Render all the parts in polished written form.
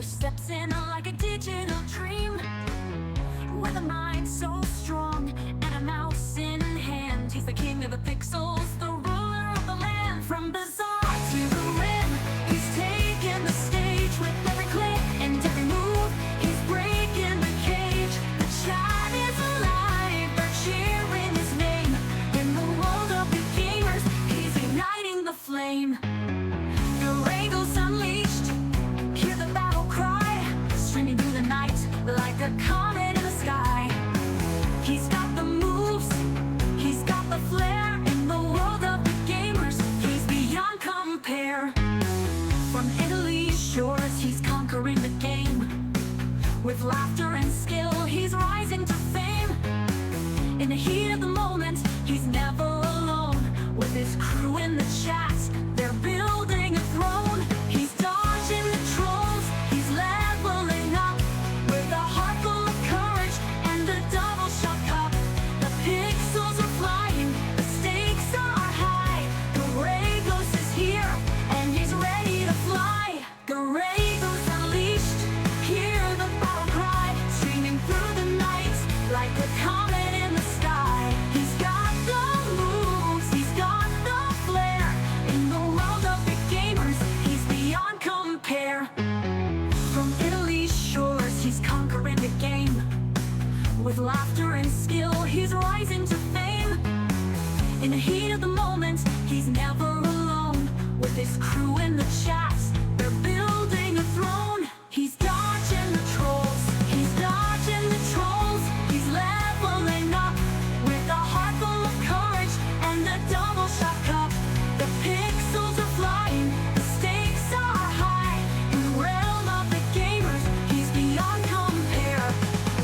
steps in like a digital dream. With a mind so strong and a mouse in hand, he's the king of the pixels, the ruler of the land. From bizarre to the rim, he's taking the stage. With every click and every move, he's breaking the cage. The chat is alive, they're cheering his name. In the world of the gamers, he's igniting the flame. The Regal's unleashed, hear the battle cry, streaming through the night like a comet in the sky. He's got the moves, he's got the flair. In the world of the gamers, he's beyond compare. From Italy's shores, he's conquering the game. With laughter and skill, he's rising to fame. In the heat of the moment, he's never alone. With his crew in the chat, they're building a throne. He's dodging the trolls, he's leveling up. With a heart full of courage and a double shot cup. The pixels are flying, the stakes are high. Garagos is here, and he's ready to fly. Garagos unleashed, hear the battle cry, streaming through the night like a comet in the sky. He's got the moves, he's got the flair. In the world of the gamers, he's beyond compare. From Italy's shores, he's conquering the game. With laughter and skill, he's rising to fame. In the heat of the moment, he's never alone. With his crew in the chat, they're building a throne. He's dodging the trolls, he's dodging the trolls. He's leveling up with a heart full of courage and a double shot cup. The pixels are flying, the stakes are high. In the realm of the gamers, he's beyond compare.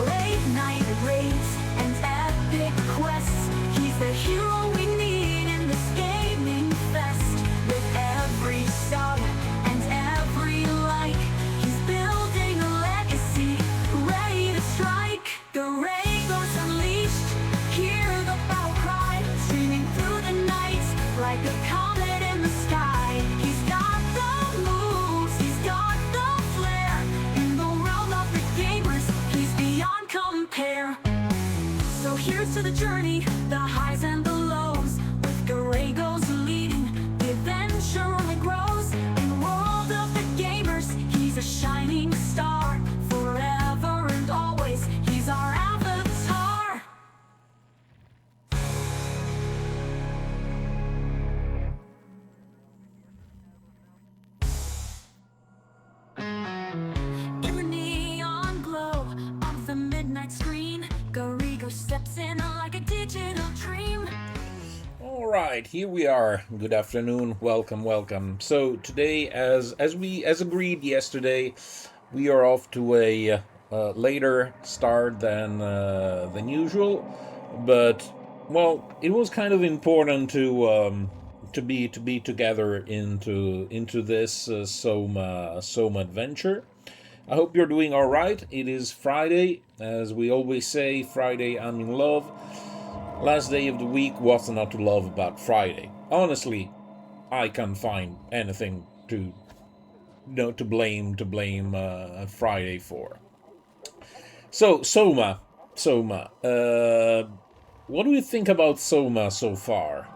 Late night raids and epic quests, he's the hero we need in this gaming fest. With every sub and every like, he's building a legacy, ready to strike. Garagos unleashed, hear the battle cry, streaming through the night like a comet in the sky. He's got the moves, he's got the flair. In the realm of the gamers, he's beyond compare. So here's to the journey, the highs and the lows. With Garagos leading, the adventure only grows. In the world of the gamers, he's a shining star. Forever and always, he's our avatar. In the neon glow of the midnight screen, Garrigo steps in like a digital dream. All right, here we are. Good afternoon. Welcome. So today, as agreed yesterday, we are off to a later start than usual. But well, it was kind of important to be together into this Soma adventure. I hope you're doing all right. It is Friday, as we always say. Friday, I'm in love. Last day of the week, what's not to love about Friday? Honestly, I can't find anything to blame Friday for. So Soma, what do you think about Soma so far?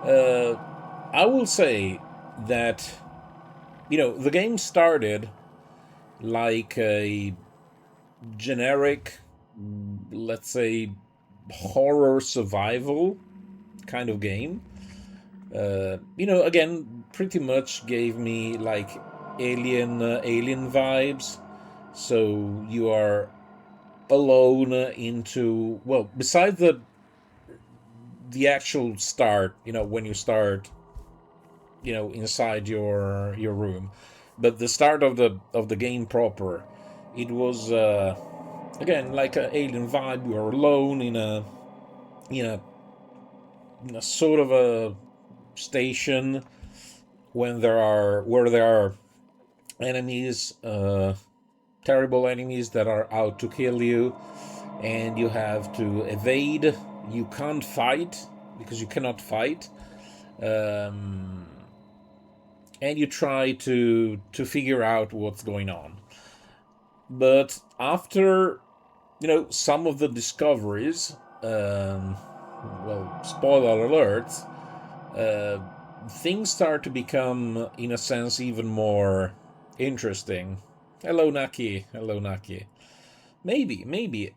I will say that the game started like a generic, let's say, horror survival kind of game. Again, pretty much gave me like alien vibes. So you are alone into, well, besides the actual start, when you start, inside your room, but the start of the game proper, it was again like an alien vibe. You are alone in a sort of a station where there are enemies, terrible enemies that are out to kill you, and you have to evade. You can't fight because you cannot fight. and you try to figure out what's going on. But after, some of the discoveries, well, spoiler alert, things start to become, in a sense, even more interesting. Hello, Naki. Hello, Naki. Maybe.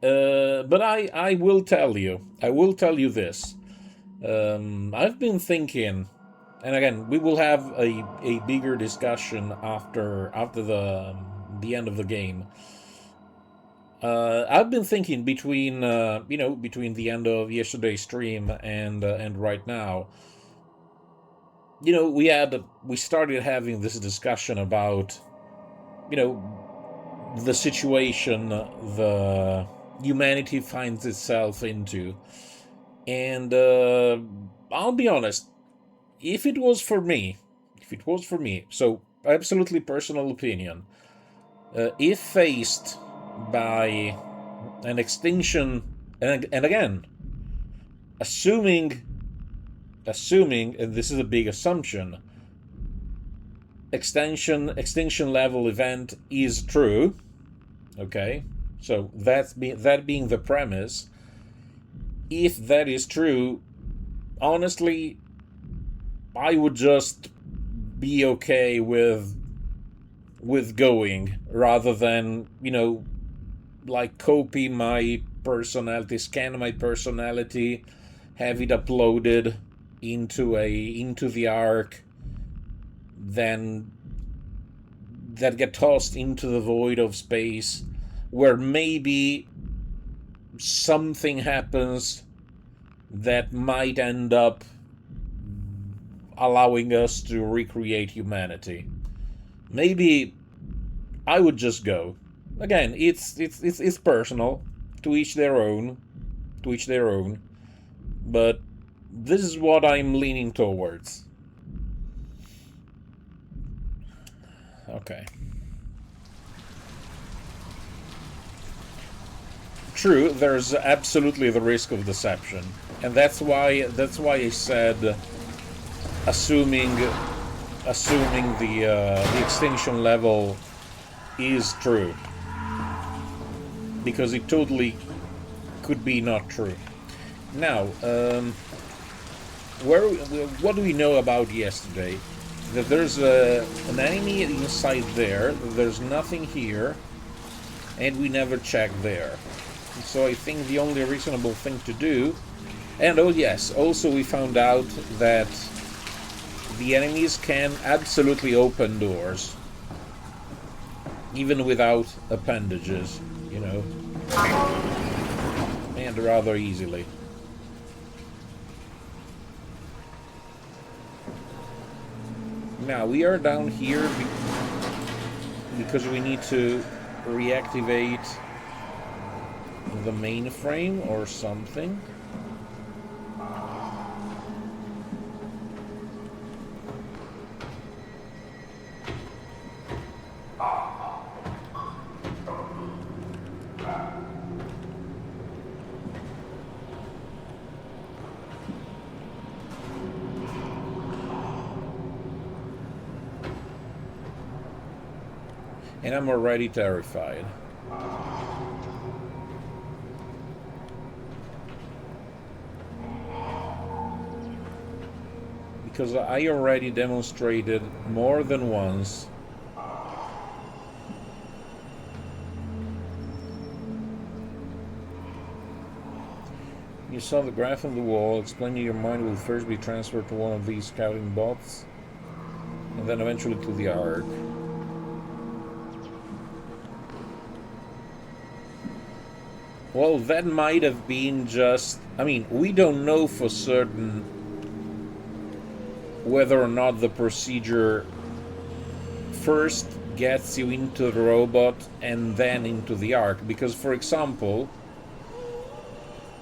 But I will tell you. I will tell you this. I've been thinking, and again, we will have a bigger discussion after the end of the game. I've been thinking between between the end of yesterday's stream and right now. We started having this discussion about the situation the humanity finds itself into, and I'll be honest. If it was for me, so absolutely personal opinion, if faced by an extinction, and again, assuming, and this is a big assumption, extinction level event is true, okay? So that being the premise, if that is true, honestly, I would just be okay with going, rather than, like copy my personality, scan my personality, have it uploaded into the Ark, then that get tossed into the void of space, where maybe something happens that might end up allowing us to recreate humanity. Maybe I would just go. Again, it's personal. To each their own. But this is what I'm leaning towards. Okay. True, there's absolutely the risk of deception, and that's why I said, assuming the extinction level is true, because it totally could be not true. Now, what do we know about yesterday? That there's an enemy inside there. There's nothing here, and we never checked there. So I think the only reasonable thing to do, and oh yes, also we found out that the enemies can absolutely open doors, even without appendages, and rather easily. Now we are down here because we need to reactivate the mainframe or something. And I'm already terrified. Because I already demonstrated more than once you saw the graph on the wall. Explaining your mind will first be transferred to one of these scouting bots, and then eventually to the Ark. Well, that might have been just... I mean, we don't know for certain whether or not the procedure first gets you into the robot and then into the Ark. Because, for example...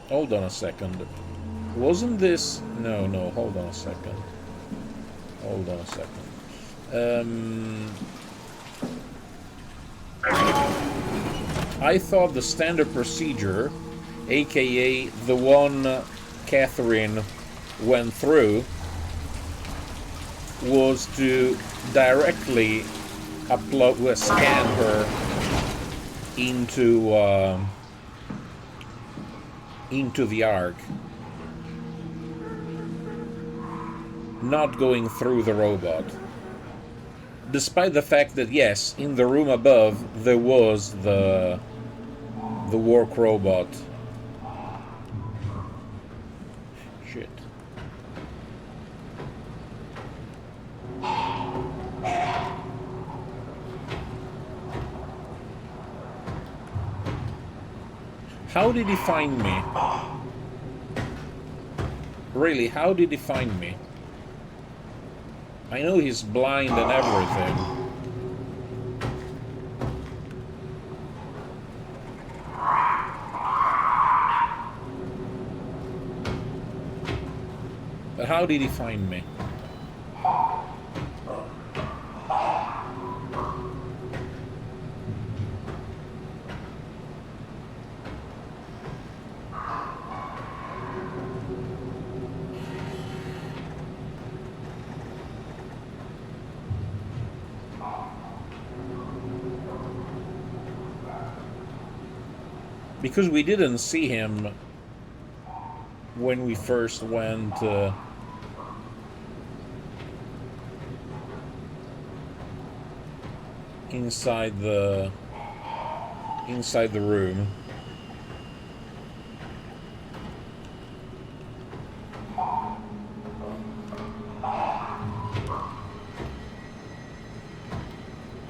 Hold on a second. Wasn't this... No, hold on a second. I thought the standard procedure, aka the one Catherine went through, was to directly scan her into the ark, not going through the robot. Despite the fact that, yes, in the room above there was the work robot. Shit. How did he find me? Really, how did he find me? I know he's blind and everything. But how did he find me? Because we didn't see him when we first went inside the room.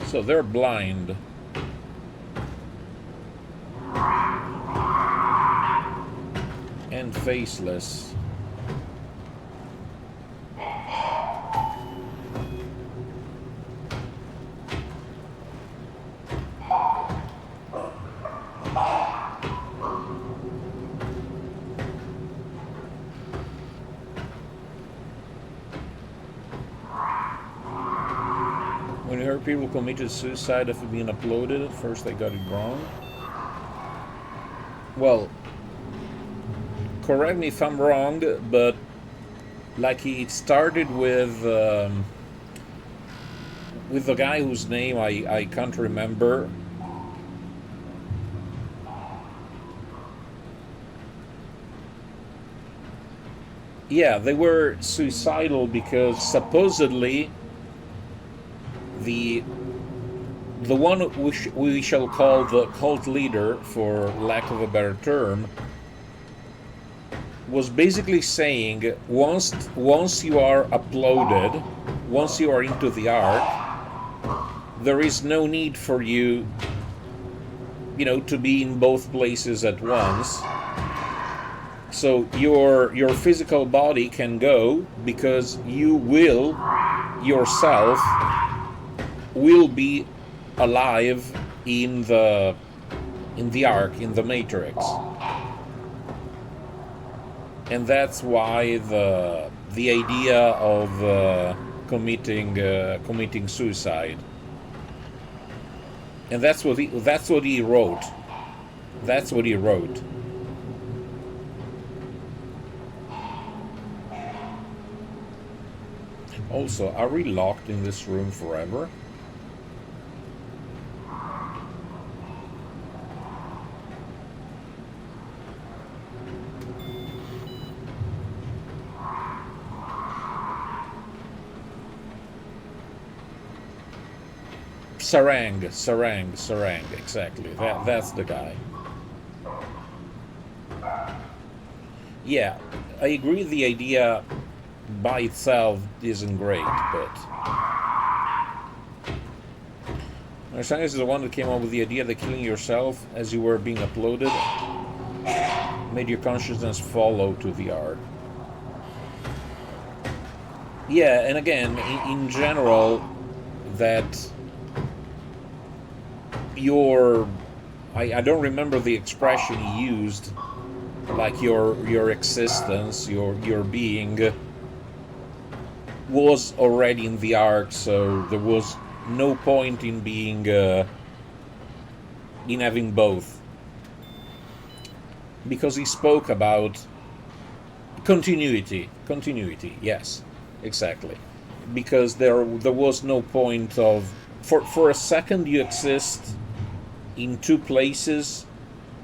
So they're blind. And faceless. When you heard people committed suicide after being uploaded, at first they got it wrong. Well, correct me if I'm wrong, but like it started with the guy whose name I can't remember. Yeah, they were suicidal because supposedly the one which we shall call the cult leader, for lack of a better term, was basically saying once you are uploaded, once you are into the ark, there is no need for you, to be in both places at once. So your physical body can go because you will yourself will be alive in the ark, in the matrix. And that's why the idea of committing suicide. And that's what he wrote. That's what he wrote. Also, are we locked in this room forever? Sarang, exactly. That's the guy. Yeah, I agree the idea by itself isn't great, but Sarang is the one that came up with the idea that killing yourself as you were being uploaded made your consciousness follow to the ark. Yeah, and again, in general, that I don't remember the expression he used, like your existence, your being was already in the ark, so there was no point in being in having both, because he spoke about continuity. Yes, exactly. because there was no point of for a second you exist in two places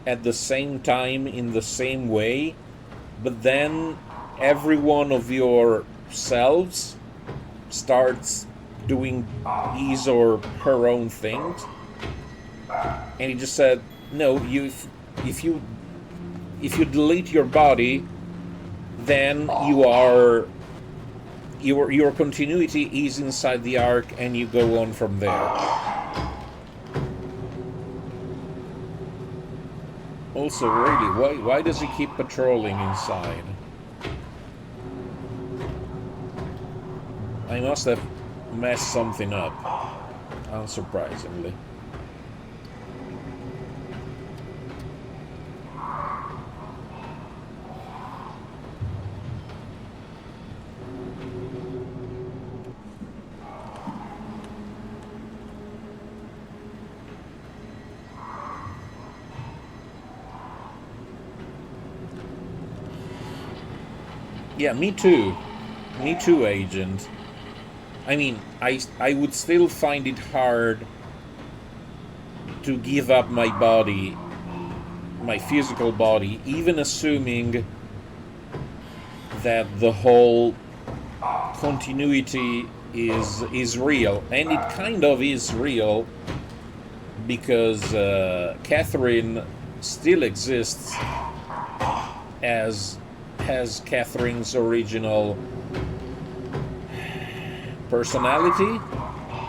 at the same time in the same way, but then every one of your selves starts doing his or her own things, and he just said, no, if you if you delete your body, then your continuity is inside the arc, and you go on from there. Also, really, why does he keep patrolling inside? I must have messed something up, unsurprisingly. Yeah, me too. Me too, Agent. I mean, I would still find it hard to give up my body, my physical body, even assuming that the whole continuity is real. And it kind of is real, because Catherine still exists as Catherine's original personality,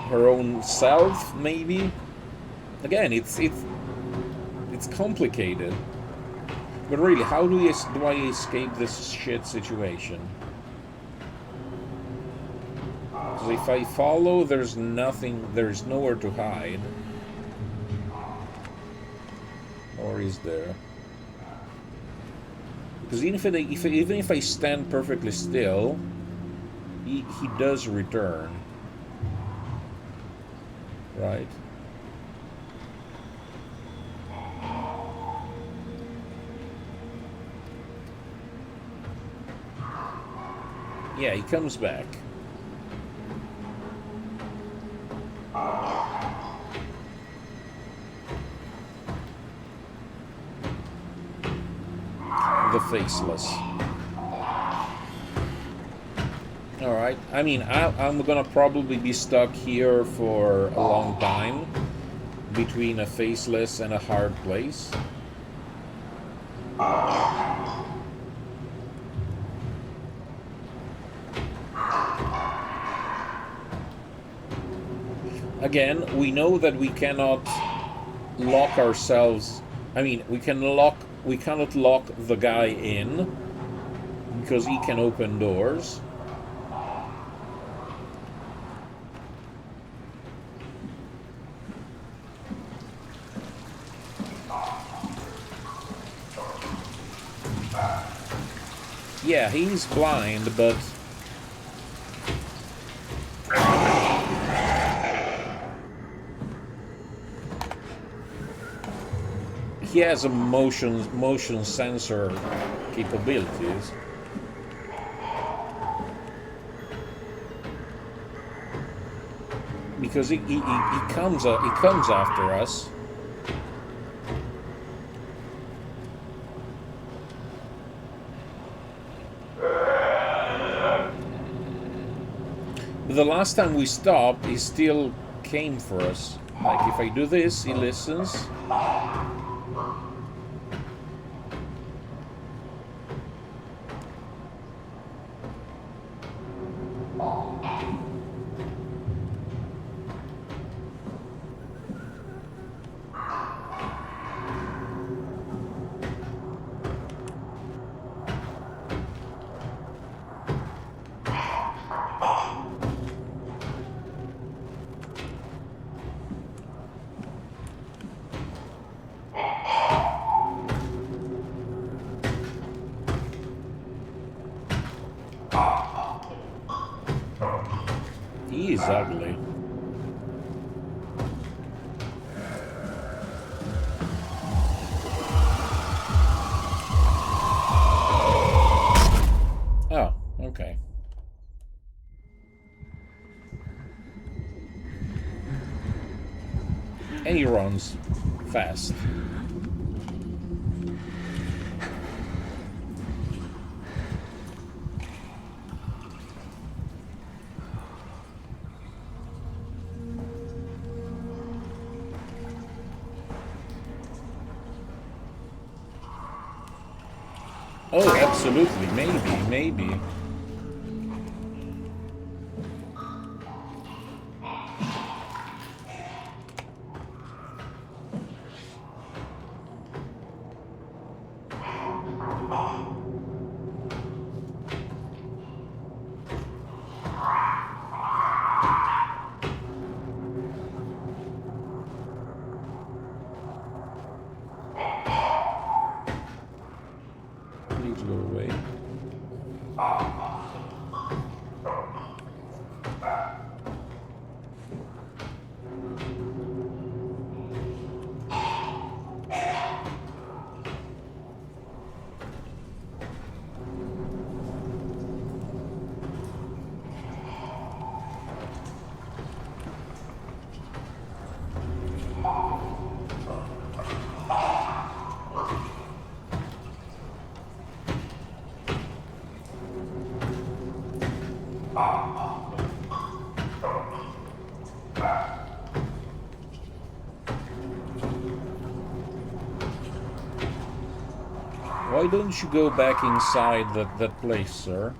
her own self, maybe. Again, it's complicated. But really, how do I escape this shit situation? Because if I follow, there's nowhere to hide. Or is there? Because even if I stand perfectly still, he does return. Right? Yeah, he comes back. The Faceless. Alright, I mean, I'm gonna probably be stuck here for a long time, between a Faceless and a hard place. Again, we know that we cannot lock ourselves. I mean, we cannot lock the guy in, because he can open doors. Yeah, he's blind, but he has a motion sensor capabilities. Because he comes after us. But the last time we stopped, he still came for us. Like, if I do this, he listens. He is ugly. Oh, okay. he runs fast. Oh, absolutely. Maybe. Please go away. Why don't you go back inside that place, sir?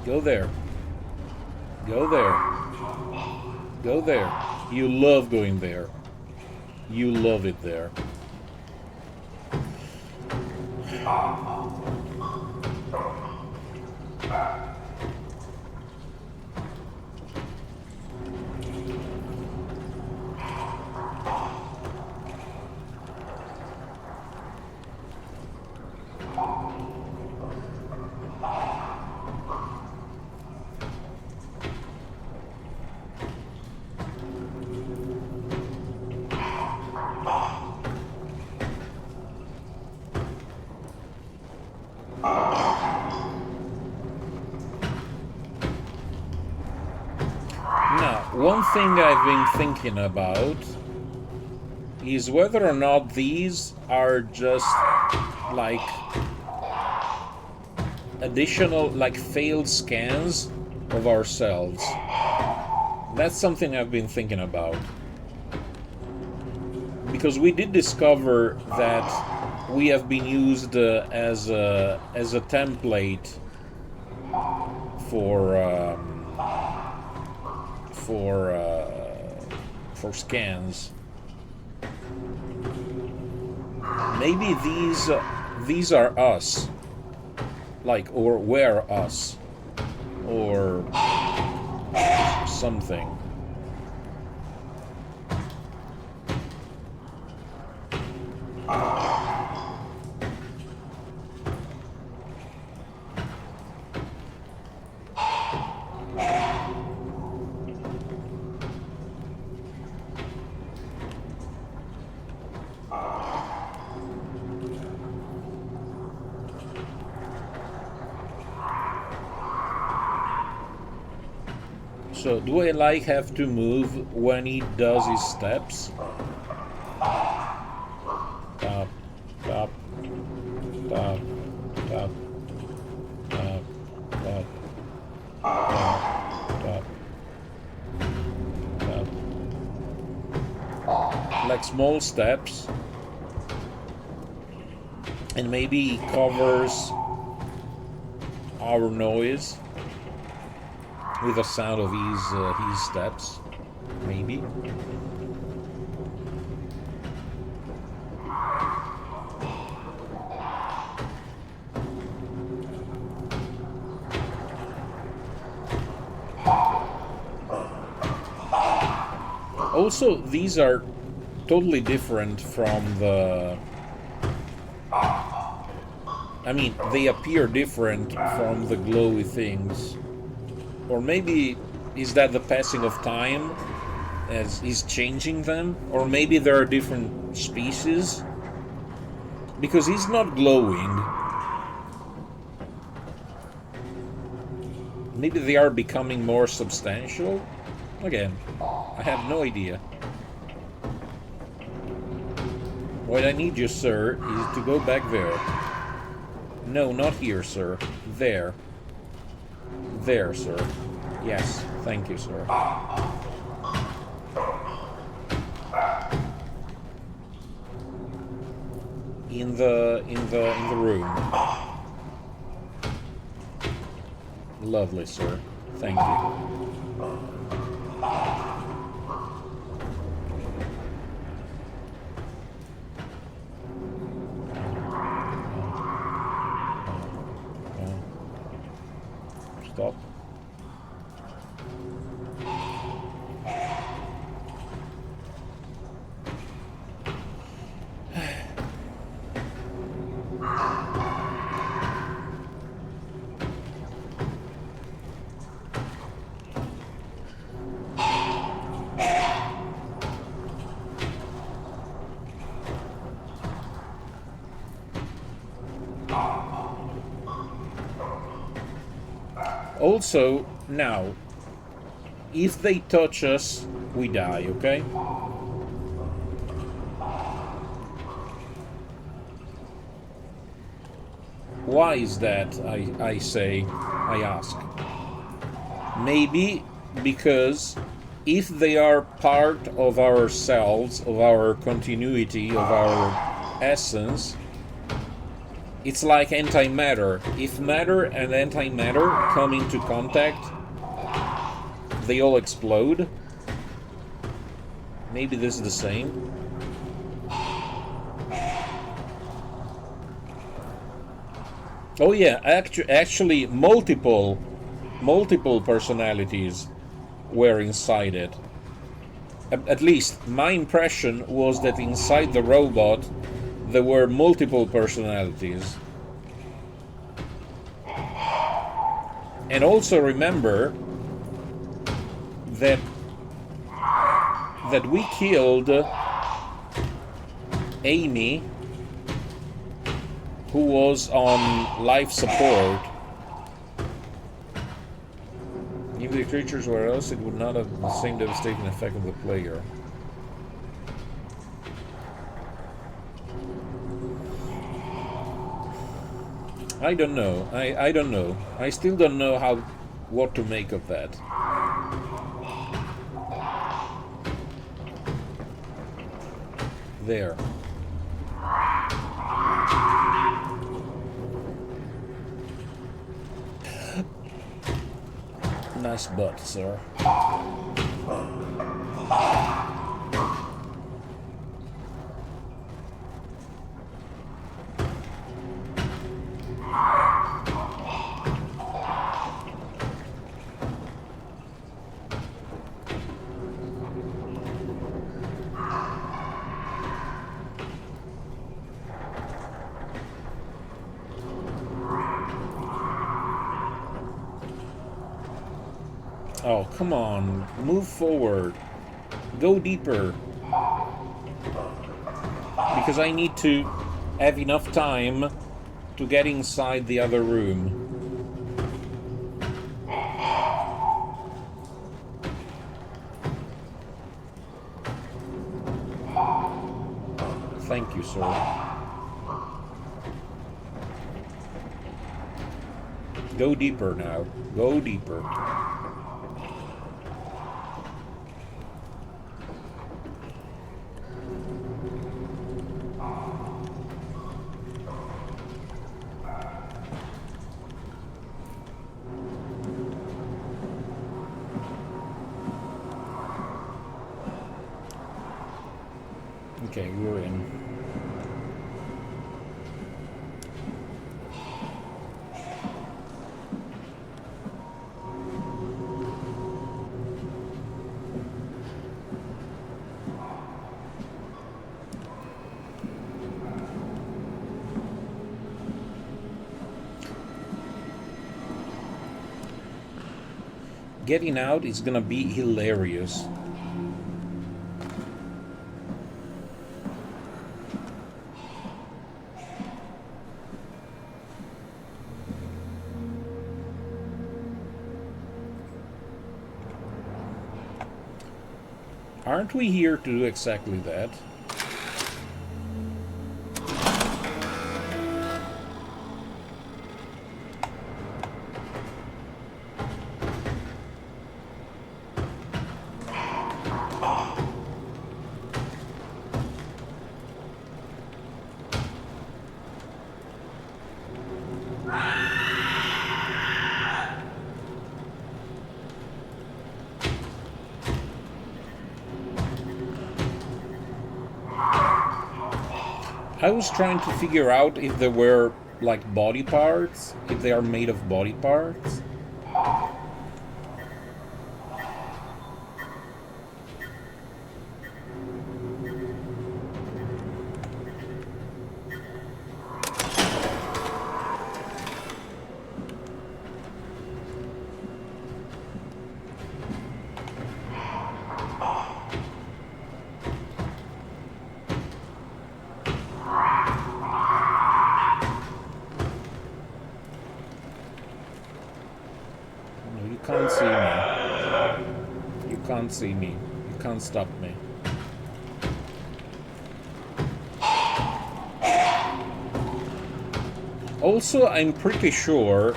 Go there. Go there. Go there. You love going there. You love it there. One thing I've been thinking about is whether or not these are just like additional, like failed scans of ourselves. That's something I've been thinking about. Because we did discover that we have been used as a template for scans. Maybe these are us, like, or were us, or something. So, do I like have to move when he does his steps? Tap, tap, tap, tap, tap, tap, tap, tap, tap. Like small steps. And maybe he covers our noise with the sound of his steps, maybe. Also, these are totally different from I mean, they appear different from the glowy things. Or maybe is that the passing of time as he's changing them? Or maybe there are different species? Because he's not glowing. Maybe they are becoming more substantial? Again, I have no idea. What I need you, sir, is to go back there. No, not here, sir. There. There, sir. Yes, thank you, sir. In the room. Lovely, sir. Thank you. Stop. Also, now, if they touch us, we die, okay? Why is that, I say, I ask? Maybe because if they are part of ourselves, of our continuity, of our essence, it's like antimatter. If matter and antimatter come into contact, they all explode. Maybe this is the same. Oh yeah, actually multiple personalities were inside it. At least my impression was that inside the robot there were multiple personalities. And also remember that we killed Amy, who was on life support. If the creatures were else, it would not have the same devastating effect on the player. I don't know. I don't know. I still don't know what to make of that. There. Nice butt, sir. Oh, come on. Move forward. Go deeper. Because I need to have enough time to get inside the other room. Thank you, sir. Go deeper now. Go deeper. Okay, we're in. Getting out is gonna be hilarious. Aren't we here to do exactly that? I was trying to figure out if there were, like, body parts, if they are made of body parts. You can't see me. You can't see me. You can't stop me. Also, I'm pretty sure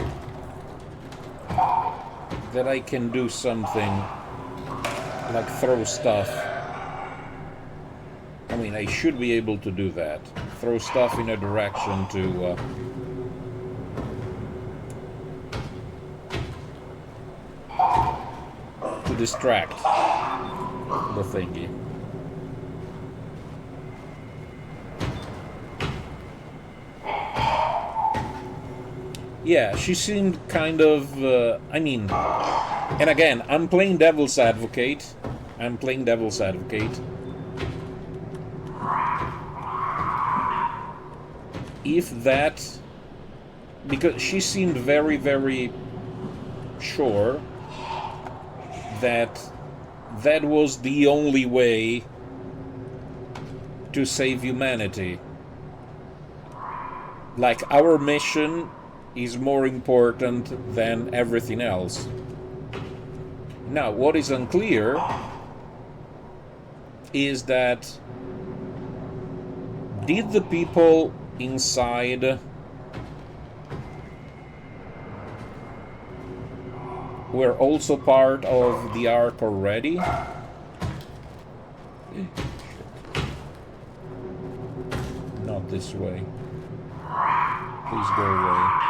that I can do something like throw stuff. I mean, I should be able to do that. Throw stuff in a direction to distract the thingy. Yeah, she seemed kind of, I mean, and again, I'm playing devil's advocate. I'm playing devil's advocate. If that, because she seemed very, very sure that that was the only way to save humanity. Like, our mission is more important than everything else. Now, what is unclear is that did the people inside were also part of the Ark already? Not this way. Please go away.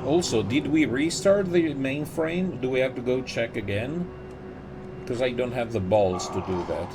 Also, did we restart the mainframe? Do we have to go check again? Because I don't have the balls to do that.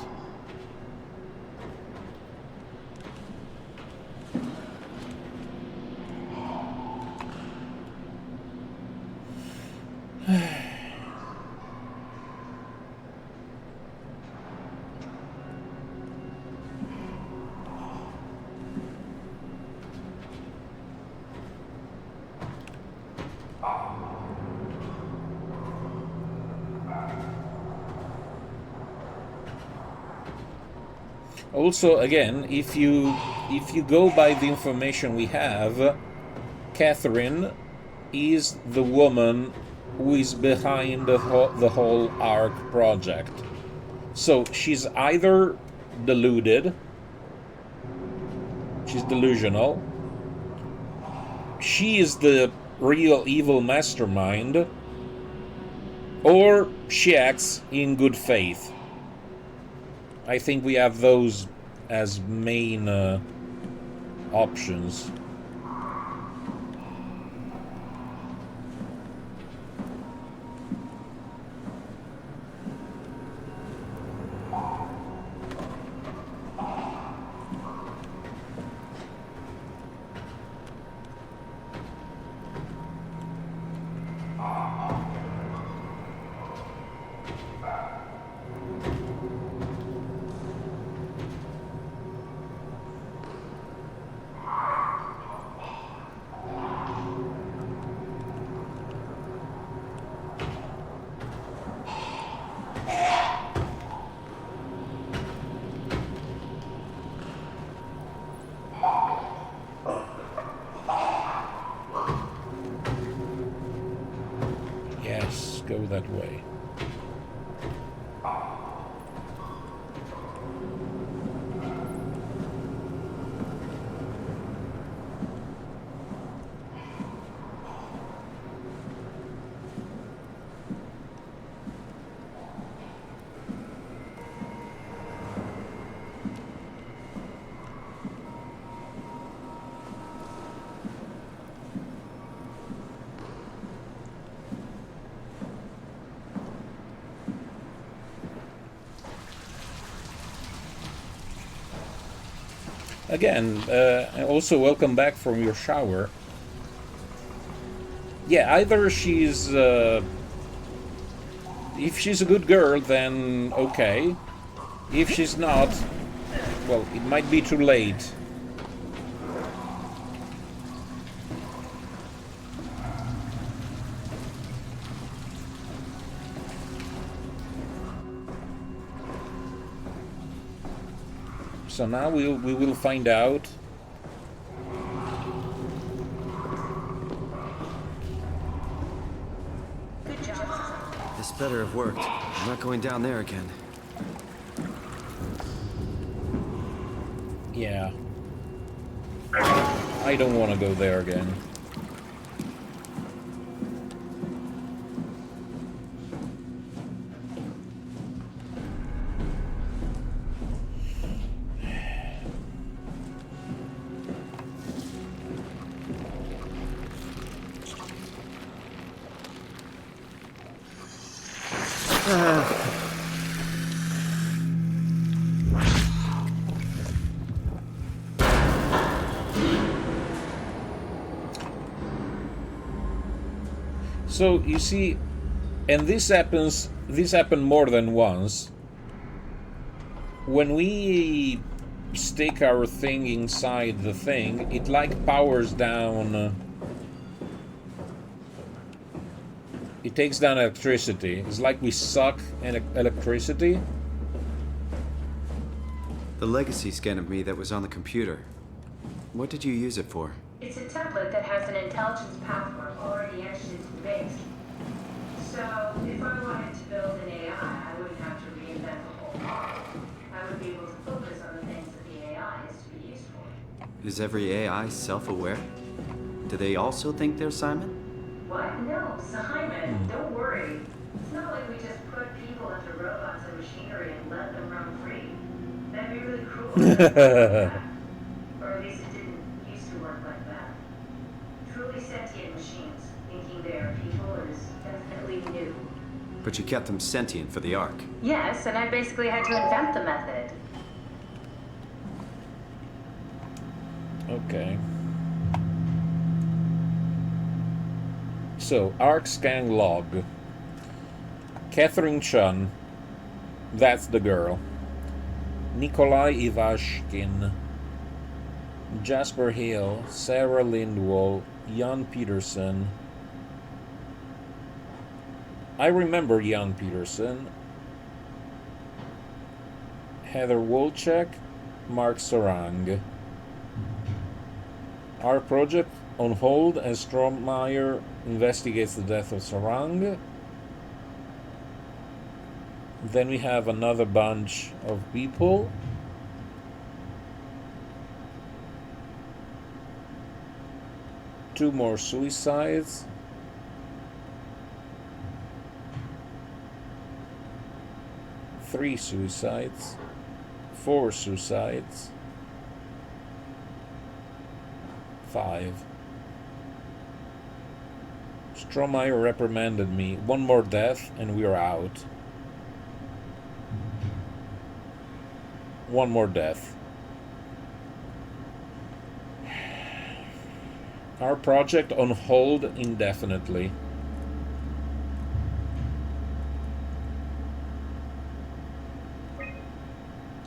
Also, again, if you go by the information we have, Catherine is the woman who is behind the whole Ark project. So she's either deluded, she's delusional, she is the real evil mastermind, or she acts in good faith. I think we have those as main options. Yes, go that way. Again, also welcome back from your shower. Yeah, either she's... if she's a good girl, then okay. If she's not, well, it might be too late. So now we will find out. Good job. This better have worked. I'm not going down there again. Yeah. I don't want to go there again. So you see, and this happened more than once. When we stick our thing inside the thing, it like powers down. It takes down electricity. It's like we suck electricity. The legacy scan of me that was on the computer. What did you use it for? It's a template that has an intelligence pathwork already etched into the base. So, if I wanted to build an AI, I wouldn't have to reinvent the whole model. I would be able to focus on the things that the AI is to be used for. Is every AI self-aware? Do they also think they're Simon? What? No, Simon, don't worry. It's not like we just put people into robots and machinery and let them run free. That'd be really cruel. Or at least it didn't used to work like that. Truly sentient machines, thinking they are people is definitely new. But you kept them sentient for the Ark. Yes, and I basically had to invent the method. Okay. So, Arc scan log. Catherine Chun. That's the girl. Nikolai Ivashkin. Jasper Hill. Sarah Lindwall. Jan Peterson. I remember Jan Peterson. Heather Wolchek. Mark Sarang. Our project on hold as Strohmeyer investigates the death of Sarang. Then we have another bunch of people. Two more suicides. 3 suicides, 4 suicides, 5. Strohmeyer reprimanded me. 1 more death and we're out. 1 more death. Our project on hold indefinitely.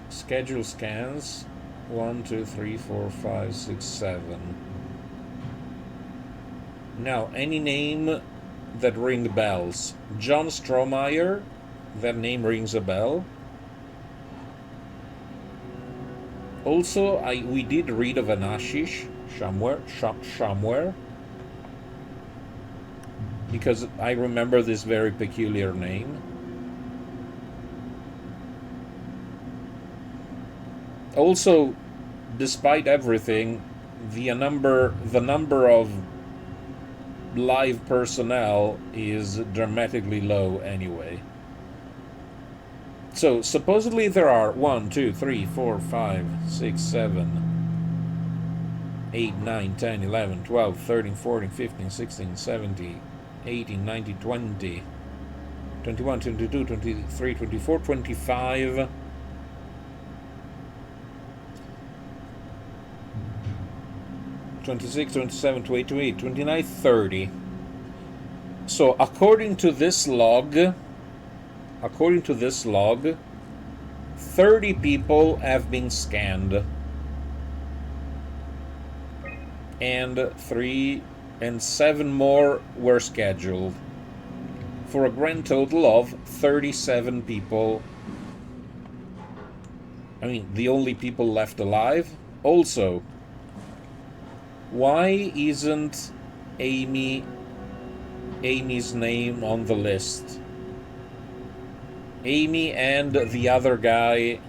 Schedule scans. 1, 2, 3, 4, 5, 6, 7. Now, any name that ring bells. John Strohmeyer, that name rings a bell. Also, we did read of an Ashish somewhere, because I remember this very peculiar name. Also, despite everything, the number of live personnel is dramatically low anyway. So supposedly there are 1, 2, 3, 4, 5, 6, 7, 8, 9, 10, 11, 12, 13, 14, 15, 16, 17, 18, 19, 20, 21, 22, 23, 24, 25. 26, 27, 28, 29, 30. So according to this log, 30 people have been scanned. And 7 more were scheduled. For a grand total of 37 people. I mean, the only people left alive. Also, why isn't Amy's name on the list? Amy and the other guy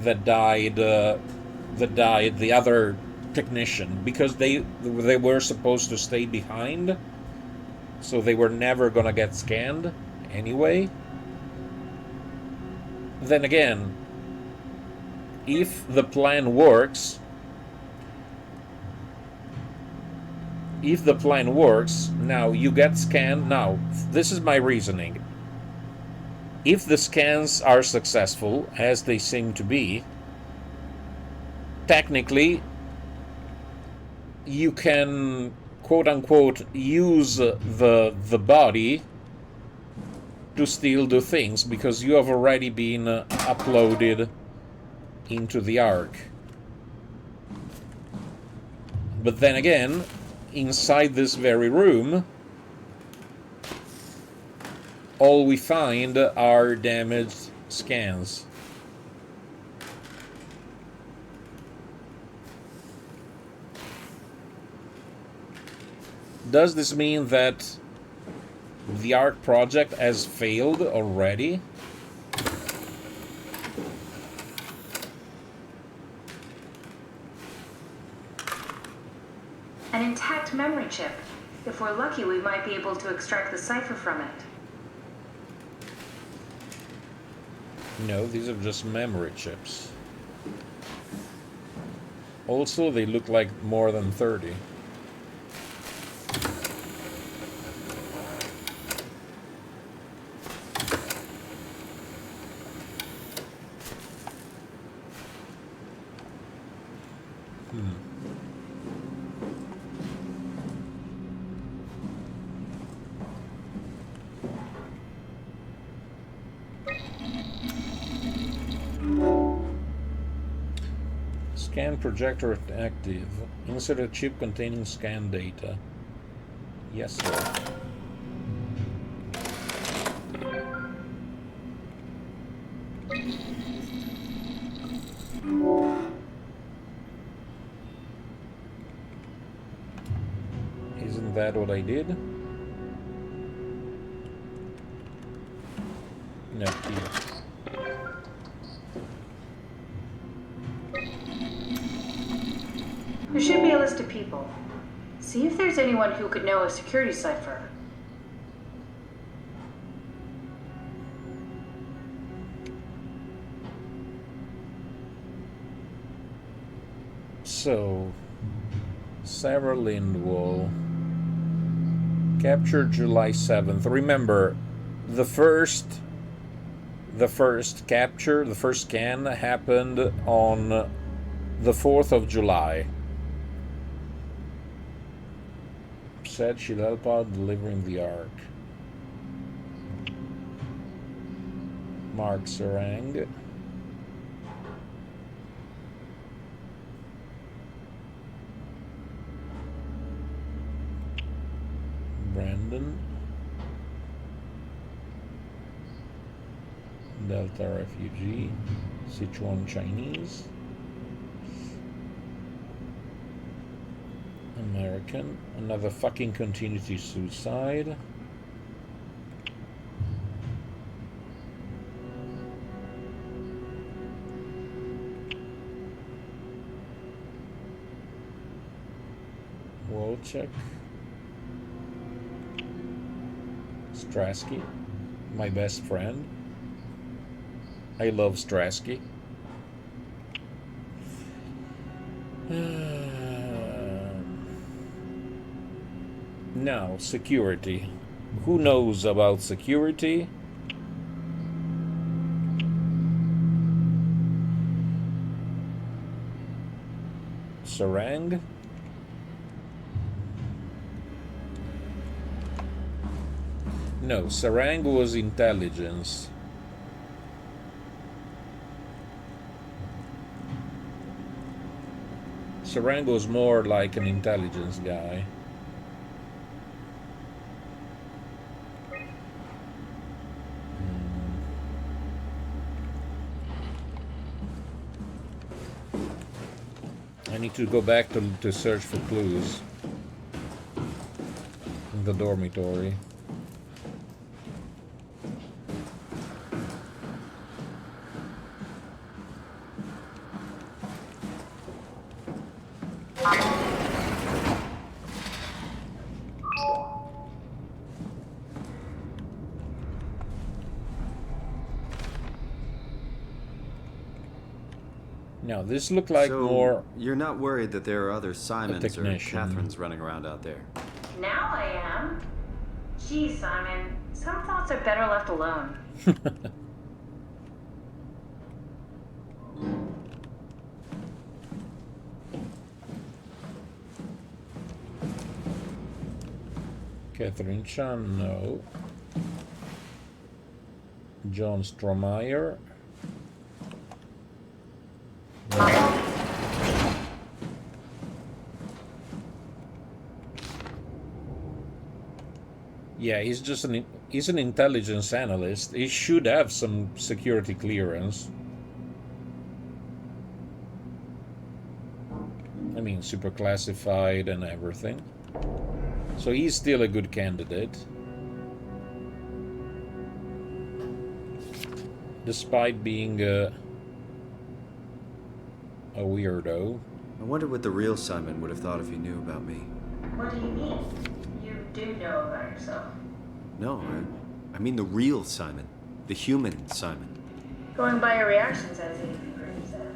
that died, the other technician, because they were supposed to stay behind, so they were never gonna get scanned anyway. Then again, if the plan works, now you get scanned. Now, this is my reasoning. If the scans are successful, as they seem to be, technically, you can, quote-unquote, use the body to still do things, because you have already been uploaded into the Ark. But then again, inside this very room, all we find are damaged scans. Does this mean that the Ark project has failed already? An intact memory chip. If we're lucky, we might be able to extract the cipher from it. No, these are just memory chips. Also, they look like more than 30. Scan projector active. Insert a chip containing scan data. Yes, sir. Isn't that what I did? No, here. There should be a list of people. See if there's anyone who could know a security cipher. So, Sarah Lindwall. Captured July 7th. Remember, the first capture, the first scan happened on the 4th of July. Said she'll help out delivering the Ark. Mark Serang. Brandon. Delta refugee. Sichuan Chinese. American. Another fucking continuity suicide. Wojciech. Strasky. My best friend. I love Strasky. Now, security. Who knows about security? Sarang? No, Sarang was intelligence. Sarang was more like an intelligence guy. I need to go back to search for clues in the dormitory. Now, this looked like So, more... You're not worried that there are other Simons or technician. Catherines running around out there? Now I am. Geez, Simon, some thoughts are better left alone. Catherine Chan, no. John Stromeyer. No. Yeah, he's an intelligence analyst. He should have some security clearance. I mean, super classified and everything. So he's still a good candidate. Despite being a weirdo. I wonder what the real Simon would have thought if he knew about me. What do you mean? You do know about yourself. No, I mean the real Simon. The human Simon. Going by your reactions, I think you'd be pretty sad.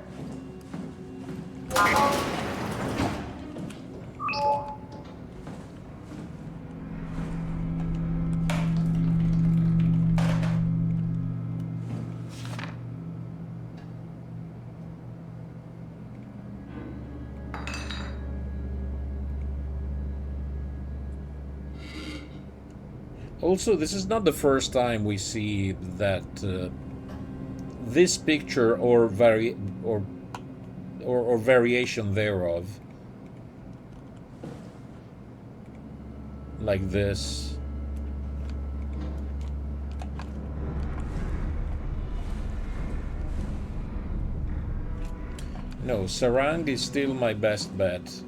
Also, this is not the first time we see that this picture or variation thereof, like this. No, Sarang is still my best bet.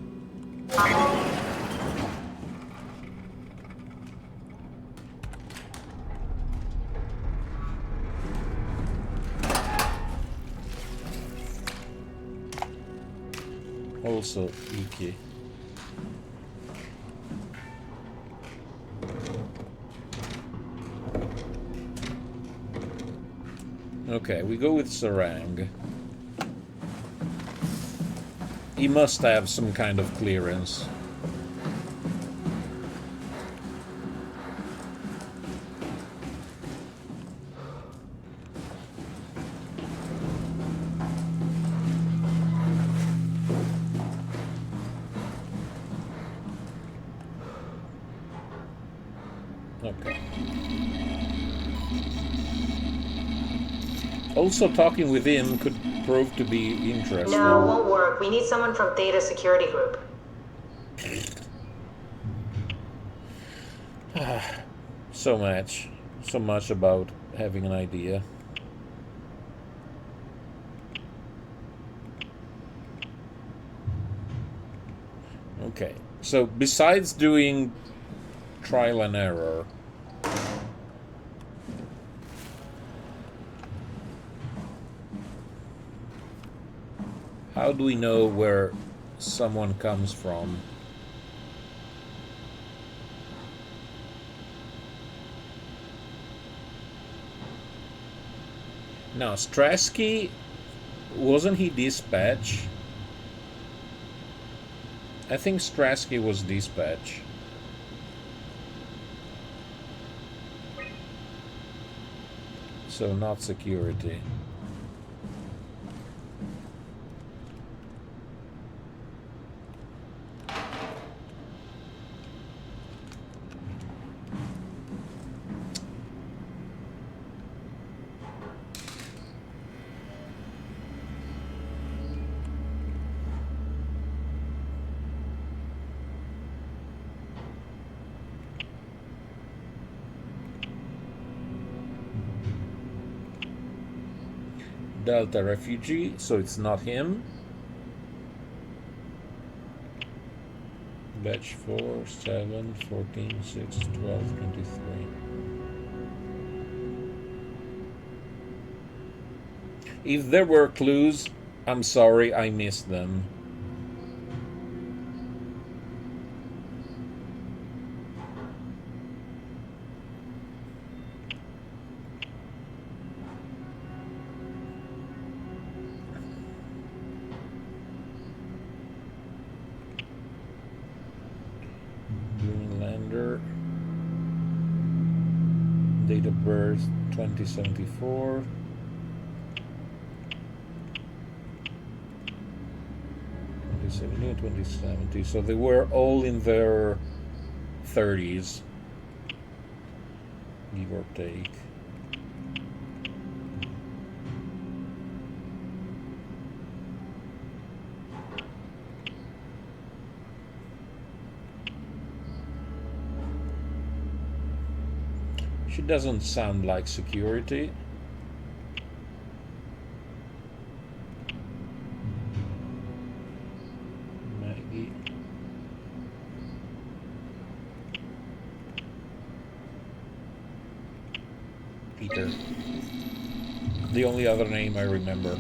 Also, Iki. Okay, we go with Sarang. He must have some kind of clearance. Okay. Also, talking with him could prove to be interesting. No, it won't work. We need someone from Theta Security Group. So much about having an idea. Okay, so besides doing trial and error, how do we know where someone comes from? Now, Strasky, wasn't he dispatch? I think Strasky was dispatch. So not security. Delta refugee, so it's not him. Batch 4, 7, 14, 6, 12, 23. If there were clues, I'm sorry, I missed them. Greenlander, date of birth 2074. '70 and 2070, so they were all in their 30s, give or take. She doesn't sound like security. Maggie. Peter. The only other name I remember.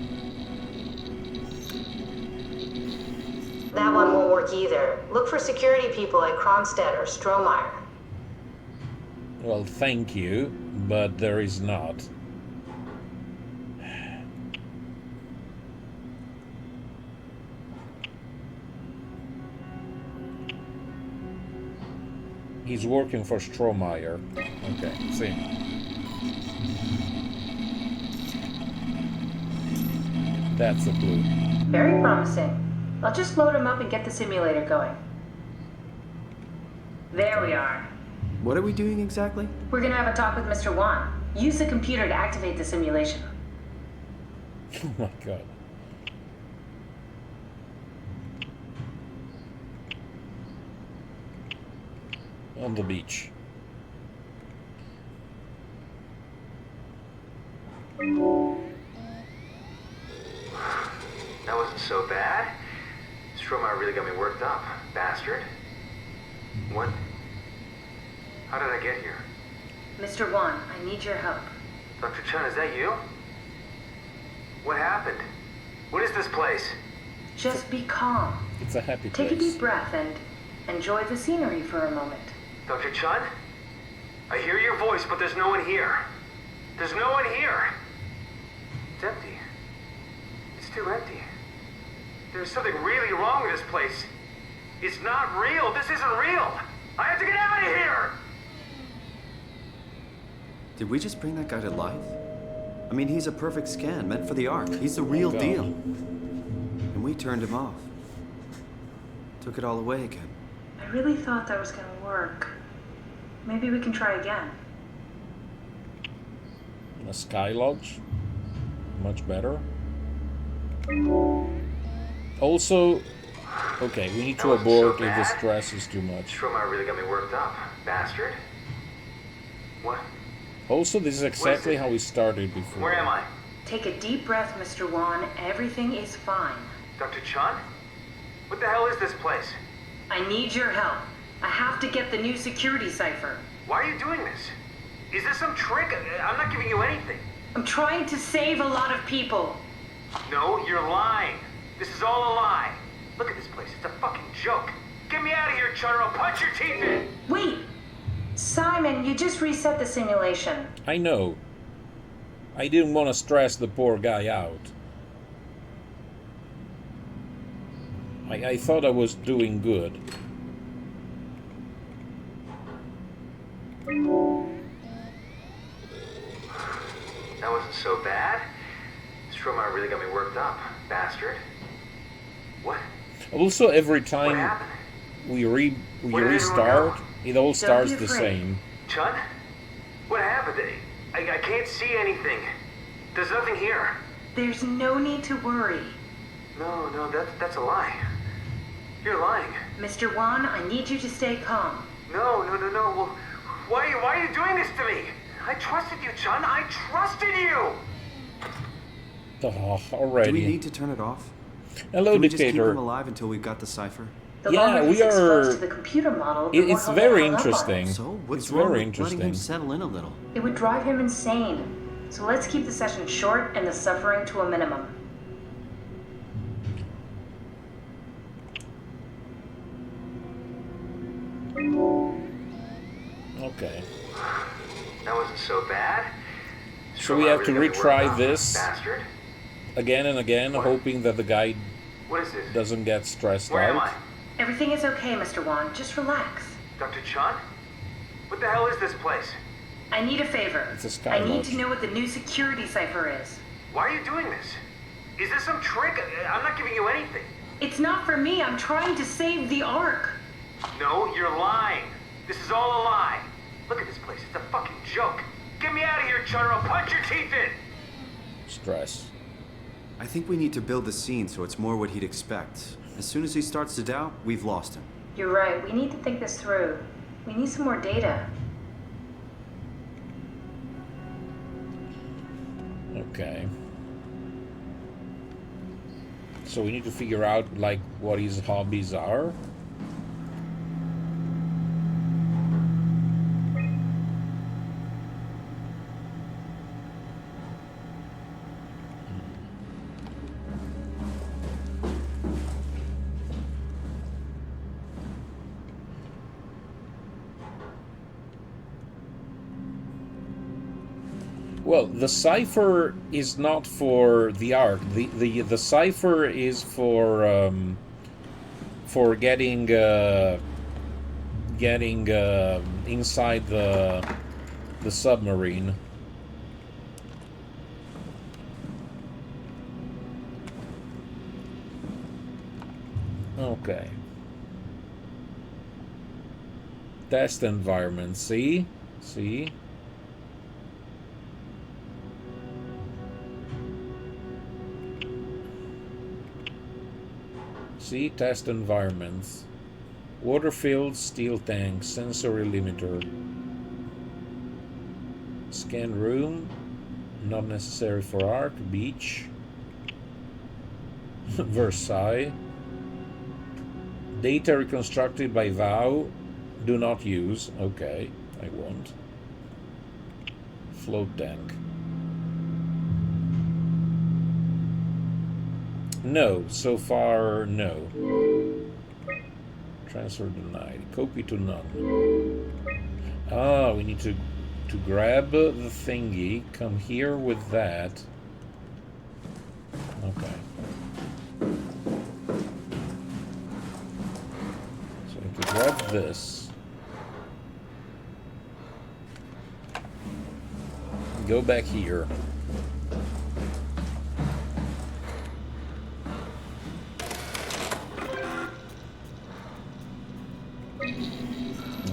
That one won't work either. Look for security people at Kronstadt or Strohmeyer. Well, thank you, but there is not. He's working for Strohmeyer. Okay, see. That's a clue. Very promising. I'll just load him up and get the simulator going. There we are. What are we doing exactly? We're gonna have a talk with Mr. Wan. Use the computer to activate the simulation. Oh my god. On the beach. That wasn't so bad. Strohmeyer really got me worked up, bastard. What? How did I get here? Mr. Wan, I need your help. Dr. Chen, is that you? What happened? What is this place? Just be calm. It's a happy Take a place. deep breath and enjoy the scenery for a moment. Dr. Chen? I hear your voice, but there's no one here. There's no one here. It's empty. It's too empty. There's There's something really wrong with this place. It's not real. This isn't real. I have to get out of here! Did we just bring that guy to life? I mean, he's a perfect scan, meant for the Ark. He's the real God. deal. And we turned him off. Took it all away again. I really thought that was gonna work. Maybe we can try again. A Sky Lodge. Much better. Also, okay, we need to That wasn't abort so if the bad. stress is too much. Stroma really got me worked up, bastard. What? Also, this is exactly how we started before. Where am I? Take a deep breath, Mr. Wan. Everything is fine. Dr. Chun? What the hell is this place? I need your help. I have to get the new security cipher. Why are you doing this? Is this some trick? I'm not giving you anything. I'm trying to save a lot of people. No, you're lying. This is all a lie. Look at this place. It's a fucking joke. Get me out of here, Chun, or I'll punch your teeth in. Wait! Simon, you just reset the simulation. I know. I didn't want to stress the poor guy out. I thought I was doing good. That wasn't so bad. Stroma really got me worked up, bastard. What? Also, every What time happened? we Where did everyone restart, go? it all starts be the afraid. same. Chun? What happened? I can't see anything. There's nothing here. There's no need to worry. No, that's a lie. You're lying. Mr. Wan, I need you to stay calm. No. Well, why are you doing this to me? I trusted you, Chun. I trusted you. Oh, Do we already. need to turn it off? Hello, Can we just keep Dictator. him alive until we've got the cipher? The Yeah, longer we he's exposed are- to the computer model, the It- more it's he'll very get hung up on interesting. it. So, what's It's wrong very with letting him interesting. settle in a little? It would drive him insane. So let's keep the session short and the suffering to a minimum. Okay. That wasn't so bad. So we have to Stroma really got me retry worked up, this. bastard. Again and again, hoping that the guy What is this? doesn't get stressed Where am I? out. Everything is okay, Mr. Wan. Just relax. Dr. Chun? What the hell is this place? I need a favor. It's a Sky I need Lodge. to know what the new security cipher is. Why are you doing this? Is this some trick? I'm not giving you anything. It's not for me. I'm trying to save the Ark. No, you're lying. This is all a lie. Look at this place. It's a fucking joke. Get me out of here, Chun, or I'll punch your teeth in. Stress. I think we need to build the scene so it's more what he'd expect. As soon as he starts to doubt, we've lost him. You're right. We need to think this through. We need some more data. Okay. So we need to figure out, like, what his hobbies are. Well, the cipher is not for the Ark. The cipher is for getting inside the submarine. Okay. Test environment. See? See, test environments. Water fields, steel tanks, sensory limiter. Scan room, not necessary for Ark. Beach. Versailles. Data reconstructed by vow. Do not use. Okay, I won't. Float tank. No, so far, no. Transfer denied. Copy to none. Ah, we need to grab the thingy, come here with that. Okay. grab this. Go back here.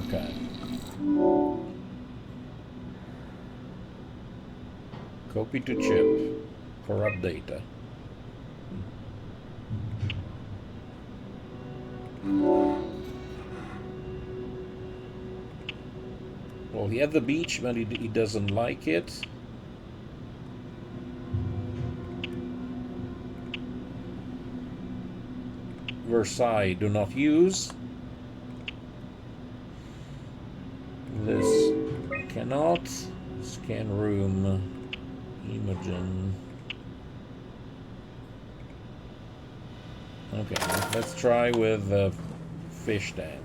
Okay. Copy to chip. Corrupt data. Well, he had the beach, but he doesn't like it. Versailles, do not use. This cannot. Scan room. Imogen. Okay, let's try with the fish tank.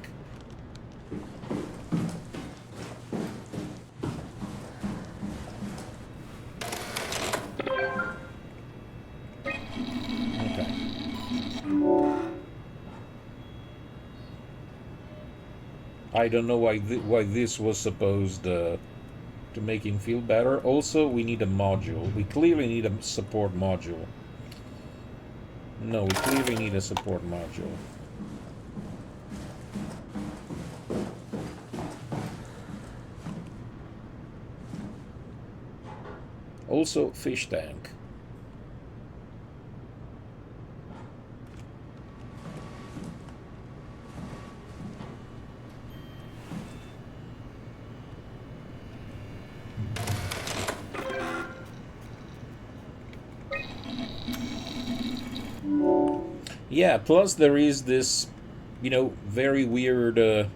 Okay. I don't know why this was supposed to make him feel better. Also, we need a module. We clearly need a support module. No, we clearly need a support module. Also, fish tank. Yeah, plus there is this, you know, very weird do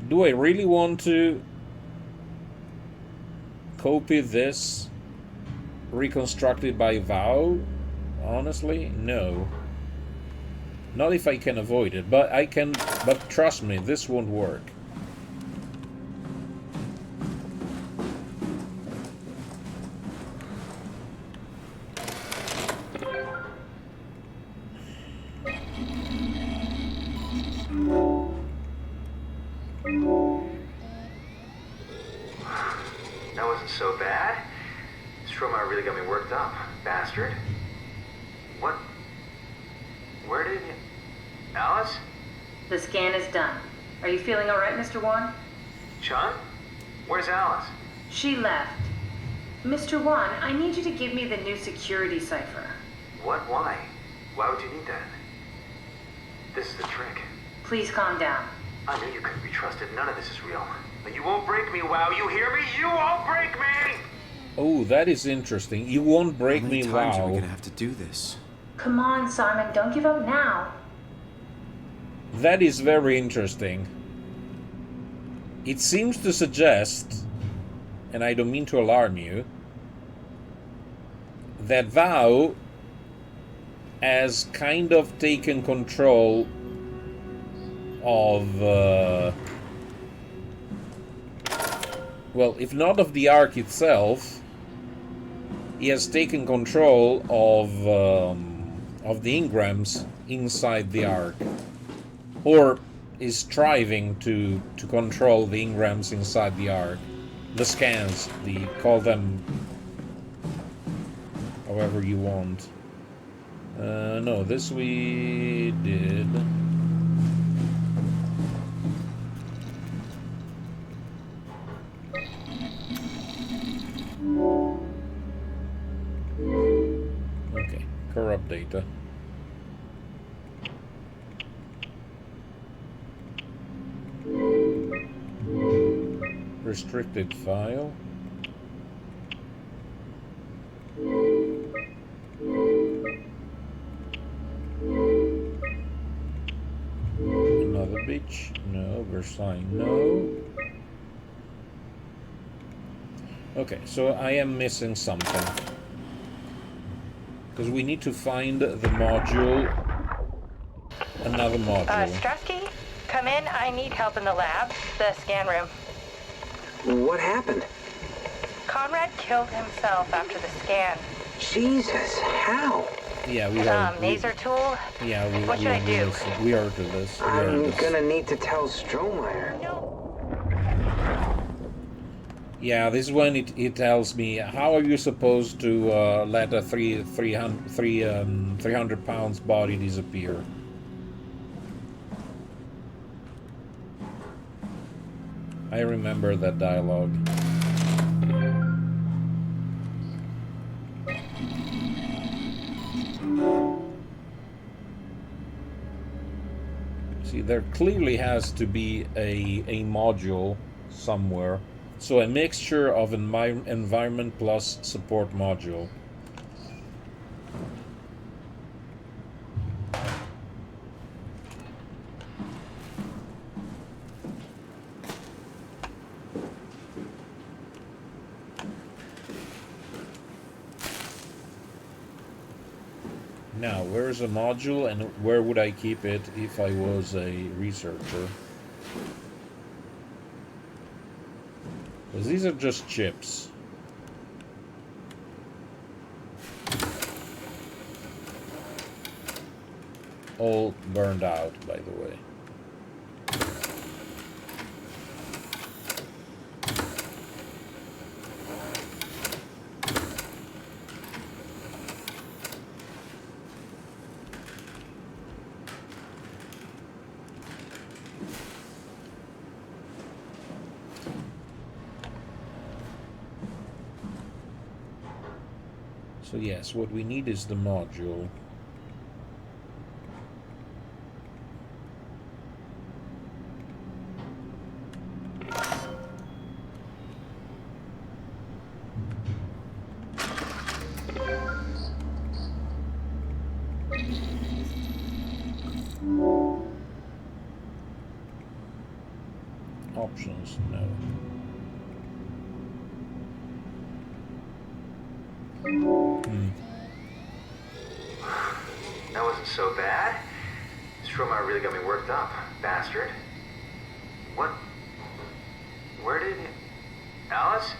I really want to copy this reconstructed by Vow? Honestly, no. Not if I can avoid it, but I can, but trust me, this won't work. That wasn't so bad. Stromar really got me worked up, bastard. What? Where did you... Alice? The scan is done. Are you feeling all right, Mr. Wan? Chun? Where's Alice? She left. Mr. Wan, I need you to give me the new security cipher. What? Why? Why would you need that? This is the trick. Please calm down. I knew you couldn't be trusted. None of this is real. But you won't break me, WoW. You hear me? You won't break me! Oh, that is interesting. You won't break How many me, times are we Wow. gonna have to do this? Come on, Simon, don't give up now. That is very interesting. It seems to suggest, and I don't mean to alarm you, that Vow has kind of taken control of, well, if not of the Ark itself, he has taken control of the engrams inside the Ark, or is striving to control the engrams inside the Ark, the scans, call them however you want. No, this we did. Okay, corrupt data. Restricted file. Another beach? No. Versailles? No. Okay, so I am missing something. Because we need to find the module. Another module. Strasky, come in. I need help in the lab, the scan room. What happened? Conrad killed himself after the scan. Jesus, how? Yeah, we are. Maser tool? Yeah, What should I do? We are to this. We are I'm this. gonna need to tell Strohmeyer. Yeah, this is when it tells me, how are you supposed to let a 300 pounds body disappear? I remember that dialogue. See, there clearly has to be a module somewhere. So a mixture of environment plus support module. Now, where's a module and where would I keep it if I was a researcher? Because these are just chips. All burned out, by the way. So yes, what we need is the module. Options, no. That wasn't so bad. Strohmeyer really got me worked up, bastard. What? Where did... Alice?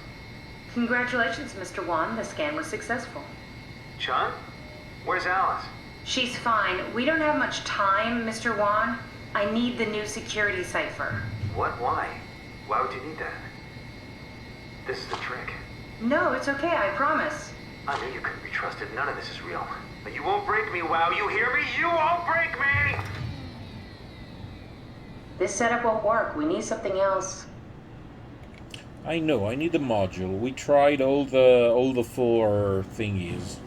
Congratulations, Mr. Wan. The scan was successful. Chun? Where's Alice? She's fine. We don't have much time, Mr. Wan. I need the new security cipher. What? Why? Why would you need that? This is the trick. No, it's okay, I promise. I knew you couldn't be trusted. None of this is real. But you won't break me, WoW. You hear me? You won't break me! This setup won't work. We need something else. I know, I need the module. We tried all the four thingies.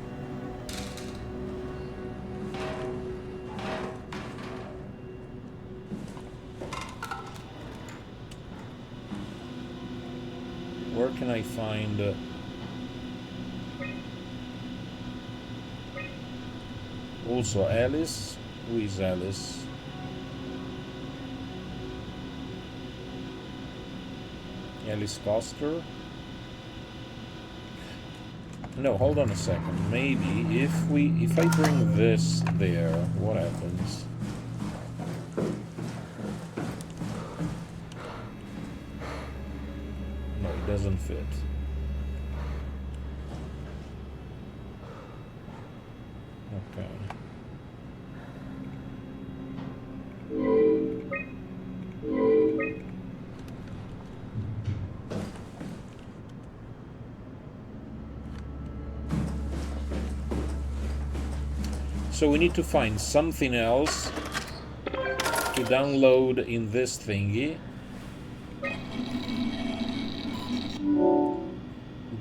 Where can I find... Also Alice? Who is Alice? Alice Coster? No, hold on a second. Maybe if I bring this there, what happens? No, it doesn't fit. Okay. So we need to find something else to download in this thingy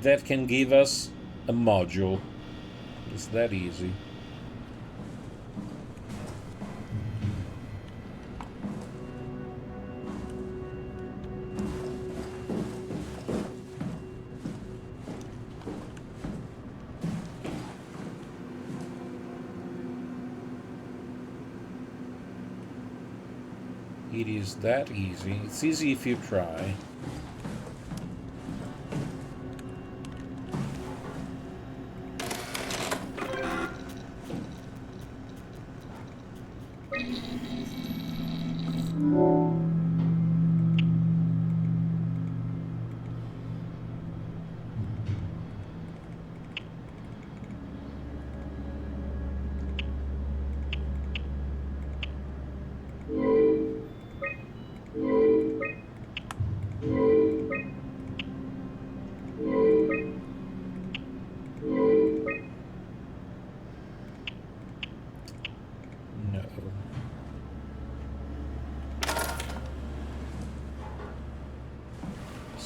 that can give us a module. It's that easy. It is that easy. It's easy if you try.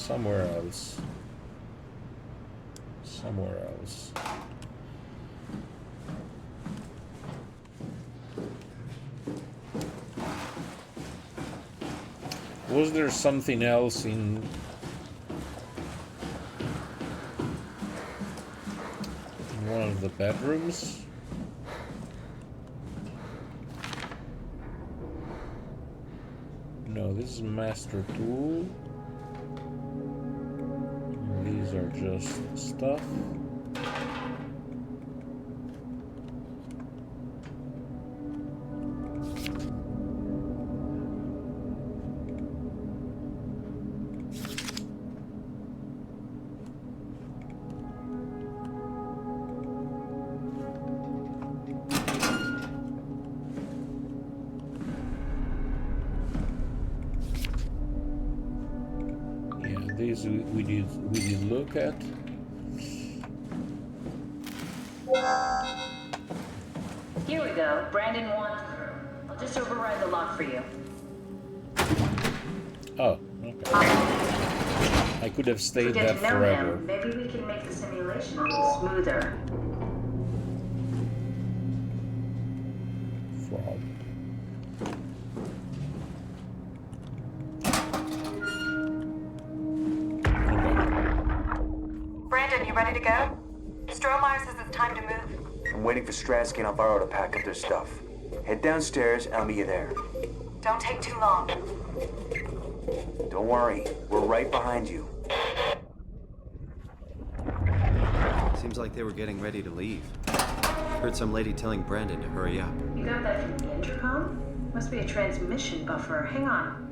somewhere else. Somewhere else. Was there something else in one of the bedrooms? No, this is master tool. These are just stuff. These we did look at. Here we go. Brandon wants the room. I'll just override the lock for you. Oh, okay. I could have stayed Get that to know forever. him. Maybe we can make the simulation a little smoother. Frog. Brandon, you ready to go? Strohmeyer says it's time to move. I'm waiting for Stratsky and Alvaro to pack up their stuff. Head downstairs and I'll meet you there. Don't take too long. Don't worry, we're right behind you. Seems like they were getting ready to leave. Heard some lady telling Brandon to hurry up. You got that from the intercom? Must be a transmission buffer. Hang on.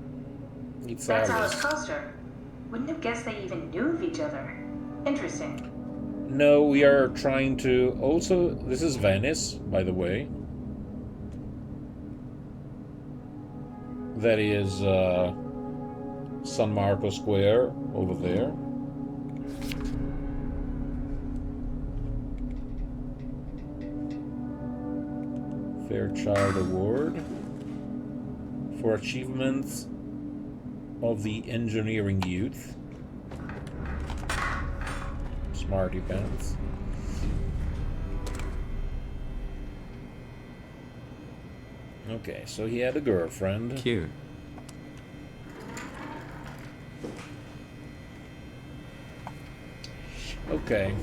It's That's Alice Alice. Coster. Wouldn't have guessed they even knew of each other. Interesting. No, we are trying to also. This is Venice, by the way. That is San Marco Square over there. Fairchild Award for achievements of the engineering youth. Smarty pants. Okay, so he had a girlfriend. Cute. Okay.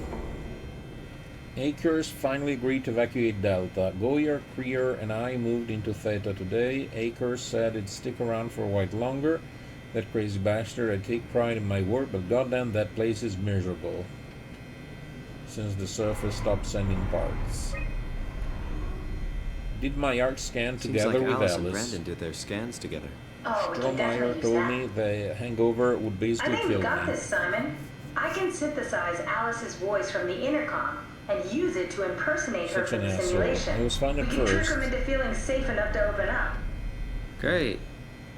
Akers finally agreed to evacuate Delta. Goyer, Krier, and I moved into Theta today. Akers said it'd stick around for a while longer. That crazy bastard, I take pride in my work, but goddamn, that place is miserable. Since the surface stopped sending parts. Did my art scan Seems together like with Alice and Alice. Brandon did their scans together. Oh, we can Strohmeyer definitely use told that. me the hangover would I basically think kill we got me. this, Simon. I can synthesize Alice's voice from the intercom and use it to impersonate her Such for an the asshole. simulation. It was fun at we can trick first. him into feeling safe enough to open up. Great.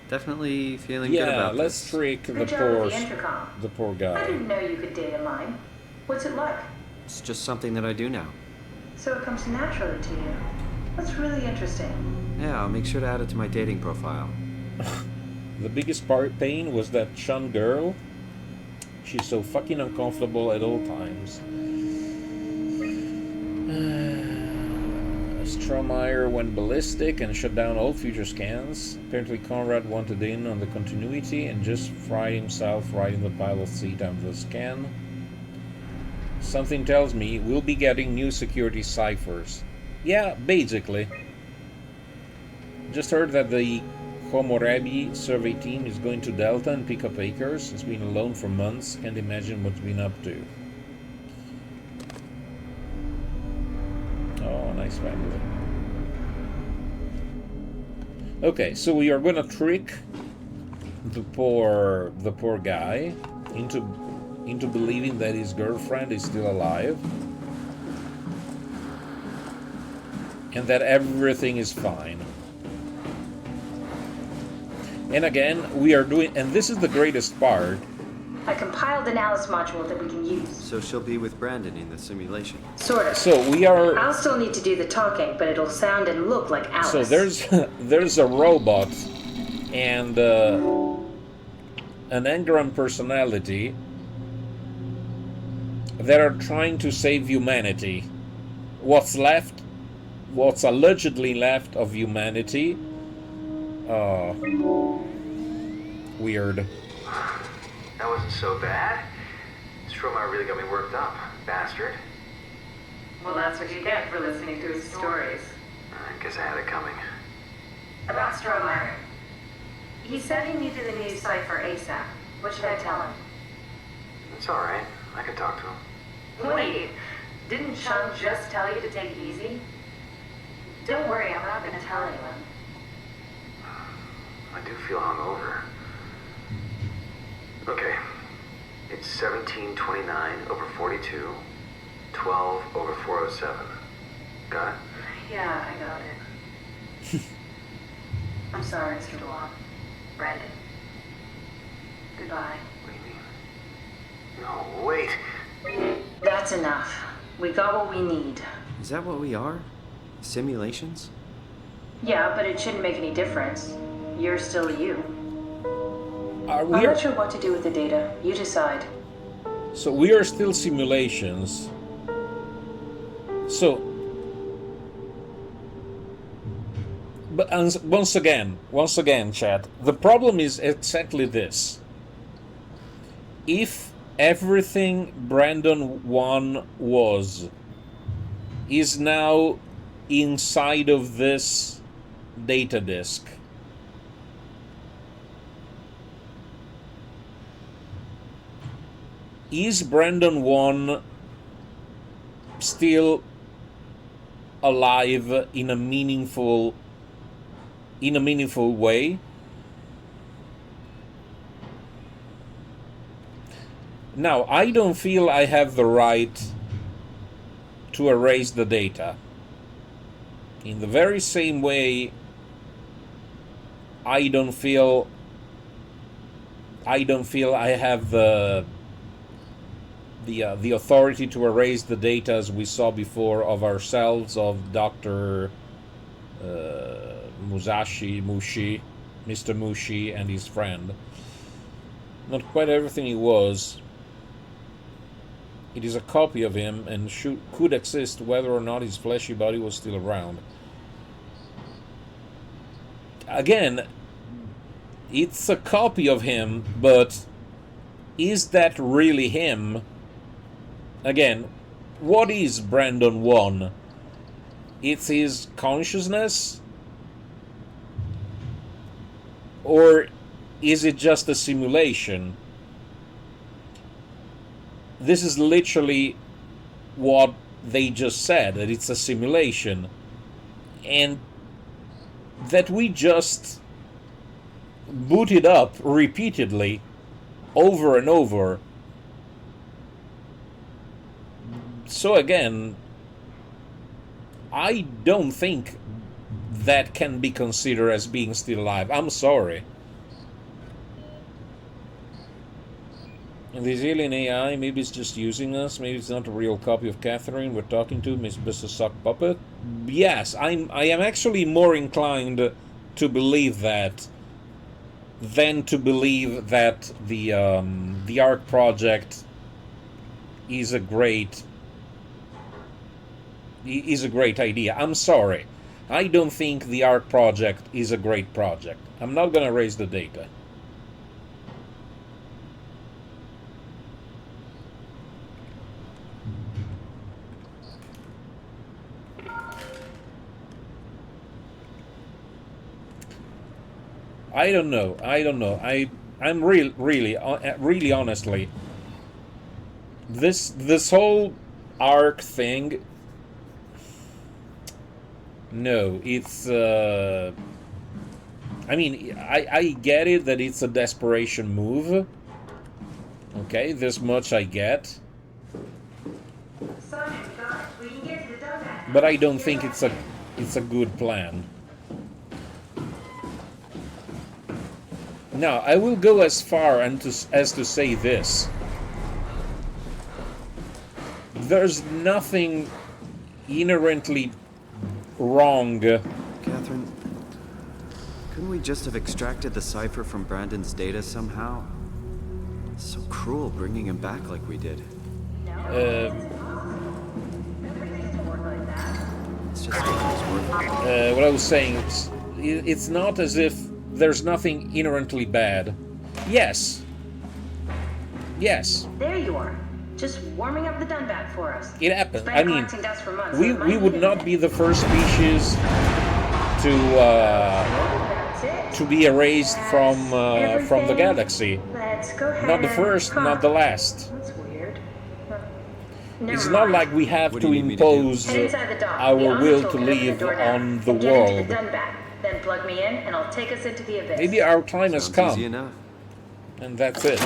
Definitely feeling good Yeah, about let's this. trick Good the job poor, with the intercom. the poor I guy. didn't know you could data mine. What's it like? It's just something that I do now. So it comes naturally to you. That's really interesting. Yeah, I'll make sure to add it to my dating profile. The biggest pain was that Chun girl. She's so fucking uncomfortable at all times. Strohmeyer went ballistic and shut down all future scans. Apparently Conrad wanted in on the continuity and just fried himself right in the pilot seat after the scan. Something tells me we'll be getting new security ciphers. Yeah, basically. Just heard that the Komorebi survey team is going to Delta and pick up Akers. It's been alone for months. Can't imagine what's been up to. Oh, nice family. Okay, so we are gonna trick the poor guy into believing that his girlfriend is still alive and that everything is fine. And again, we are doing, and this is the greatest part. I compiled an Alice module that we can use. So she'll be with Brandon in the simulation. Sort of. So we are. I'll still need to do the talking, but it'll sound and look like Alice. So there's a robot, and an engram personality that are trying to save humanity. What's left, what's allegedly left of humanity. Weird. That wasn't so bad. Stroma really got me worked up, bastard. Well, that's what you get for listening to his stories. I guess I had it coming. About Stromeyer. He said he needed a new cipher ASAP. What should I tell him? It's alright. I can talk to him. Wait, didn't Chung just tell you to take it easy? Don't worry, I'm not gonna tell anyone. I do feel hungover. Okay. It's 1729 over 42, 12 over 407. Got it? Yeah, I got it. I'm sorry, Mr. DeWong. Brandon. Goodbye. What do you mean? No, wait. That's enough. We got what we need. Is that what we are? Simulations? Yeah, but it shouldn't make any difference. You're still you. Are I'm we? not sure what to do with the data. You decide. So we are still simulations. So, but once again, chat. The problem is exactly this. If everything Brandon 1 was is now inside of this data disk, is Brandon 1 still alive in a meaningful way? Now, I don't feel I have the right to erase the data. In the very same way, I don't feel I have the authority to erase the data, as we saw before, of ourselves, of Dr. Mr. Mushi, and his friend. Not quite everything he was. It is a copy of him and could exist whether or not his fleshy body was still around. Again, it's a copy of him, but is that really him? Again, what is Brandon 1? It's his consciousness? Or is it just a simulation? This is literally what they just said, that it's a simulation. And that we just booted up repeatedly, over and over. So again, I don't think that can be considered as being still alive. I'm sorry. And this alien AI, maybe it's just using us. Maybe it's not a real copy of Catherine we're talking to, Miss Mr. Sock Puppet. Yes, I am actually more inclined to believe that than to believe that the ARC project is a great idea. I'm sorry. I don't think the ARC project is a great project. I'm not gonna erase the data. I don't know. I'm really honestly, this whole ARC thing. No, it's. I mean, I get it that it's a desperation move. Okay, this much I get. But I don't think it's a good plan. Now, I will go as far as to say this. There's nothing inherently wrong. Catherine, couldn't we just have extracted the cipher from Brandon's data somehow? So cruel bringing him back like we did. It's just making us worth it. What I was saying, it's not as if there's nothing inherently bad. Yes. Yes. There you are. Just warming up the Dunbat for us. It happened. It's been I mean, collecting dust for months, so we it might would need not it. be the first species That's it. to be erased from the Everything. galaxy. Let's go ahead. Not the first, not the last. That's weird. It's not like we have What to do you need me to do? impose Head inside the dock. our The Omnix will will to open the live door now. on the And get into world. the Dunbat. Then plug me in, and I'll take us into the abyss. Maybe our time has Sounds come, easy enough. and that's it.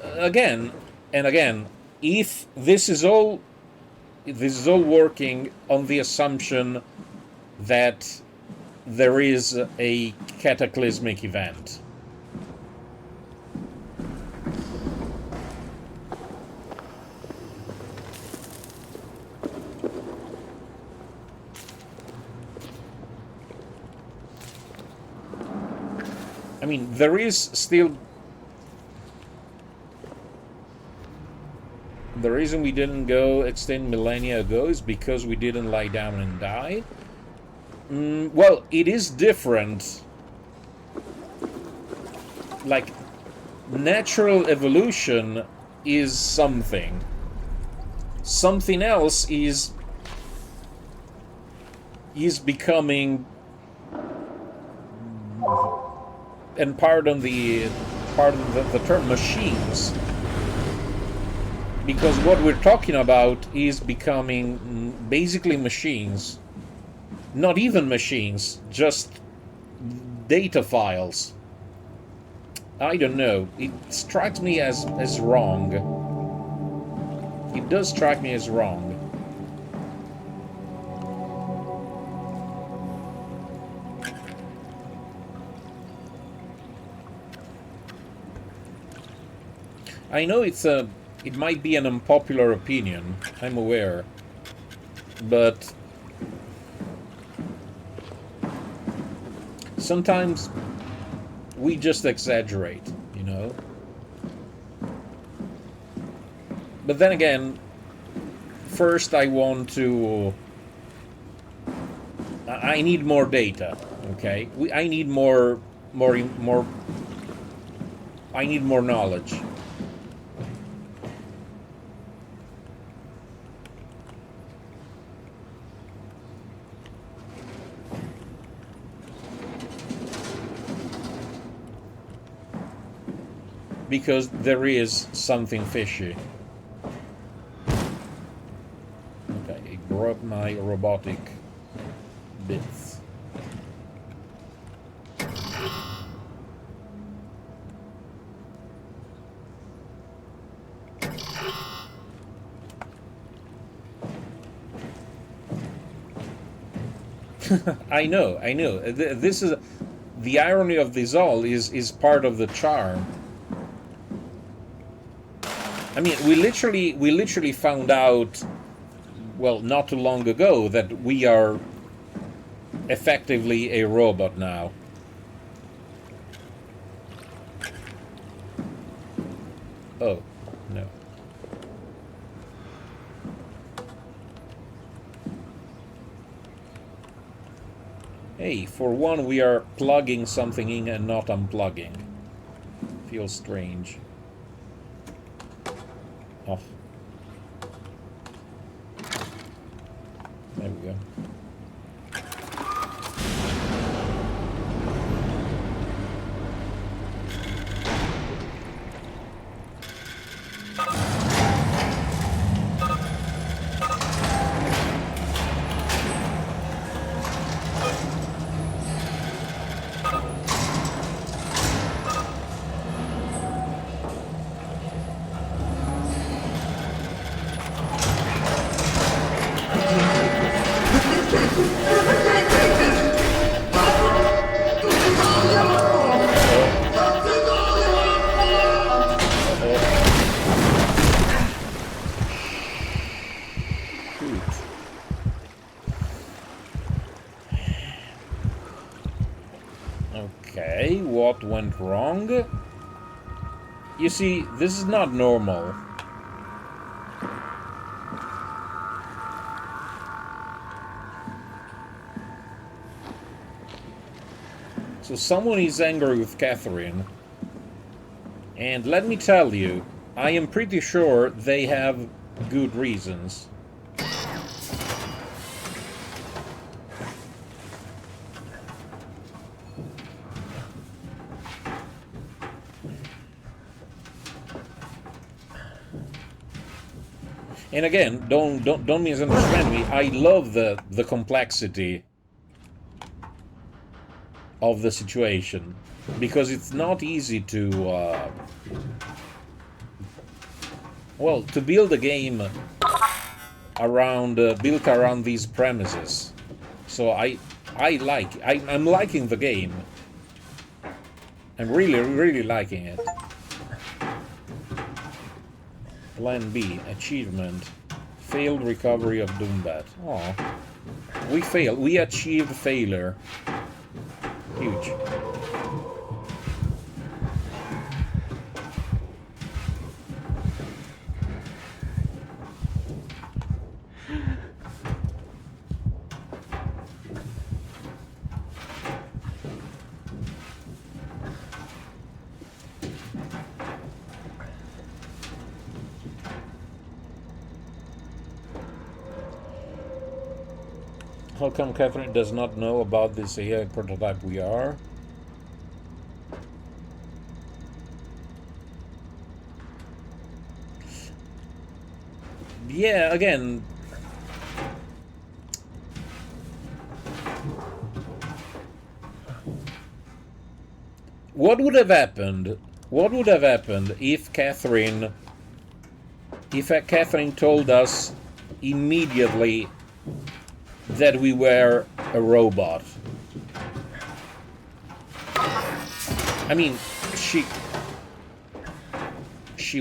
Again and again, if this is all working on the assumption that there is a cataclysmic event. I mean, there is still... The reason we didn't go extinct millennia ago is because we didn't lie down and die. Well, it is different. Like, natural evolution is something. Something else is becoming... And pardon the term, machines. Because what we're talking about is becoming basically machines. Not even machines, just data files. I don't know. It strikes me as wrong. It does strike me as wrong. I know it might be an unpopular opinion, I'm aware, but sometimes we just exaggerate, you know? But then again, first I want to... I need more data, okay? I need more... I need more knowledge. Because there is something fishy. Okay, it broke my robotic bits. I know. This is the irony of this all is part of the charm. I mean, we literally found out, well, not too long ago, that we are effectively a robot now. Oh, no. Hey, for one, we are plugging something in and not unplugging. Feels strange. Off. There we go. Okay, what went wrong? You see, this is not normal. So someone is angry with Catherine. And let me tell you, I am pretty sure they have good reasons. And again, don't misunderstand me. I love the complexity of the situation, because it's not easy to well, to build a game around built around these premises. So I'm liking the game. I'm really liking it. Plan B, achievement. Failed recovery of Doombat. Oh. We failed. We achieved failure. Huge. How come Catherine does not know about this AI prototype we are? Yeah, again... What would have happened? What would have happened if Catherine told us immediately that we were a robot? I mean, she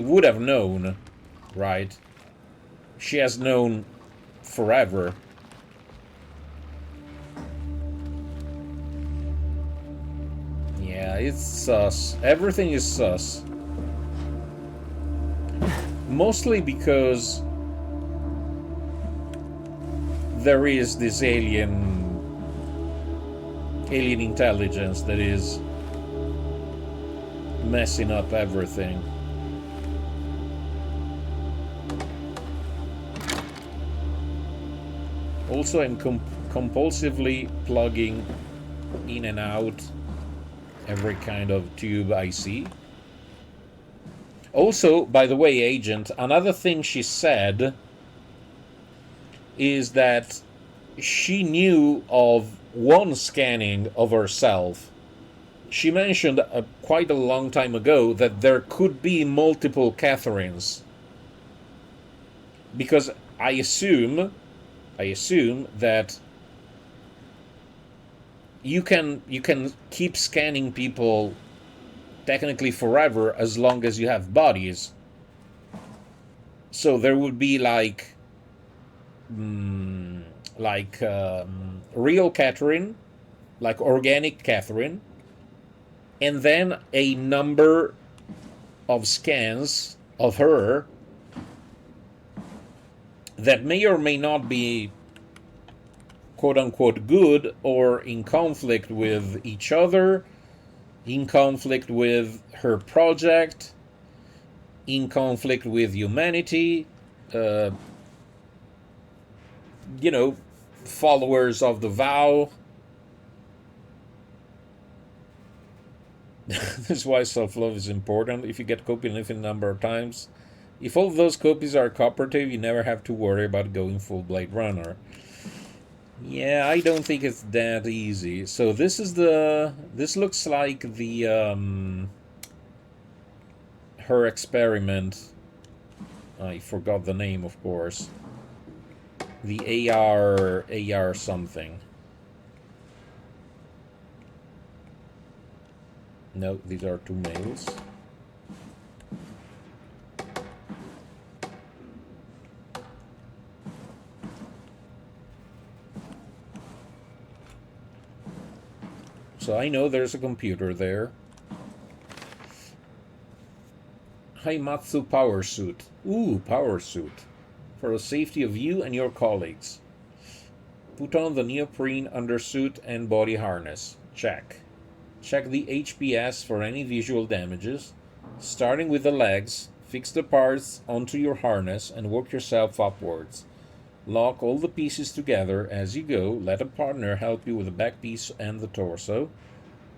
would have known, right? She has known forever. Yeah, it's sus. Everything is sus. Mostly because there is this alien intelligence that is messing up everything. Also, I'm compulsively plugging in and out every kind of tube I see. Also, by the way, Agent, another thing she said is that she knew of one scanning of herself. She mentioned quite a long time ago that there could be multiple Catherines. Because I assume that you can keep scanning people technically forever as long as you have bodies. So there would be like real Catherine, like organic Catherine, and then a number of scans of her that may or may not be quote-unquote good, or in conflict with each other, in conflict with her project, in conflict with humanity, you know, followers of the vow. That's why self-love is important. If you get copied an infinite number of times, if all of those copies are cooperative, you never have to worry about going full Blade Runner. Yeah, I don't think it's that easy. So this looks like the her experiment. I forgot the name, of course. The AR something. No, these are two males. So I know there's a computer there. Haimatsu power suit. Ooh, power suit. For the safety of you and your colleagues. Put on the neoprene undersuit and body harness. Check. Check the HPS for any visual damages. Starting with the legs, fix the parts onto your harness and work yourself upwards. Lock all the pieces together as you go. Let a partner help you with the back piece and the torso.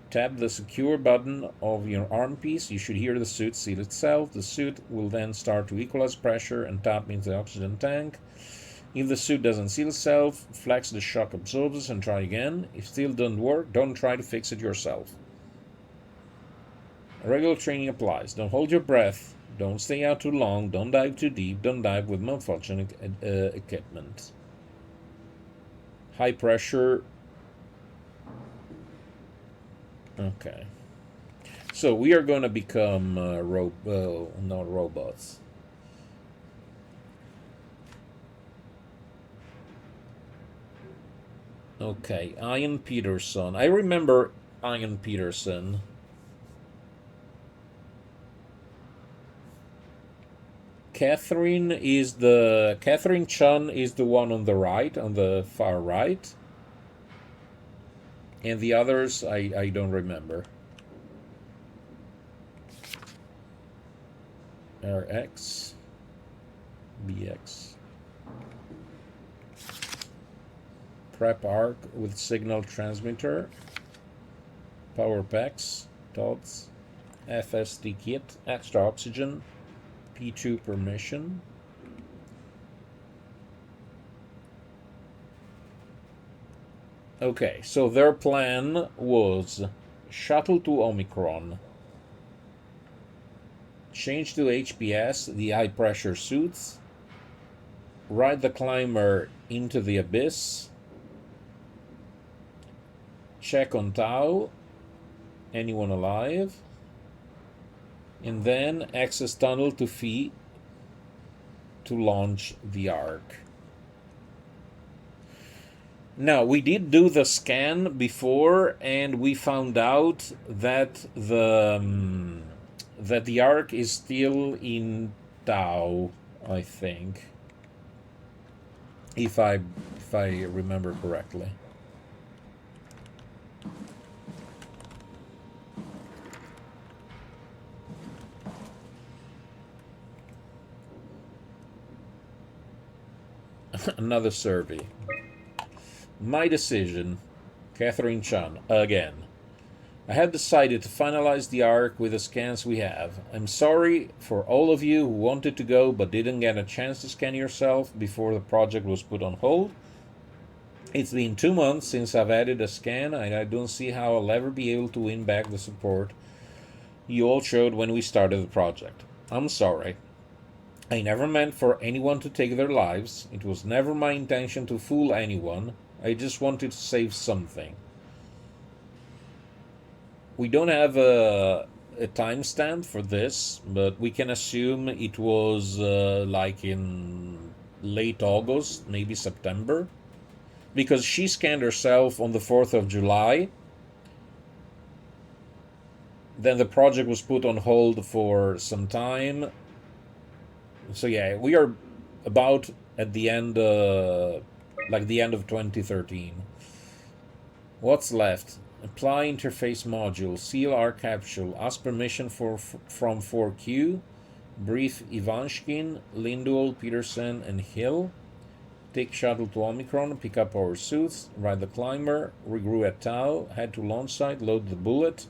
Tap the secure button of your arm piece. You should hear the suit seal itself. The suit will then start to equalize pressure and tap into the oxygen tank. If the suit doesn't seal itself, flex the shock absorbers and try again. If still doesn't work, don't try to fix it yourself. Regular training applies. Don't hold your breath. Don't stay out too long. Don't dive too deep. Don't dive with malfunctioning equipment. High pressure. Okay. So we are going to become not robots. Okay, Ian Peterson. I remember Ian Peterson. Catherine Chun is the one on the right, on the far right. And the others I don't remember. RX, BX. Prep arc with signal transmitter. Power packs, TODS. FSD kit, extra oxygen. P2 permission. Okay, so their plan was shuttle to Omicron, change to HPS, the high pressure suits, ride the climber into the abyss, check on Tau, anyone alive, and then access tunnel to Phi to launch the Ark. Now, we did do the scan before, and we found out that the Ark is still in Tau, I think, if I remember correctly. Another survey. My decision, Catherine Chun, again. I have decided to finalize the arc with the scans we have. I'm sorry for all of you who wanted to go but didn't get a chance to scan yourself before the project was put on hold. It's been 2 months since I've added a scan, and I don't see how I'll ever be able to win back the support you all showed when we started the project. I'm sorry. I never meant for anyone to take their lives. It was never my intention to fool anyone. I just wanted to save something. We don't have a timestamp for this, but we can assume it was like in late August, maybe September, because she scanned herself on the 4th of July. Then the project was put on hold for some time. So yeah, we are about at the end, like the end of 2013. What's left? Apply interface module, seal our capsule, ask permission from 4Q, brief Ivanshkin, Lindwall, Peterson, and Hill, take shuttle to Omicron, pick up our suits, ride the climber, regroup at Tau, head to launch site, load the bullet,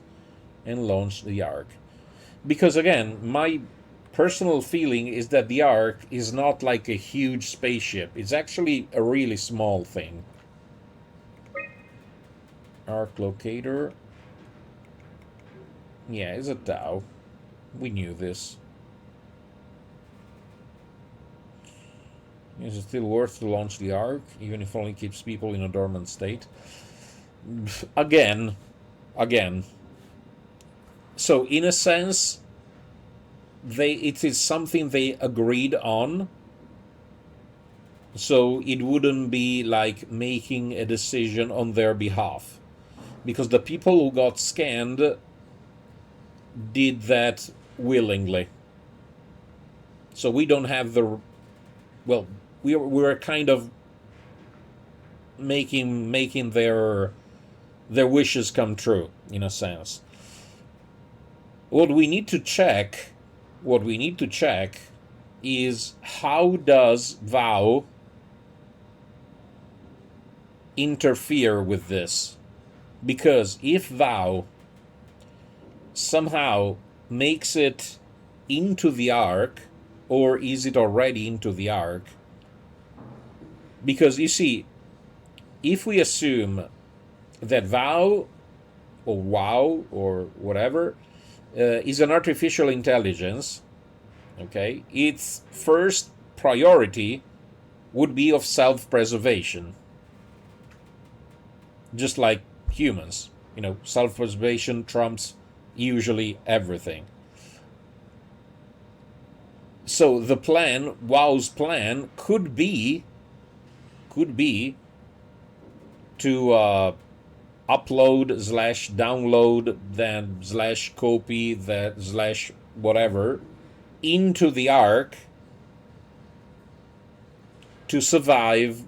and launch the Ark. Because again, my personal feeling is that the Ark is not like a huge spaceship. It's actually a really small thing. Arc locator. Yeah, it's a Tau. We knew this. Is it still worth to launch the Ark, even if it only keeps people in a dormant state? Again. So, in a sense, it is something they agreed on. So, it wouldn't be like making a decision on their behalf. because the people who got scanned did that willingly. So we don't have the, well, we're kind of making their wishes come true, in a sense. What we need to check is, how does Vow interfere with this? Because if Vow somehow makes it into the Ark, or is it already into the Ark? Because you see, if we assume that Vow, or Wow, or whatever, is an artificial intelligence, okay, its first priority would be of self-preservation. Just like humans, self-preservation trumps usually everything. So the plan, Wow's plan, could be to upload slash download, then slash copy, that slash whatever, into the Ark to survive,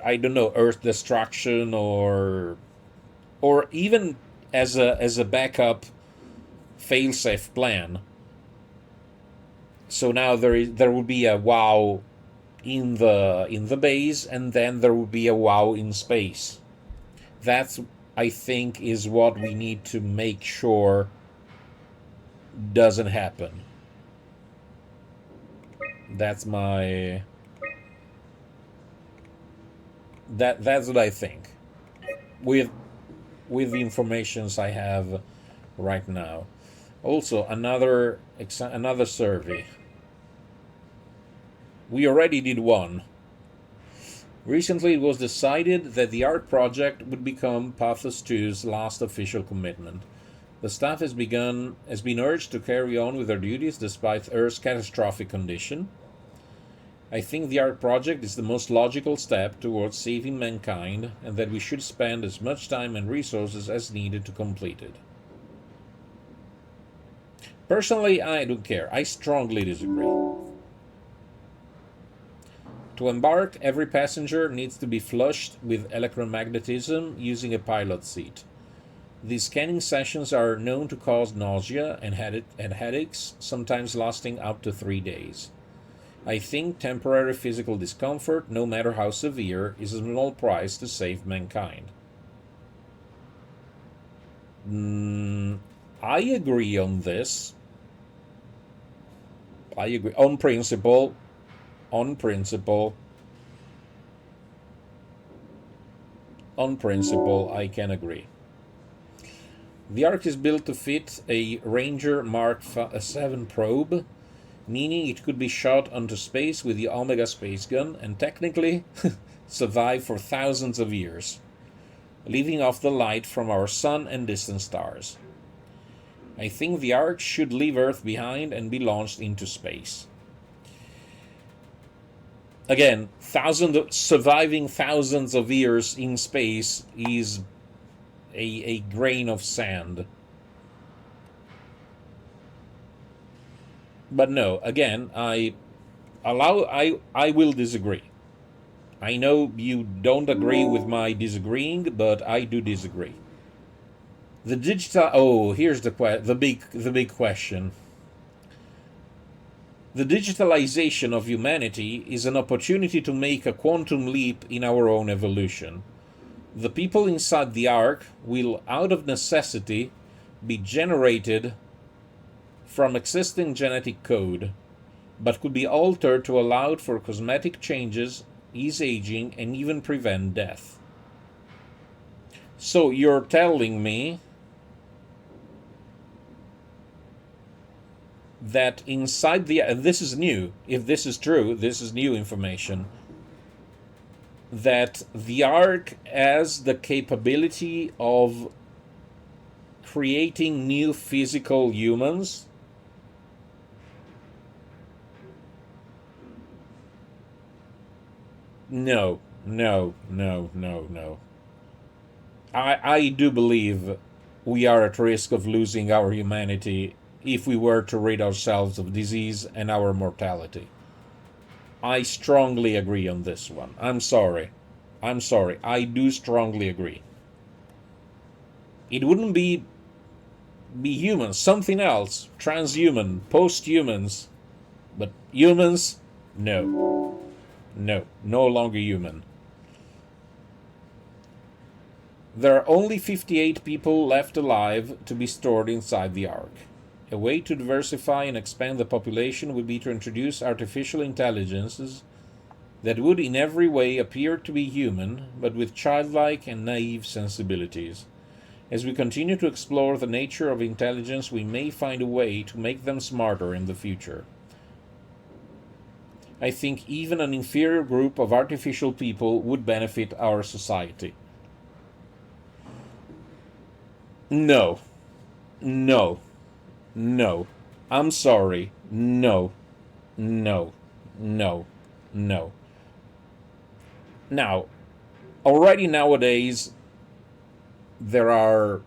I don't know, Earth destruction, or even as a backup failsafe plan. So now there will be a Wow in the base, and then there will be a Wow in space. That's, I think, is what we need to make sure doesn't happen. That's my that's what I think, with the informations I have right now. Also, another survey. We already did one. Recently, it was decided that the art project would become Pathos 2's last official commitment. The staff has been urged to carry on with their duties despite Earth's catastrophic condition. I think the art project is the most logical step towards saving mankind, and that we should spend as much time and resources as needed to complete it. Personally, I don't care. I strongly disagree. To embark, every passenger needs to be flushed with electromagnetism using a pilot seat. These scanning sessions are known to cause nausea and headaches, sometimes lasting up to 3 days. I think temporary physical discomfort, no matter how severe, is a small price to save mankind. I agree on this. I agree. On principle, I can agree. The Ark is built to fit a Ranger Mark 7 probe, meaning it could be shot onto space with the Omega space gun and technically survive for thousands of years, living off the light from our sun and distant stars. I think the Ark should leave Earth behind and be launched into space. Again, surviving thousands of years in space is a grain of sand. But no, again, I will disagree. I know you don't agree with my disagreeing, but I do disagree. The digital. Oh, here's the big question. The digitalization of humanity is an opportunity to make a quantum leap in our own evolution. The people inside the Ark will, out of necessity, be generated from existing genetic code, but could be altered to allow for cosmetic changes, ease aging, and even prevent death. So you're telling me that inside the, and this is new, if this is true, this is new information, that the Ark has the capability of creating new physical humans? No. I do believe we are at risk of losing our humanity if we were to rid ourselves of disease and our mortality. I strongly agree on this one. I'm sorry. I do strongly agree. It wouldn't be humans, something else, transhuman, post-humans, but humans, no. No, no longer human. There are only 58 people left alive to be stored inside the Ark. A way to diversify and expand the population would be to introduce artificial intelligences that would in every way appear to be human, but with childlike and naive sensibilities. As we continue to explore the nature of intelligence, we may find a way to make them smarter in the future. I think even an inferior group of artificial people would benefit our society. No. No. No. I'm sorry. No. No. No. No. Now, already nowadays, there are,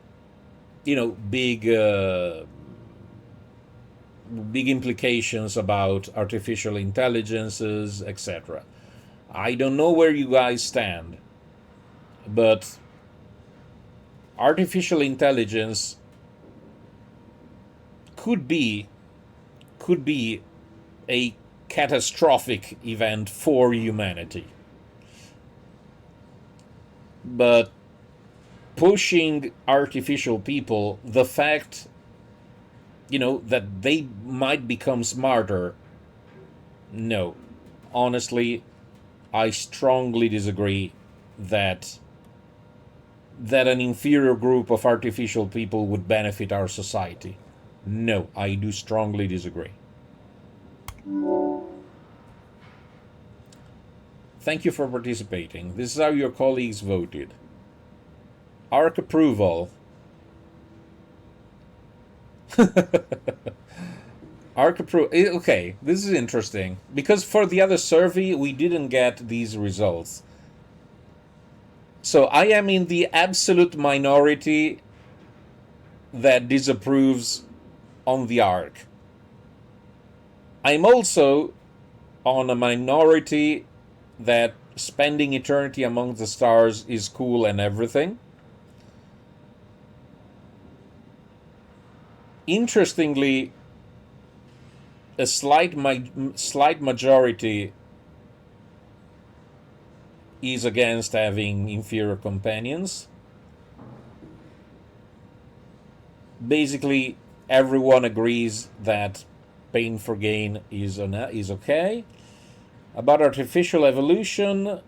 big implications about artificial intelligences, etc. I don't know where you guys stand, but artificial intelligence could be a catastrophic event for humanity. But pushing artificial people, the fact, that they might become smarter, no. Honestly, I strongly disagree that an inferior group of artificial people would benefit our society. No, I do strongly disagree. Thank you for participating. This is how your colleagues voted. Arc approval. Arc approval. Okay, this is interesting. Because for the other survey, we didn't get these results. So I am in the absolute minority that disapproves on the Arc. I'm also on a minority that spending eternity among the stars is cool and everything. Interestingly, a slight majority is against having inferior companions. Basically, everyone agrees that pain for gain is okay. About artificial evolution,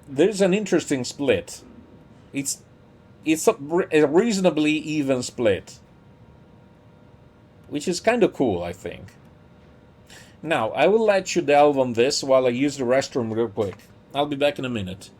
there's an interesting split. It's a reasonably even split, which is kind of cool, I think. Now, I will let you delve on this while I use the restroom real quick. I'll be back in a minute.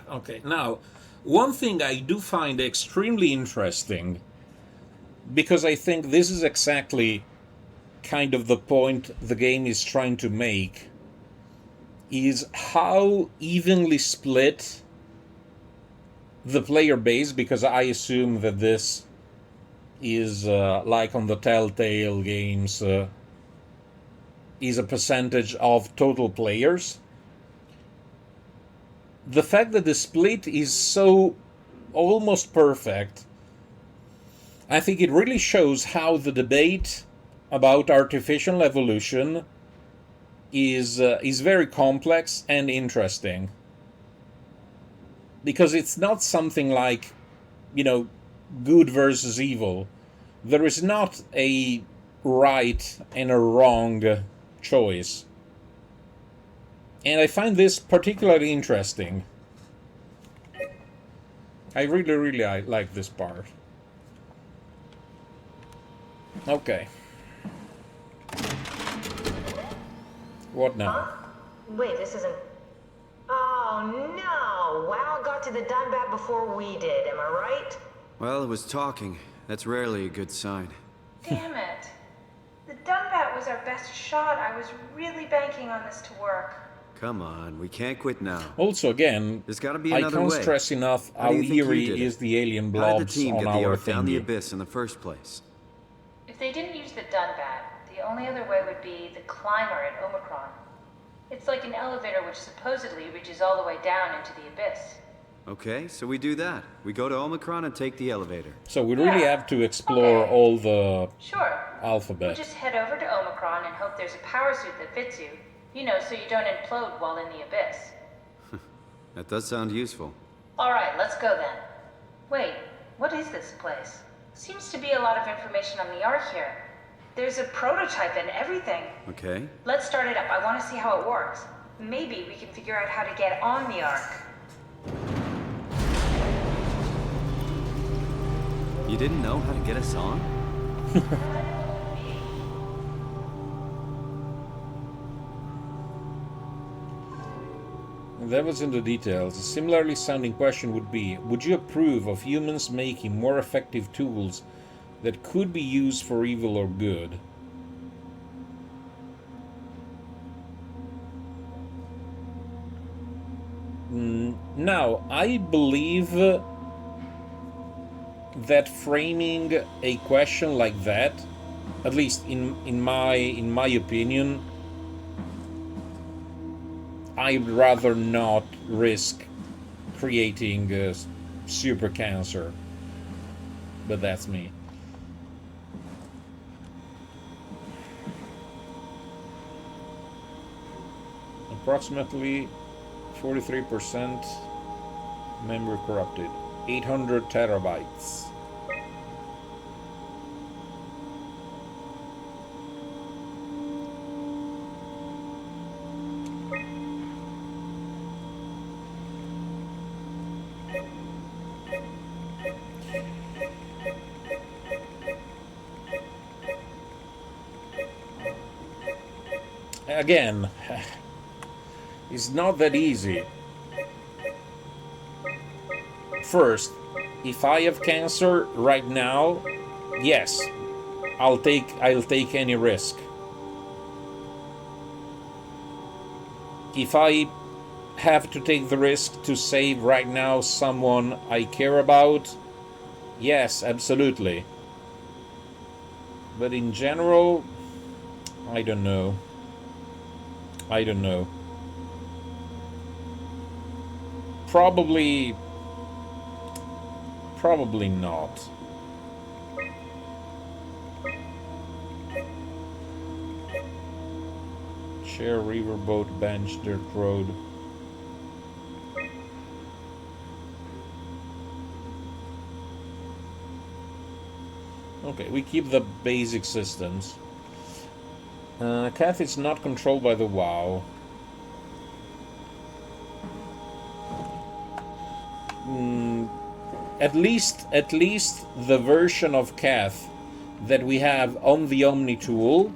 Okay, now, one thing I do find extremely interesting, because I think this is exactly kind of the point the game is trying to make, is how evenly split the player base, because I assume that this is like on the Telltale games, is a percentage of total players. The fact that the split is so almost perfect, I think it really shows how the debate about artificial evolution is very complex and interesting. Because it's not something like, good versus evil. There is not a right and a wrong choice. And I find this particularly interesting. I really, really like this part. Okay. What now? Wait, this isn't... Oh, no! WoW got to the Dunbat before we did, am I right? Well, it was talking. That's rarely a good sign. Damn it. The Dunbat was our best shot. I was really banking on this to work. Come on, we can't quit now. Also, again, There's gotta be I another can't way. stress enough How how do you think you eerie did it? is the alien How did blobs the team on get the our ark down the thingy. abyss in the first place? If they didn't use the Dunbat, the only other way would be the climber at Omicron. It's like an elevator which supposedly reaches all the way down into the abyss. Okay, so we do that. We go to Omicron and take the elevator. So we really have to explore Okay. all the Sure. alphabet. We'll just head over to Omicron and hope there's a power suit that fits you. So you don't implode while in the abyss. That does sound useful. Alright, let's go then. Wait, what is this place? Seems to be a lot of information on the Ark here. There's a prototype and everything. Okay. Let's start it up. I want to see how it works. Maybe we can figure out how to get on the Ark. You didn't know how to get us on? That was in the details. A similarly sounding question would be, would you approve of humans making more effective tools that could be used for evil or good? Now, I believe that framing a question like that, at least in my opinion, I'd rather not risk creating a super cancer. But that's me. Approximately 43% memory corrupted. 800 terabytes. Again, it's not that easy. First, if I have cancer right now, yes, I'll take any risk. If I have to take the risk to save right now someone I care about, yes, absolutely. But in general, I don't know. Probably not. Share riverboat bench dirt road. Okay, we keep the basic systems. Kath is not controlled by the WoW. At least the version of Kath that we have on the Omni tool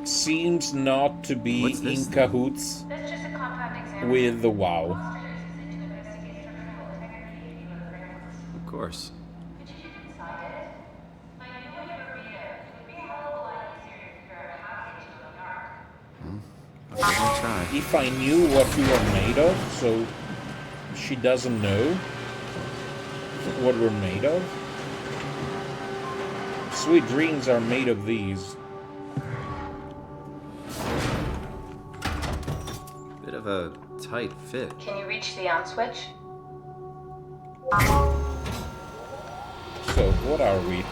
seems not to be What's this in thing? cahoots That's just a compound example. with the WoW. Of course. I'll give it a try. If I knew what you were made of, so she doesn't know what we're made of. Sweet dreams are made of these. Bit of a tight fit. Can you reach the on switch? So, what are we?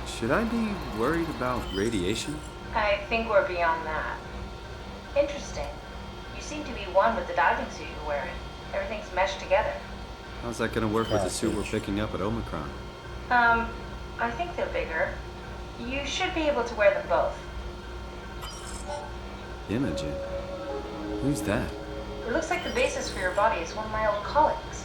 Should I be worried about radiation? I think we're beyond that. Interesting. You seem to be one with the diving suit you're wearing. Everything's meshed together. How's that gonna work with the suit we're picking up at Omicron? I think they're bigger. You should be able to wear them both. Imogen? Who's that? It looks like the basis for your body is one of my old colleagues.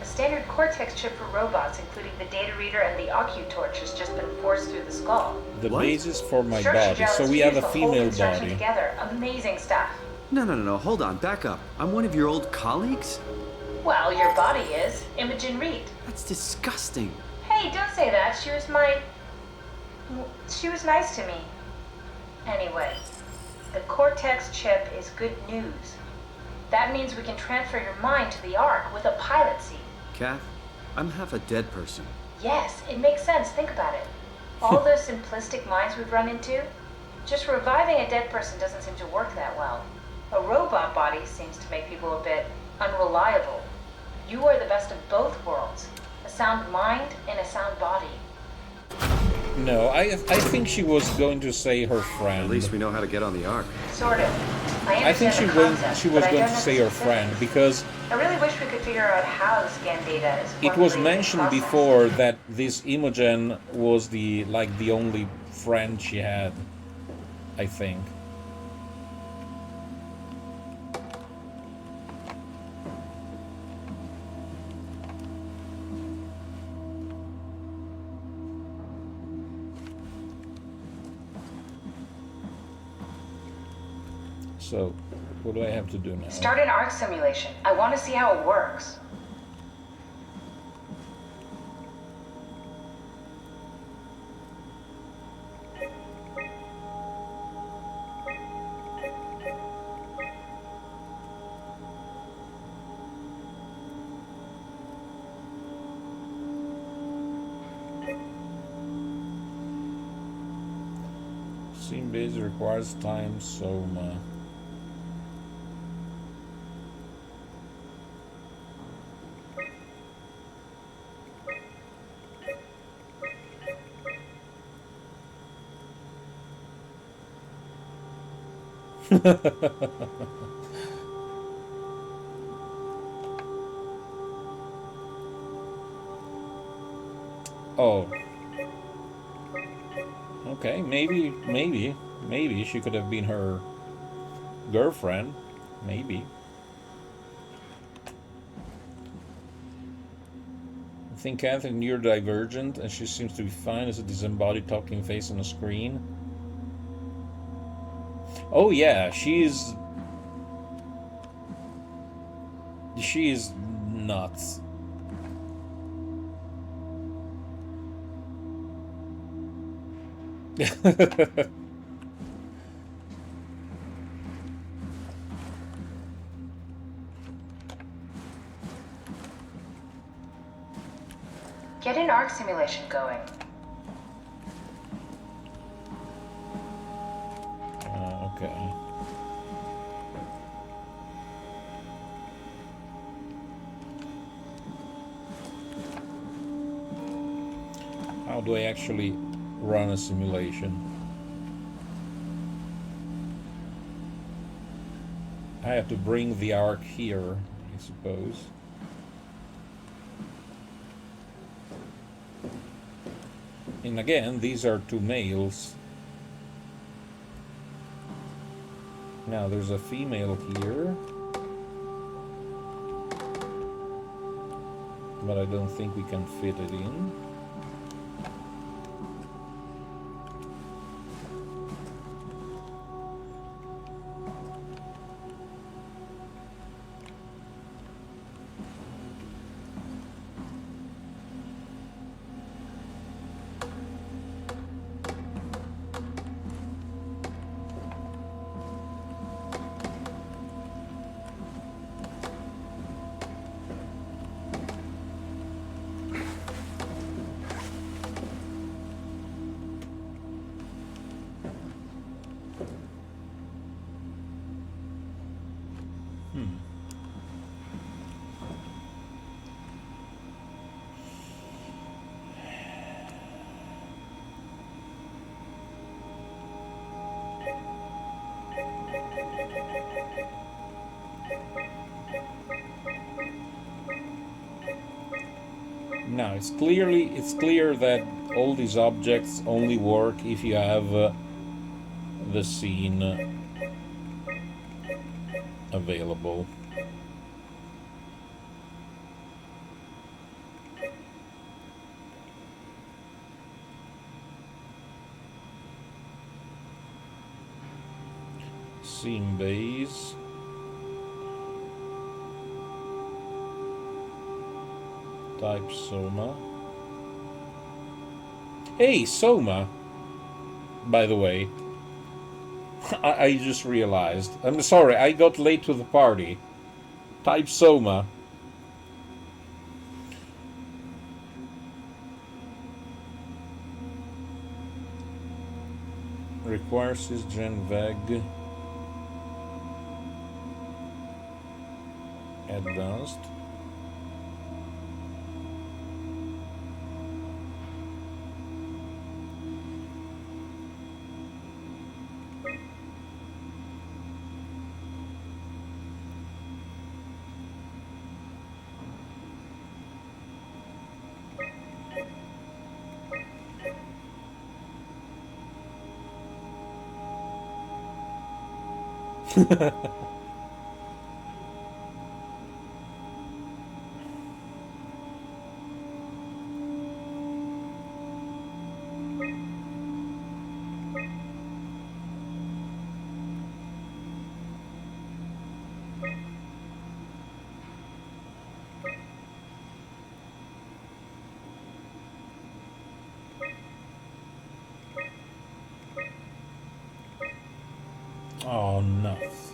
A standard Cortex chip for robots, including the data reader and the torch, has just been forced through the skull. The What? basis for my Structure body. gel So is we have fused a the whole female construction body. together. Amazing stuff. No, hold on, back up. I'm one of your old colleagues? Well, your body is. Imogen Reed. That's disgusting. Hey, don't say that. She was nice to me. Anyway, the Cortex chip is good news. That means we can transfer your mind to the Ark with a pilot seat. Kath, I'm half a dead person. Yes, it makes sense. Think about it. All those simplistic minds we've run into, just reviving a dead person doesn't seem to work that well. A robot body seems to make people a bit unreliable. You are the best of both worlds. A sound mind and a sound body. No, I think she was going to say her friend. At least we know how to get on the Ark. Sort of. I think understand the concept, she but was I going don't to know say the her friend specifics. because I really wish we could figure out how the scan data is it was formulated and mentioned processed. before that this Imogen was the only friend she had, I think. So, what do I have to do now? Start an ARC simulation. I want to see how it works. Scene base requires time, SOMA. Oh. Okay, maybe she could have been her girlfriend. Maybe. I think Catherine neurodivergent and she seems to be fine as a disembodied talking face on a screen. Oh yeah, she's nuts. Get an ARC simulation going. Okay. How do I actually run a simulation? I have to bring the Ark here, I suppose. And again, these are two males. Now there's a female here. But I don't think we can fit it in. Now it's clear that all these objects only work if you have the scene available. Scene base. Type Soma. Hey, Soma! By the way, I just realized. I'm sorry, I got late to the party. Type Soma. Requires Gen Veg. Advanced. Oh, nuts.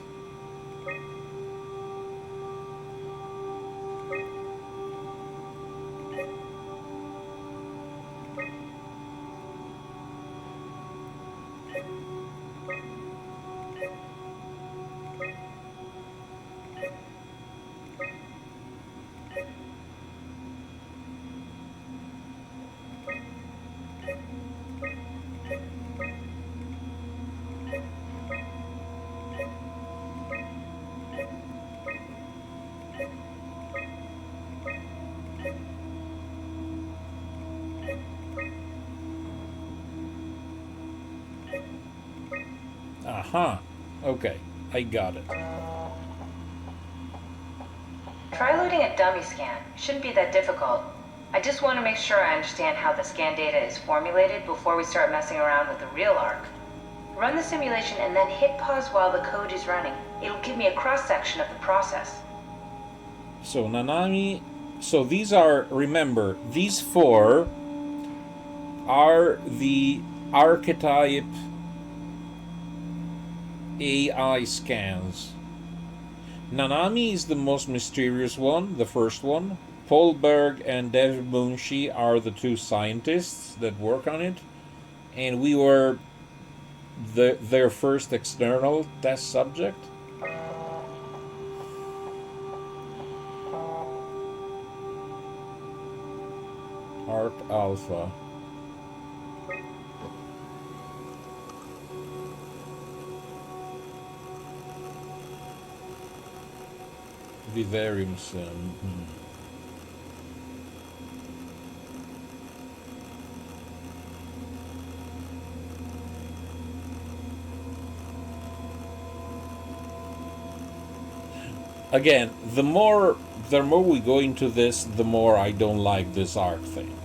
Aha. Okay, I got it. Try loading a dummy scan. Shouldn't be that difficult. I just want to make sure I understand how the scan data is formulated before we start messing around with the real arc. Run the simulation and then hit pause while the code is running. It'll give me a cross-section of the process. So Nanami, so these are, remember, these four are the archetype AI scans. Nanami is the most mysterious one, the first one. Polberg and Dev Munshi are the two scientists that work on it. And we were their first external test subject. Arc Alpha. Vivarium Sim. Again, the more we go into this, the more I don't like this arc thing.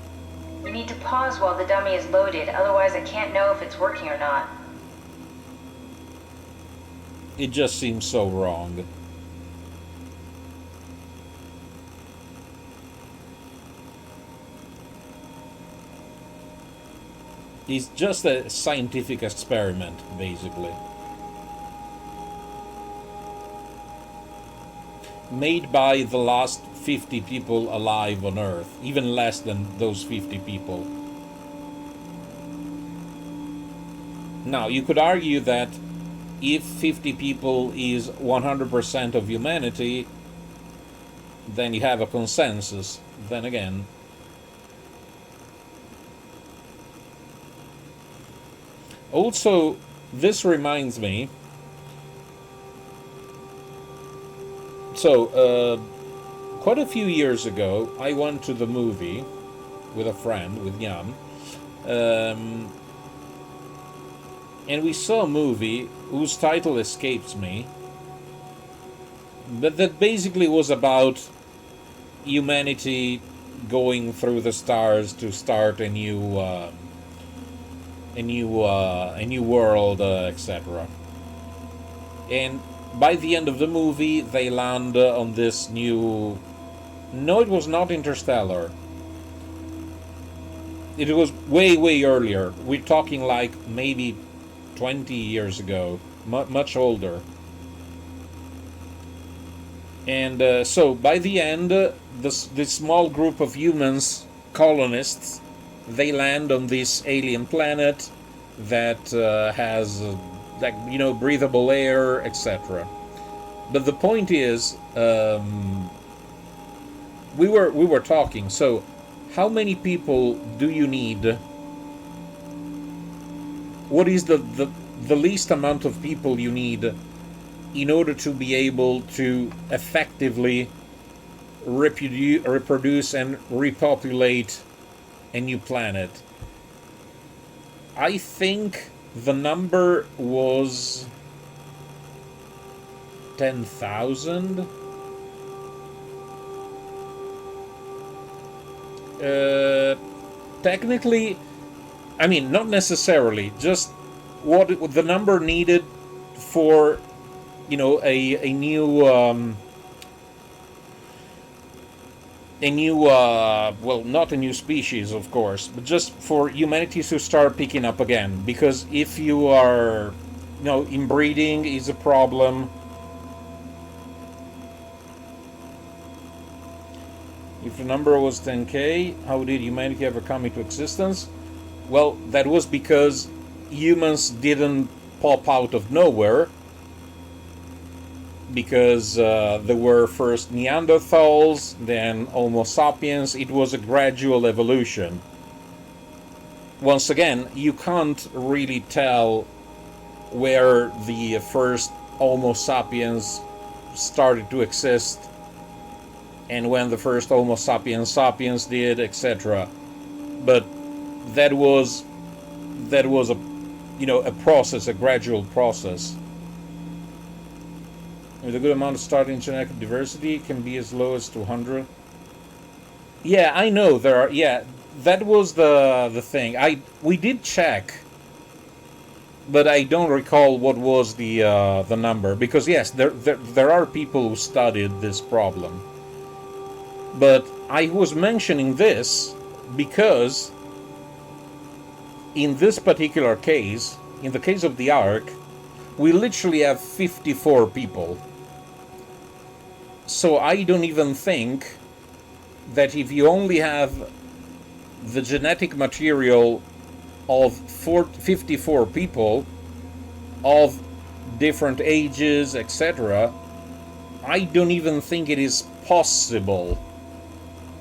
You need to pause while the dummy is loaded, otherwise I can't know if it's working or not. It just seems so wrong. It's just a scientific experiment, basically. Made by the last 50 people alive on Earth. Even less than those 50 people. Now, you could argue that if 50 people is 100% of humanity, then you have a consensus. Then again... Also, this reminds me... So, quite a few years ago, I went to the movie with a friend, with Jan. And we saw a movie whose title escapes me, but that basically was about humanity going through the stars to start a new world, etc. And by the end of the movie, they land on this new. No, it was not Interstellar. It was way earlier. We're talking like maybe 20 years ago, much older. And so by the end, this small group of humans, colonists, they land on this alien planet that has, breathable air, etc. But the point is, we were talking. So, how many people do you need? What is the least amount of people you need in order to be able to effectively reproduce and repopulate a new planet? I think the number was 10,000. Technically, I mean, not necessarily, just what the number needed for, a new well, not a new species, of course, but just for humanity to start picking up again. Because if you are, inbreeding is a problem. If the number was 10K, how did humanity ever come into existence? Well, that was because humans didn't pop out of nowhere. Because there were first Neanderthals, then Homo sapiens. It was a gradual evolution. Once again, you can't really tell where the first Homo sapiens started to exist and when the first Homo sapiens did, etc. But that was a process, a gradual process. With a good amount of starting genetic diversity, can be as low as 200. Yeah, I know there are. Yeah, that was the thing. We did check, but I don't recall what was the number. Because yes, there are people who studied this problem. But I was mentioning this because in this particular case, in the case of the Ark, we literally have 54 people. So I don't even think that if you only have the genetic material of 54 people of different ages, etc., I don't even think it is possible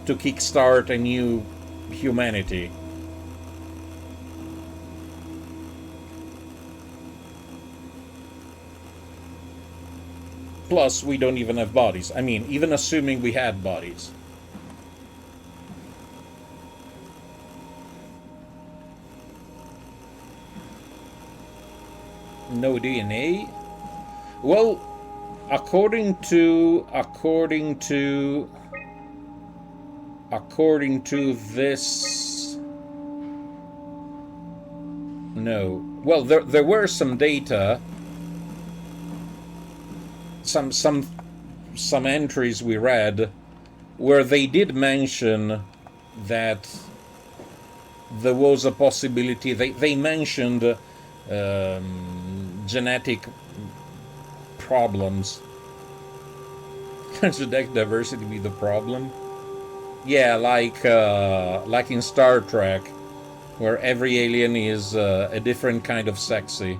to kickstart a new humanity. Plus, we don't even have bodies. I mean, even assuming we had bodies. No DNA? Well, according to this, no. Well, there were some data, some entries we read where they did mention that there was a possibility. They mentioned genetic problems. Should diversity be the problem? Yeah, like in Star Trek, where every alien is a different kind of sexy.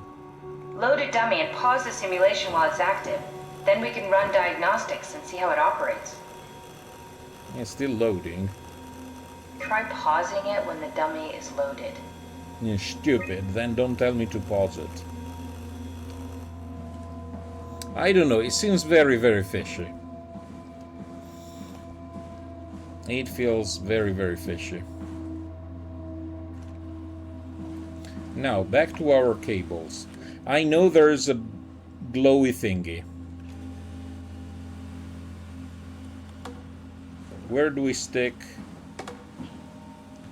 Load a dummy and pause the simulation while it's active. Then we can run diagnostics and see how it operates. It's still loading. Try pausing it when the dummy is loaded. You're stupid. Then don't tell me to pause it. I don't know. It seems very, very fishy. It feels very, very fishy. Now, back to our cables. I know there's a glowy thingy. Where do we stick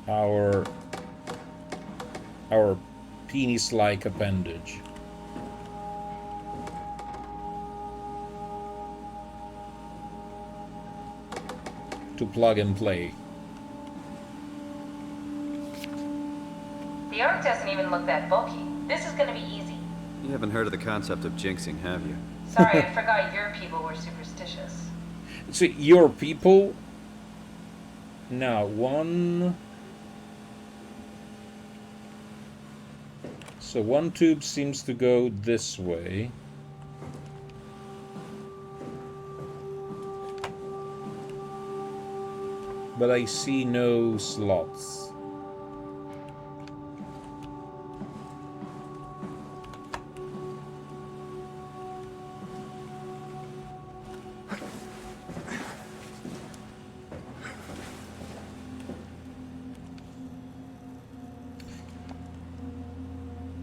our penis-like appendage? To plug and play. The arc doesn't even look that bulky. This is gonna be easy. You haven't heard of the concept of jinxing, have you? Sorry, I forgot your people were superstitious. So your people. Now one. So one tube seems to go this way. But I see no slots.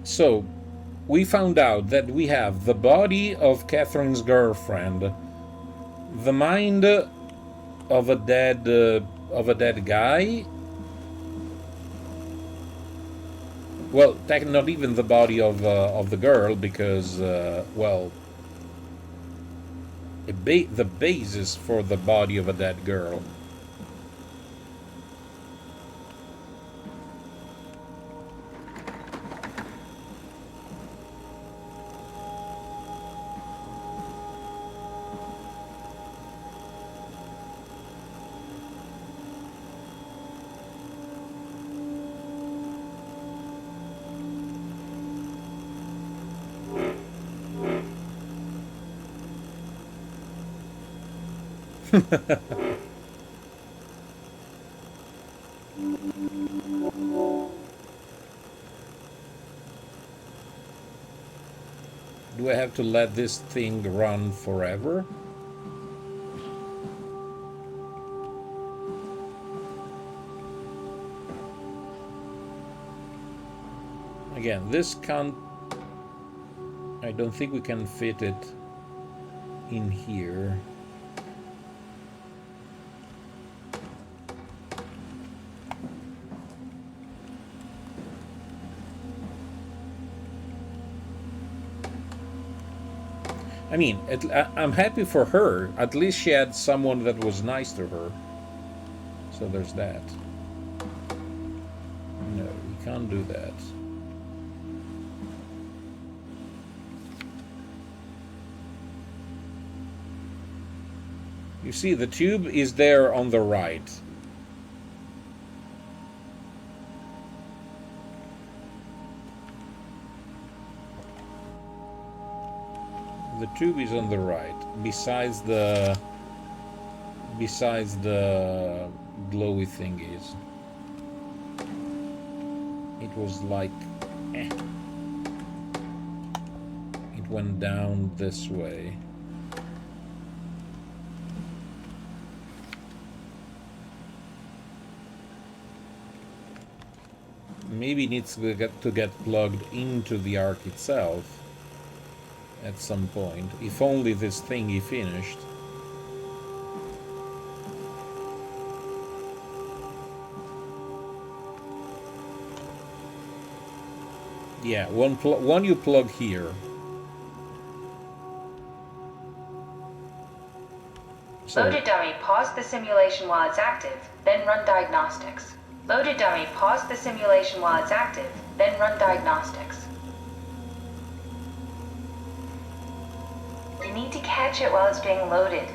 So, we found out that we have the body of Catherine's girlfriend, the mind of a dead guy. Well, not even the body of the girl, because well, the basis for the body of a dead girl. Do I have to let this thing run forever? Again, this can't... I don't think we can fit it in here. I mean, I'm happy for her. At least she had someone that was nice to her. So there's that. No, we can't do that. You see, the tube is there on the right. The tube is on the right, besides the glowy thingies. It was like, it went down this way. Maybe it needs to get plugged into the arc itself at some point. If only this thingy finished. Yeah, one you plug here. So, Loaded dummy, pause the simulation while it's active, then run diagnostics. Loaded dummy, pause the simulation while it's active, then run diagnostics. You need to catch it while it's being loaded.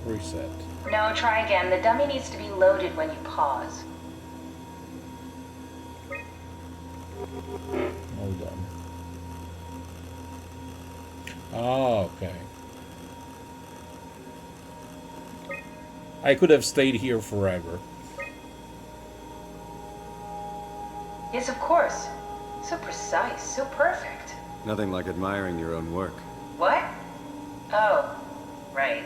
reset. No, try again. The dummy needs to be loaded when you pause. Hold on. Oh, okay. I could have stayed here forever. Yes, of course. So precise, so perfect. Nothing like admiring your own work. What? Oh, right.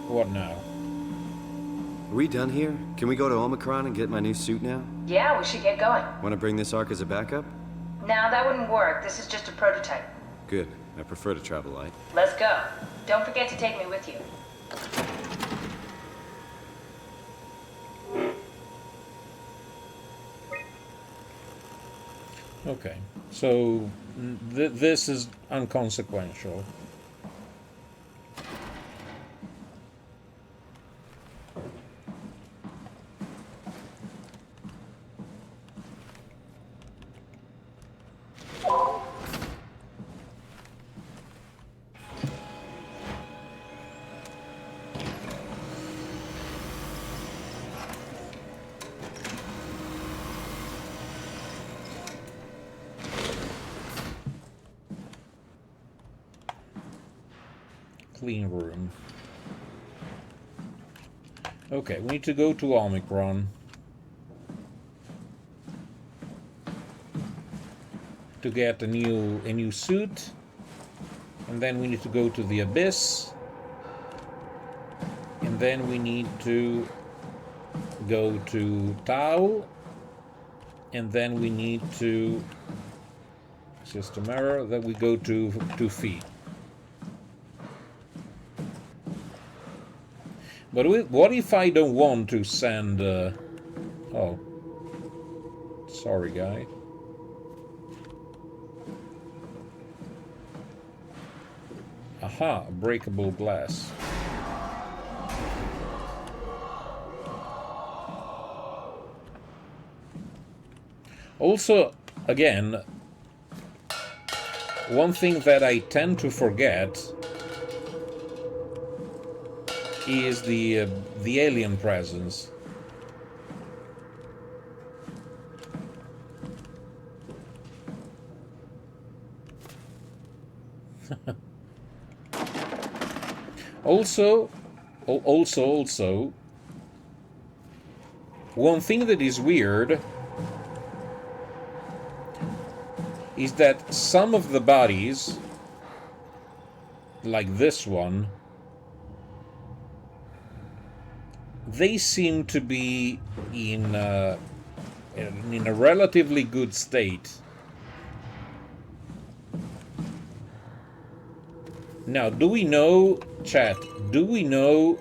What now? Are we done here? Can we go to Omicron and get my new suit now? Yeah, we should get going. Want to bring this arc as a backup? Now that wouldn't work. This is just a prototype. Good. I prefer to travel light. Let's go. Don't forget to take me with you. Okay, so this is unconsequential. Clean room. Okay, we need to go to Omicron to get a new suit, and then we need to go to the Abyss, and then we need to go to Tau, and then we need to system error. Then we go to Phi. But what if I don't want to send... oh. Sorry, guy. Aha, breakable glass. Also, again, one thing that I tend to forget is the alien presence. Also, one thing that is weird is that some of the bodies, like this one, they seem to be in a relatively good state. Now, do we know, chat, do we know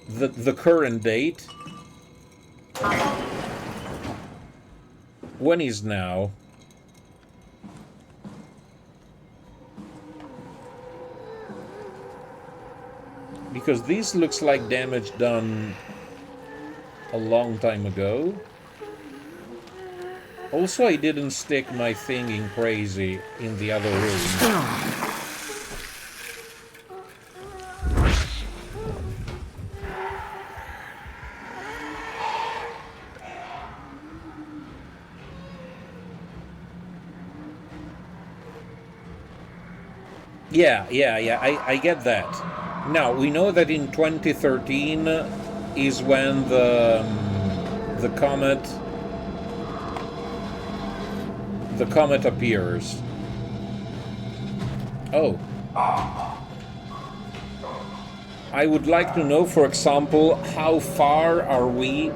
the current date? When is now? Because this looks like damage done a long time ago. Also, I didn't stick my thing in crazy in the other room. Yeah, I get that. Now, we know that in 2013 is when the comet appears. Oh. I would like to know, for example, how far are we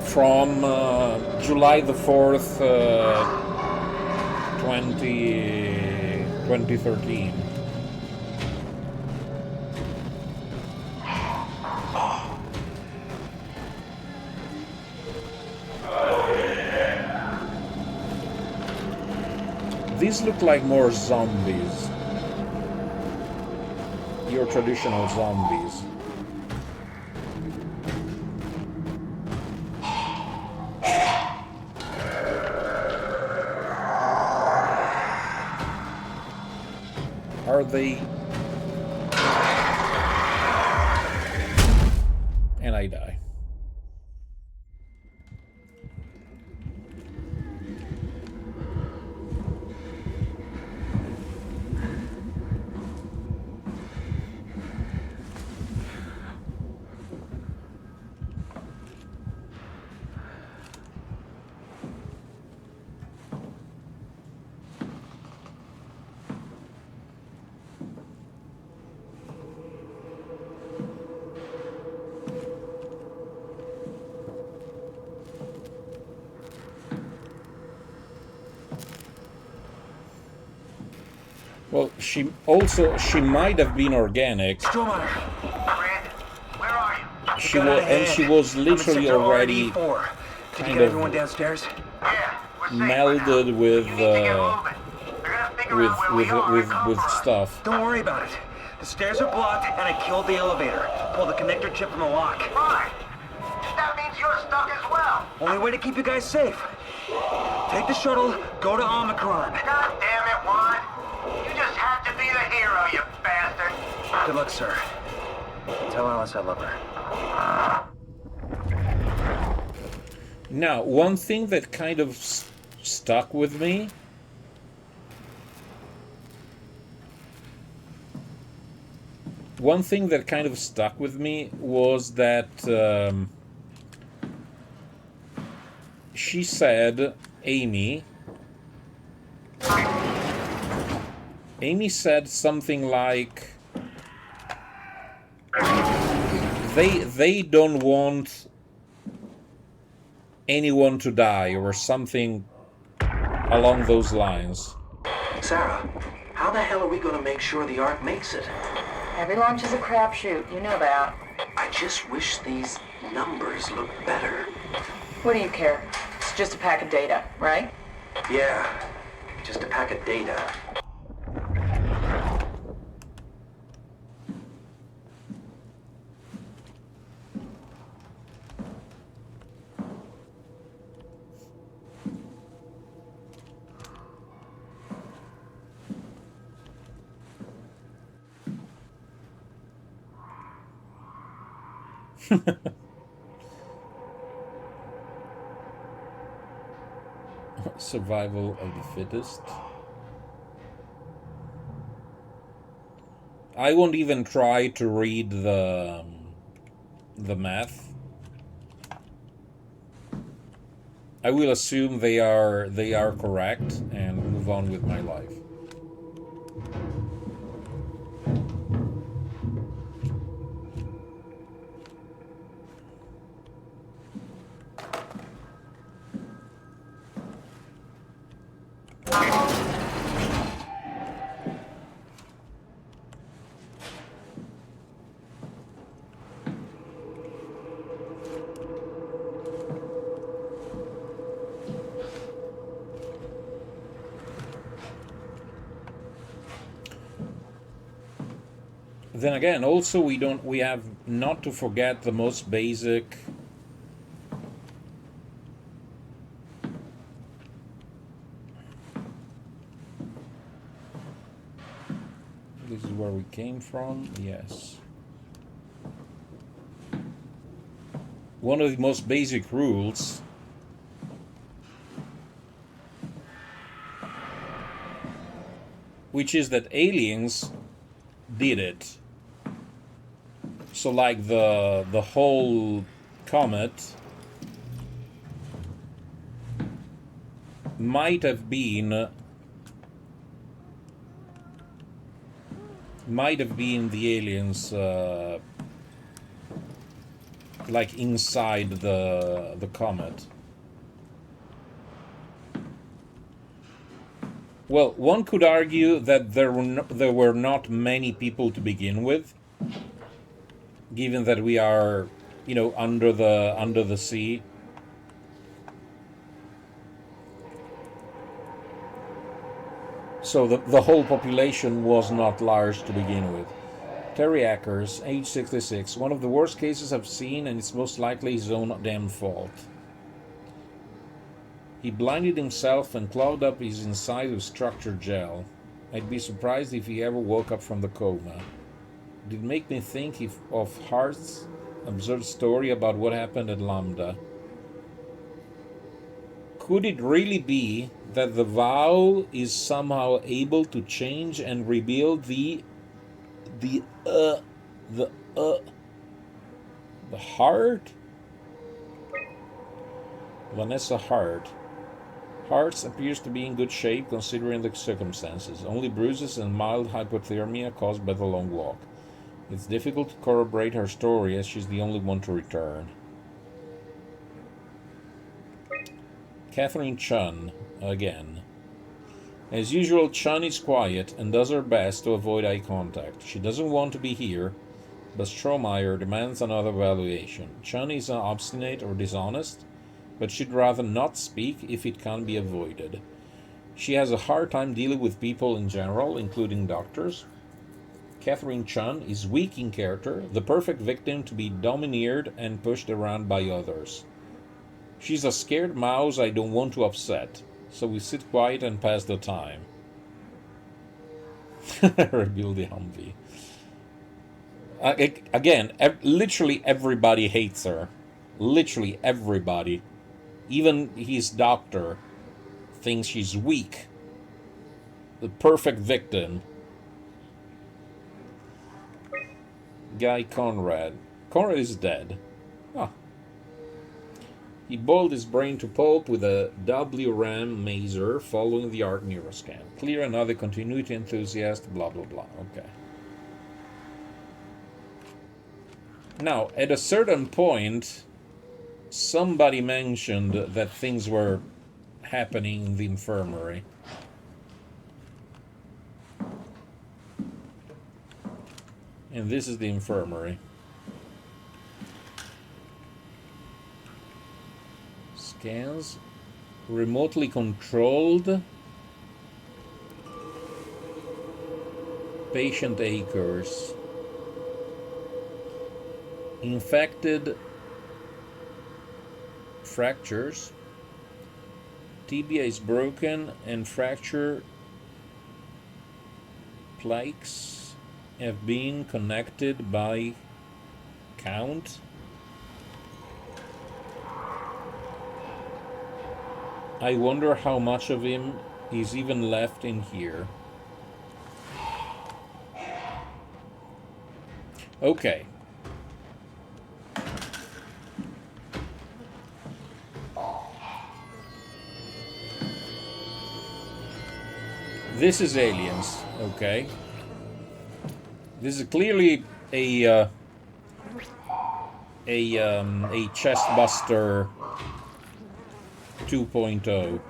from July the 4th, 2013? These look like more zombies. Your traditional zombies. Are they... And I die. Well, she might have been organic. Stromatter, Brandon, where are you? She was, and she was literally already Can you kind get of everyone downstairs? Yeah, we're safe melded for now. with You need to get moving. They're gonna figure out where we are and come with for us. stuff. Don't worry about it. The stairs are blocked, and I killed the elevator. Pulled the connector chip from the lock. Fine. That means you're stuck as well. Only way to keep you guys safe. Take the shuttle, go to Omicron. God damn it, Juan. You just had to be the hero, you bastard. Good luck, sir. Tell Alice I love her. Now, one thing that kind of stuck with me was that she said, Amy said something like, they don't want anyone to die, or something along those lines. Sarah, how the hell are we gonna make sure the Ark makes it? Every launch is a crapshoot, you know that. I just wish these numbers looked better. What do you care? It's just a pack of data, right? Yeah, just a pack of data. Survival of the fittest. I won't even try to read the math. I will assume they are correct and move on with my life. Then again, also we have not to forget the most basic this is where we came from, yes. One of the most basic rules which is that aliens did it. So like the whole comet might have been the aliens like inside the comet. Well, one could argue that there were not many people to begin with, given that we are, under the sea. So the whole population was not large to begin with. Terry Ackers, age 66. One of the worst cases I've seen, and it's most likely his own damn fault. He blinded himself and clogged up his inside with structured gel. I'd be surprised if he ever woke up from the coma. It did make me think of Hart's absurd story about what happened at Lambda. Could it really be that the vow is somehow able to change and rebuild the heart? Vanessa Hart. Hearts appears to be in good shape considering the circumstances. Only bruises and mild hypothermia caused by the long walk. It's difficult to corroborate her story as she's the only one to return. Catherine Chun, again. As usual, Chun is quiet and does her best to avoid eye contact. She doesn't want to be here, but Strohmeyer demands another evaluation. Chun is obstinate or dishonest, but she'd rather not speak if it can be avoided. She has a hard time dealing with people in general, including doctors. Catherine Chun is weak in character, the perfect victim to be domineered and pushed around by others. She's a scared mouse I don't want to upset, so we sit quiet and pass the time. Rebuild the Humvee. Again, literally everybody hates her. Literally everybody. Even his doctor thinks she's weak. The perfect victim. Guy Conrad. Conrad is dead. Ah. He boiled his brain to pulp with a WRAM maser following the ARC neuroscan. Clear another continuity enthusiast, blah blah blah. Okay. Now, at a certain point, somebody mentioned that things were happening in the infirmary. And this is the infirmary. Scans. Remotely controlled. Patient acres. Infected fractures. Tibia is broken and fracture plaques have been connected by count. I wonder how much of him is even left in here. Okay. This is aliens, okay. This is clearly a chestbuster 2.0.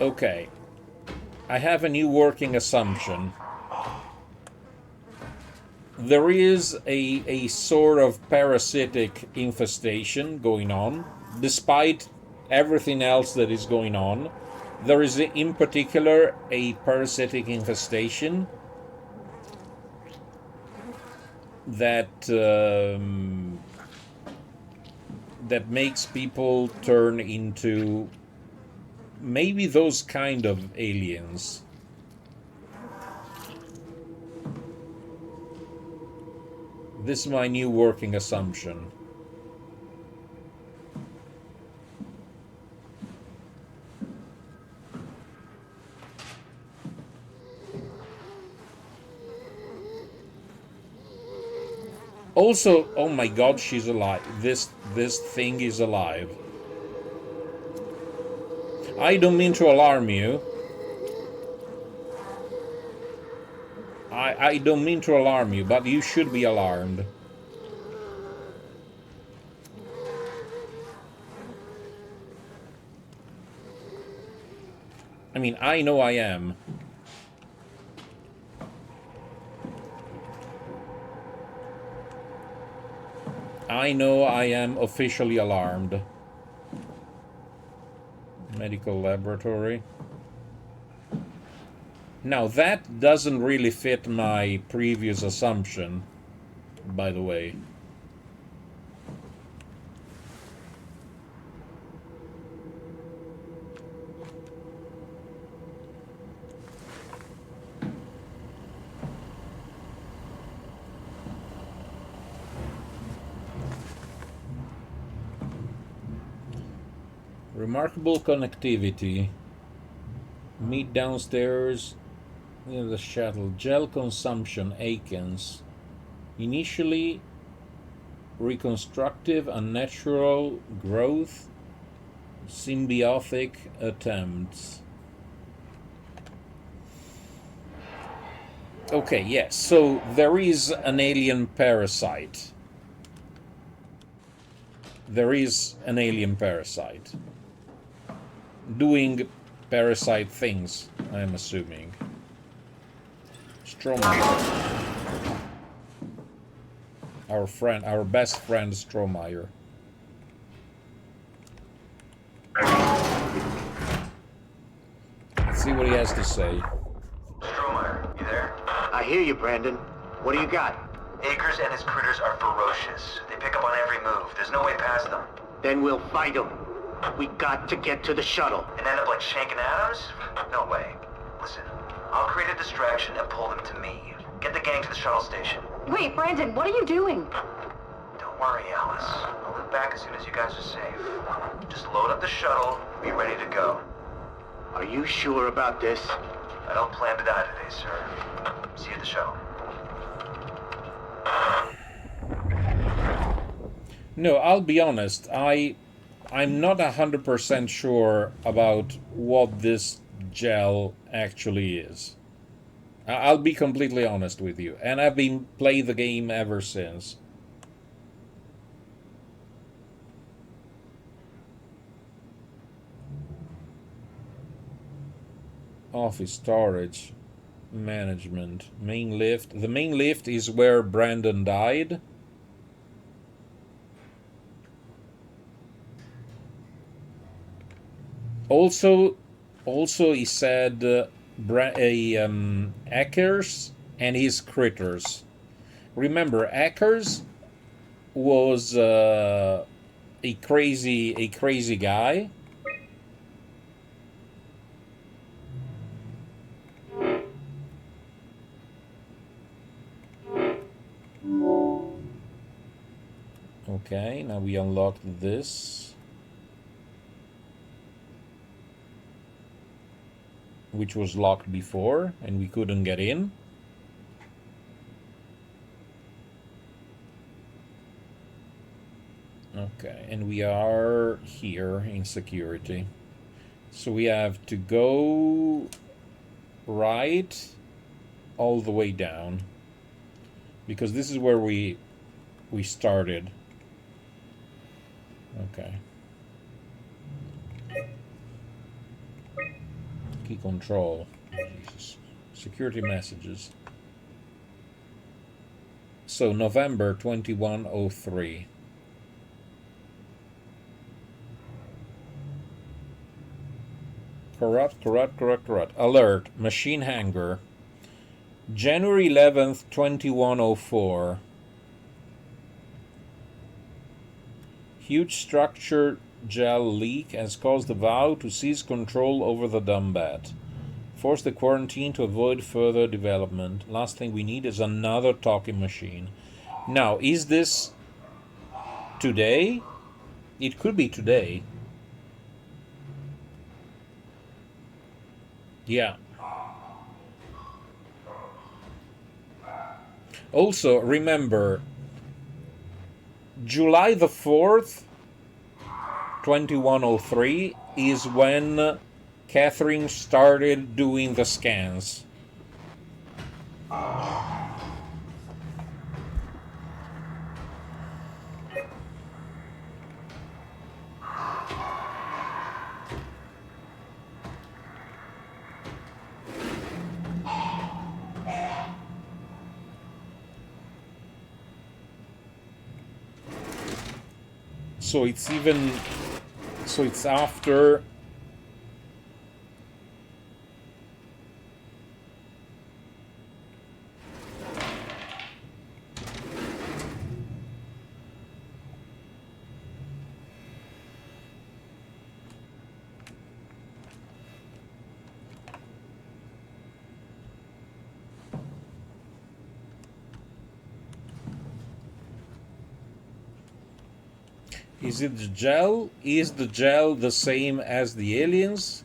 Okay. I have a new working assumption. There is a sort of parasitic infestation going on, despite everything else that is going on. There is, in particular, a parasitic infestation that that makes people turn into maybe those kind of aliens. This is my new working assumption. Also, oh my god, she's alive. This thing is alive. I don't mean to alarm you. I don't mean to alarm you, but you should be alarmed. I mean, I know I am. I know I am officially alarmed. Medical laboratory. Now, that doesn't really fit my previous assumption, by the way. Remarkable connectivity. Meet downstairs in the shuttle. Gel consumption, Aikens. Initially reconstructive, unnatural growth, symbiotic attempts. Okay, yes, so there is an alien parasite. there is an alien parasite doing parasite things, I'm assuming. Stromae. Our friend, our best friend Stromae. Let's see what he has to say. Stromae, you there? I hear you, Brandon. What do you got? Akers and his critters are ferocious. They pick up on every move. There's no way past them. Then we'll fight them. We got to get to the shuttle. And end up like Shank and Adams? No way. Listen, I'll create a distraction and pull them to me. Get the gang to the shuttle station. Wait, Brandon, what are you doing? Don't worry, Alice. I'll be back as soon as you guys are safe. Just load up the shuttle, be ready to go. Are you sure about this? I don't plan to die today, sir. See you at the shuttle. No, I'll be honest. I'm not 100% sure about what this gel actually is. I'll be completely honest with you, and I've been playing the game ever since. Office storage, management, main lift. The main lift is where Brandon died. Also, he said Akers and his critters. Remember, Akers was a crazy guy. Okay, now we unlocked this, which was locked before and we couldn't get in. Okay, and we are here in security. So we have to go right all the way down, because this is where we started. Okay. Key control. Jesus. Security messages. So November 2103. Corrupt. Alert. Machine hangar. January 11th, 2104. Huge structure gel leak has caused the VOW to seize control over the Dumbat. Force the quarantine to avoid further development. Last thing we need is another talking machine. Now, is this today? It could be today. Yeah. Also, remember, July the 4th, 2103 is when Catherine started doing the scans. So it's even, so it's after. Is it the gel? Is the gel the same as the aliens?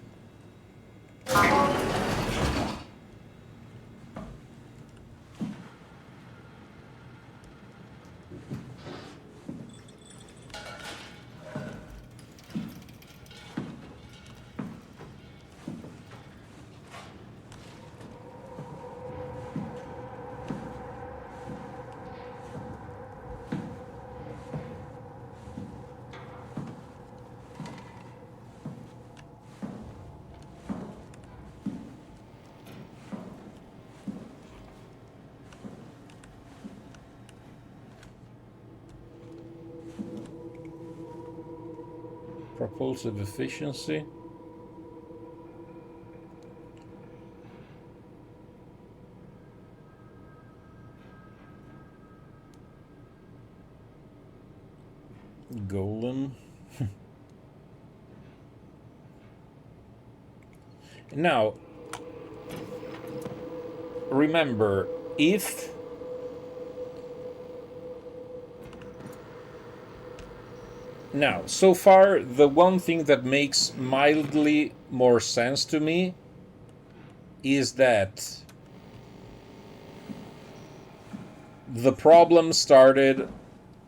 Propulsive efficiency. Golem. Now, remember, if now, so far, the one thing that makes mildly more sense to me is that the problem started.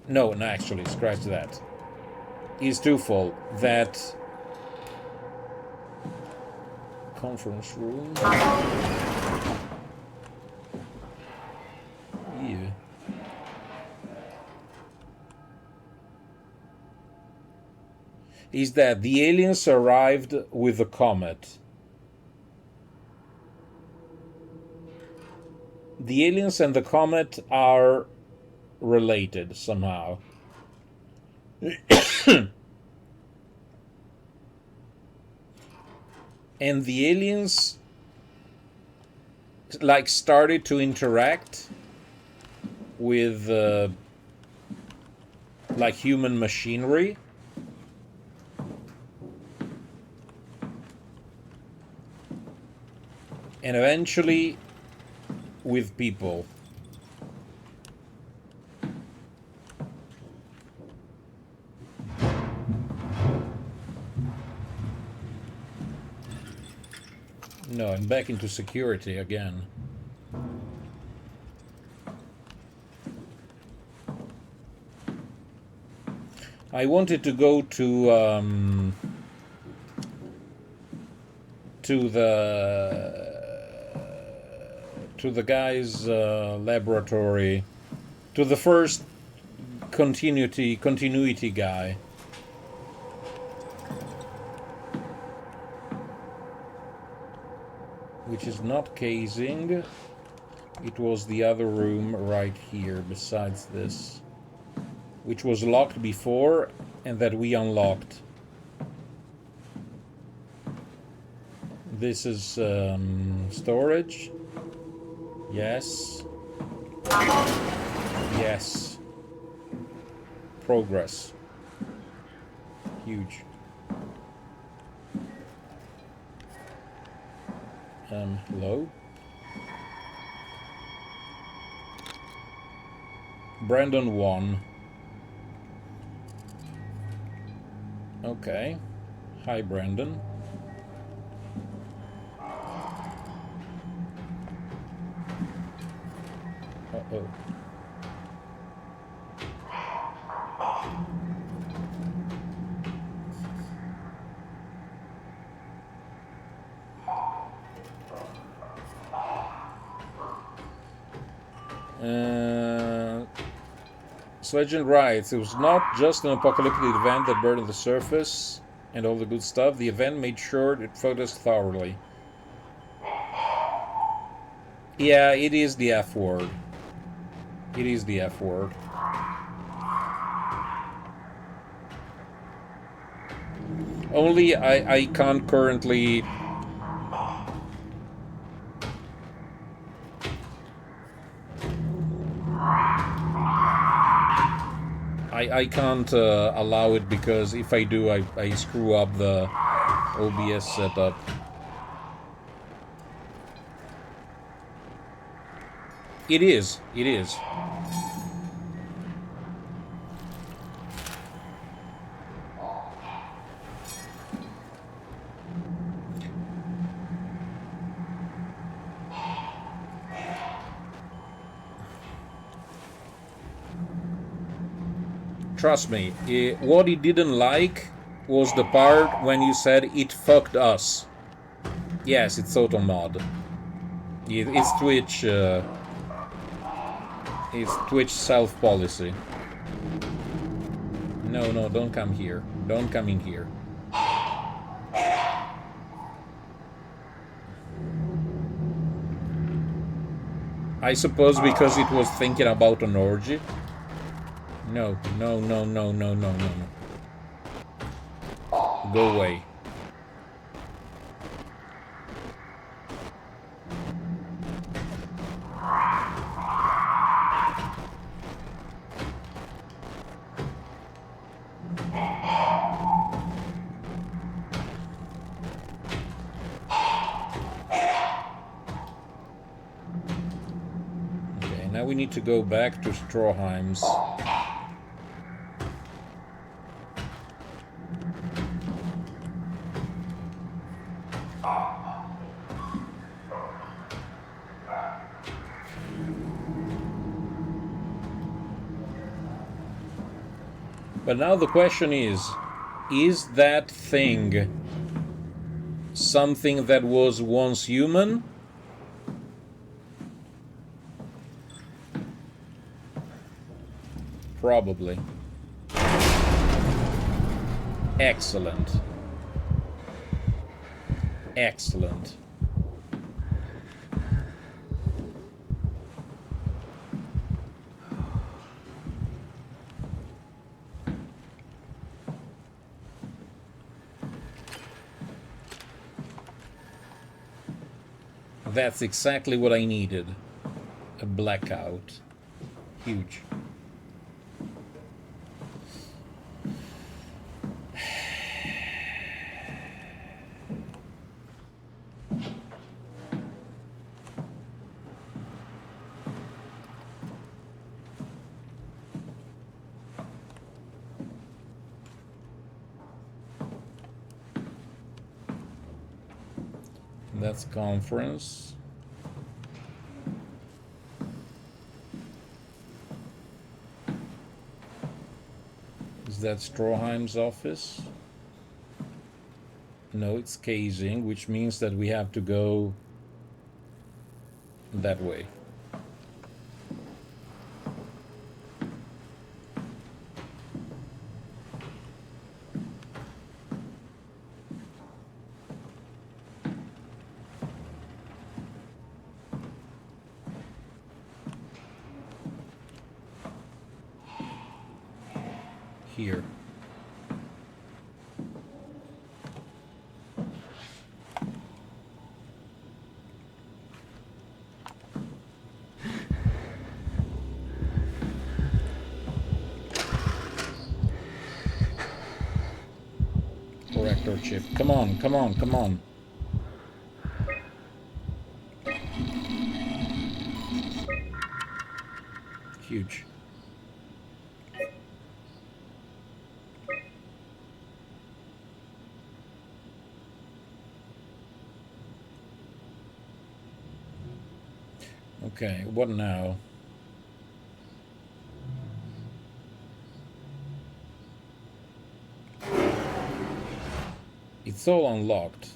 No, actually, scratch that. Is twofold. That conference room. Yeah. Is that the aliens arrived with a comet. The aliens and the comet are related somehow. And the aliens like started to interact with like human machinery. And eventually with people. No, I'm back into security again. I wanted to go to the guy's laboratory, to the first continuity guy. Which is not casing. It was the other room right here besides this, which was locked before and that we unlocked. This is storage. Yes. Yes. Progress. Huge. Hello? Brandon 1. Okay. Hi, Brandon. Uh-oh. Legend writes, it was not just an apocalyptic event that burned the surface and all the good stuff. The event made sure it fucked us thoroughly. Yeah, it is the F word. It is the F word. Only I can't currently... I can't allow it because if I do, I screw up the OBS setup. It is. It is. Trust me, what he didn't like was the part when you said it fucked us. Yes, it's auto-mod. It's Twitch. It's Twitch self-policy. No, no, don't come here. Don't come in here. I suppose because it was thinking about an orgy. No, no, no, no, no, no, no, no. Go away. Okay, now we need to go back to Stroheim's. But now the question is that thing something that was once human? Probably. Excellent. Excellent. That's exactly what I needed. A blackout. Huge. That's conference. Is that Stroheim's office? No, it's casing, which means that we have to go that way. Here. Corrector chip. Come on, come on, come on. Huge. Okay, what now? It's all unlocked.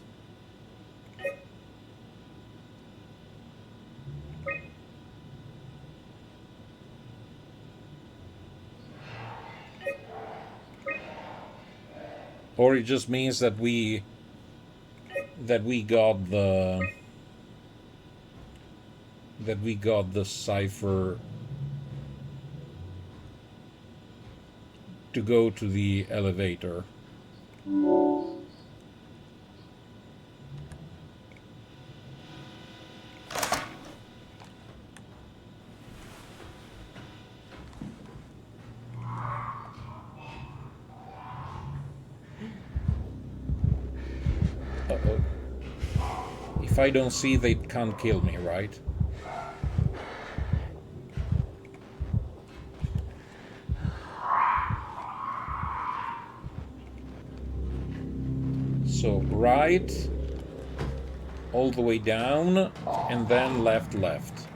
Or it just means that we got the cipher to go to the elevator. Uh-oh. If I don't see, they can't kill me, right? So right, all the way down, and then left, left.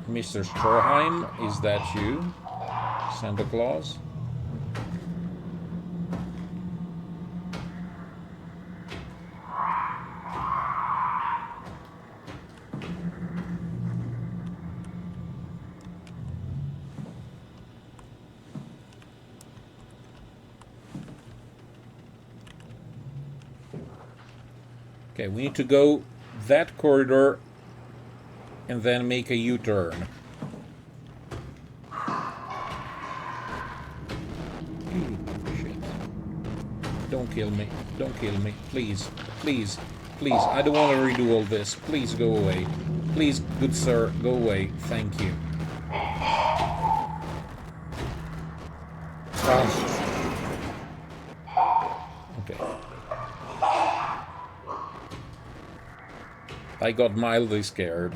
Mr. Stroheim, is that you? Santa Claus? Okay, we need to go that corridor and then make a U-turn. Shit. Don't kill me. Don't kill me. Please. Please. Please. I don't want to redo all this. Please go away. Please, good sir, go away. Thank you. Okay. I got mildly scared.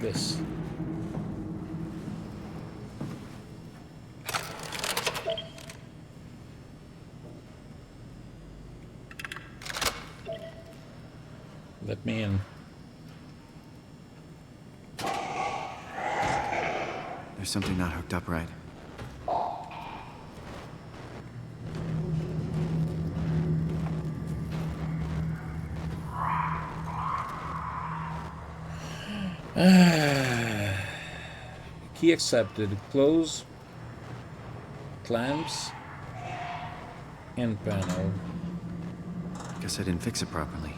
This. Let me in. There's something not hooked up right. Key accepted. Close. Clamps. And panel. Guess I didn't fix it properly.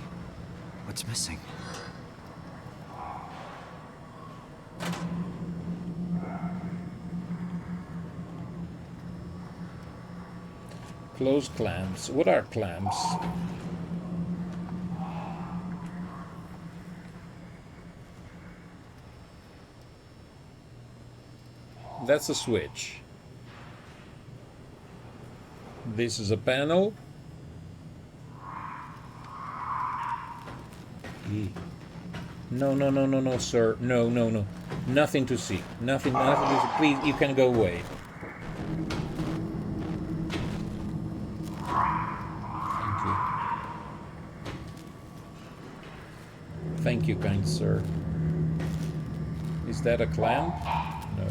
What's missing? Close clamps. What are clamps? That's a switch. This is a panel. No, no, no, no, no, sir. No, no, no. Nothing to see. Nothing, nothing to see. Please, you can go away. Thank you. Thank you, kind sir. Is that a clamp? No.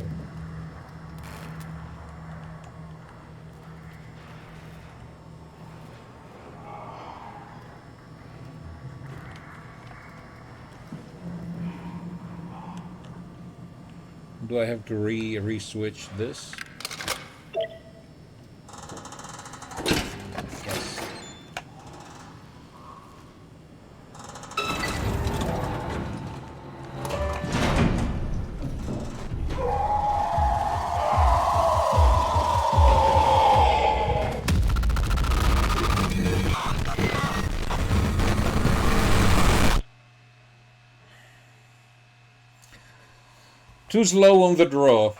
Do I have to re-switch this? Yes. Too slow on the draw.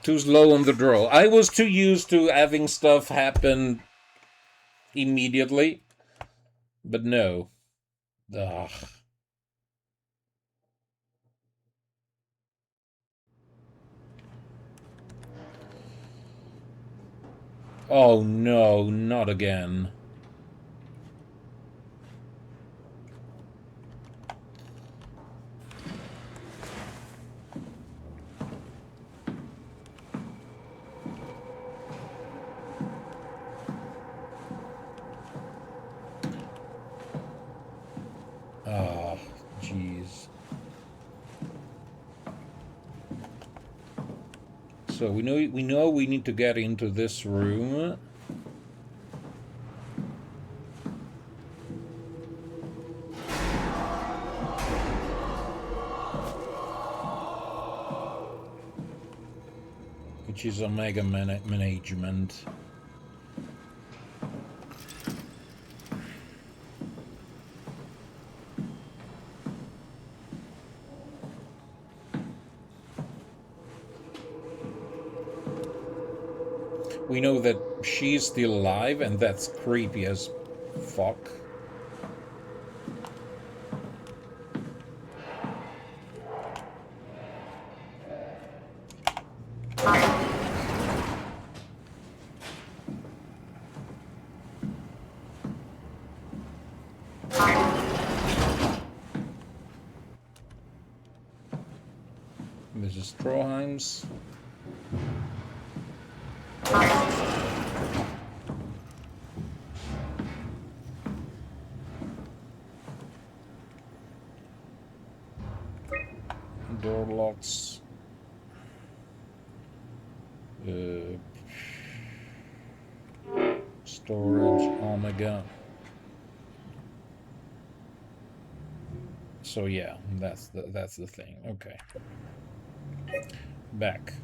Too slow on the draw. I was too used to having stuff happen immediately. But no. Ugh. Oh no, not again. Ah, jeez. So we know we need to get into this room. Which is Omega Management. We know that she's still alive, and that's creepy as fuck. This is Stroheim's. Door locks. Storage Omega. So yeah, that's the thing. Okay. Back.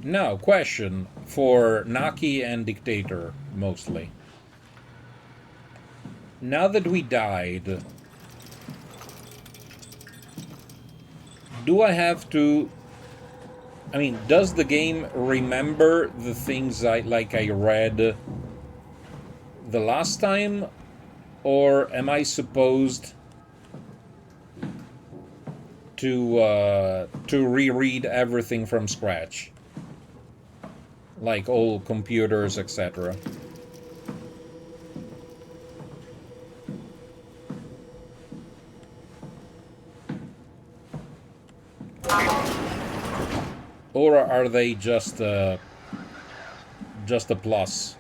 Now, question for Naki and Dictator mostly. Now that we died, do I have to... I mean, does the game remember the things I read the last time? Or am I supposed to reread everything from scratch? Like all computers, etc. Or are they just a plus?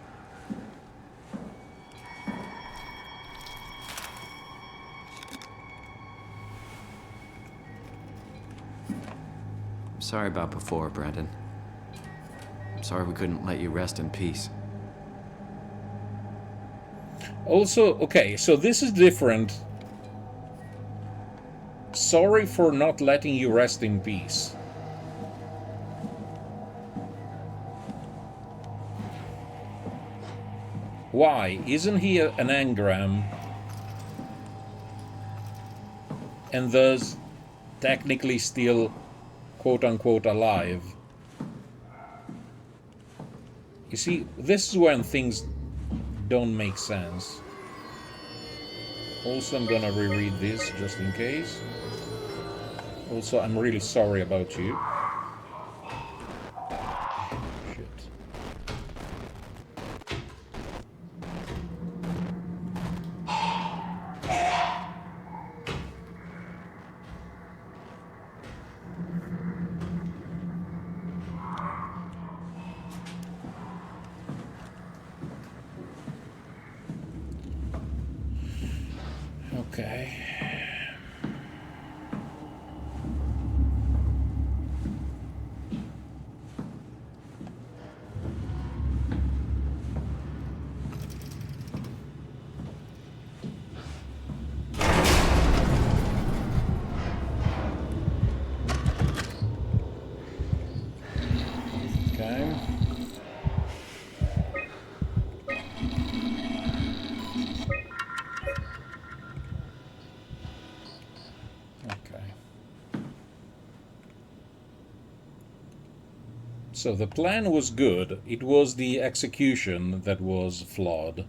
I'm sorry about before, Brandon. I'm sorry we couldn't let you rest in peace. Also, okay, so this is different. Sorry for not letting you rest in peace. Why? Isn't he an engram? And thus technically still quote-unquote alive? You see, this is when things don't make sense. Also, I'm gonna reread this just in case. Also, I'm really sorry about you. Shit. Okay. Okay. So the plan was good, it was the execution that was flawed.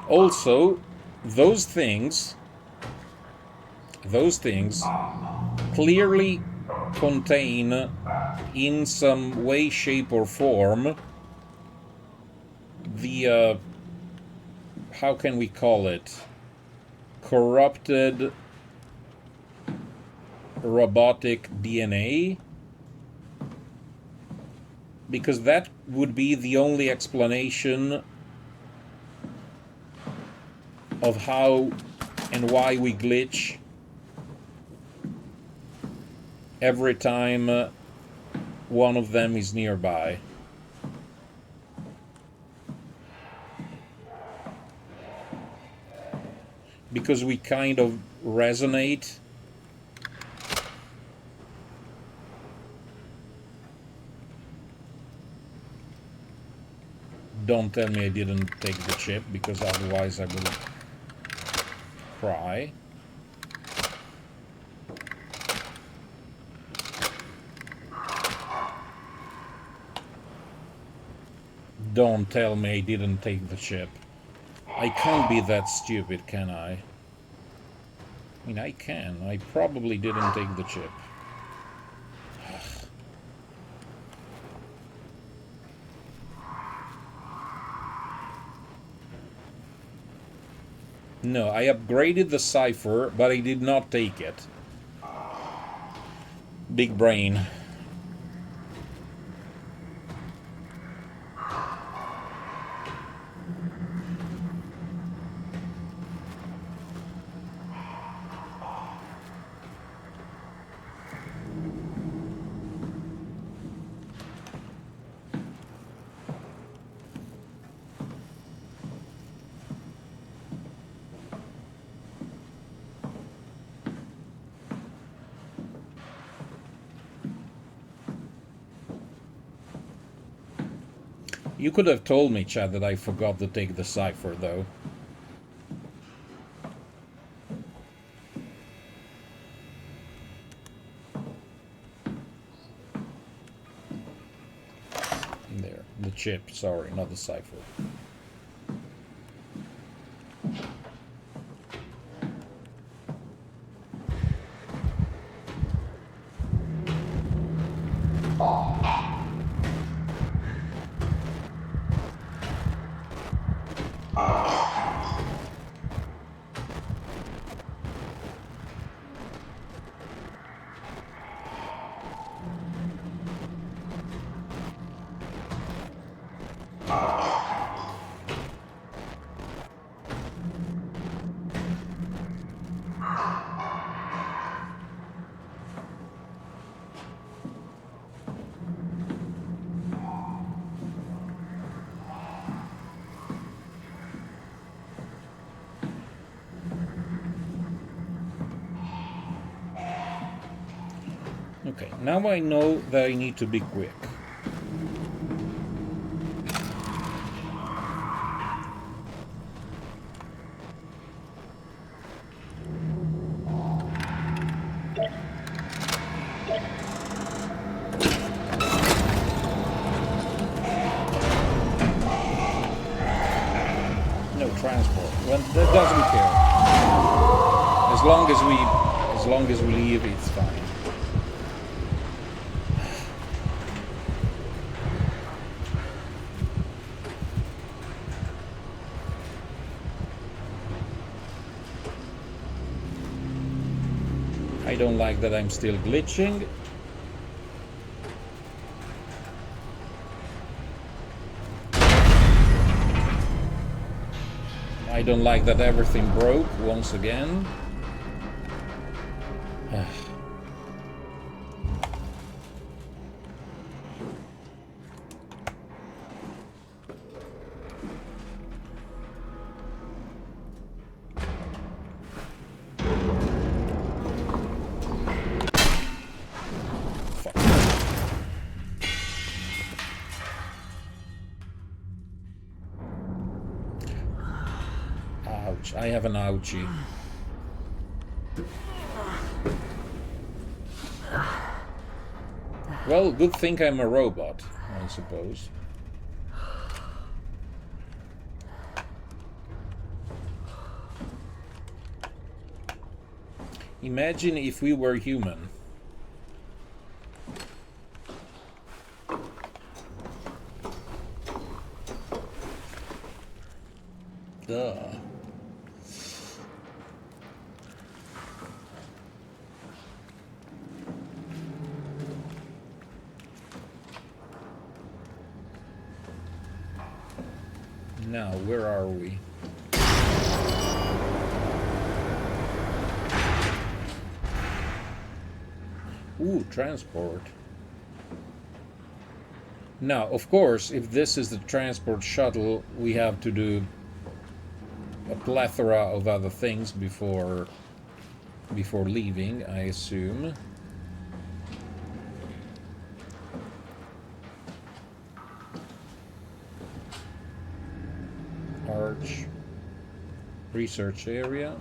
Also, those things clearly contain, in some way, shape, or form, the, how can we call it? Corrupted robotic DNA? Because that would be the only explanation of how and why we glitch every time one of them is nearby. Because we kind of resonate Don't tell me I didn't take the chip, because otherwise I will cry. Don't tell me I didn't take the chip. I can't be that stupid, can I? I mean, I can. I probably didn't take the chip. No, I upgraded the cipher, but I did not take it. Big brain. You could have told me, Chad, that I forgot to take the cipher, though. There, the chip, sorry, not the cipher. Okay, now I know that I need to be quick. No transport. Well, that doesn't care. As long as we leave, it's fine. I don't like that I'm still glitching. I don't like that everything broke once again. Ouch, I have an ouchie. Well, good thing I'm a robot, I suppose. Imagine if we were human. Duh. Now, where are we? Ooh, transport. Now, of course, if this is the transport shuttle, we have to do a plethora of other things before leaving, I assume. Research area.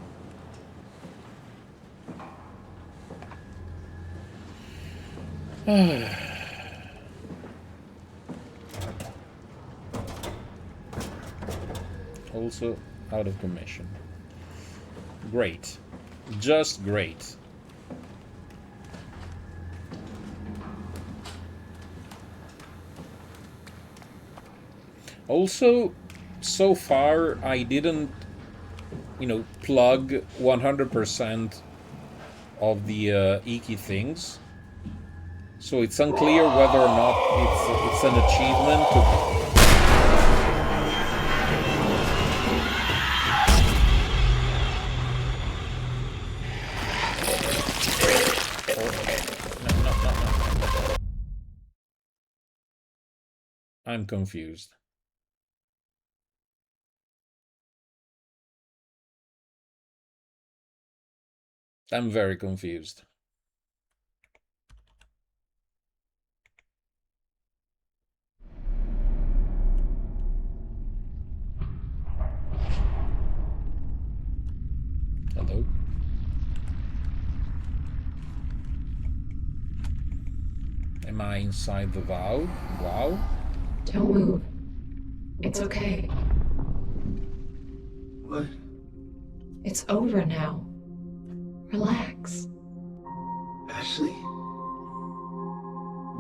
Also out of commission. Great. Just great. Also, so far I didn't, plug 100% of the Iki things. So it's unclear whether or not it's an achievement to... No. I'm confused. I'm very confused. Hello? Am I inside the vow? Wow? Don't move. It's okay. What? It's over now. Relax. Ashley?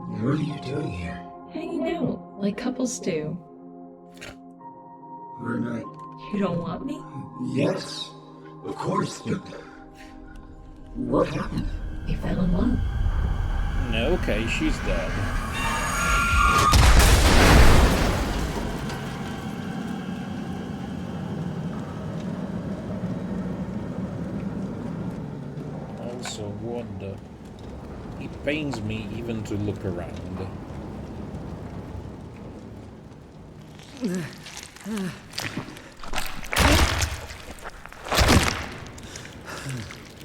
What are you doing here? Hanging out, like couples do. We're not... You don't want me? Yes, of course, but... What happened? We fell in love. No, okay, she's dead. Also, what the... It pains me even to look around.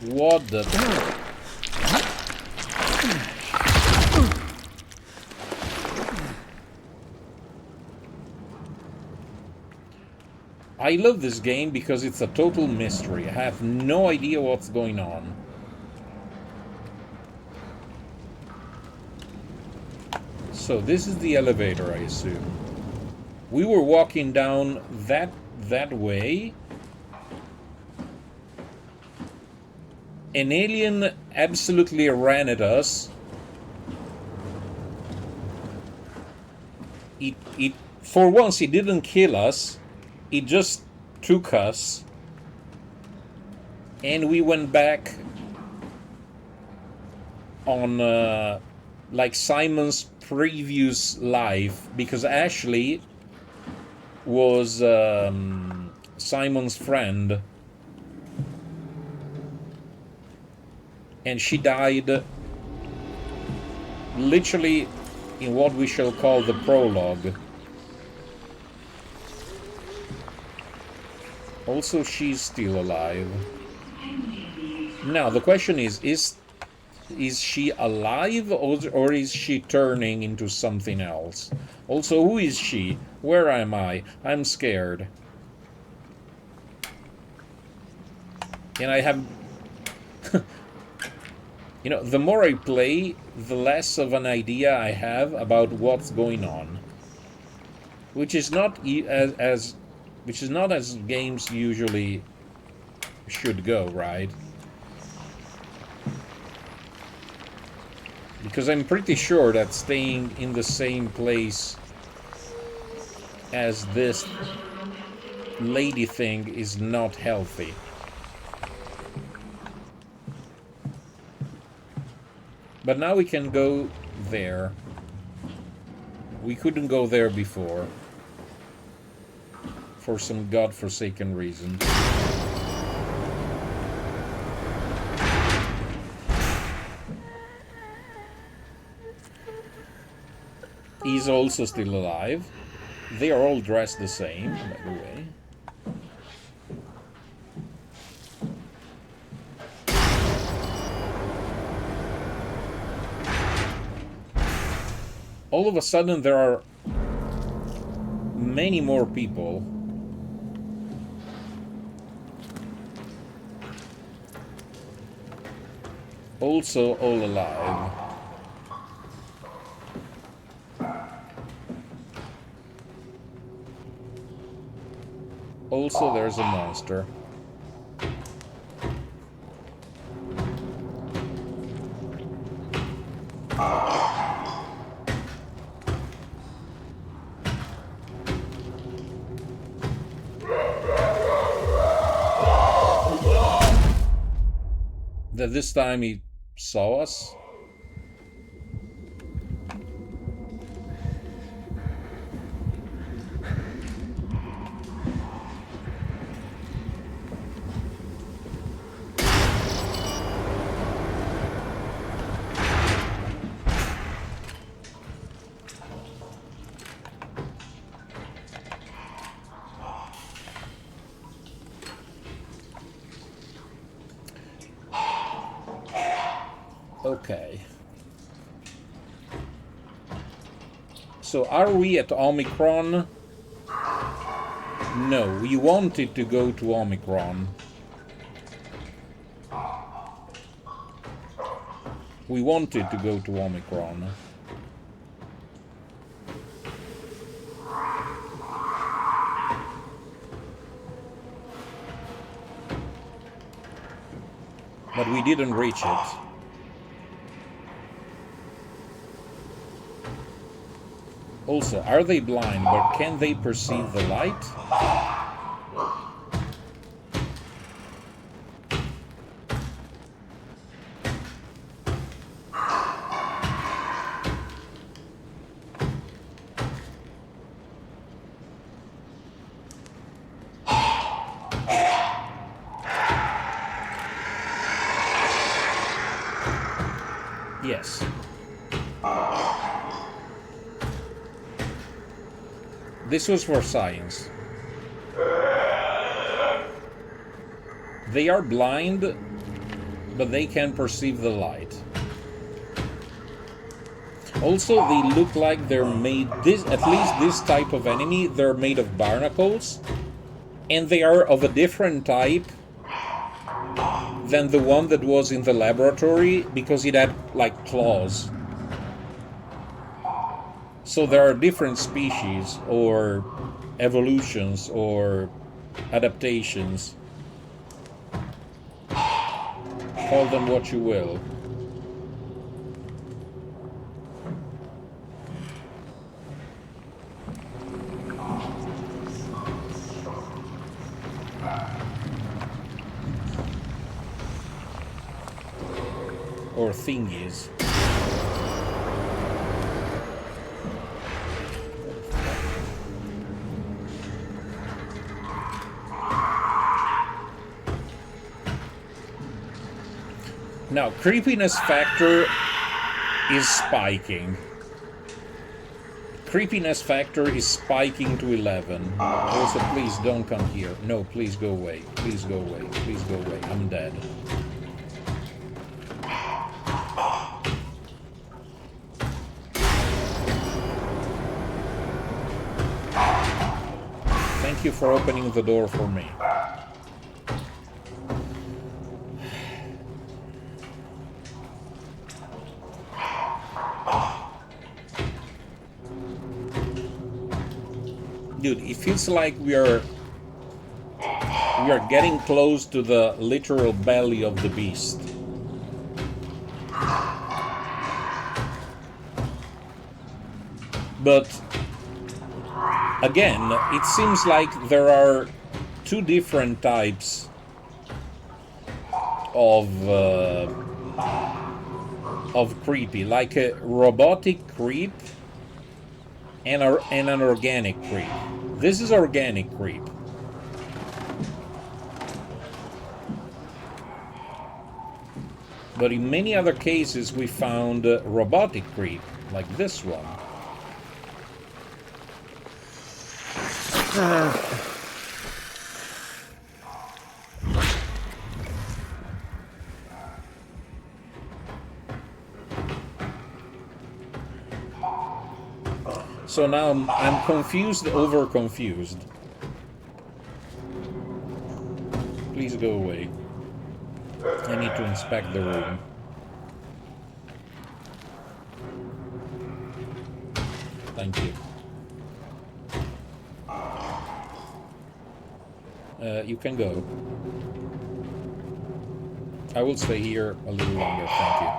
What the... I love this game because it's a total mystery. I have no idea what's going on. So this is the elevator, I assume. We were walking down that way. An alien absolutely ran at us. It for once it didn't kill us. It just took us. And we went back on like Simon's previous life, because Ashley was Simon's friend, and she died literally in what we shall call the prologue. Also, she's still alive. Now the question is she alive, or is she turning into something else? Also, who is she? Where am I? I'm scared. And I have... the more I play, the less of an idea I have about what's going on. Which is not as games usually should go, right? Because I'm pretty sure that staying in the same place as this lady thing is not healthy. But now we can go there. We couldn't go there before. For some godforsaken reason. He's also still alive. They are all dressed the same, by the way. All of a sudden there are many more people. Also all alive. Also there's a monster. That this time he saw us. Okay. So are we at Omicron? No, we wanted to go to Omicron. We wanted to go to Omicron. But we didn't reach it. Also, are they blind, but can they perceive the light? Yes. This was for science. They are blind, but they can perceive the light. Also, they look like they're made, at least this type of enemy, they're made of barnacles, and they are of a different type than the one that was in the laboratory, because it had, like, claws. So there are different species, or evolutions, or adaptations. Call them what you will. Or thingies. Now, creepiness factor is spiking. Creepiness factor is spiking to 11. Also, please don't come here. No, please go away. Please go away. Please go away. I'm dead. Thank you for opening the door for me. Dude, it feels like we are getting close to the literal belly of the beast. But again, it seems like there are two different types of creepy, like a robotic creep and an organic creep. This is organic creep. But in many other cases we found robotic creep, like this one. So now I'm confused over confused. Please go away. I need to inspect the room. Thank you. You can go. I will stay here a little longer, thank you.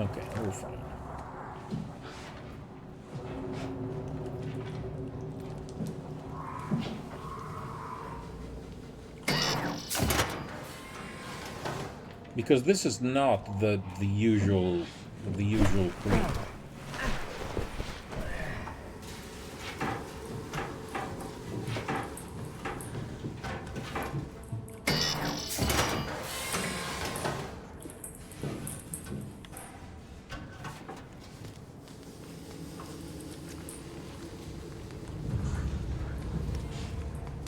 Okay, we're fine. Because this is not the usual creep.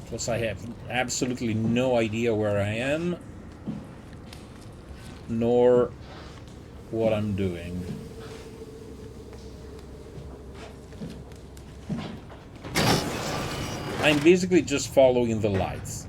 Plus I have absolutely no idea where I am, nor what I'm doing. I'm basically just following the lights.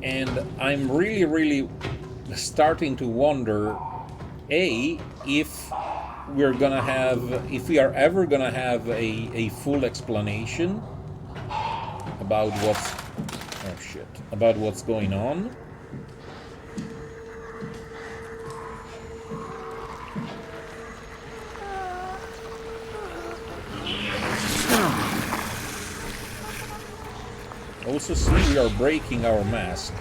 And I'm really starting to wonder, A, if we are ever gonna have a full explanation about what's going on. Also see we are breaking our mask.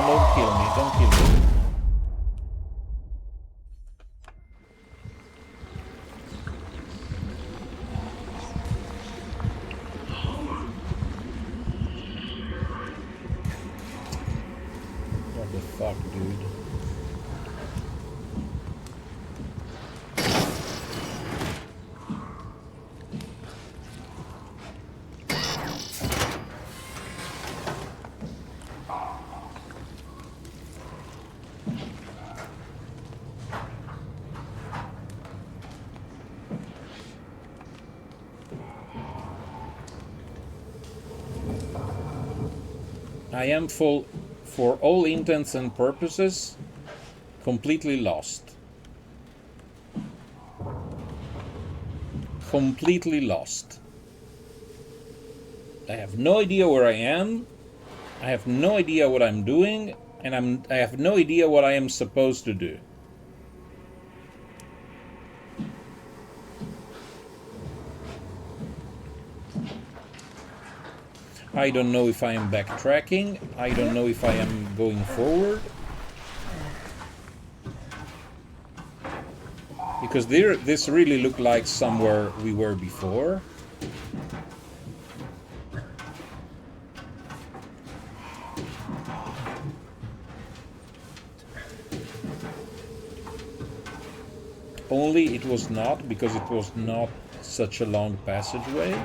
Don't kill me. What the fuck, dude? I am for all intents and purposes, completely lost. Completely lost. I have no idea where I am. I have no idea what I'm doing, and I have no idea what I am supposed to do. I don't know if I am backtracking. I don't know if I am going forward. Because this really looked like somewhere we were before. Only it was not, because it was not such a long passageway.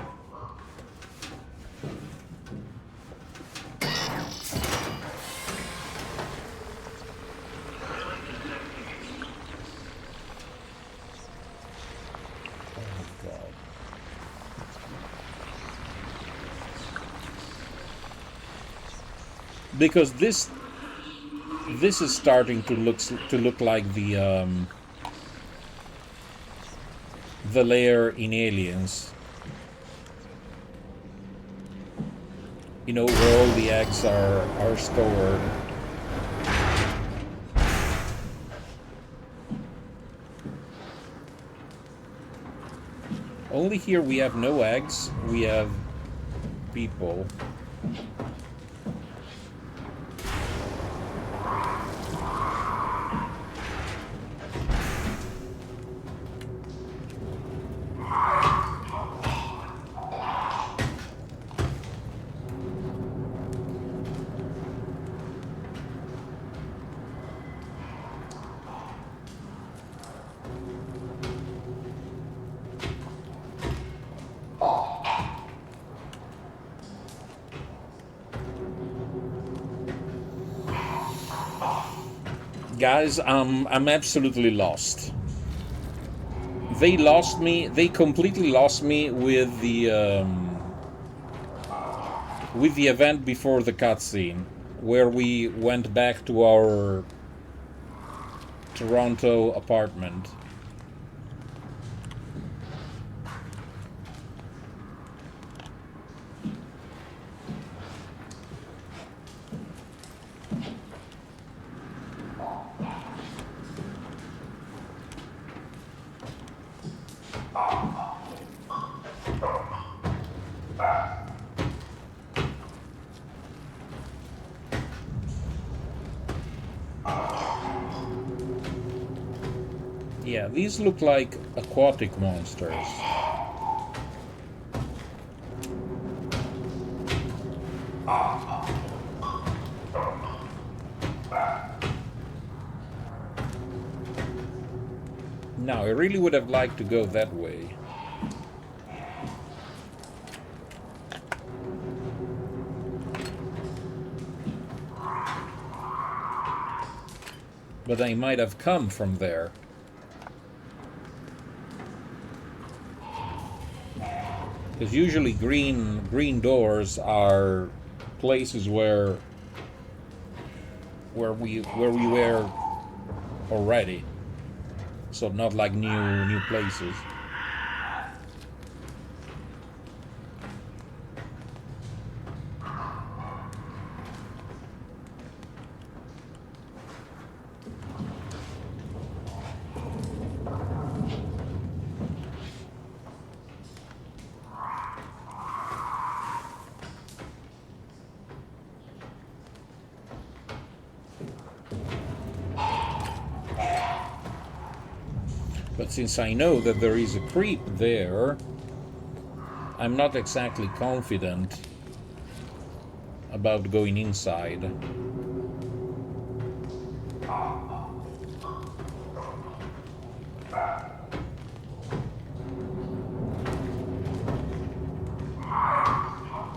Because this is starting to look like the lair in Aliens. You know, where all the eggs are stored. Only here we have no eggs, we have people. Guys, I'm absolutely lost. They lost me. They completely lost me with the event before the cutscene, where we went back to our Toronto apartment. Yeah, these look like aquatic monsters. Now, I really would have liked to go that way. But I might have come from there. Because usually green doors are places where we were already. So not like new places. But since I know that there is a creep there, I'm not exactly confident about going inside.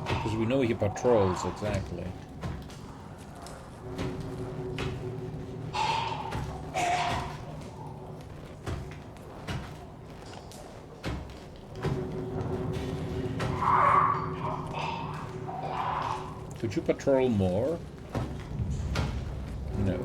Because we know he patrols, exactly. Could you patrol more? No.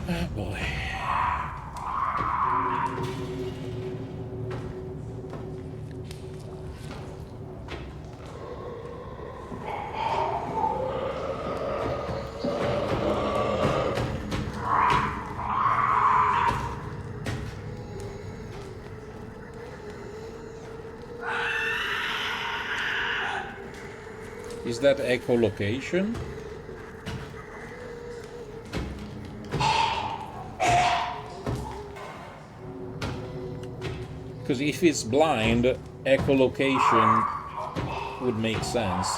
Oh boy. Is that echolocation? Because if it's blind, echolocation would make sense.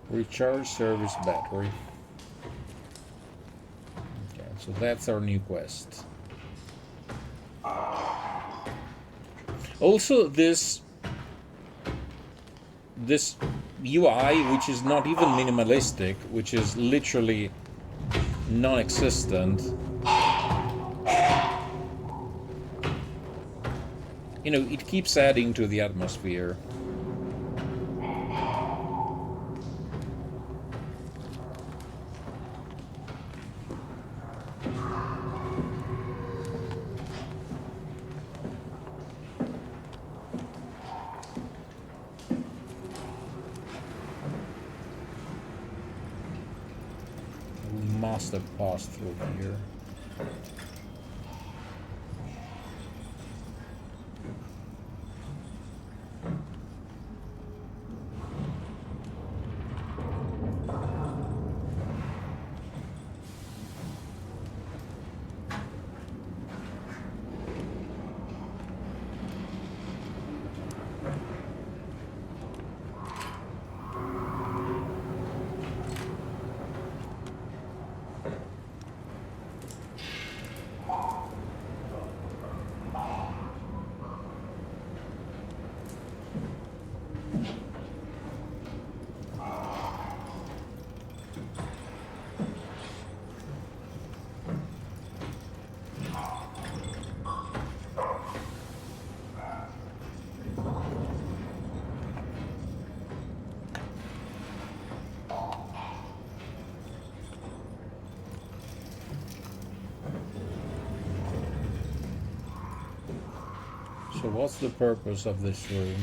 Recharge service battery. Okay, so that's our new quest. Also, this UI, which is not even minimalistic, which is literally non-existent. You know, it keeps adding to the atmosphere. Must have passed through here. So what's the purpose of this room?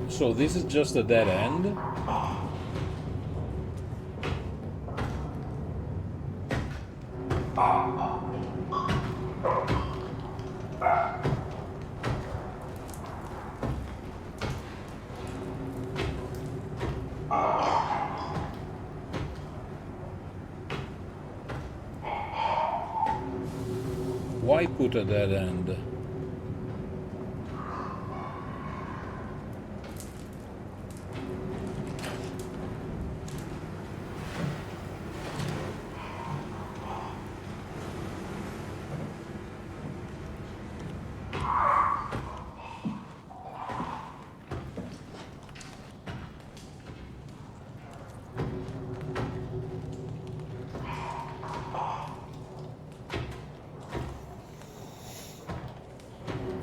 So this is just a dead end? Why put a dead end?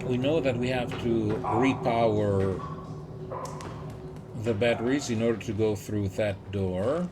We know that we have to repower the batteries in order to go through that door.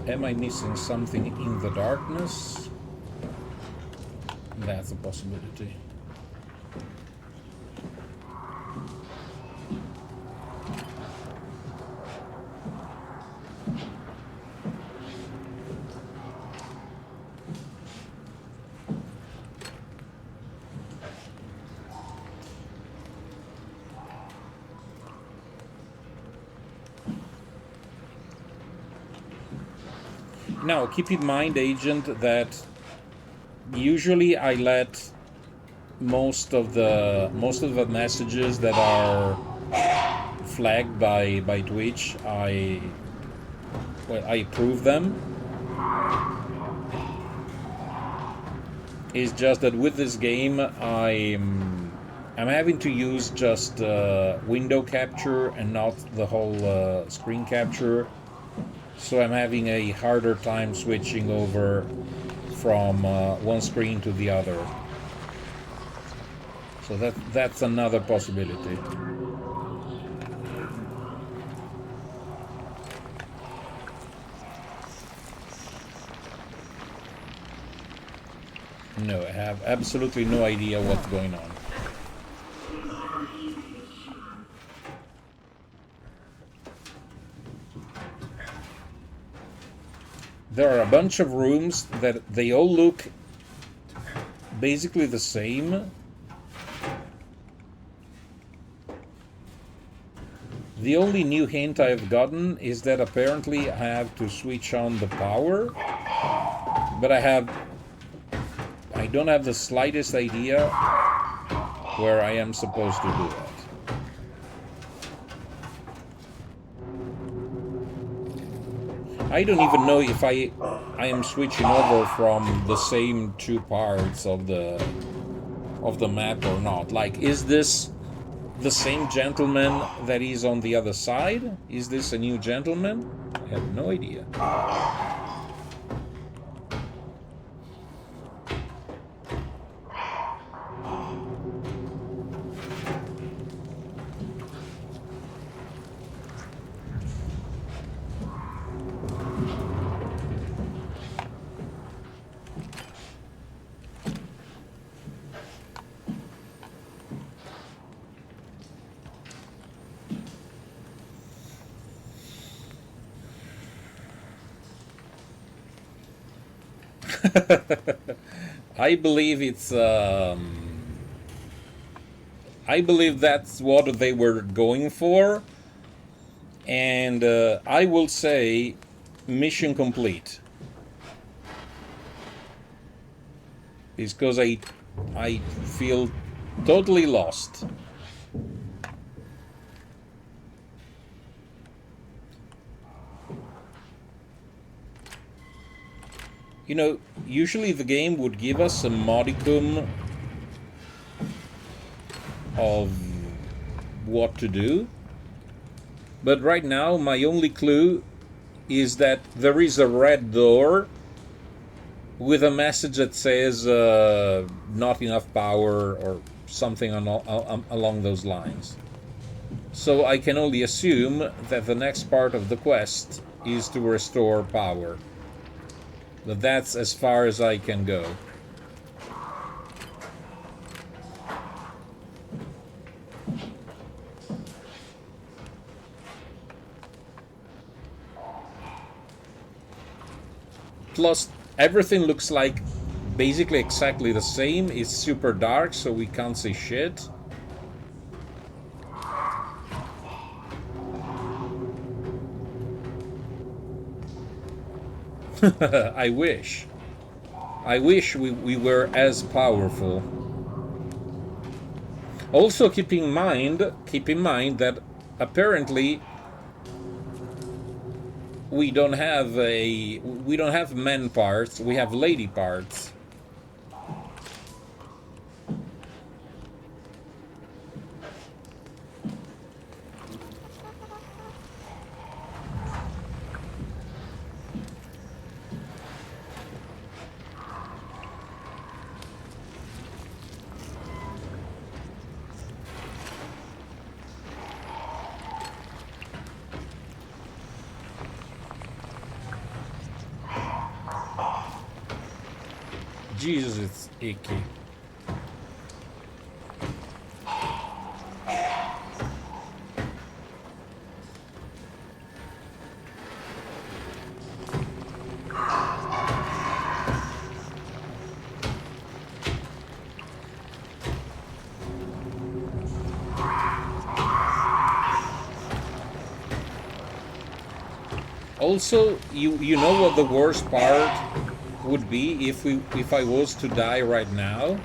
Am I missing something in the darkness? That's a possibility. Now, keep in mind, Agent, that usually I let most of the messages that are flagged by Twitch, I approve them. It's just that with this game, I'm having to use just window capture and not the whole screen capture. So I'm having a harder time switching over from one screen to the other. So that's another possibility. No, I have absolutely no idea what's going on. There are a bunch of rooms that they all look basically the same. The only new hint I've gotten is that apparently I have to switch on the power, but I don't have the slightest idea where I am supposed to do that. I don't even know if I am switching over from the same two parts of the map or not. Like, is this the same gentleman that is on the other side? Is this a new gentleman? I have no idea. I believe it's I believe that's what they were going for, and I will say mission complete. It's because I feel totally lost. You know, usually the game would give us a modicum of what to do, but right now my only clue is that there is a red door with a message that says not enough power or something along those lines. So I can only assume that the next part of the quest is to restore power. But that's as far as I can go. Plus, everything looks like basically exactly the same. It's super dark, so we can't see shit. I wish. I wish we were as powerful. Also keep in mind that apparently we don't have men parts, we have lady parts. Jesus, it's icky. Also, you know what the worst part would be if I was to die right now?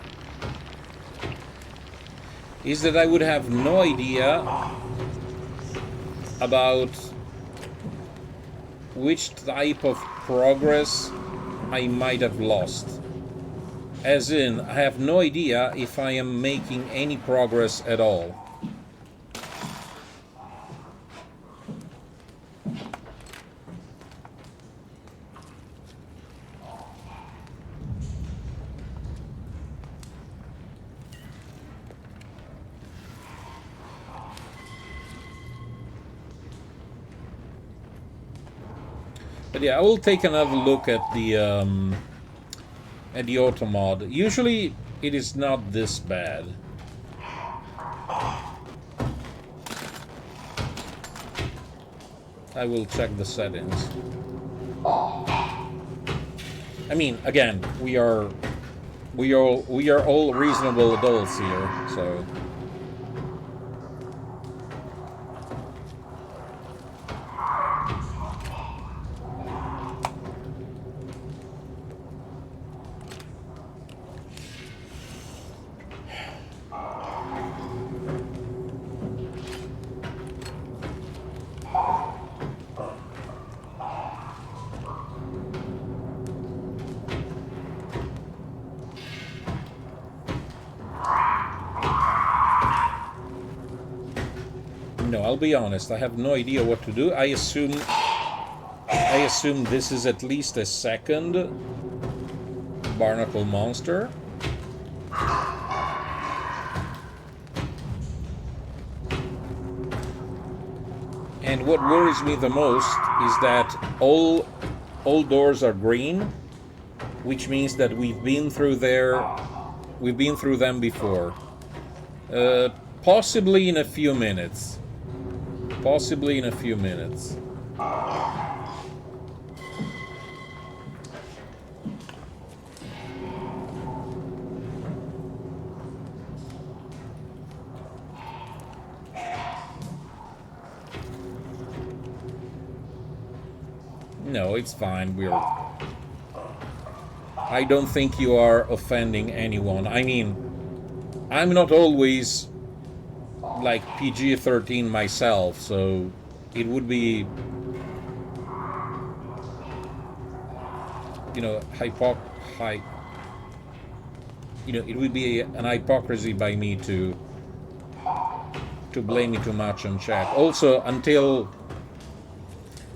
Is that I would have no idea about which type of progress I might have lost. As in, I have no idea if I am making any progress at all. But yeah, I will take another look at the auto mod. Usually it is not this bad. I will check the settings. I mean, again, we are all reasonable adults here, so. No, I'll be honest, I have no idea what to do. I assume this is at least a second barnacle monster. And what worries me the most is that all doors are green, which means that we've been through them before. Possibly in a few minutes. Possibly in a few minutes. No, it's fine. I don't think you are offending anyone. I mean, I'm not always like PG-13 myself, so it would be, you know, it would be an hypocrisy by me to blame me too much on chat. Also,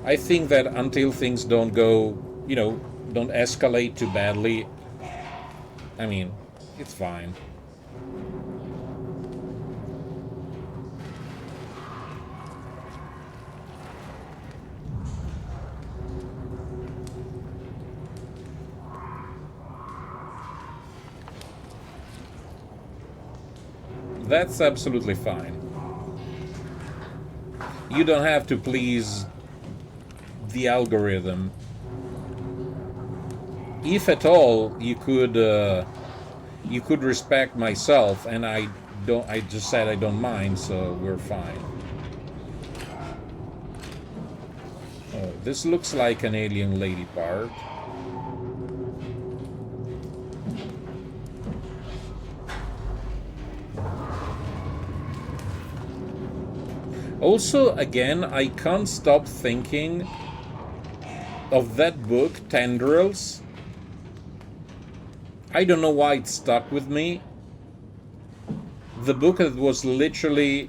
I think that until things don't go, you know, don't escalate too badly, I mean, it's fine. That's absolutely fine. You don't have to please the algorithm. If at all, you could respect myself, and I just said I don't mind, so we're fine. Oh, this looks like an alien lady part. Also, again, I can't stop thinking of that book, Tendrils. I don't know why it stuck with me. The book that was literally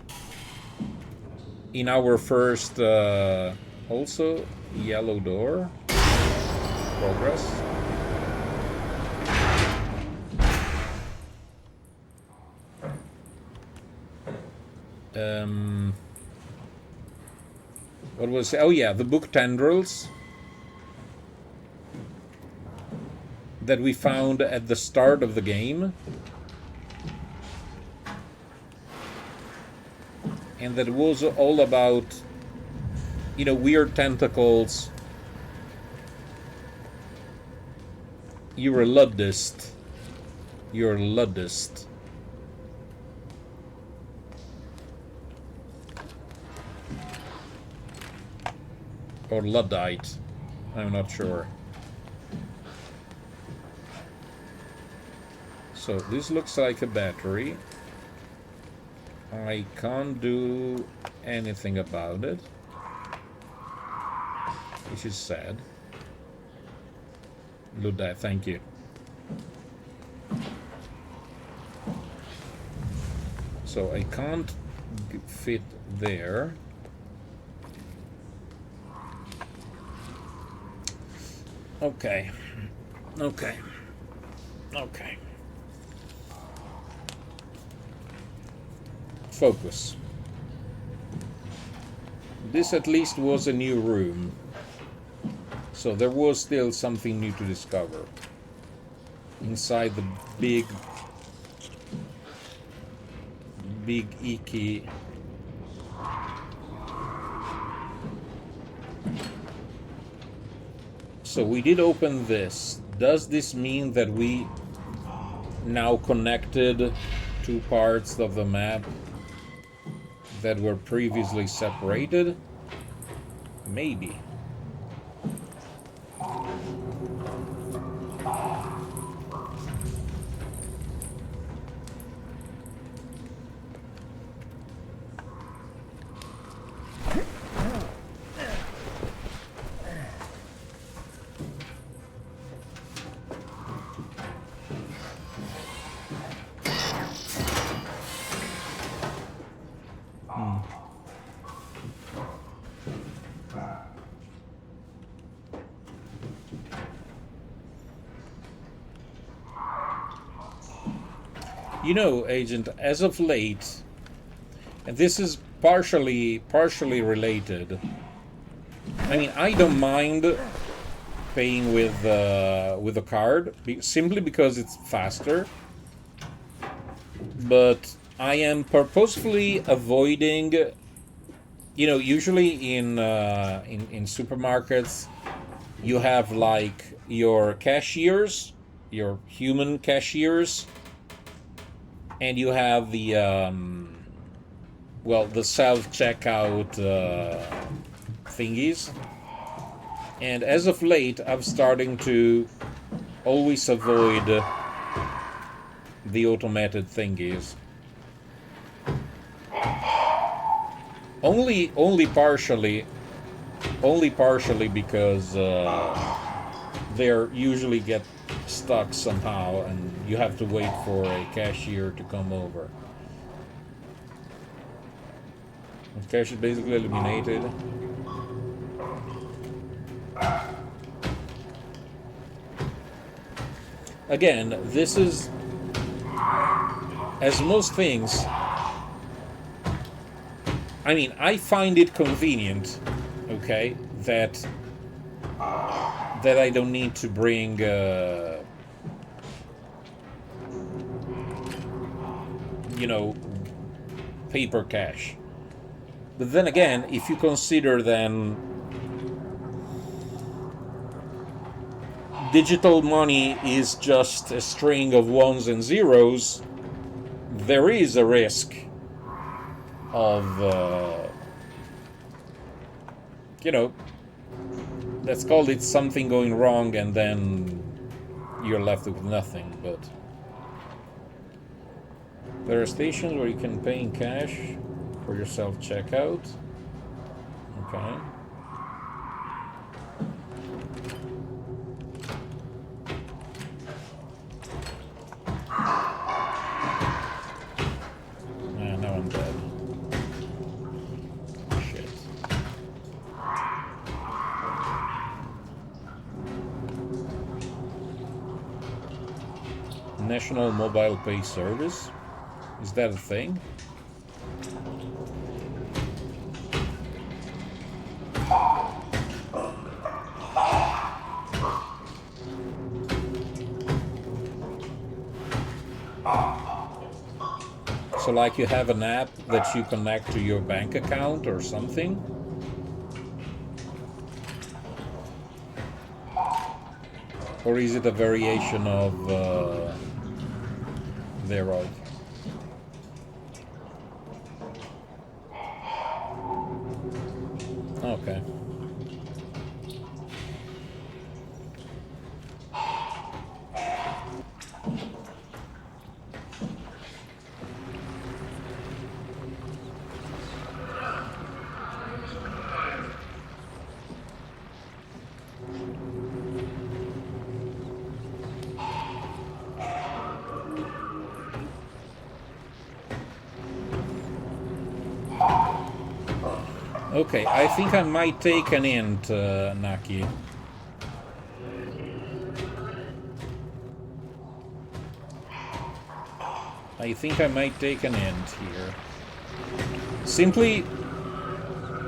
in our first, also, yellow door. Progress. What was... Oh yeah, the book Tendrils. that we found at the start of the game. And that was all about, you know, weird tentacles. You're a Luddist. You're a Luddist. Or Luddite. I'm not sure. So this looks like a battery. I can't do anything about it, which is sad. Luddite, thank you. So I can't fit there. Okay. Okay. Okay. Focus. This at least was a new room. So there was still something new to discover. Inside the big icky So we did open this. Does this mean that we now connected two parts of the map that were previously separated? Maybe. You know, Agent, as of late, and this is partially related. I mean, I don't mind paying with a card simply because it's faster. But I am purposefully avoiding. You know, usually in supermarkets, you have like your cashiers, your human cashiers. And you have the, well, the self-checkout thingies. And as of late, I'm starting to always avoid the automated thingies. Only partially because they usually get stuck somehow and you have to wait for a cashier to come over. The cash is basically eliminated. Again, this is, as most things, I mean, I find it convenient, okay, that I don't need to bring you know, paper cash. But then again, if you consider then digital money is just a string of ones and zeros, there is a risk of you know, let's call it something going wrong and then you're left with nothing. But there are stations where you can pay in cash for your self-checkout. Okay. Now I'm dead. Shit. National Mobile Pay Service? Is that a thing? like you have an app that you connect to your bank account or something. Or is it a variation of thereof? Okay. Okay, I think I might take an int, Naki. I think I might take an int here. Simply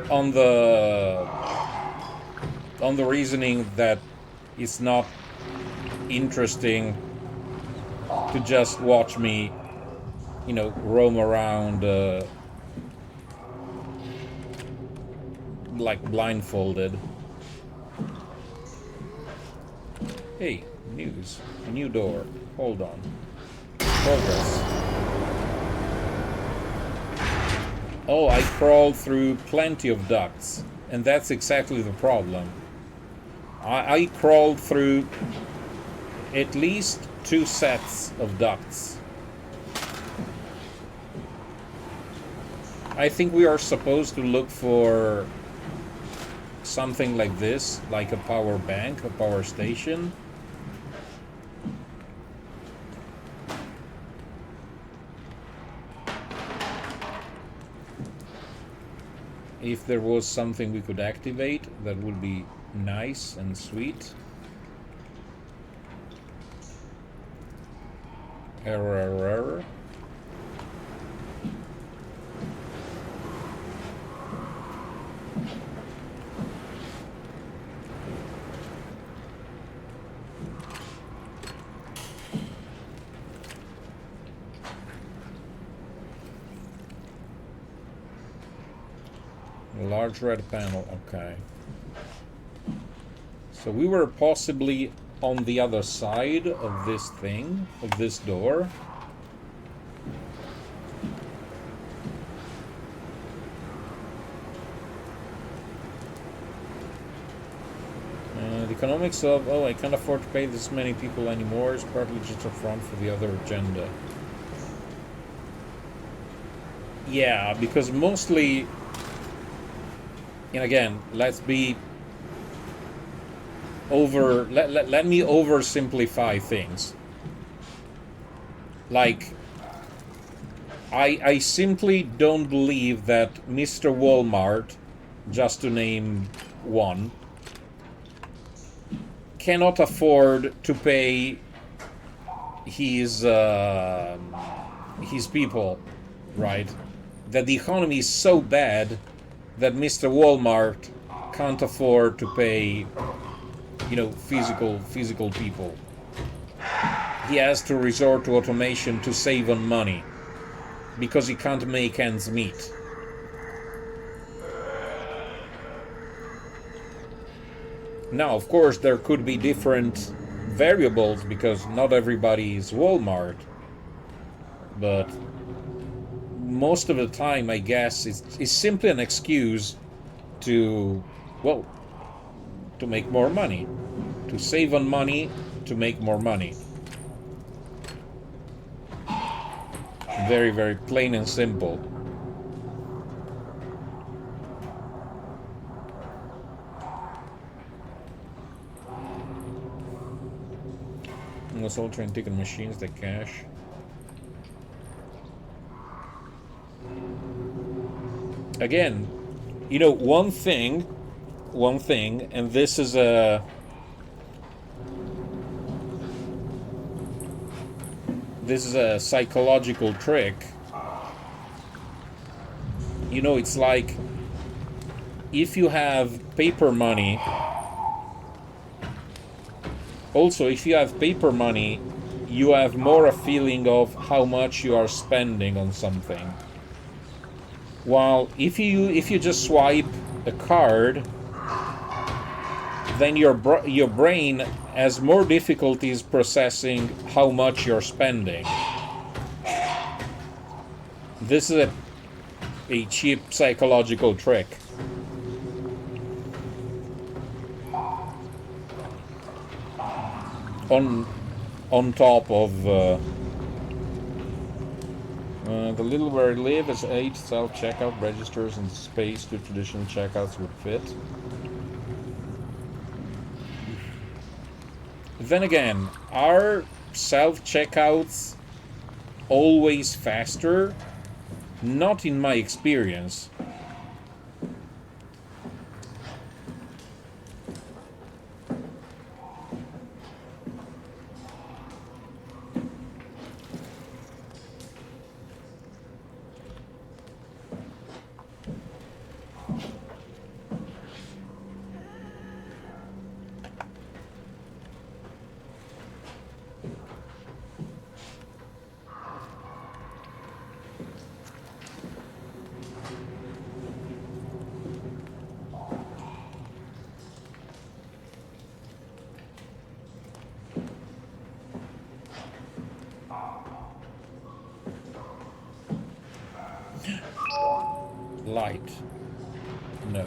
on the reasoning that it's not interesting to just watch me, you know, roam around like blindfolded. Hey, news. A new door. Hold on. Progress. Oh, I crawled through plenty of ducts. And that's exactly the problem. I crawled through at least 2 sets of ducts. I think we are supposed to look for something like this, like a power bank, a power station. If there was something we could activate, that would be nice and sweet. Error. Large red panel, okay. So we were possibly on the other side of this thing, of this door. The economics of, oh, I can't afford to pay this many people anymore is partly just a front for the other agenda. Yeah, because mostly... And again, let's be let me oversimplify things. Like, I simply don't believe that Mr. Walmart, just to name one, cannot afford to pay his people, right? That the economy is so bad that Mr. Walmart can't afford to pay, you know, physical people. He has to resort to automation to save on money because he can't make ends meet. Now, of course, there could be different variables because not everybody is Walmart, but most of the time, I guess, it's simply an excuse to, well, to make more money. To save on money, to make more money. Very, very plain and simple. Unless all train ticket machines, the cash. Again, you know, one thing, and this is a psychological trick. You know, it's like if you have paper money, also if you have paper money, you have more a feeling of how much you are spending on something. While if you just swipe a card, then your brain has more difficulties processing how much you're spending. This is a cheap psychological trick. On top of the little where I live is 8 self-checkout registers and space to traditional checkouts would fit. Then again, are self-checkouts always faster? Not in my experience. Light. No.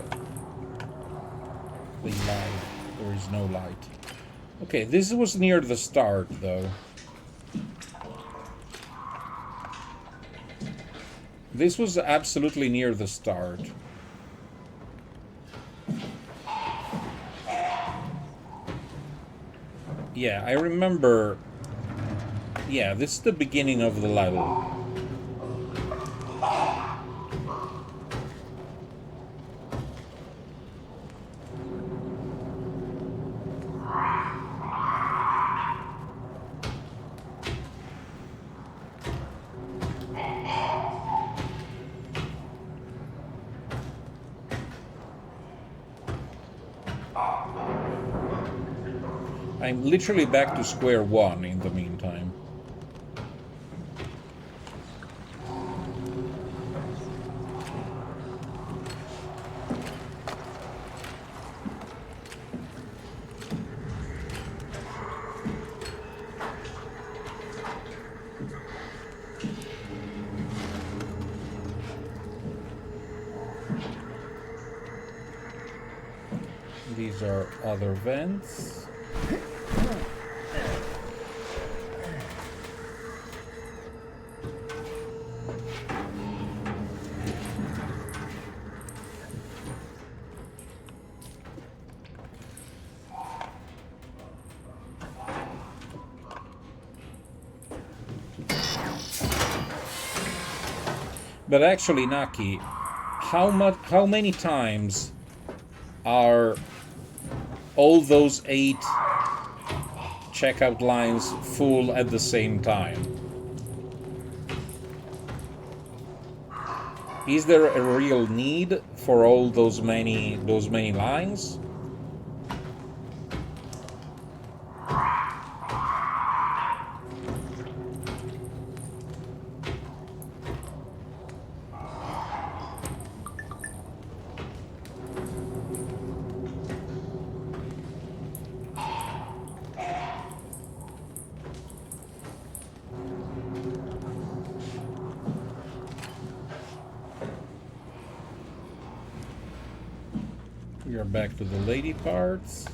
We lied. There is no light. Okay, this was near the start, though. This was absolutely near the start. Yeah, I remember... Yeah, this is the beginning of the level. I'm literally back to square one in the meantime. These are other vents. But actually, Naki, how many times are all those 8 checkout lines full at the same time? Is there a real need for all those many lines? We are back to the lady parts.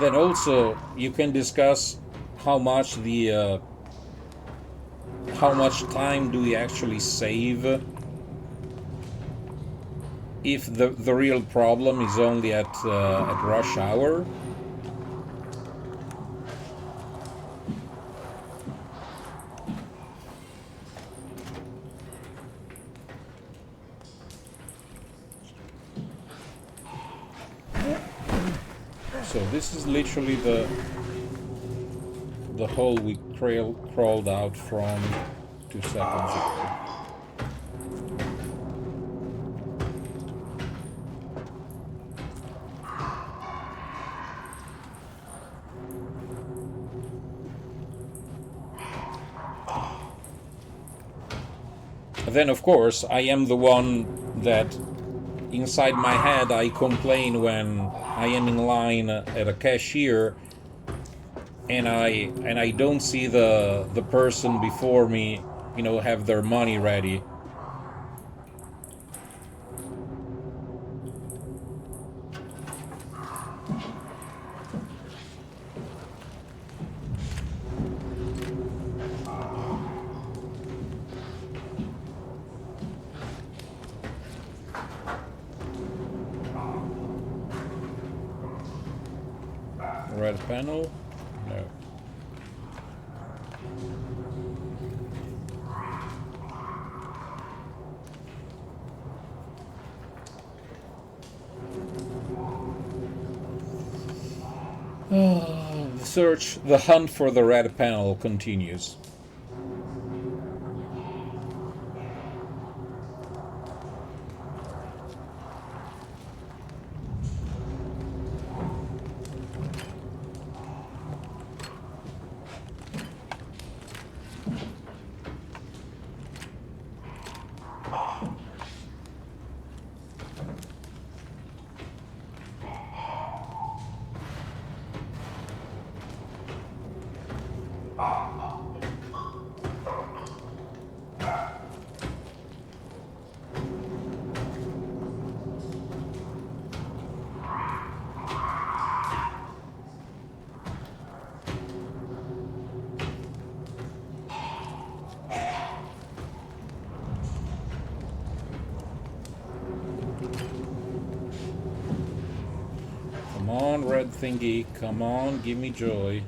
Then also you can discuss how much how much time do we actually save if the real problem is only at rush hour. So this is literally the hole we crawled out from 2 seconds ago. Then, of course, I am the one that, inside my head, I complain when I am in line at a cashier and I don't see the person before me, you know, have their money ready. Red panel? No. The search, the hunt for the red panel continues. Come on, red thingy. Come on, give me joy.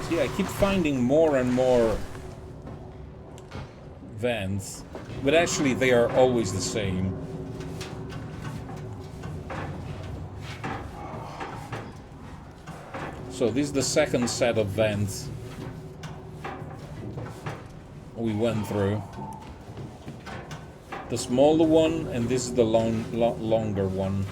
See, I keep finding more and more vents, but actually they are always the same. So this is the second set of vents we went through. The smaller one, and this is the longer one.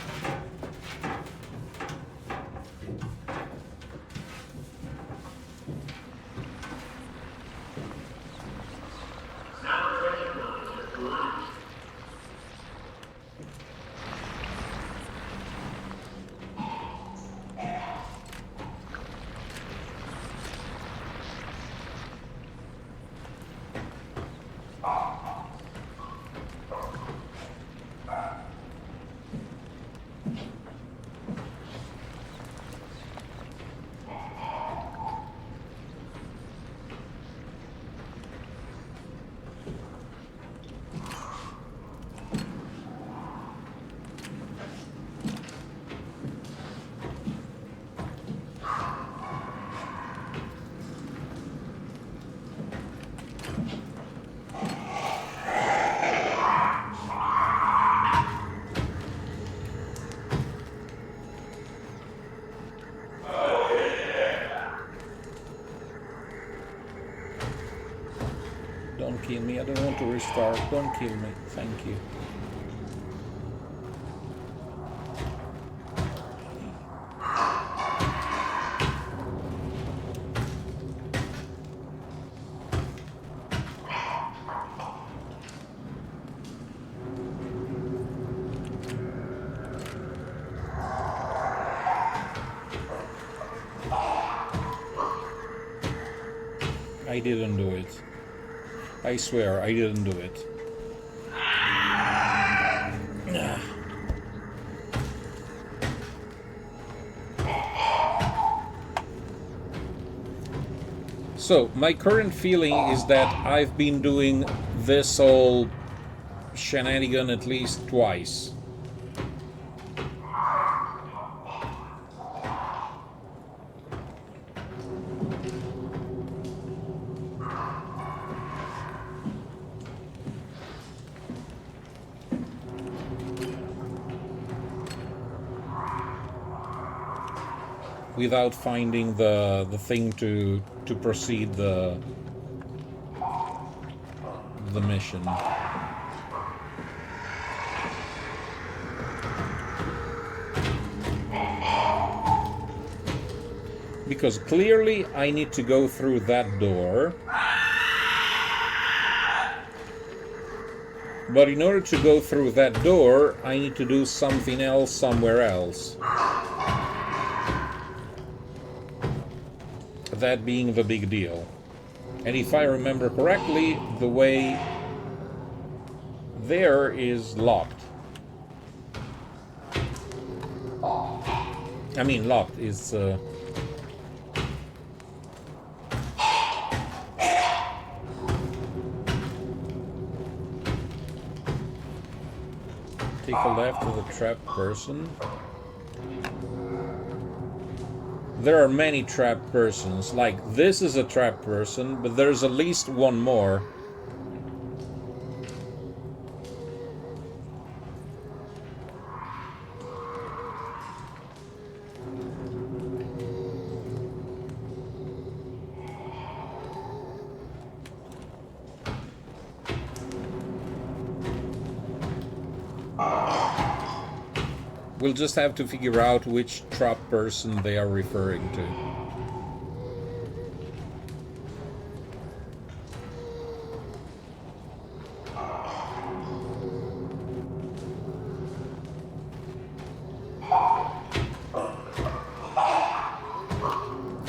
Don't kill me. I don't want to restart. Don't kill me. Thank you. I didn't do it. I swear, I didn't do it. So, my current feeling is that I've been doing this whole shenanigan at least twice. Without finding the thing to proceed the mission. Because clearly I need to go through that door. But in order to go through that door, I need to do something else somewhere else. That being the big deal. And if I remember correctly, the way there is locked. I mean, locked is... Take a left to the trapped person. There are many trapped persons. Like, this is a trapped person, but there's at least one more. We'll just have to figure out which trapped person they are referring to.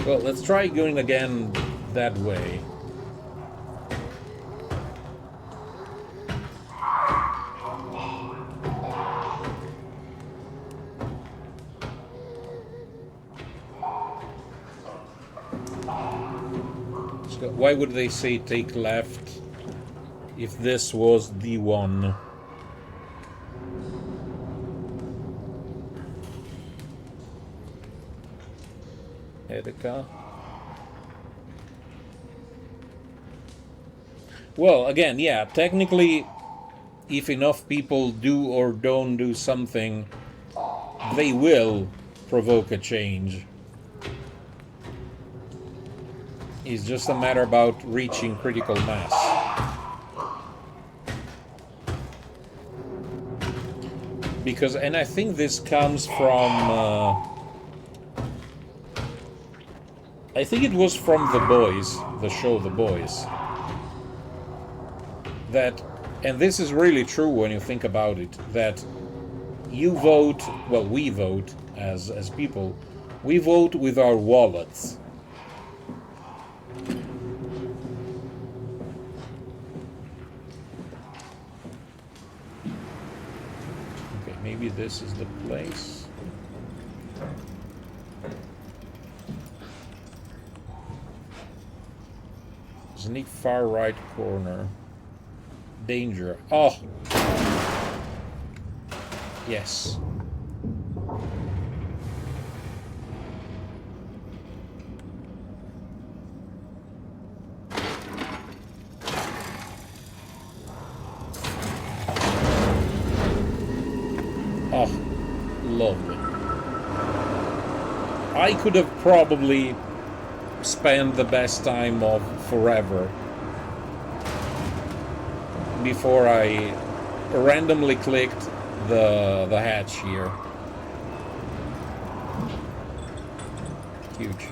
Well, let's try going again that way. Why would they say take left if this was the one? Erika. Well, again, yeah, technically, if enough people do or don't do something, they will provoke a change. It's just a matter about reaching critical mass. Because, and I think this comes from, I think it was from The Boys, the show The Boys. That, and this is really true when you think about it, that you vote, well, we vote as people, we vote with our wallets. Maybe this is the place. Sneak far right corner. Danger. Oh! Yes. Oh, lovely. I could have probably spent the best time of forever before I randomly clicked the hatch here. Huge.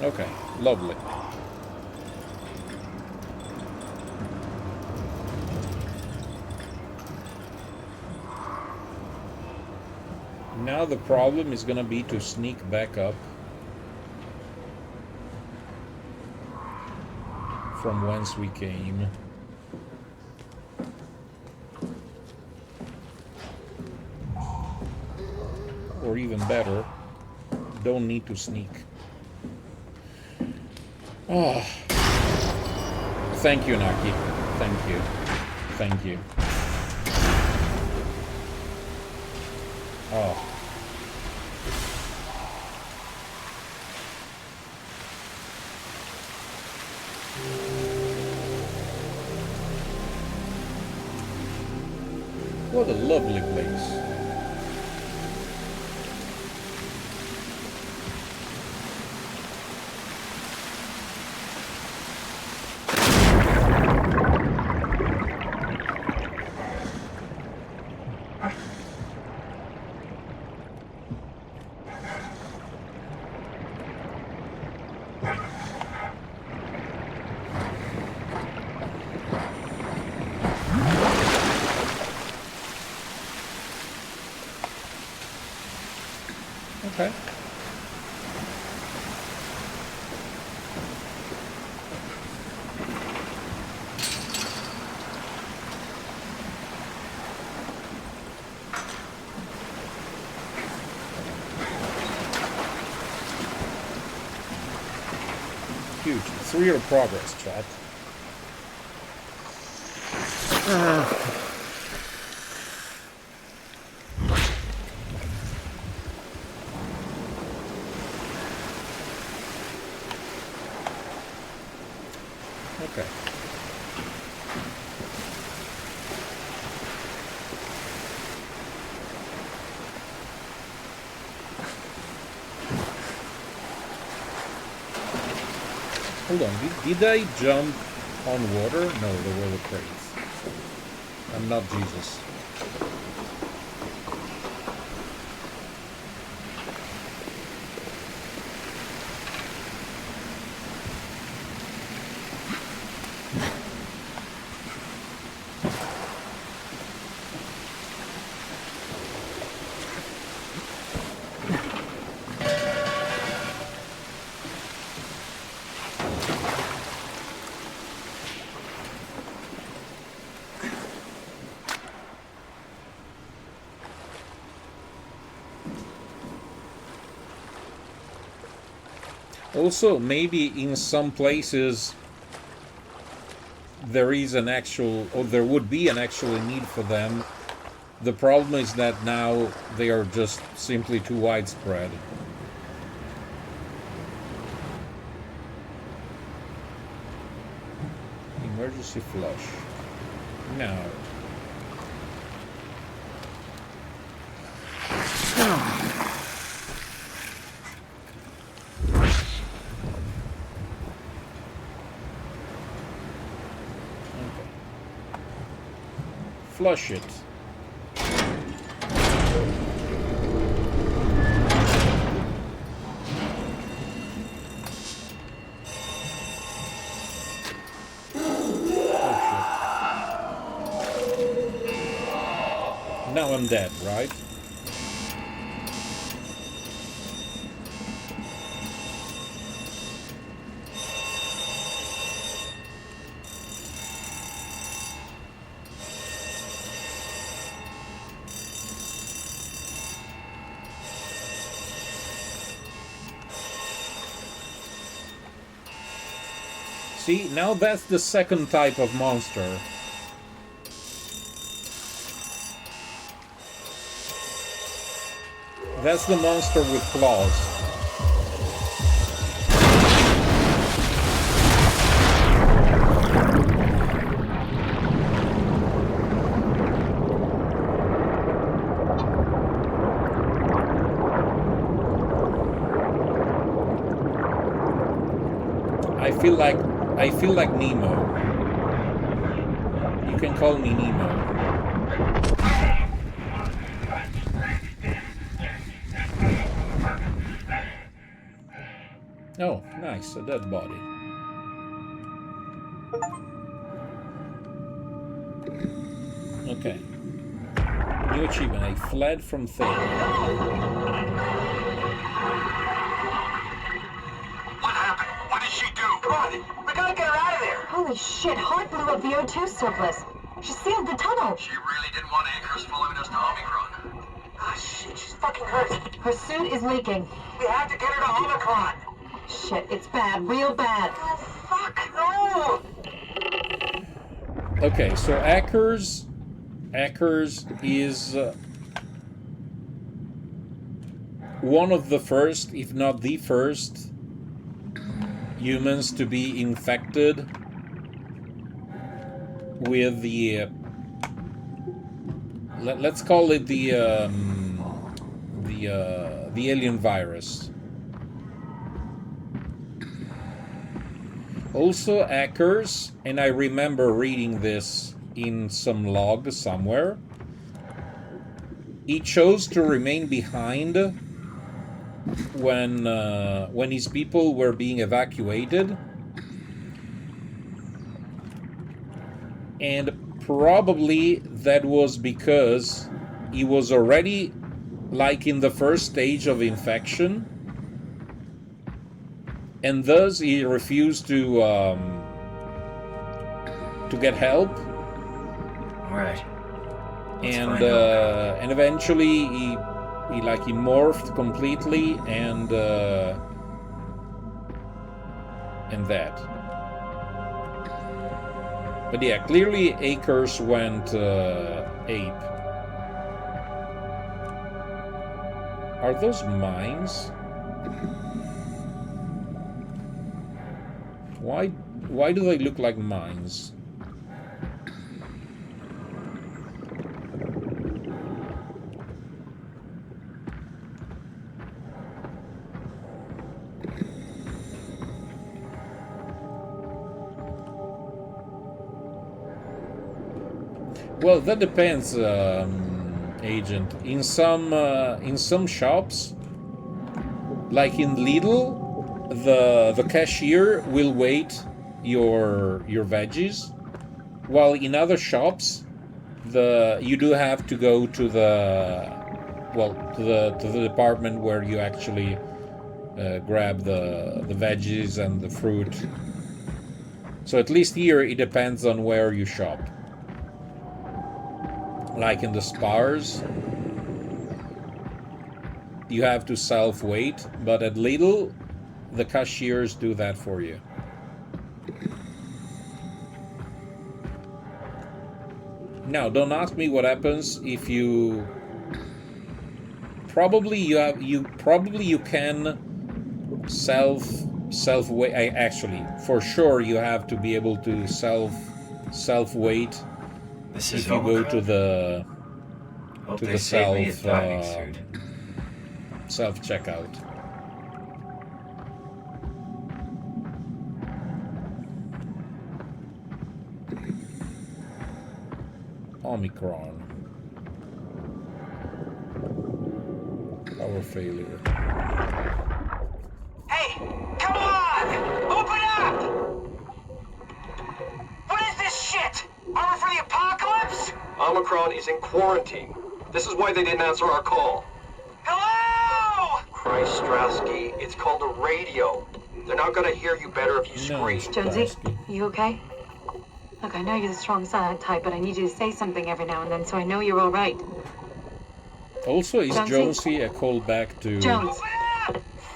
Okay, lovely. Now the problem is gonna be to sneak back up from whence we came. Or even better, don't need to sneak. Oh. Thank you, Naki. Thank you. Thank you. Oh. What a lovely place. Okay. Huge. 3-year progress, chat. Okay. Hold on, did I jump on water? No, there were the crates. I'm not Jesus. Also, maybe in some places there is an actual, or there would be an actual need for them. The problem is that now they are just simply too widespread. Emergency flush. No. Flush it. Now I'm dead, right? See, now that's the second type of monster. That's the monster with claws. I feel like Nemo. You can call me Nemo. Oh, nice, a dead body. Okay. New achievement, I fled from Thane. What happened? What did she do? Come on, we gotta get her out of there. Holy shit, Hart blew up the O2 surplus. She sealed the tunnel. She really didn't want Akers following us to Omicron. Ah, shit, she's fucking hurt. Her suit is leaking. We have to get her to Omicron. Shit, it's bad, real bad. Oh, fuck, no! Okay, so Akers is one of the first, if not the first, humans to be infected with the let's call it the alien virus. Also, Akers, and I remember reading this in some log somewhere, he chose to remain behind when his people were being evacuated, and probably that was because he was already like in the first stage of infection, and thus he refused to get help. All right. And eventually he morphed completely and that. But yeah, clearly Akers went ape. Are those mines? Why do they look like mines? Well, that depends, Agent. In some shops, like in Lidl, the cashier will weight your veggies, while in other shops, you do have to go to the department where you actually grab the veggies and the fruit. So at least here it depends on where you shop. Like in the Spars, you have to self-weight, but at Lidl, the cashiers do that for you. Now, don't ask me what happens if you... Probably you can self-weight. Actually, for sure, you have to be able to self-weight. This If is you go to the Hope to they the save me a diving suit. self-checkout. Omicron. Power failure. Hey, come on! Open up! What is this shit? Armor for the apocalypse? Omicron is in quarantine. This is why they didn't answer our call. Hello! Christ, Strasky, it's called a radio. They're not gonna hear you better if you scream. Jonesy, you okay? Look, I know you're the strong silent type, but I need you to say something every now and then so I know you're all right. Also, is Jonesy? Jonesy a callback to Jones,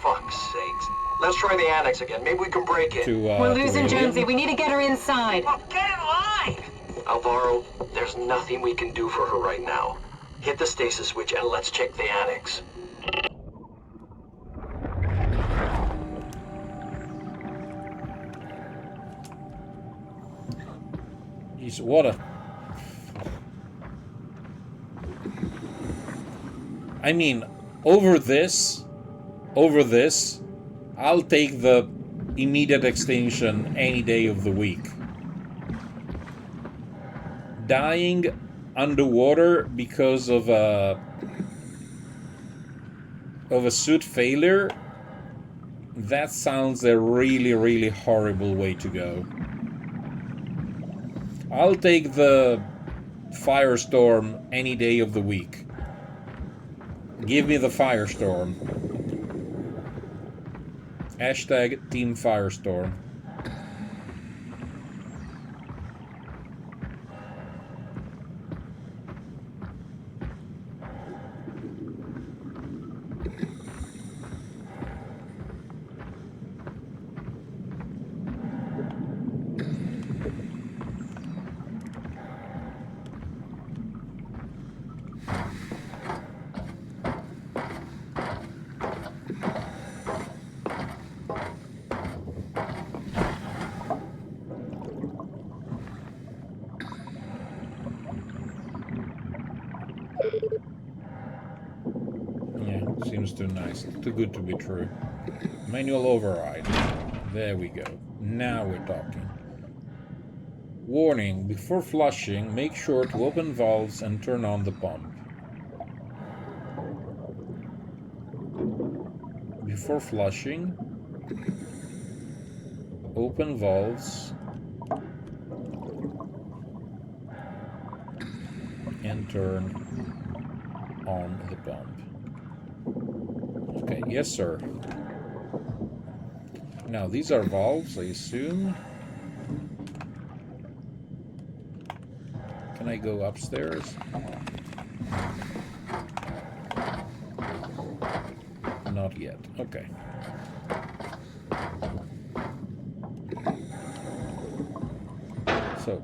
Fuck's sakes. Let's try the annex again. Maybe we can break in. we're to losing William? Jonesy. We need to get her inside. Well, get in line! Alvaro, there's nothing we can do for her right now. Hit the stasis switch and let's check the annex. Jeez, what a... I mean, over this, I'll take the immediate extinction any day of the week. dying underwater because of a suit failure, that sounds a really, really horrible way to go. I'll take the firestorm any day of the week. Give me the firestorm. Hashtag Team Firestorm. Seems too nice, too good to be true. Manual override. There we go. Now we're talking. Warning, before flushing, make sure to open valves and turn on the pump. Before flushing, open valves and turn on the pump. Okay, yes sir. Now these are valves, I assume. Can I go upstairs? Not yet. Okay. So.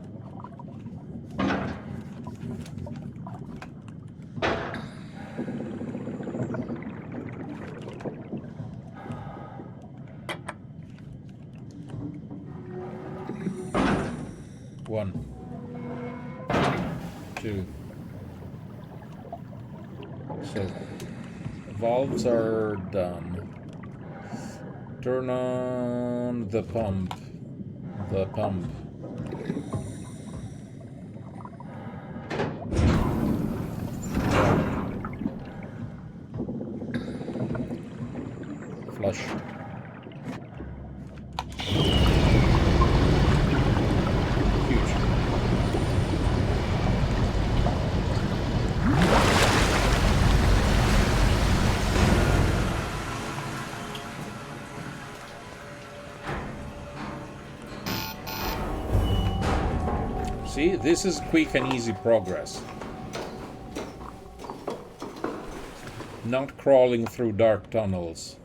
One. Two. So, valves are done. Turn on the pump. The pump. Flush. See, this is quick and easy progress. Not crawling through dark tunnels.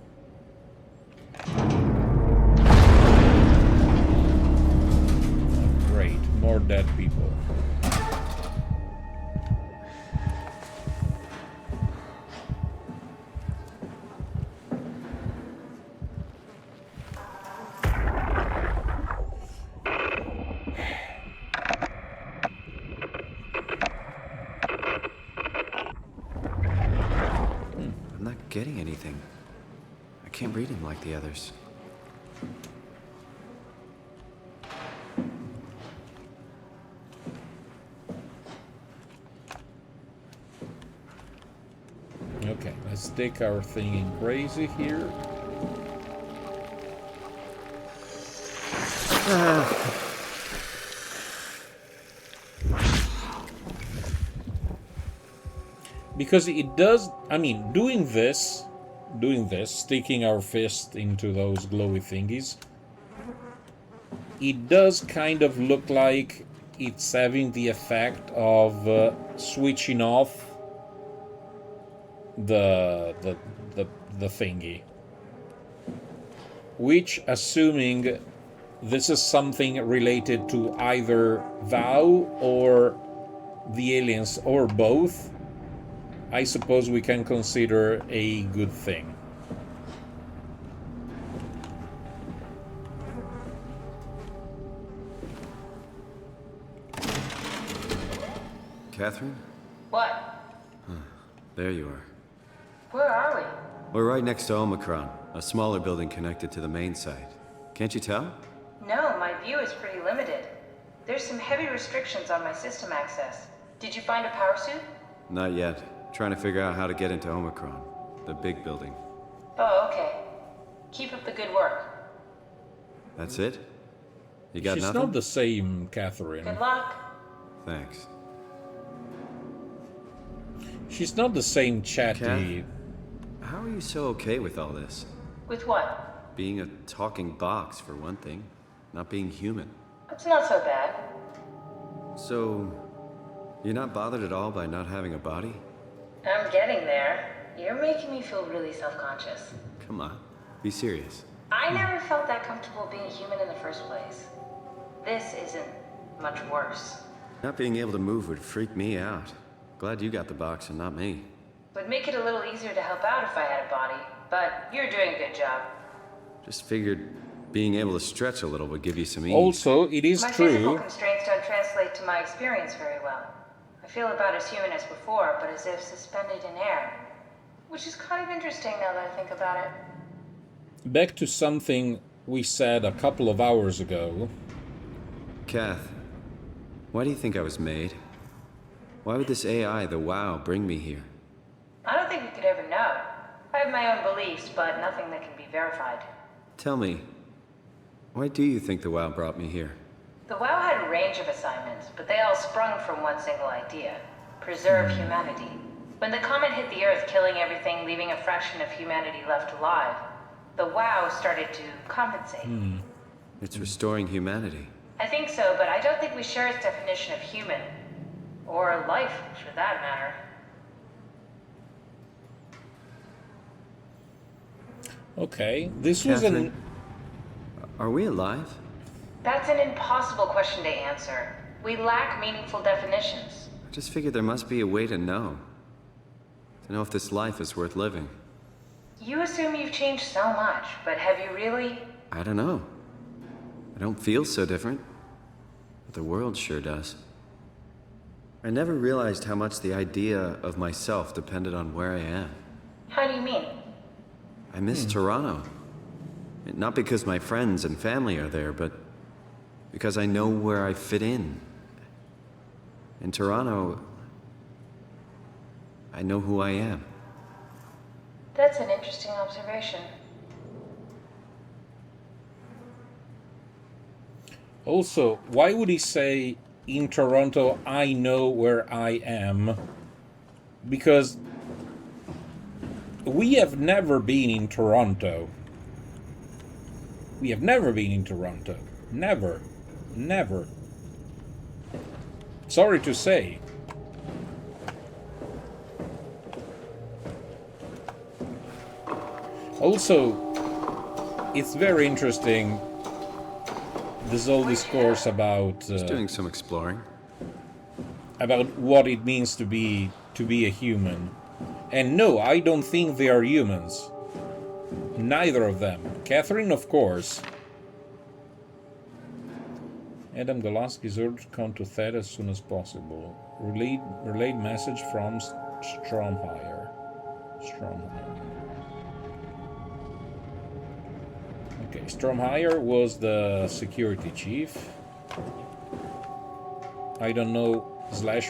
Great, more dead people. Getting anything. I can't read him like the others. Okay, let's stick our thing in crazy here. Because it does, I mean, doing this, sticking our fist into those glowy thingies, it does kind of look like it's having the effect of switching off the thingy. Which, assuming this is something related to either Vow or the aliens or both, I suppose we can consider a good thing. Catherine? What? There you are. Where are we? We're right next to Omicron, a smaller building connected to the main site. Can't you tell? No, my view is pretty limited. There's some heavy restrictions on my system access. Did you find a power suit? Not yet. Trying to figure out how to get into Omicron, the big building. Oh, okay. Keep up the good work. That's it? You got She's nothing? not the same, Catherine. Good luck. Thanks. She's not the same chatty. How are you so okay with all this? With what? Being a talking box, for one thing. Not being human. It's not so bad. So, you're not bothered at all by not having a body? I'm getting there. You're making me feel really self-conscious. Come on, be serious. I never felt that comfortable being human in the first place. This isn't much worse. Not being able to move would freak me out. Glad you got the box and not me. Would make it a little easier to help out if I had a body, but you're doing a good job. Just figured being able to stretch a little would give you some ease. Also, it is My physical true. constraints don't translate to my experience very well. I feel about as human as before, but as if suspended in air. Which is kind of interesting now that I think about it. Back to something we said a couple of hours ago. Kath, why do you think I was made? Why would this AI, the WoW, bring me here? I don't think we could ever know. I have my own beliefs, but nothing that can be verified. Tell me, why do you think the WoW brought me here? The WoW had a range of assignments, but they all sprung from one single idea. Preserve humanity. When the comet hit the Earth, killing everything, leaving a fraction of humanity left alive, the WoW started to compensate. It's restoring humanity. I think so, but I don't think we share its definition of human. Or life, for that matter. Okay, this was an... Catherine, are we alive? That's an impossible question to answer. We lack meaningful definitions. I just figured there must be a way to know. To know if this life is worth living. You assume you've changed so much, but have you really? I don't know. I don't feel so different. But the world sure does. I never realized how much the idea of myself depended on where I am. How do you mean? I miss Toronto. Not because my friends and family are there, but because I know where I fit in. In Toronto, I know who I am. That's an interesting observation. Also, why would he say, in Toronto, I know where I am? Because we have never been in Toronto. We have never been in Toronto. Never. Never. Sorry to say. Also, it's very interesting, this whole discourse about Just doing some exploring. about what it means to be a human. And no, I don't think they are humans. Neither of them. Catherine, of course. Adam Golaski's urged to come to Theta as soon as possible. Relayed message from Stromhire. Okay, Stromhire was the security chief. I don't know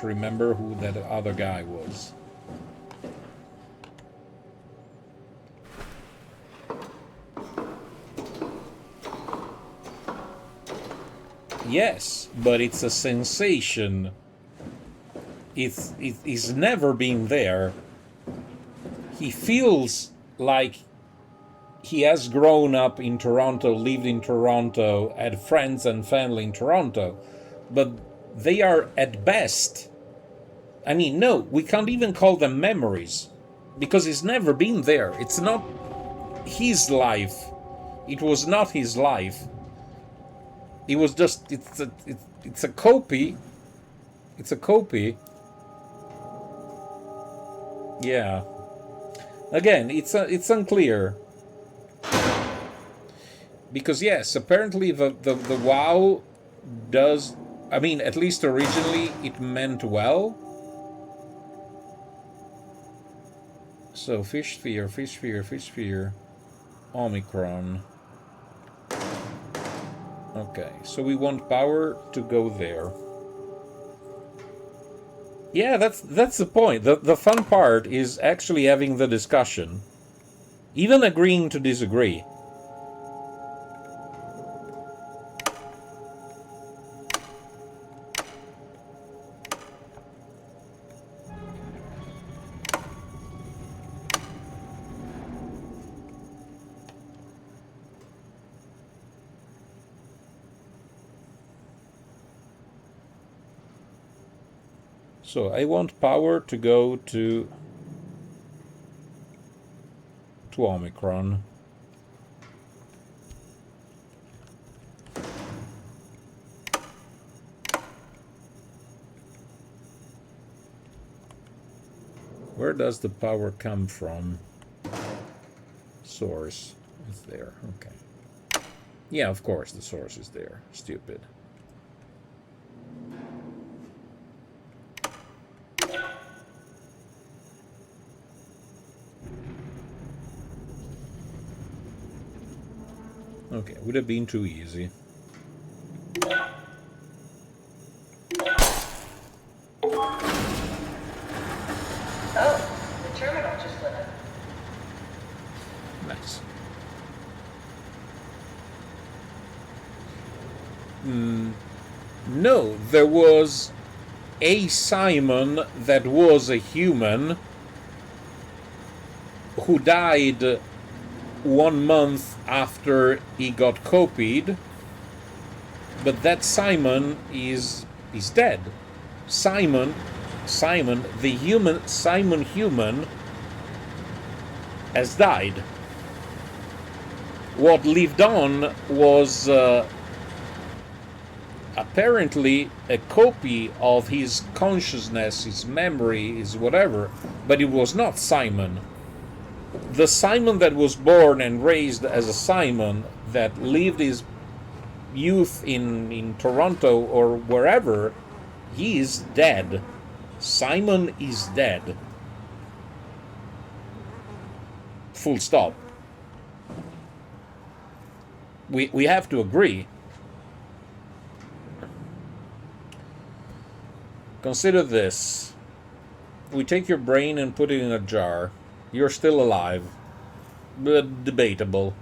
/ remember who that other guy was. Yes, but it's a sensation. It's never been there. He feels like he has grown up in Toronto, lived in Toronto, had friends and family in Toronto, but they are at best. I mean, no, we can't even call them memories, because he's never been there. It's not his life. It was not his life. It was just, it's a copy. It's a copy. Yeah. Again, it's unclear. Because yes, apparently the WoW does, I mean, at least originally it meant well. So fish sphere, Omicron. Okay, so we want power to go there. Yeah, that's the point. The fun part is actually having the discussion. Even agreeing to disagree. So I want power to go to Omicron. Where does the power come from? Source is there. Okay. Yeah, of course the source is there. Stupid. Okay, would have been too easy. Oh, the terminal just lit up. Nice. No, there was a Simon that was a human who died 1 month after he got copied, but that Simon is dead. Simon, the human, Simon human, has died. What lived on was apparently a copy of his consciousness, his memory, his whatever, but it was not Simon. The Simon that was born and raised as a Simon, that lived his youth in Toronto or wherever, he is dead. Simon is dead. Full stop. We have to agree. Consider this. We take your brain and put it in a jar. You're still alive. But debatable.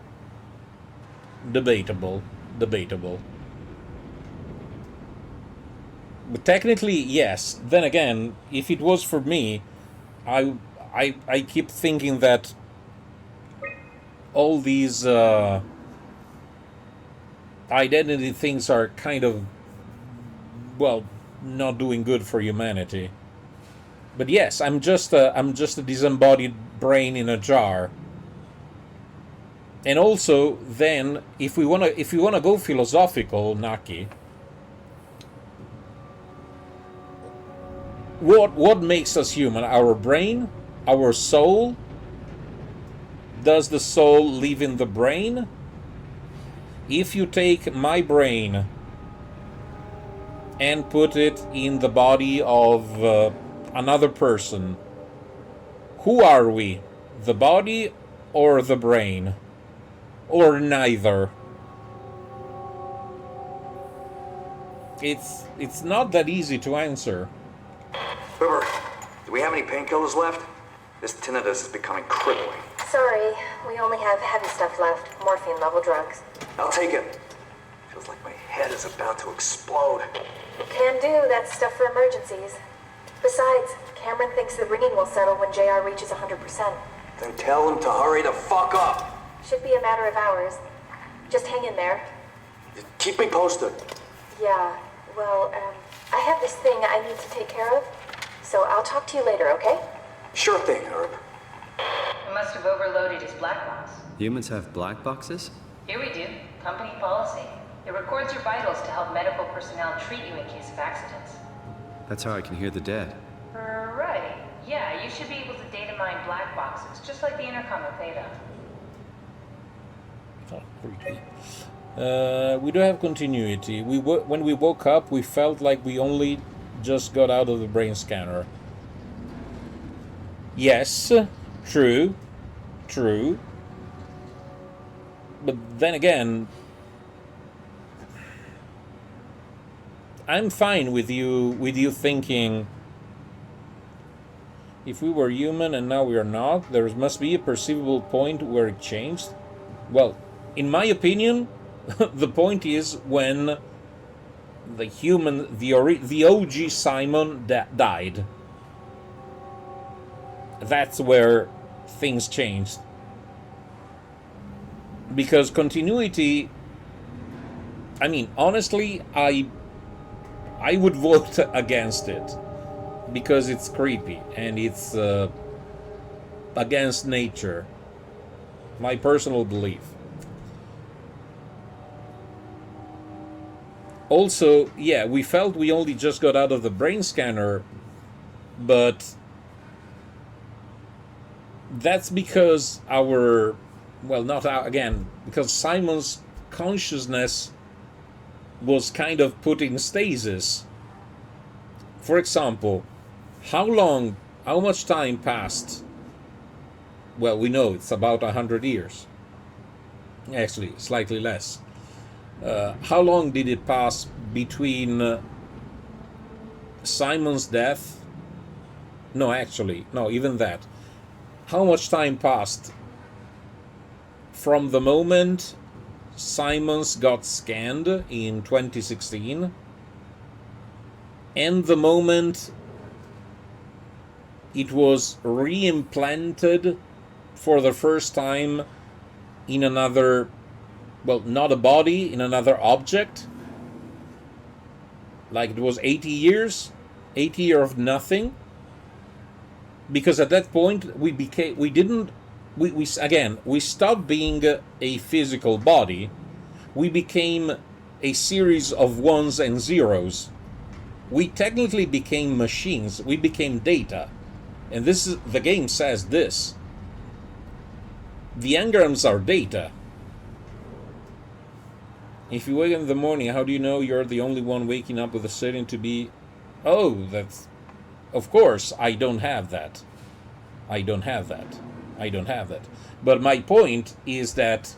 Debatable. Debatable. But technically, yes. Then again, if it was for me, I keep thinking that all these identity things are kind of, well, not doing good for humanity. But yes, I'm just a disembodied brain in a jar. And also, then, if we wanna go philosophical, Naki, what makes us human? Our brain? Our soul? Does the soul live in the brain? If you take my brain and put it in the body of another person, who are we? The body or the brain? Or neither? It's not that easy to answer. River, do we have any painkillers left? This tinnitus is becoming crippling. Sorry, we only have heavy stuff left. Morphine level drugs. I'll take it. Feels like my head is about to explode. Can do, that's stuff for emergencies. Besides, Cameron thinks the ringing will settle when JR reaches 100%. Then tell him to hurry the fuck up. Should be a matter of hours. Just hang in there. Keep me posted. Yeah, well, I have this thing I need to take care of, so I'll talk to you later, okay? Sure thing, Herb. He must have overloaded his black box. Humans have black boxes? Here we do. Company policy. It records your vitals to help medical personnel treat you in case of accidents. That's how I can hear the dead. Right. Yeah, you should be able to data mine black boxes, just like the intercom of Theta. Oh, creepy. We do have continuity. When we woke up, we felt like we only just got out of the brain scanner. Yes, true. But then again, I'm fine with you thinking if we were human and now we are not, there must be a perceivable point where it changed. Well, in my opinion, the point is when the human, the OG Simon died. That's where things changed. Because continuity, I mean, honestly, I would vote against it. Because it's creepy and it's against nature. My personal belief. Also, yeah, we felt we only just got out of the brain scanner, but that's because our, well, not our, again, because Simon's consciousness was kind of put in stasis. For example, how much time passed? Well, we know it's about 100 years. Actually, slightly less. How long did it pass between Simon's death? No, actually, no, even that. How much time passed from the moment Simon's got scanned in 2016 and the moment it was re-implanted for the first time in another, well, not a body, in another object? Like it was 80 years? 80 years of nothing? Because at that point we stopped being a physical body. We became a series of ones and zeros. We technically became machines. We became data. And this is, the game says this. The engrams are data. If you wake up in the morning, how do you know you're the only one waking up with a setting to be... Oh, that's... Of course, I don't have that. I don't have that. I don't have that. But my point is that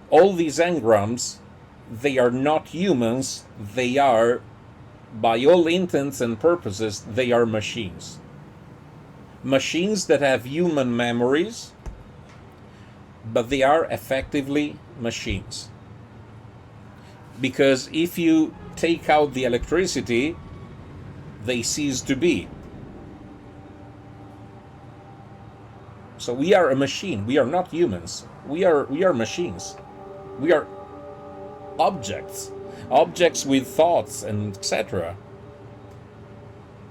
all these engrams, they are not humans. They are, by all intents and purposes, they are machines. Machines that have human memories, but they are effectively machines. Because if you take out the electricity, they cease to be. So we are a machine. We are not humans. We are machines. We are objects. Objects with thoughts and etc.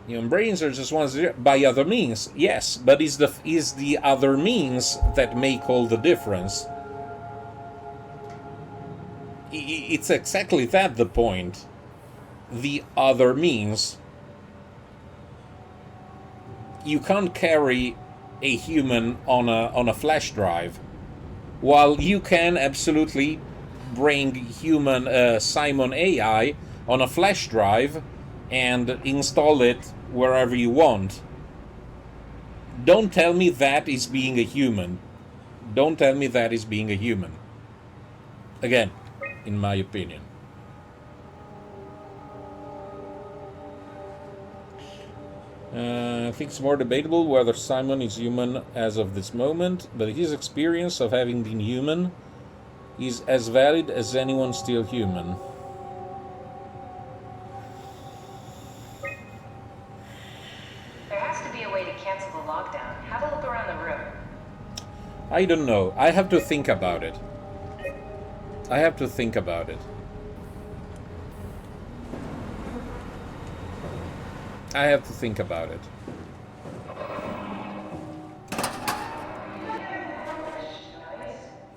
Human brains are just ones by other means. Yes, but is the other means that make all the difference. It's exactly that the point. The other means. You can't carry a human on a flash drive, while you can absolutely bring human Simon AI on a flash drive and install it wherever you want. Don't tell me that is being a human. Don't tell me that is being a human. Again, in my opinion. I think it's more debatable whether Simon is human as of this moment, but his experience of having been human is as valid as anyone still human. There has to be a way to cancel the lockdown. Have a look around the room. I don't know. I have to think about it. I have to think about it. I have to think about it.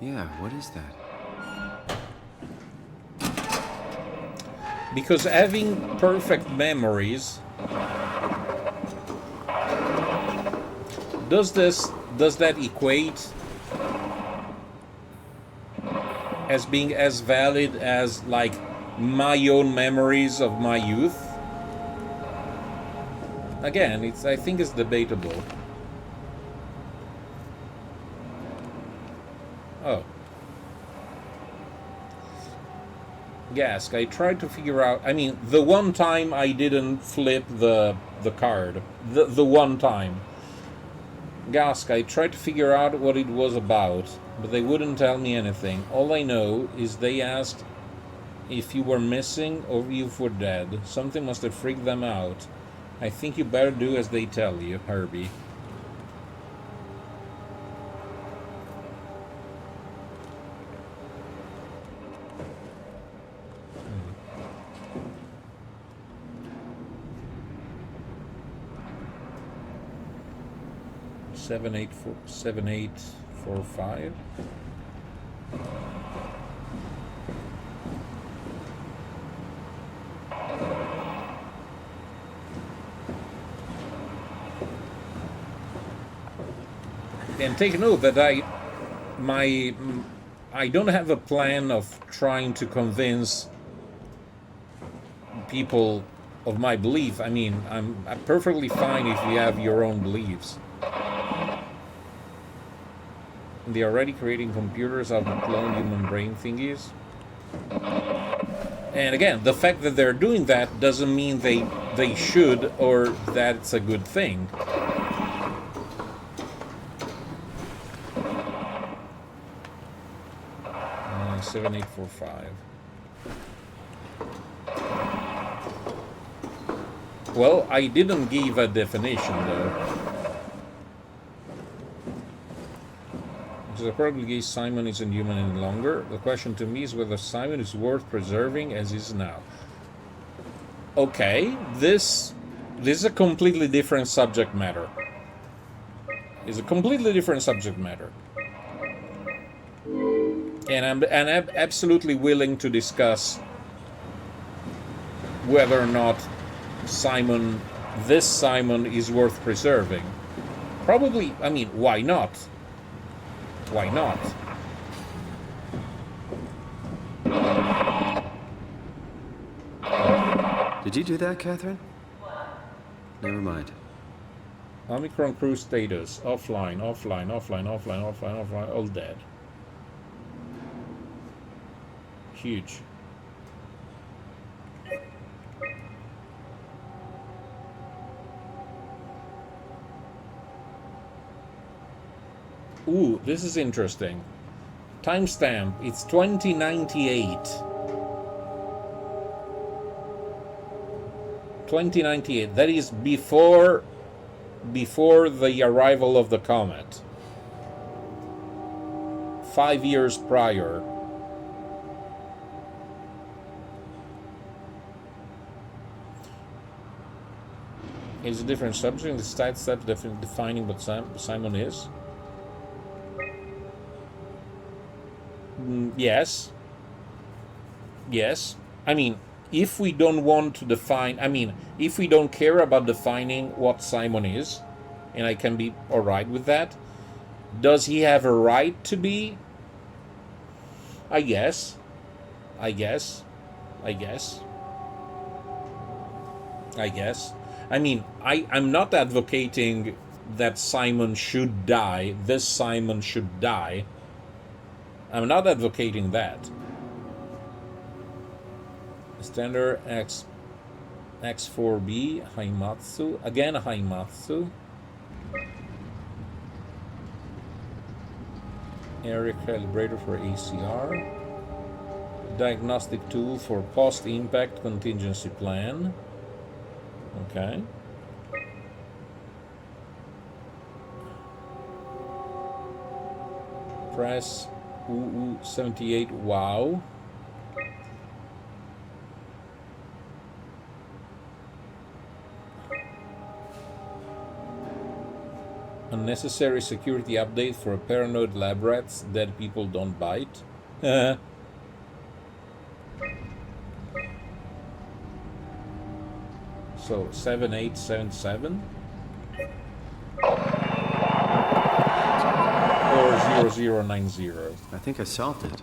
Yeah, what is that? Because having perfect memories, does that equate as being as valid as like my own memories of my youth? Again, I think it's debatable. Oh. Gask, I tried to figure out... I mean, the one time I didn't flip the card. The one time. Gask, I tried to figure out what it was about, but they wouldn't tell me anything. All I know is they asked if you were missing or if you were dead. Something must have freaked them out. I think you better do as they tell you, Herbie. 7845. And take note that I don't have a plan of trying to convince people of my belief. I mean, I'm perfectly fine if you have your own beliefs. They are already creating computers out of cloned human brain thingies. And again, the fact that they're doing that doesn't mean they should or that it's a good thing. Uh, 7845. Well, I didn't give a definition though. The probably case Simon isn't human any longer. The question to me is whether Simon is worth preserving as is now. Okay, this is a completely different subject matter. It's a completely different subject matter. And I'm absolutely willing to discuss whether or not this Simon is worth preserving. Probably, I mean, why not? Why not? Did you do that, Catherine? Never mind. Omicron crew status. Offline, offline, offline, offline, offline, offline. All dead. Huge. Ooh, this is interesting. Timestamp, it's 2098. 2098. That is before the arrival of the comet. 5 years prior. It's a different subject. The side step defining what Simon is. Yes. Yes. I mean, if we don't want to define... I mean, if we don't care about defining what Simon is, and I can be alright with that, does he have a right to be? I guess. I mean, I'm not advocating that Simon should die. This Simon should die. I'm not advocating that. Standard X4B, Haimatsu. Again, Haimatsu. Area calibrator for ACR. Diagnostic tool for post-impact contingency plan. Okay. Press 78. Wow. Unnecessary security update for paranoid lab rats. Dead people don't bite. So 7877 or 0090. I think I solved it.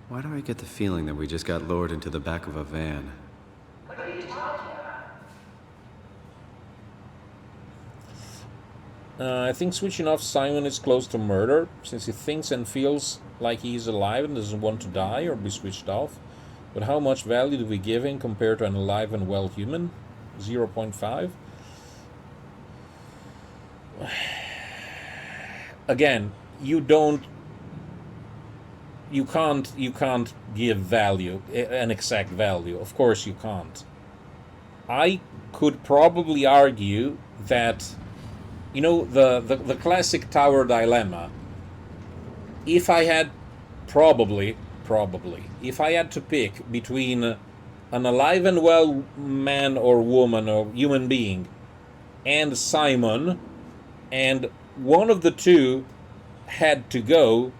Why do I get the feeling that we just got lured into the back of a van? I think switching off Simon is close to murder, since he thinks and feels like he is alive and doesn't want to die or be switched off. But how much value do we give him compared to an alive and well human? 0.5. Again, you can't give value, an exact value. Of course you can't. I could probably argue that, you know, the classic tower dilemma. If I had probably, if I had to pick between an alive and well man or woman or human being and Simon, and one of the two had to go,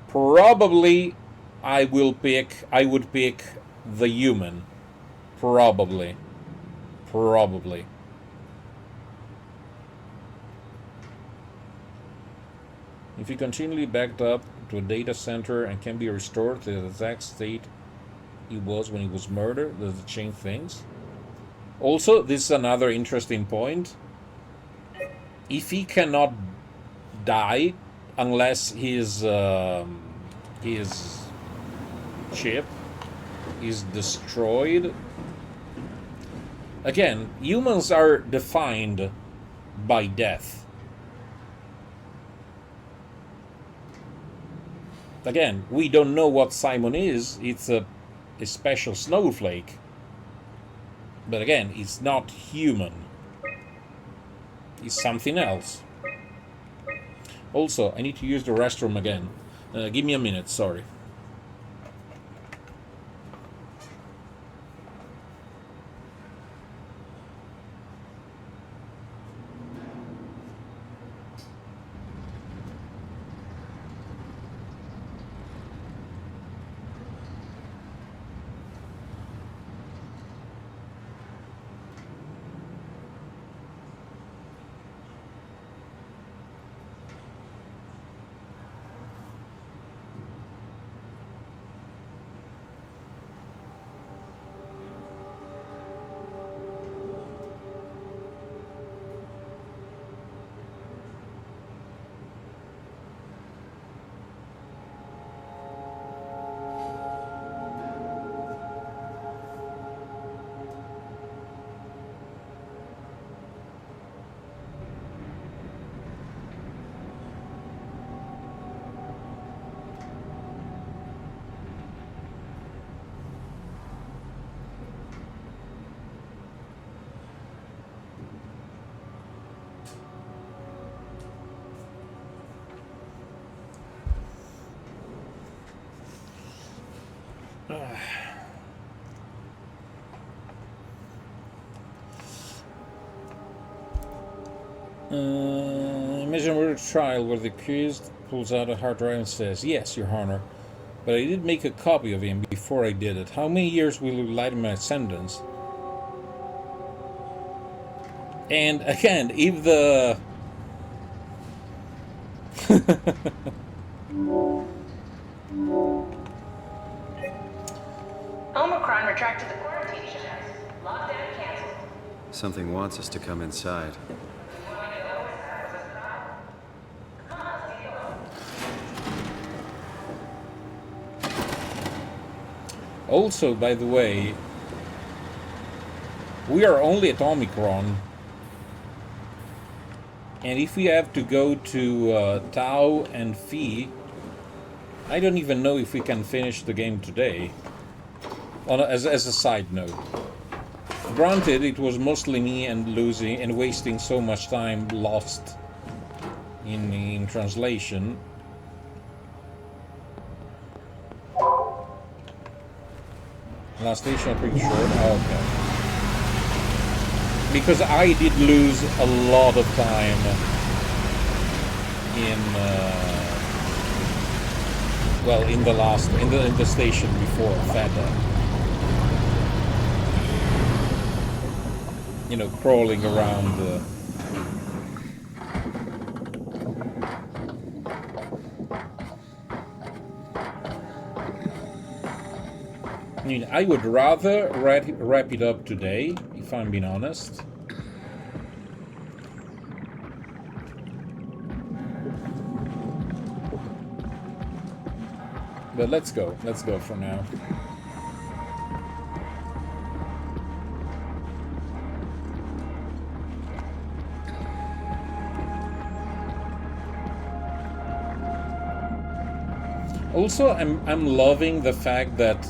probably I would pick the human. Probably. If he continually backed up to a data center and can be restored to the exact state he was when he was murdered, does it change things? Also, this is another interesting point. If he cannot die unless his chip is destroyed, again, humans are defined by death. Again, we don't know what Simon is. It's a special snowflake. But again, it's not human. It's something else. Also, I need to use the restroom again. Give me a minute, sorry. Imagine we're at a trial where the accused pulls out a hard drive and says, "Yes, Your Honor, but I did make a copy of him before I did it. How many years will you lighten my sentence?" And again, if the Omicron retracted the quarantine shutdowns. Lockdown canceled. Something wants us to come inside. Also, by the way, we are only at Omicron. And if we have to go to Tau and Phi, I don't even know if we can finish the game today. As a side note. Granted, it was mostly me and losing and wasting so much time lost in translation. Last station, pretty sure. Oh, okay. Because I did lose a lot of time in well, in the station before Feta. You know, crawling around. I mean, I would rather wrap it up today, if I'm being honest. But let's go for now. Also, I'm loving the fact that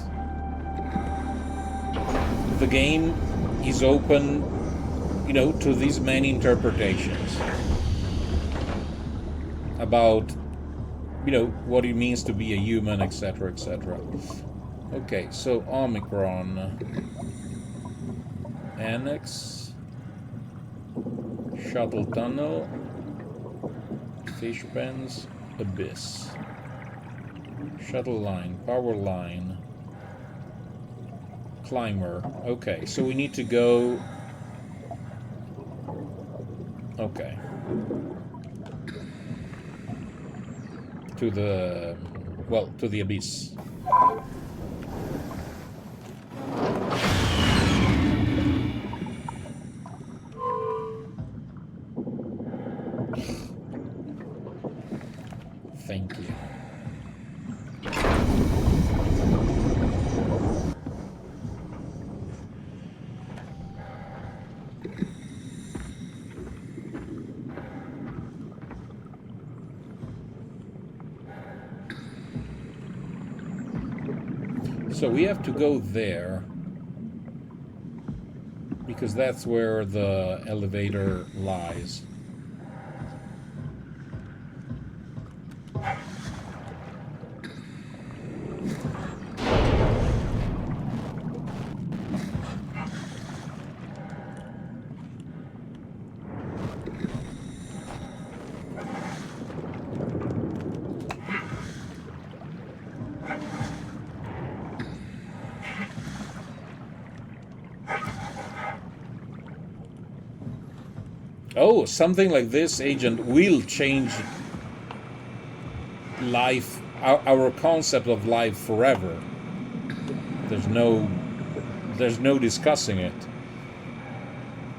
the game is open, you know, to these many interpretations about, you know, what it means to be a human, etc., etc. Okay, so Omicron, Annex, Shuttle Tunnel, Fish Pens, Abyss, Shuttle Line, Power Line, Climber. Okay, so we need to go... Okay. To the... well, to the Abyss. Thank you. So we have to go there, because that's where the elevator lies. Oh, something like this, Agent, will change life, our concept of life forever. There's no discussing it.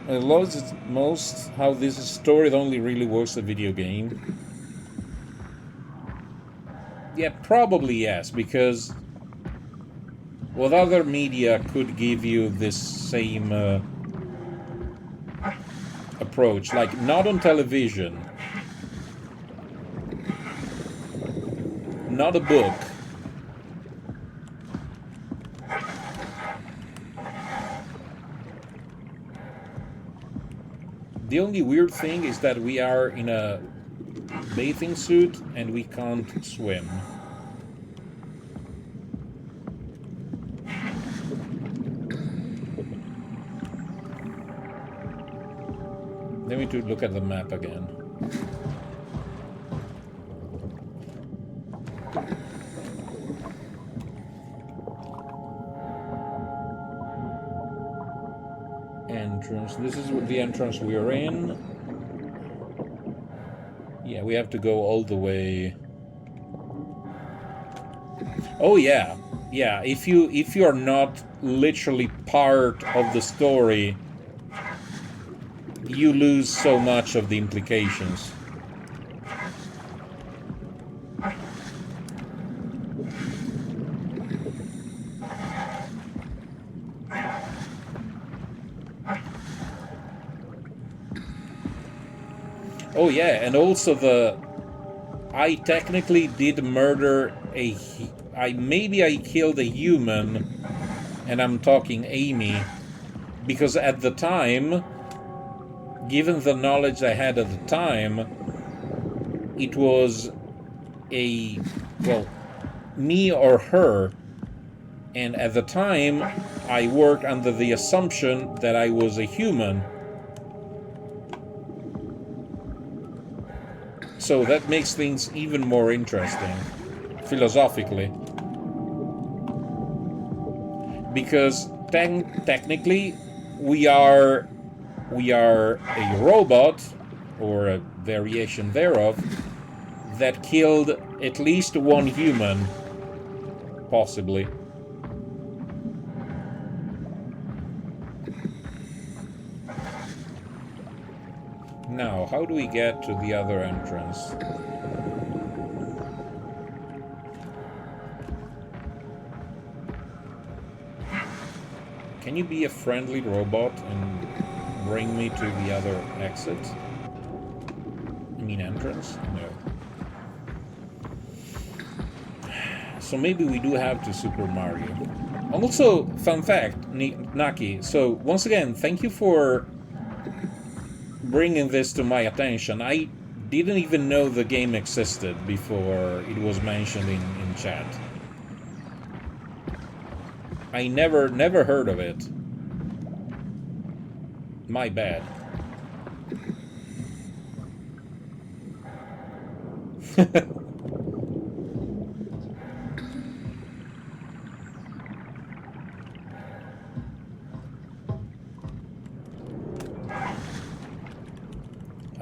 I love it most how this story only really works a video game. Yeah, probably yes, because what other media could give you this same approach? Like, not on television, not a book. The only weird thing is that we are in a bathing suit and we can't swim. Then we need to look at the map again. Entrance. This is the entrance we are in. Yeah, we have to go all the way. Oh yeah, yeah. If you are not literally part of the story, you lose so much of the implications. Oh yeah, and also I technically did murder maybe I killed a human, and I'm talking Amy, because at the time, given the knowledge I had at the time, it was me or her, and at the time I worked under the assumption that I was a human. So that makes things even more interesting, philosophically. Because technically, we are a robot, or a variation thereof, that killed at least one human, possibly. Now, how do we get to the other entrance? Can you be a friendly robot and bring me to the other exit? I mean entrance? No. So maybe we do have to Super Mario. Also, fun fact, Naki, so once again, thank you for bringing this to my attention. I didn't even know the game existed before it was mentioned in chat. I never heard of it. My bad.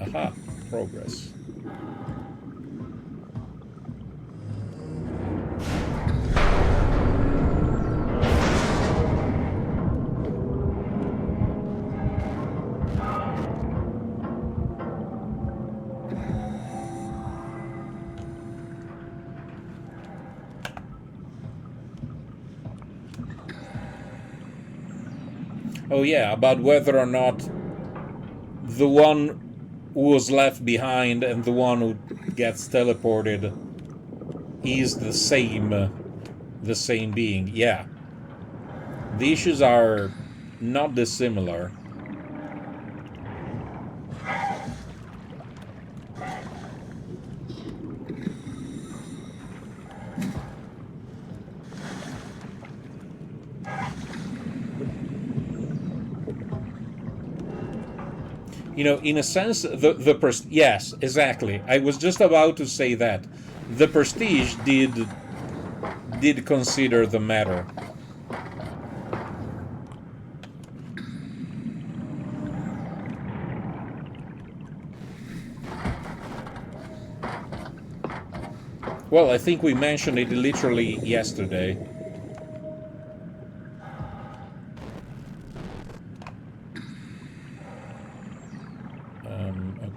Aha, progress. Oh yeah, about whether or not the one who was left behind and the one who gets teleported is the same being. Yeah. The issues are not dissimilar. You know, in a sense, yes, exactly. I was just about to say that the Prestige did consider the matter. Well, I think we mentioned it literally yesterday.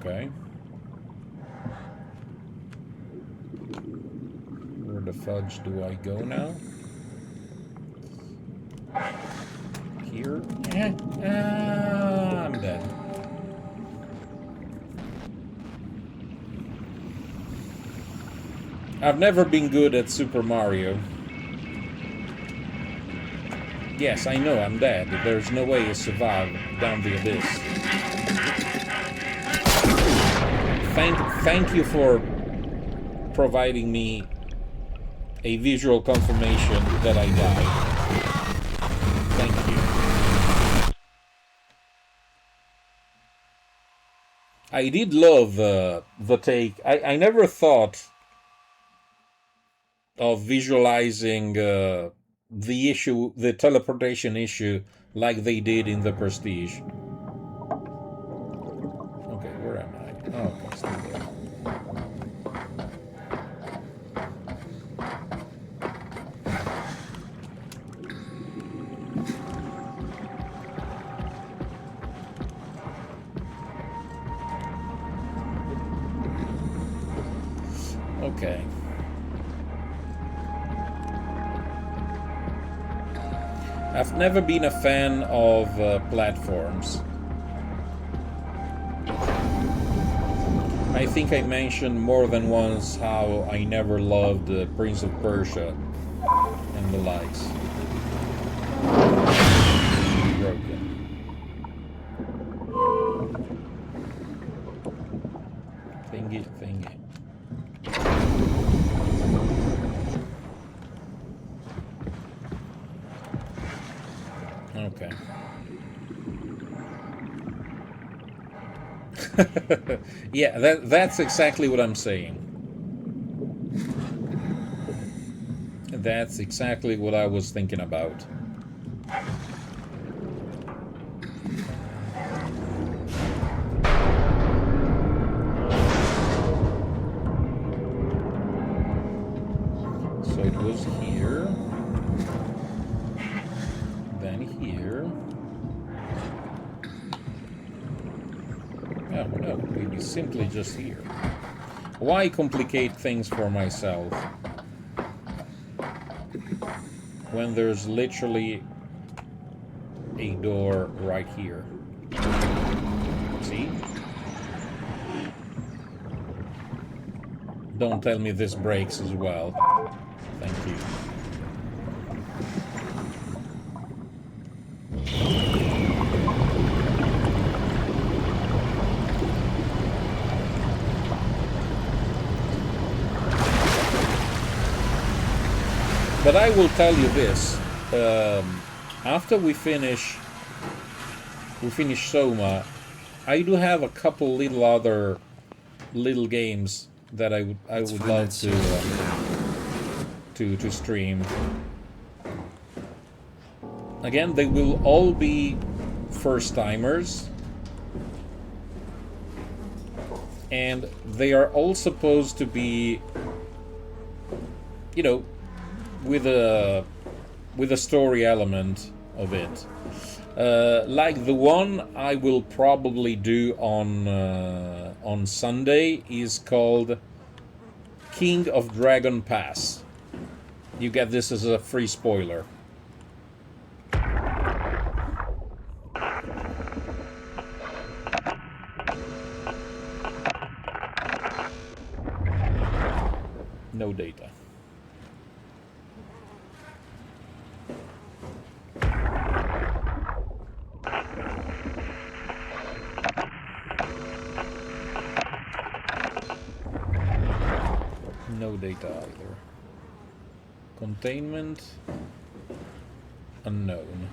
Okay. Where the fudge do I go now? Here? I'm dead. I've never been good at Super Mario. Yes, I know, I'm dead. There's no way to survive down the abyss. Thank you for providing me a visual confirmation that I died. Thank you. I did love the take. I never thought of visualizing the issue, the teleportation issue, like they did in the Prestige. Okay, where am I? Oh, okay, still there. Okay. I've never been a fan of platforms. I think I mentioned more than once how I never loved Prince of Persia and the likes. Broken. Thingy. Okay. Yeah, that's exactly what I'm saying. That's exactly what I was thinking about. So it was here, then here. Oh no, maybe simply just here. Why complicate things for myself when there's literally a door right here. See? Don't tell me this breaks as well. Thank you. But I will tell you this, after we finish Soma, I do have a couple little other little games that I would love to stream. Again, they will all be first timers, and they are all supposed to be, you know, with a story element of it. Like the one I will probably do on Sunday is called King of Dragon Pass. You get this as a free spoiler. No data. No data either. Containment unknown.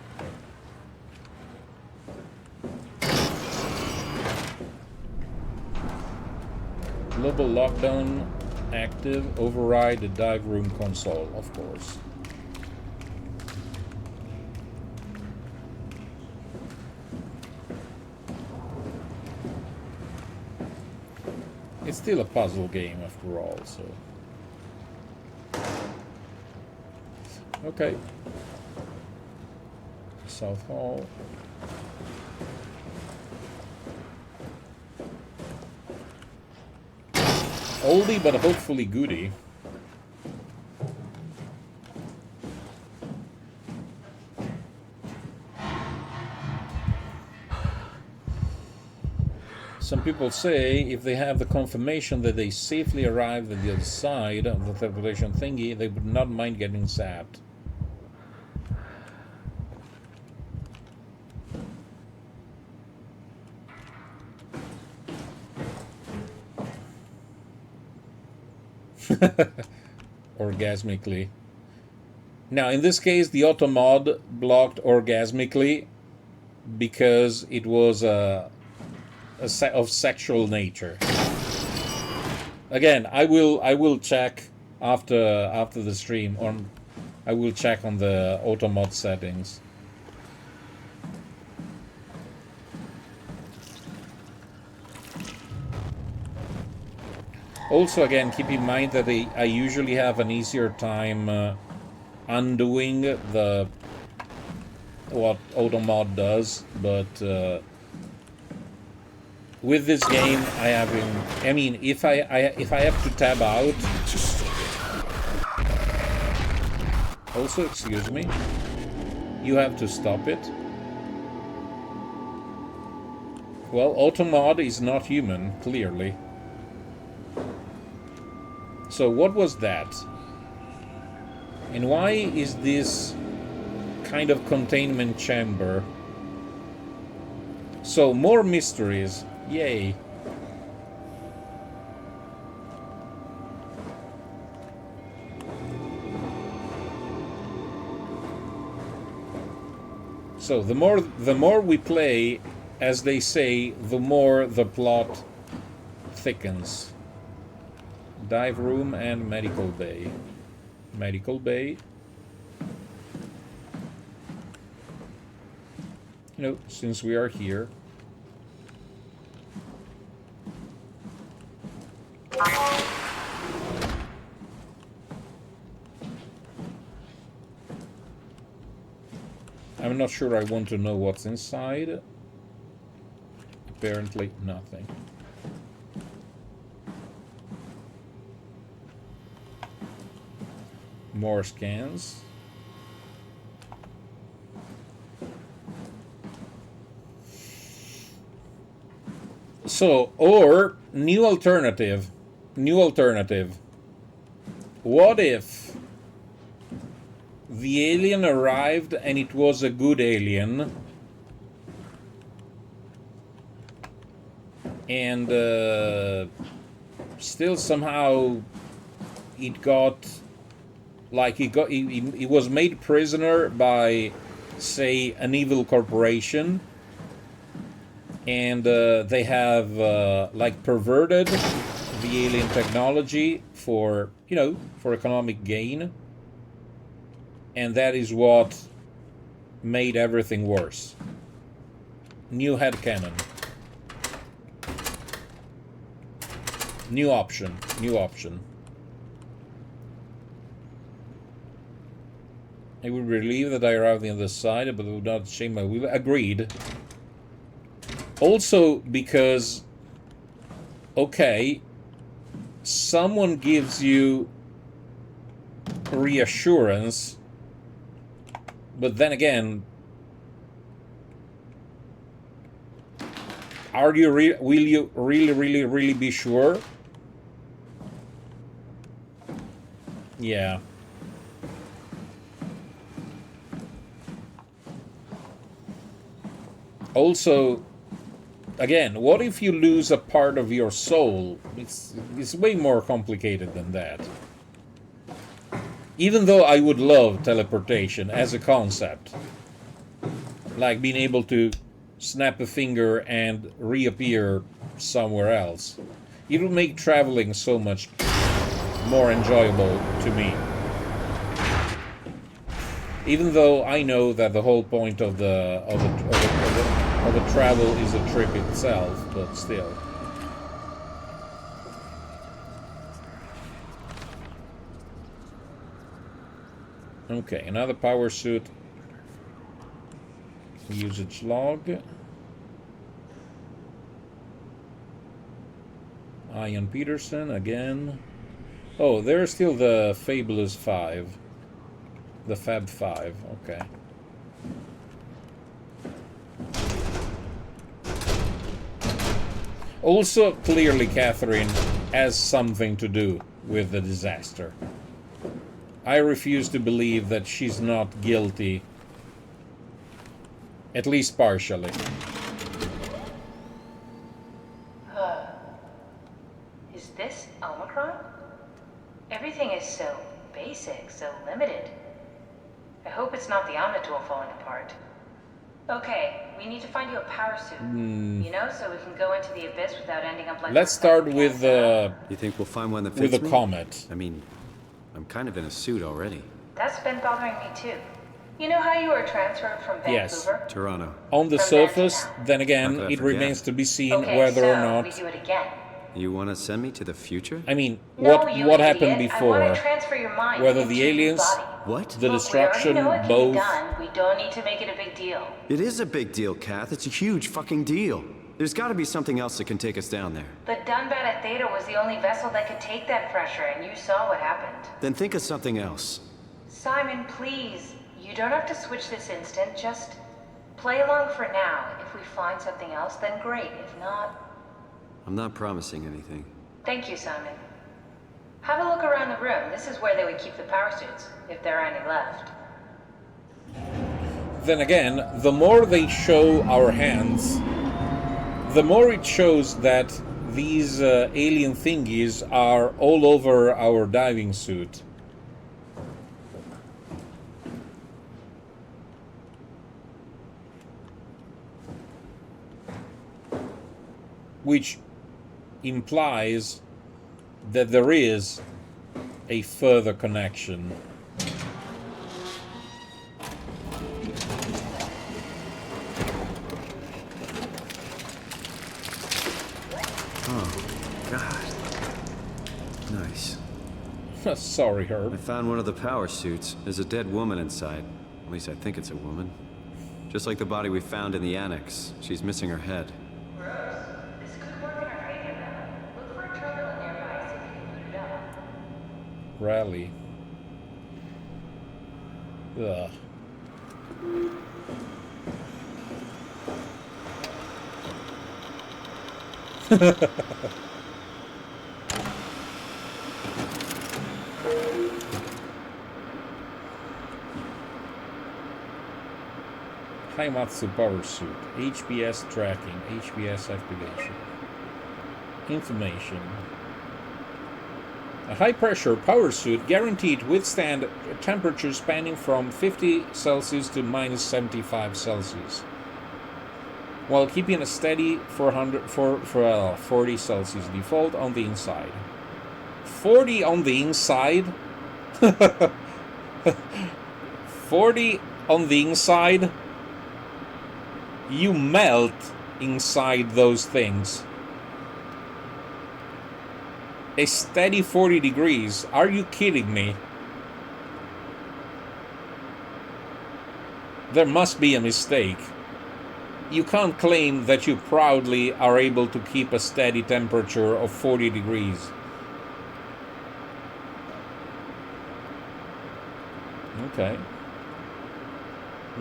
Global lockdown active. Override the dive room console, of course. It's still a puzzle game after all, so. Okay. South Hall. Oldie, but hopefully goodie. Some people say if they have the confirmation that they safely arrived at the other side of the teleportation thingy, they would not mind getting zapped. Orgasmically. Now, in this case, the auto mod blocked orgasmically because it was of sexual nature. Again, I will check after the stream on. I will check on the auto mod settings. Also, again, keep in mind that I usually have an easier time undoing what auto mod does, but with this game, I mean, if I have to tab out. Also, excuse me, you have to stop it. Well, auto mod is not human, clearly. So what was that? And why is this kind of containment chamber? So more mysteries. Yay. So the more we play, as they say, the more the plot thickens. Dive room and medical bay. Medical bay. You know, since we are here. I'm not sure I want to know what's inside. Apparently nothing. More scans. So, or new alternative. What if the alien arrived and it was a good alien, and still somehow it got, like, he was made prisoner by, say, an evil corporation, and they have like perverted the alien technology for, you know, for economic gain, and that is what made everything worse. New headcanon. New option. I would believe that I arrived on the other side, but would not shame my will. Agreed. Also because, okay, someone gives you reassurance, but then again, will you really be sure? Yeah. Also, again, what if you lose a part of your soul? It's way more complicated than that. Even though I would love teleportation as a concept, like being able to snap a finger and reappear somewhere else, it would make traveling so much more enjoyable to me. Even though I know that the whole point of the travel is a trip itself, but still. Okay, another power suit. Usage log. Ian Peterson again. Oh, there's still the Fabulous 5. The Fab 5, okay. Also, clearly Catherine has something to do with the disaster. I refuse to believe that she's not guilty, at least partially. Is this Omicron? Everything is so basic, so limited. I hope it's not the Omnitool falling apart. Okay, we need to find you a power suit. You know, so we can go into the abyss without ending up like... Let's start with You think we'll find one that fits with a me? comet. I mean, I'm kind of in a suit already. That's been bothering me too. You know how you were transferred from Vancouver? Yes. Toronto. On the surface, then again, it remains to be seen whether or not... we do it again. You want to send me to the future? I mean, No, what happened idiot. before? I want to transfer your mind Whether into the your aliens, body. What? the Look, destruction, we already know it can both... be done. We don't need to make it a big deal. It is a big deal, Kath. It's a huge fucking deal. There's got to be something else that can take us down there. The Dunbat at Theta was the only vessel that could take that pressure, and you saw what happened. Then think of something else. Simon, please. You don't have to switch this instant. Just play along for now. If we find something else, then great. If not... I'm not promising anything. Thank you, Simon. Have a look around the room. This is where they would keep the power suits, if there are any left. Then again, the more they show our hands, the more it shows that these alien thingies are all over our diving suit. Which implies that there is a further connection. Oh, God. Nice. Sorry, Herb. I found one of the power suits. There's a dead woman inside. At least I think it's a woman. Just like the body we found in the annex. She's missing her head. This could work in our favor, then. Look for a terminal nearby, see if you can boot it up. Rally. Ugh. Haimatsu power suit. HPS tracking. HPS activation. Information. A high-pressure power suit guaranteed to withstand temperatures spanning from 50 Celsius to minus 75 Celsius, while keeping a steady 40 Celsius default on the inside. 40 on the inside? 40 on the inside? You melt inside those things. A steady 40 degrees. Are you kidding me? There must be a mistake. You can't claim that you proudly are able to keep a steady temperature of 40 degrees. Okay.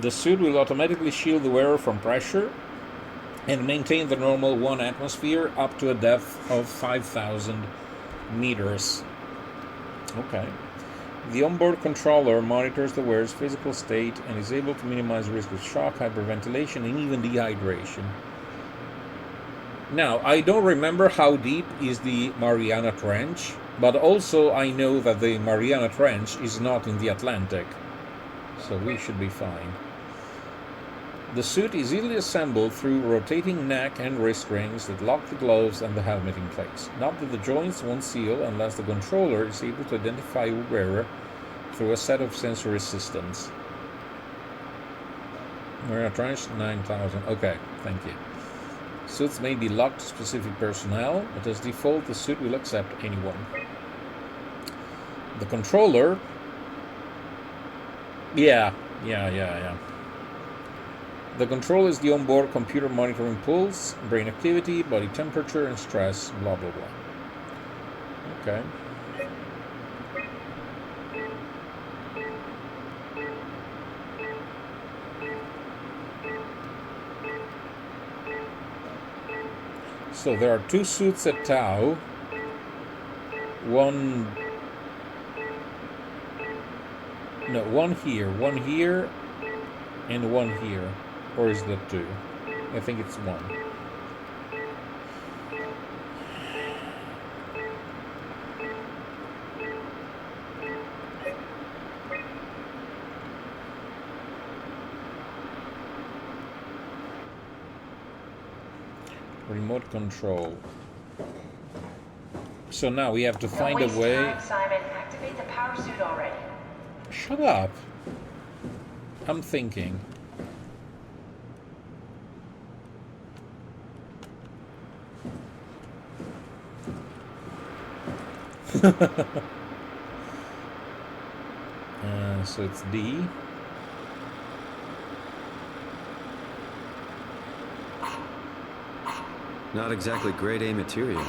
The suit will automatically shield the wearer from pressure and maintain the normal 1 atmosphere up to a depth of 5,000 meters. Okay. The onboard controller monitors the wearer's physical state and is able to minimize risk of shock, hyperventilation, and even dehydration. Now, I don't remember how deep is the Mariana Trench, but also I know that the Mariana Trench is not in the Atlantic, so we should be fine. The suit is easily assembled through rotating neck and wrist rings that lock the gloves and the helmet in place. Note that the joints won't seal unless the controller is able to identify a wearer through a set of sensory systems. Mariana Trench 9000. Okay, thank you. Suits may be locked to specific personnel, but as default the suit will accept anyone. The controller... Yeah. The control is the onboard computer monitoring pulse, brain activity, body temperature, and stress, blah blah blah. Okay. So there are 2 suits at Tau. One here, and one here. Or is that 2? I think it's 1. Remote control. So now we have to find a way. Time, Simon. Activate the power suit already. Shut up. I'm thinking. So it's D. Not exactly grade A material.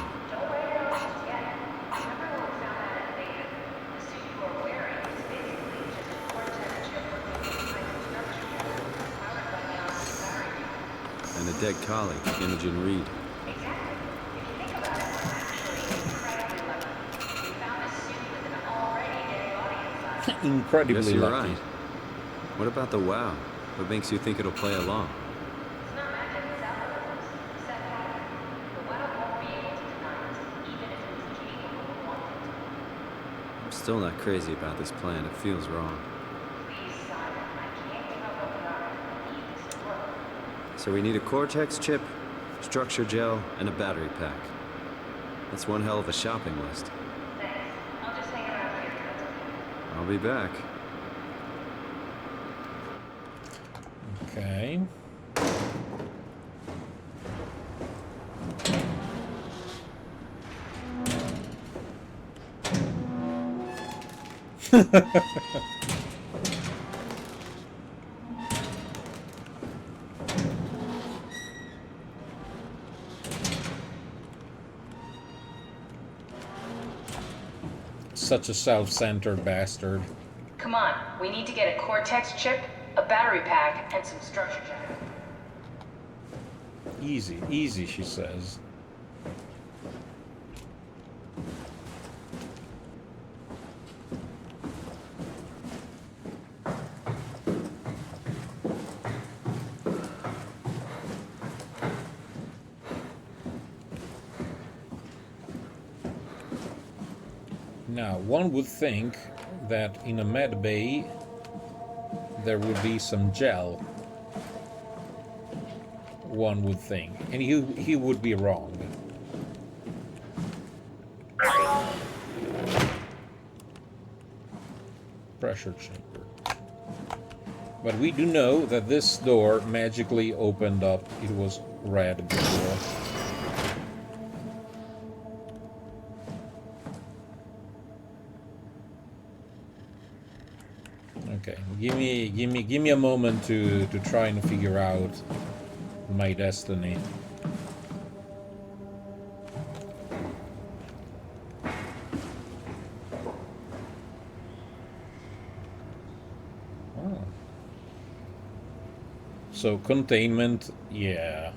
And a dead colleague, Imogen Reed. Incredibly Yes, you're lucky. right. What about the WoW? What makes you think it'll play along? I'm still not crazy about this plan. It feels wrong. So we need a Cortex chip, structure gel, and a battery pack. That's one hell of a shopping list. I'll be back. Okay. Such a self-centered bastard. Come on, we need to get a Cortex chip, a battery pack, and some structure gel. Easy, easy, she says. Now, one would think that in a med bay there would be some gel. One would think, and he would be wrong. Pressure chamber. But we do know that this door magically opened up. It was red before. Okay, give me a moment to try and figure out my destiny. Oh. So containment, yeah.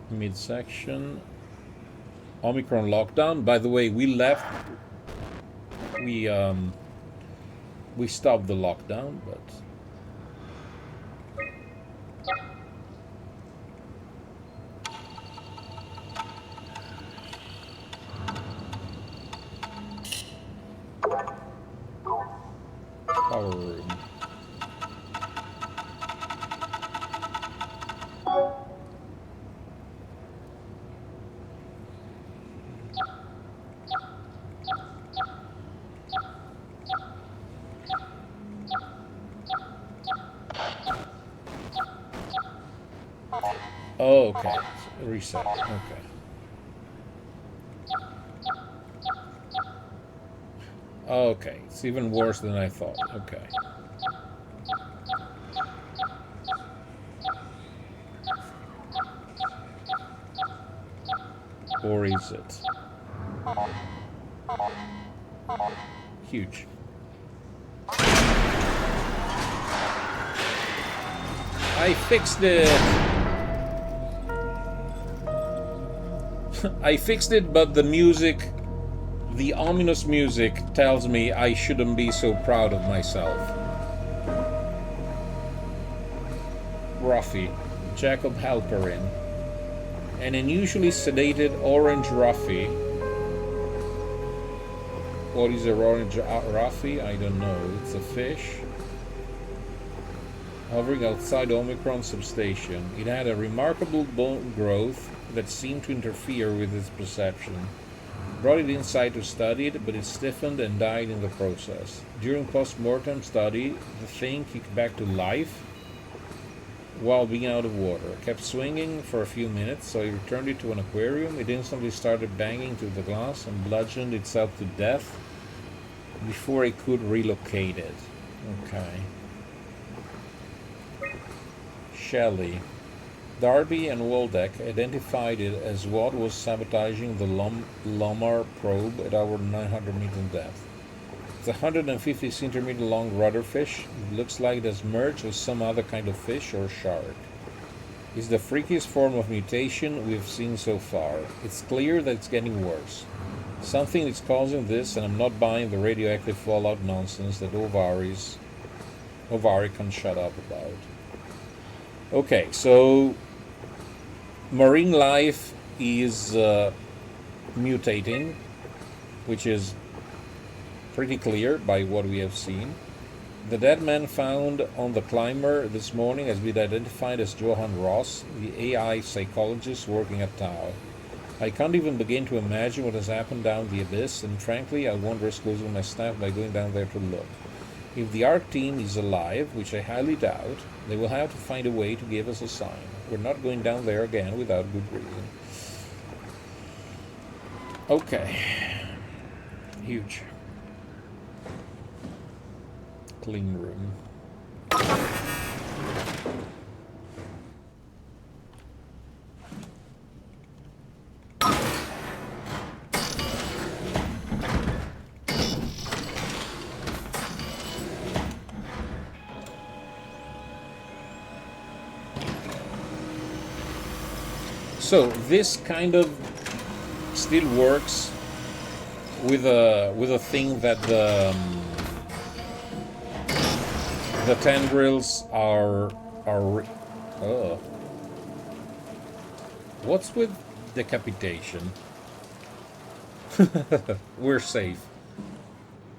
Midsection. Omicron lockdown. By the way, we left. We stopped the lockdown, but power room. Oh, okay. Reset. Okay. Okay. It's even worse than I thought. Okay. Or is it? Huge. I fixed it! I fixed it, but the music, the ominous music, tells me I shouldn't be so proud of myself. Ruffy, Jacob Halperin. An unusually sedated orange Ruffy. What is an orange Ruffy? I don't know. It's a fish. Hovering outside Omicron substation. It had a remarkable bone growth that seemed to interfere with its perception. Brought it inside to study it, but it stiffened and died in the process. During post-mortem study, the thing kicked back to life while being out of water. Kept swinging for a few minutes, so he returned it to an aquarium. It instantly started banging to the glass and bludgeoned itself to death before he could relocate it. Okay. Shelley. Darby and Waldeck identified it as what was sabotaging the Lomar probe at our 900 meter depth. It's a 150 centimeter long rudderfish. It looks like it has merged with some other kind of fish or shark. It's the freakiest form of mutation we've seen so far. It's clear that it's getting worse. Something is causing this, and I'm not buying the radioactive fallout nonsense that Ovari can shut up about. Okay, so marine life is mutating, which is pretty clear by what we have seen. The dead man found on the climber this morning has been identified as Johan Ross, the AI psychologist working at Tau. I can't even begin to imagine what has happened down the abyss, and frankly, I won't risk losing my staff by going down there to look. If the ARC team is alive, which I highly doubt, they will have to find a way to give us a sign. We're not going down there again without good reason. Okay. Huge. Clean room. So this kind of still works with a thing that the tendrils are what's with decapitation. We're safe.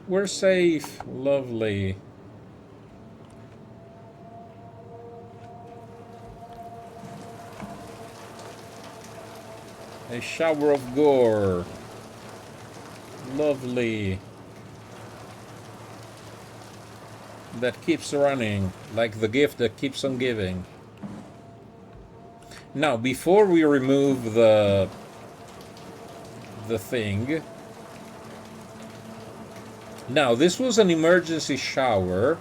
We're safe. Lovely. A shower of gore. Lovely. That keeps running, like the gift that keeps on giving. Now, before we remove the thing... Now, this was an emergency shower.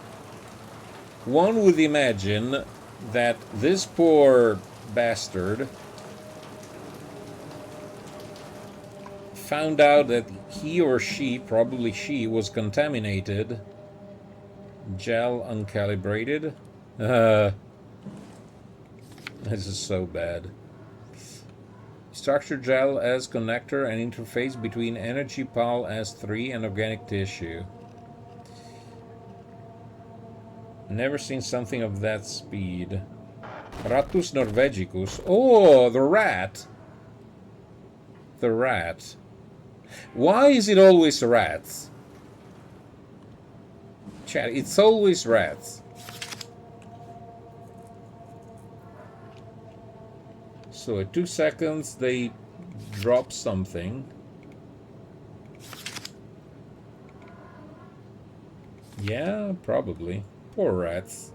One would imagine that this poor bastard found out that he or she, probably she, was contaminated. Gel uncalibrated. This is so bad. Structured gel as connector and interface between Energy PAL S3 and organic tissue. Never seen something of that speed. Ratus norvegicus. Oh, the rat. The rat. Why is it always rats? Chat, it's always rats. So at 2 seconds they drop something. Yeah, probably. Poor rats.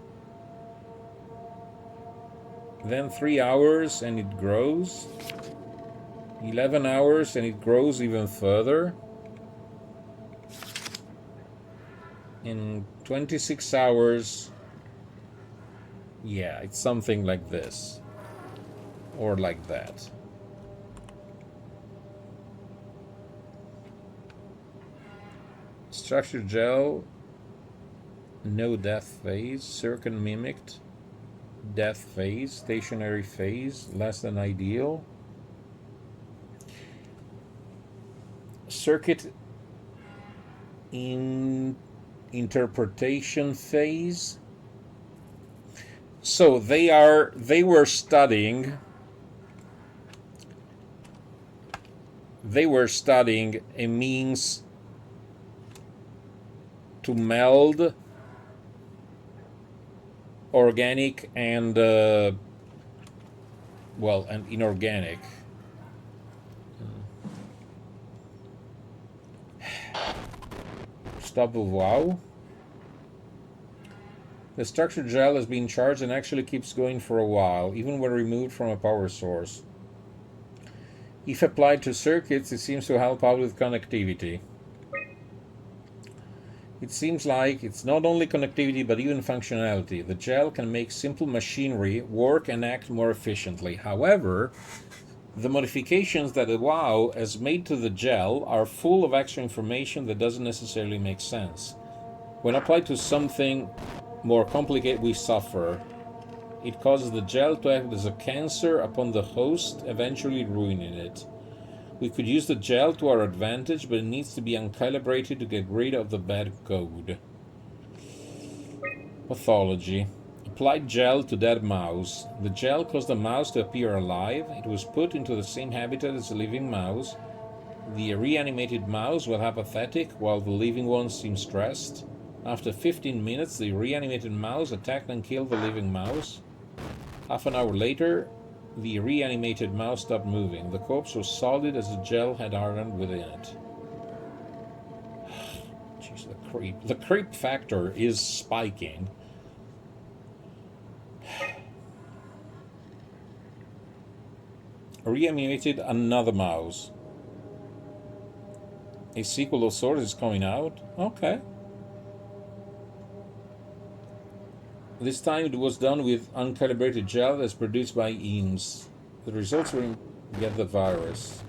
Then 3 hours and it grows. 11 hours and it grows even further. In 26 hours, yeah, it's something like this. Or like that. Structured gel, no death phase. Circummimicked, death phase. Stationary phase, less than ideal. Circuit in interpretation phase. So they were studying a means to meld organic and well, and inorganic. Stop of wow. The structured gel has been charged and actually keeps going for a while, even when removed from a power source. If applied to circuits, it seems to help out with connectivity. It seems like it's not only connectivity but even functionality. The gel can make simple machinery work and act more efficiently. However, the modifications that the WoW has made to the gel are full of extra information that doesn't necessarily make sense. When applied to something more complicated, we suffer. It causes the gel to act as a cancer upon the host, eventually ruining it. We could use the gel to our advantage, but it needs to be uncalibrated to get rid of the bad code. Pathology. Applied gel to dead mouse. The gel caused the mouse to appear alive. It was put into the same habitat as a living mouse. The reanimated mouse was apathetic, while the living one seemed stressed. After 15 minutes, the reanimated mouse attacked and killed the living mouse. Half an hour later, the reanimated mouse stopped moving. The corpse was solid as the gel had hardened within it. Jeez, the creep. The creep factor is spiking. Reanimated another mouse. A sequel of sorts is coming out. Okay. This time it was done with uncalibrated gel as produced by EAMS. The results were get the virus.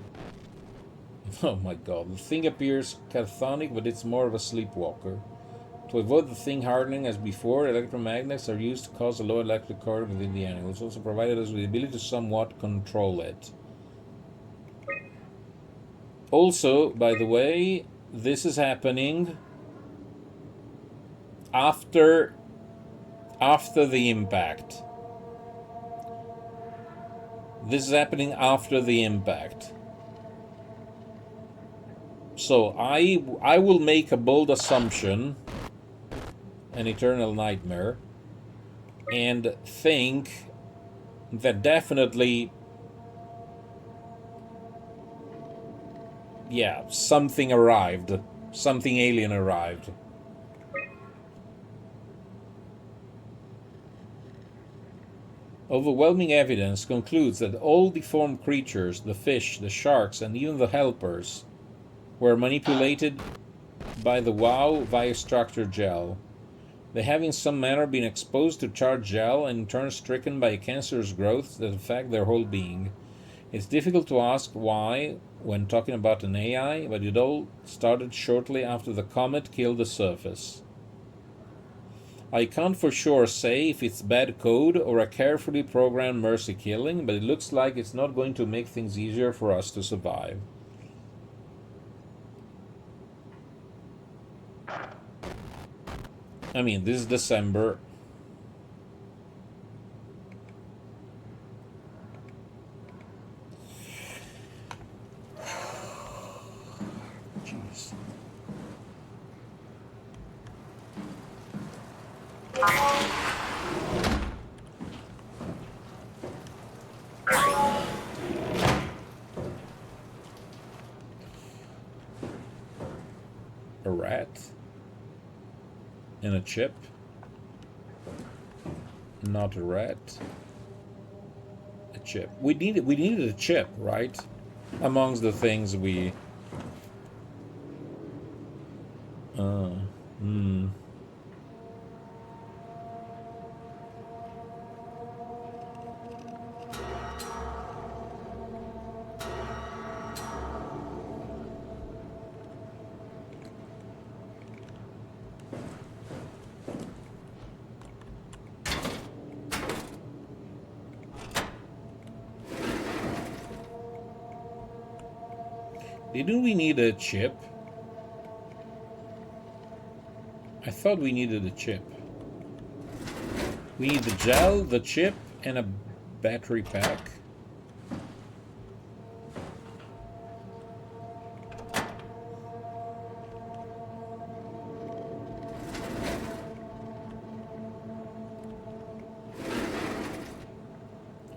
Oh my god, the thing appears catatonic, but it's more of a sleepwalker. To avoid the thing hardening as before, electromagnets are used to cause a low electric current within the animal. It's also provided us with the ability to somewhat control it. Also, by the way, this is happening after the impact. This is happening after the impact. So I will make a bold assumption, an eternal nightmare, and think that definitely, yeah, something arrived. Something alien arrived. Overwhelming evidence concludes that all deformed creatures, the fish, the sharks, and even the helpers, were manipulated by the WoW via structured gel. They have in some manner been exposed to charged gel and in turn stricken by cancerous growths that affect their whole being. It's difficult to ask why when talking about an AI, but it all started shortly after the comet killed the surface. I can't for sure say if it's bad code or a carefully programmed mercy killing, but it looks like it's not going to make things easier for us to survive. I mean, this is December. Jeez. A rat and a chip. Not a rat. A chip. We needed a chip, right? Amongst the things we Didn't we need a chip? I thought we needed a chip. We need the gel, the chip, and a battery pack.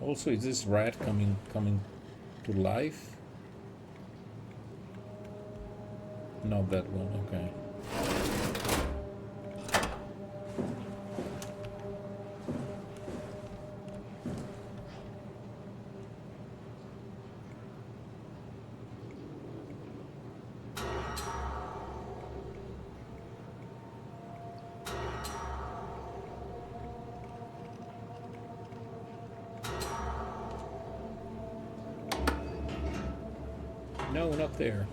Also, is this rat coming to life? Not that one, okay. No, not there.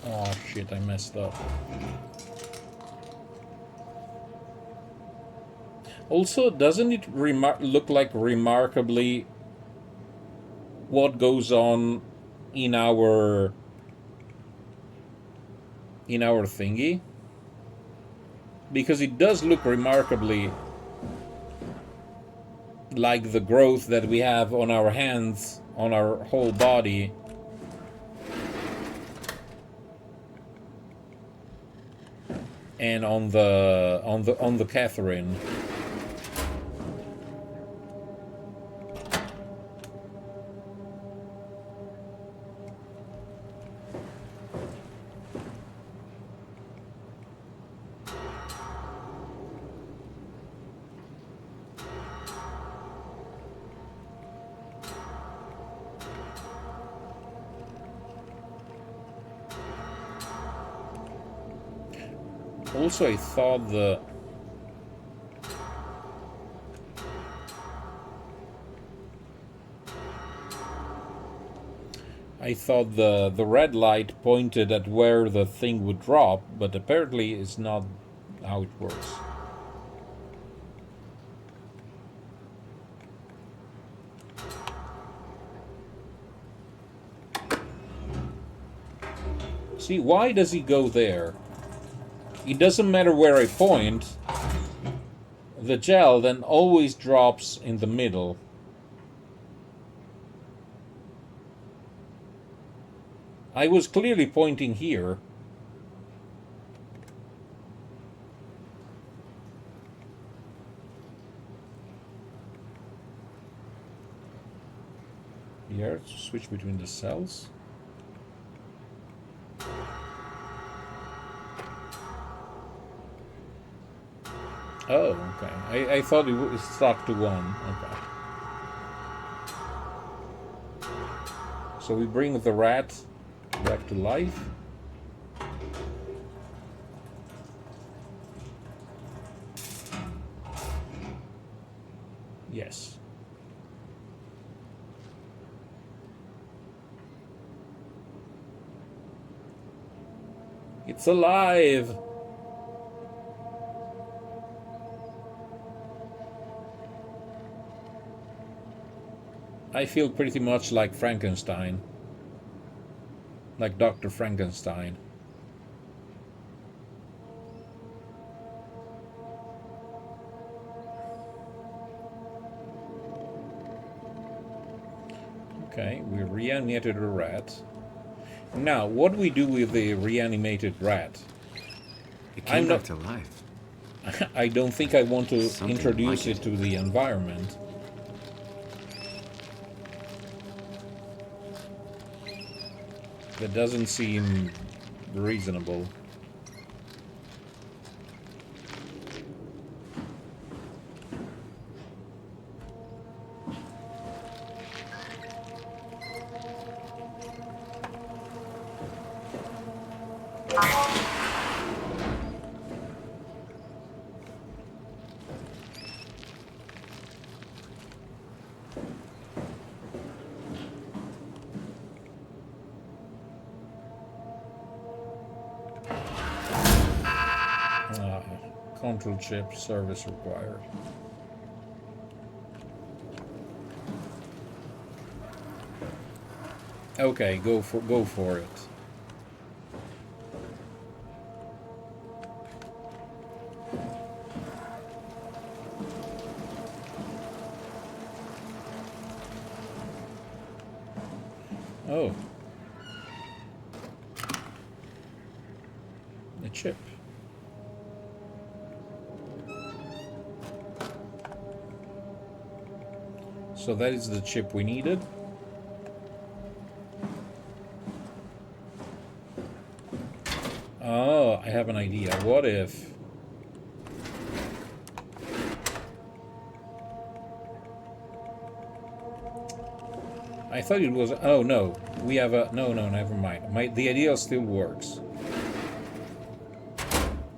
Oh shit, I messed up. Also, doesn't it look like remarkably what goes on in our thingy? Because it does look remarkably like the growth that we have on our hands, on our whole body. And on the Catherine. Also, I thought the red light pointed at where the thing would drop, but apparently it's not how it works. See, why does he go there? it doesn't matter where I point, the gel then always drops in the middle. I was clearly pointing here. Here, to switch between the cells. Oh, okay. I thought it stuck to one. Okay. So we bring the rat back to life. Yes. It's alive! I feel pretty much like Frankenstein. Like Dr. Frankenstein. Okay, we reanimated a rat. Now, what do we do with the reanimated rat? It came back to life. I don't think I want to Something introduce like it to the environment. That doesn't seem reasonable. Control chip service required. Okay, go for it. Oh. The chip. So that is the chip we needed. Oh, I have an idea. What if... I thought it was... Oh, no. We have a... No, never mind. The idea still works.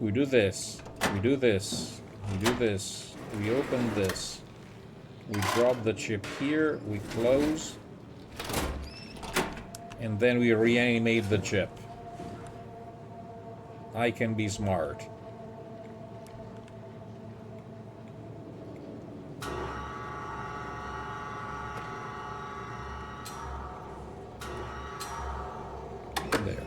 We do this. We do this. We do this. We open this. We drop the chip here, we close, and then we reanimate the chip. I can be smart. There.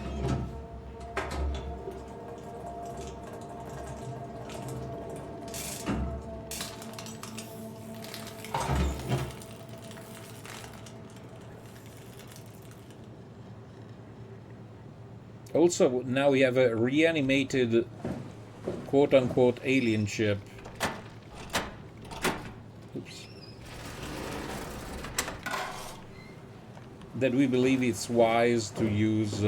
Also, now we have a reanimated quote-unquote alien chip. Oops. That we believe it's wise to use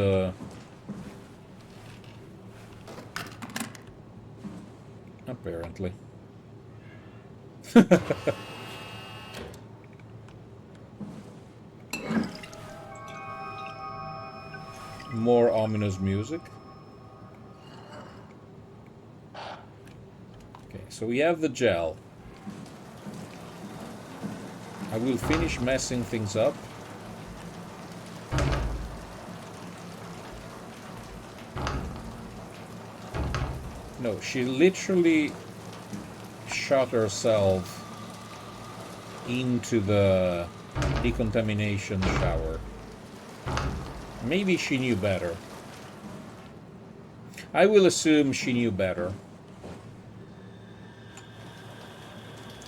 apparently. More ominous music. Okay, so we have the gel. I will finish messing things up. No, she literally shot herself into the decontamination shower. Maybe she knew better. I will assume she knew better.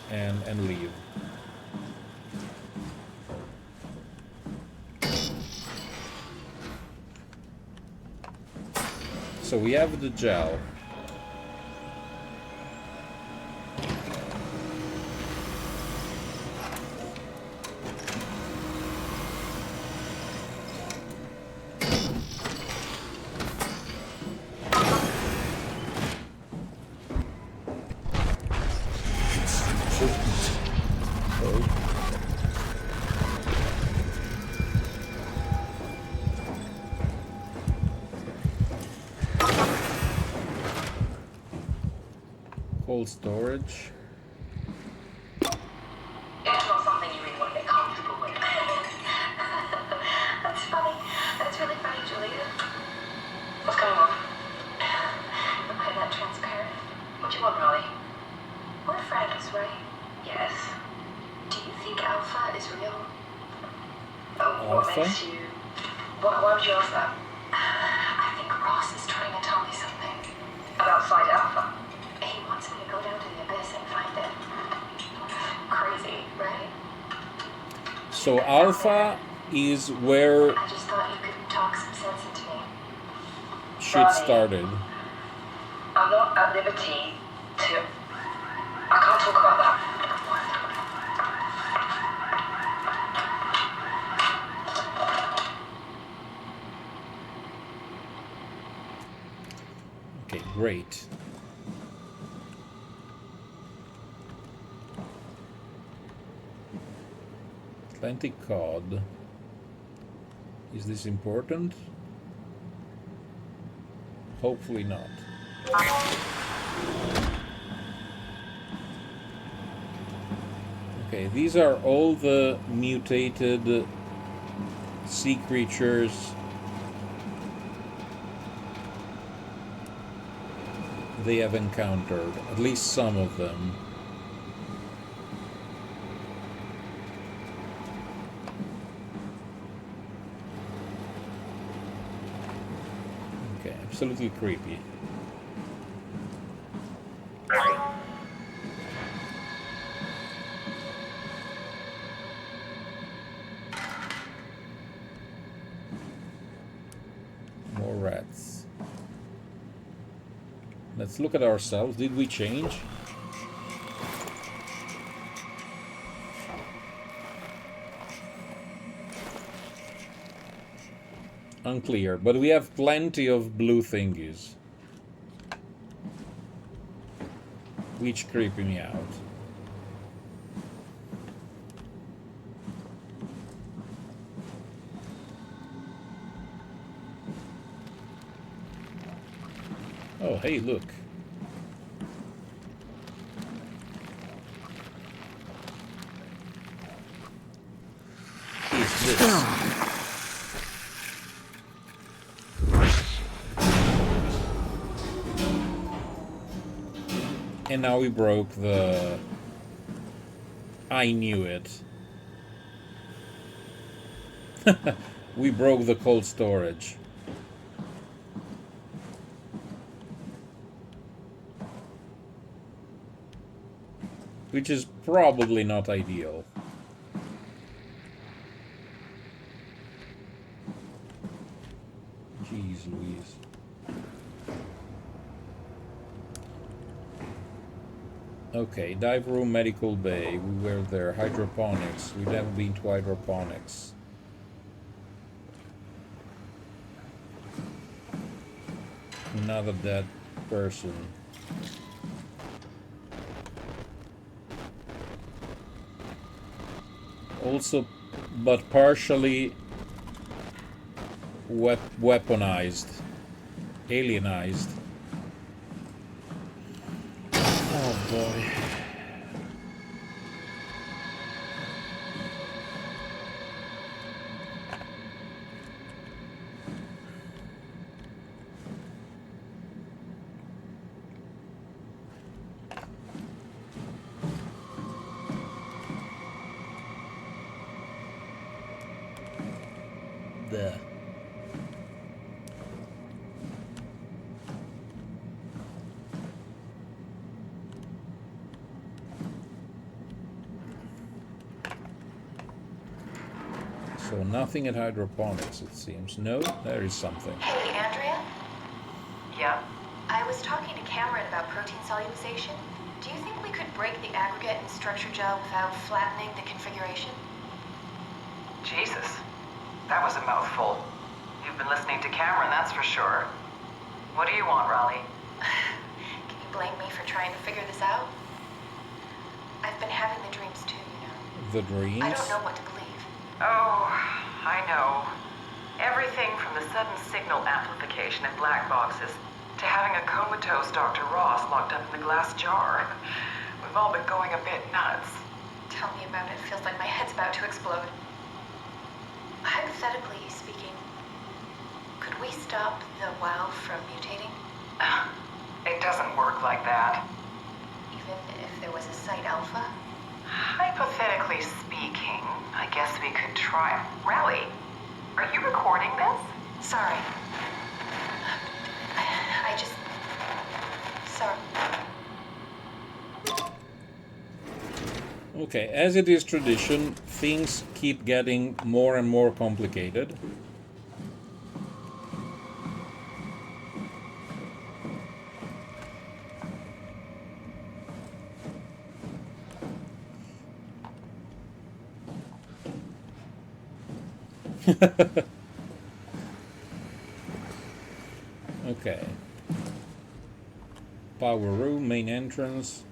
And leave. So we have the gel. Cold storage. It's not something you really want to get comfortable with. That's funny. That's really funny, Julia. What's going on? You're quite that transparent. What do you want, Riley? We're friends, right? Yes. Do you think Alpha is real? Oh, what Alpha? makes you... Why would you ask that? I think Ross is trying to tell me something. About Side Alpha? He wants me to go down to the abyss and find it. Crazy, right? So Alpha is where I just thought you could talk some sense into me. shit started. I'm not at liberty to... I can't talk about that. Okay, great. Atlantic cod. Is this important? Hopefully not. Okay, these are all the mutated sea creatures they have encountered, at least some of them. Okay, absolutely creepy. More rats. Let's look at ourselves. Did we change? Unclear, but we have plenty of blue thingies, which creep me out. Oh, hey, look. Is this? And now we broke the... I knew it. We broke the cold storage. Which is probably not ideal. Jeez Louise. Okay, dive room, medical bay. We were there. Hydroponics. We've never been to hydroponics. Another dead person. Also, but partially weaponized, alienized. Oh boy. So nothing at hydroponics, it seems. No, there is something. Hey, Andrea? Yeah? I was talking to Cameron about protein solubilization. Do you think we could break the aggregate in structure gel without flattening the configuration? Jesus. That was a mouthful. You've been listening to Cameron, that's for sure. What do you want, Raleigh? Can you blame me for trying to figure this out? I've been having the dreams too, you know. The dreams? I don't know what to believe. Oh, I know. Everything from the sudden signal amplification in black boxes to having a comatose Dr. Ross locked up in the glass jar. We've all been going a bit nuts. Tell me about it. Feels like my head's about to explode. Hypothetically speaking, could we stop the WoW from mutating? It doesn't work like that. Even if there was a site alpha? Hypothetically speaking, I guess we could try. Raleigh, are you recording this? Sorry. I just... Sorry. Okay, as it is tradition, things keep getting more and more complicated. Okay. Power room, main entrance.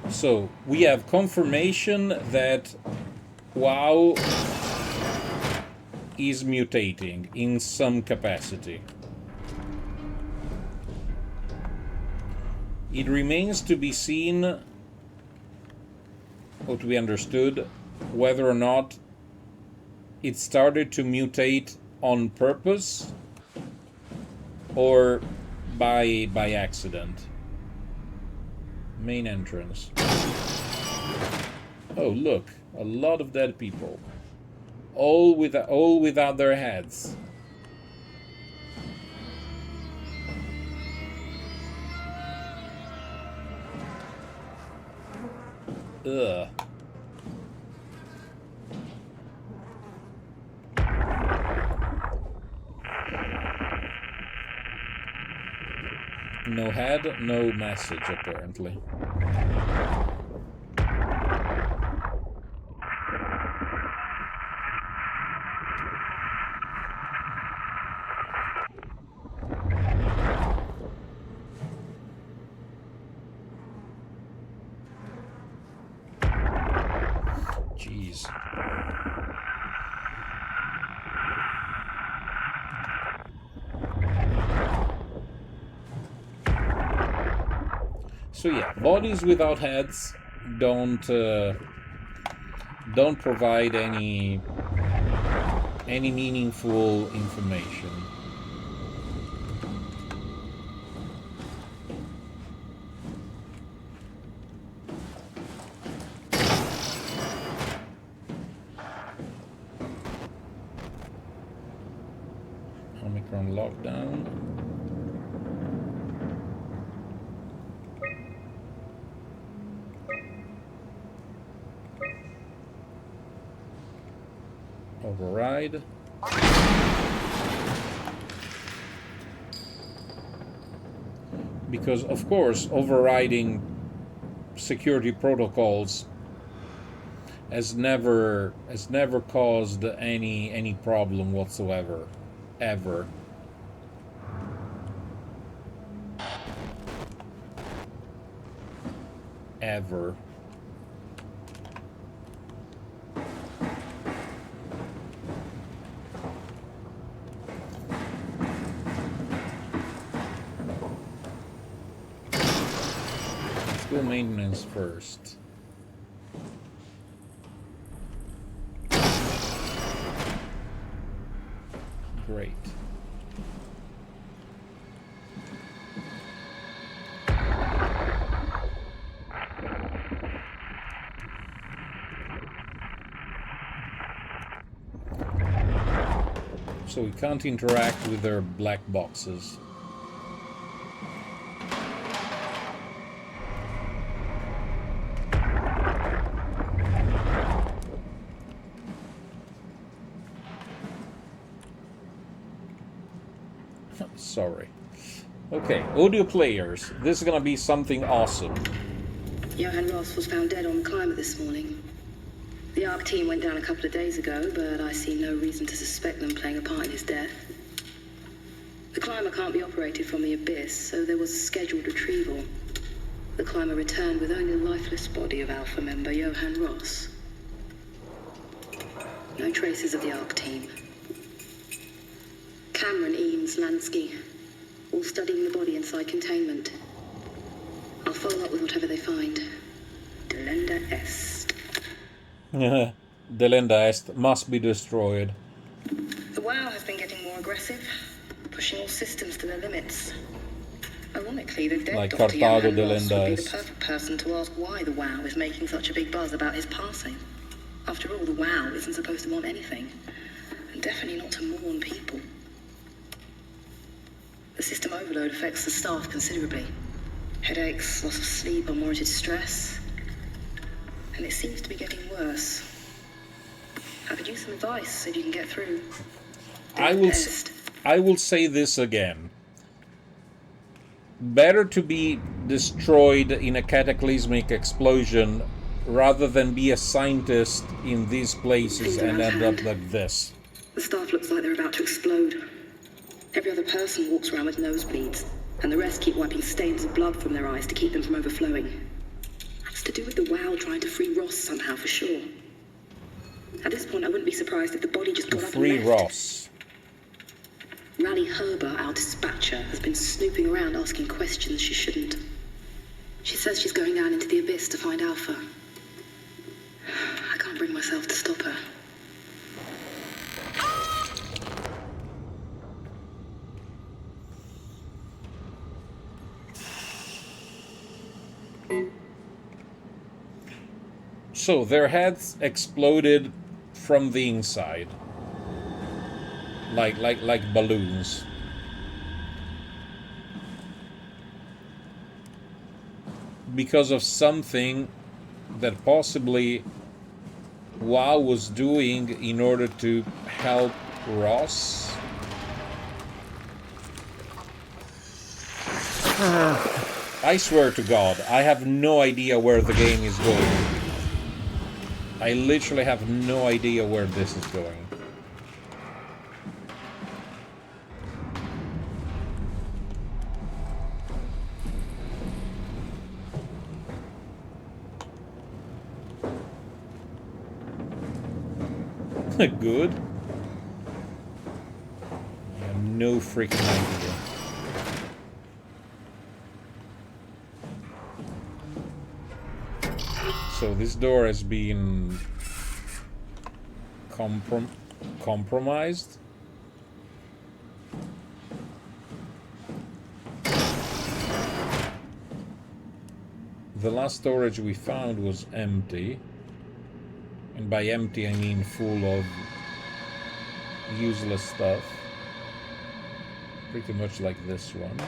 So we have confirmation that WoW is mutating in some capacity. It remains to be seen, or to be understood, whether or not it started to mutate on purpose or by accident. Main entrance. Oh, look, a lot of dead people. All without their heads. Ugh. No head, no message, apparently. Jeez. So yeah, bodies without heads don't provide any meaningful information. Omicron lockdown. Override. Because of course overriding security protocols has never caused any problem whatsoever, ever. Ever. Let's go maintenance first. Great. So we can't interact with their black boxes. Sorry. Okay, audio players. This is gonna be something awesome. Johann Ross was found dead on the climber this morning. The ARC team went down a couple of days ago, but I see no reason to suspect them playing a part in his death. The climber can't be operated from the abyss, so there was a scheduled retrieval. The climber returned with only the lifeless body of Alpha member Johann Ross. No traces of the ARC team. Cameron, Eames, Lansky, all studying the body inside containment. I'll follow up with whatever they find. Delenda Est. Delenda Est must be destroyed. The WoW has been getting more aggressive, pushing all systems to their limits. Ironically, the dead Like Dr. Carthago Johann Ross Delenda would be Est. the perfect person to ask why the WoW is making such a big buzz about his passing. After all, the WoW isn't supposed to want anything, and definitely not to mourn people. The system overload affects the staff considerably. Headaches, loss of sleep, unwarranted stress. And it seems to be getting worse. I could use some advice if you can get through. I will say this again. Better to be destroyed in a cataclysmic explosion rather than be a scientist in these places and end up like this. The staff looks like they're about to explode. Every other person walks around with nosebleeds, and the rest keep wiping stains of blood from their eyes to keep them from overflowing. That's to do with the WoW trying to free Ross somehow, for sure. At this point, I wouldn't be surprised if the body just got up and Free left. Ross. Rally Herber, our dispatcher, has been snooping around asking questions she shouldn't. She says she's going down into the abyss to find Alpha. I can't bring myself to stop her. So their heads exploded from the inside, like balloons. Because of something that possibly WoW was doing in order to help Ross. I swear to God, I have no idea where the game is going. I literally have no idea where this is going. Good. I have no freaking idea. So this door has been compromised. The last storage we found was empty. And by empty I mean full of useless stuff. Pretty much like this one.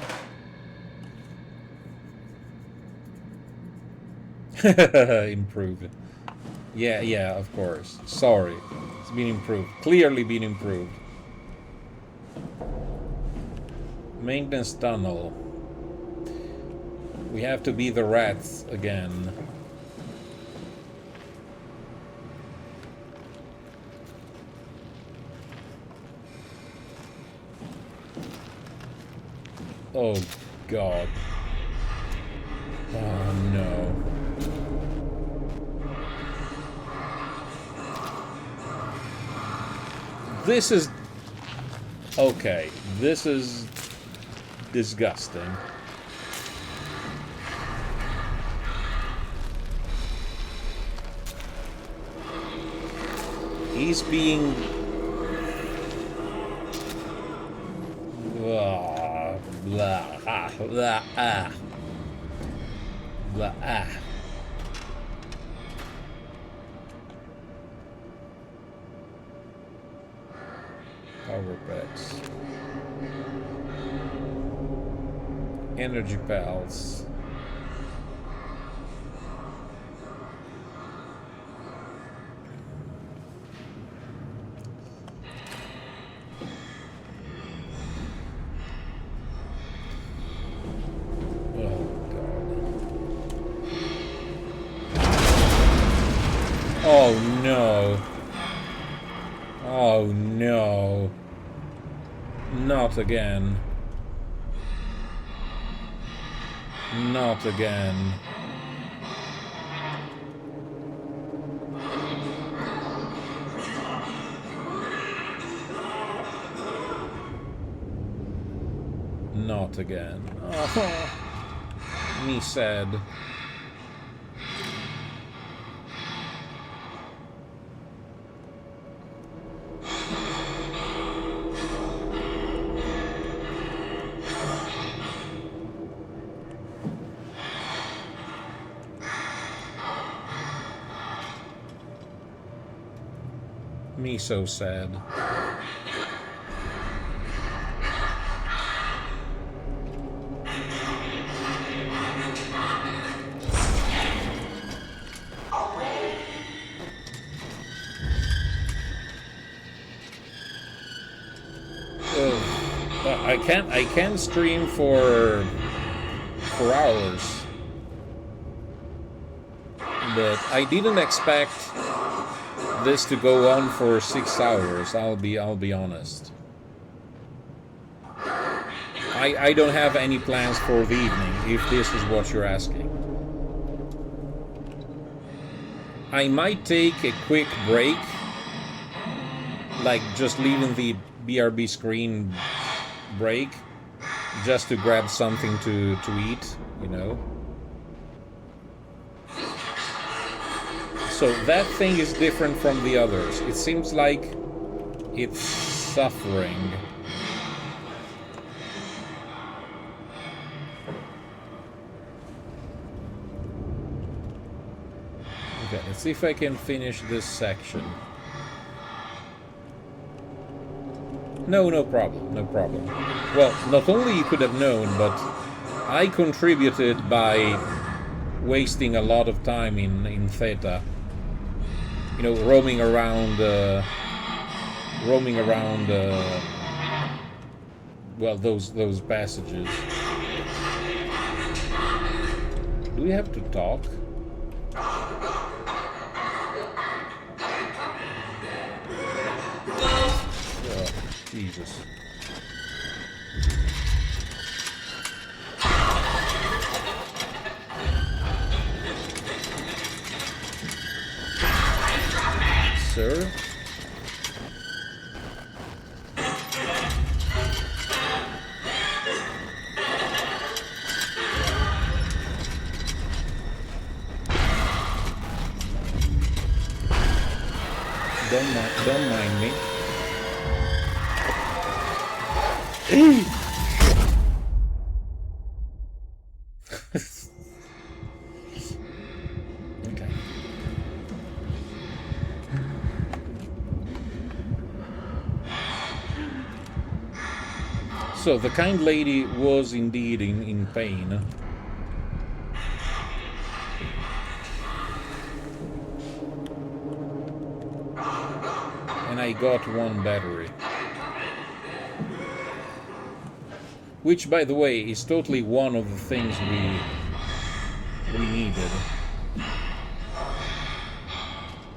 Improved. Yeah, of course. Sorry. It's been improved. Clearly been improved. Maintenance tunnel. We have to be the rats again. Oh, God. Oh, no. This is... Okay, this is disgusting. He's being... Blah, blah, ah, blah, ah. Blah, ah. Power packs. Energy pals. Oh no. Oh no. Not again. Not again. Not again. Oh. Me sad. Me so sad. I can't stream for hours. But I didn't expect this to go on for 6 hours. I'll be honest. I don't have any plans for the evening, if this is what you're asking. I might take a quick break, like just leaving the BRB screen break, just to grab something to eat, you know. So that thing is different from the others. It seems like it's suffering. Okay, let's see if I can finish this section. No problem, no problem. Well, not only you could have known, but I contributed by wasting a lot of time in Theta. You know, roaming around, well, those passages. Do we have to talk? Oh, Jesus. Sir? Don't mind me. Okay. So the kind lady was indeed in pain. And I got one battery. Which, by the way, is totally one of the things we needed.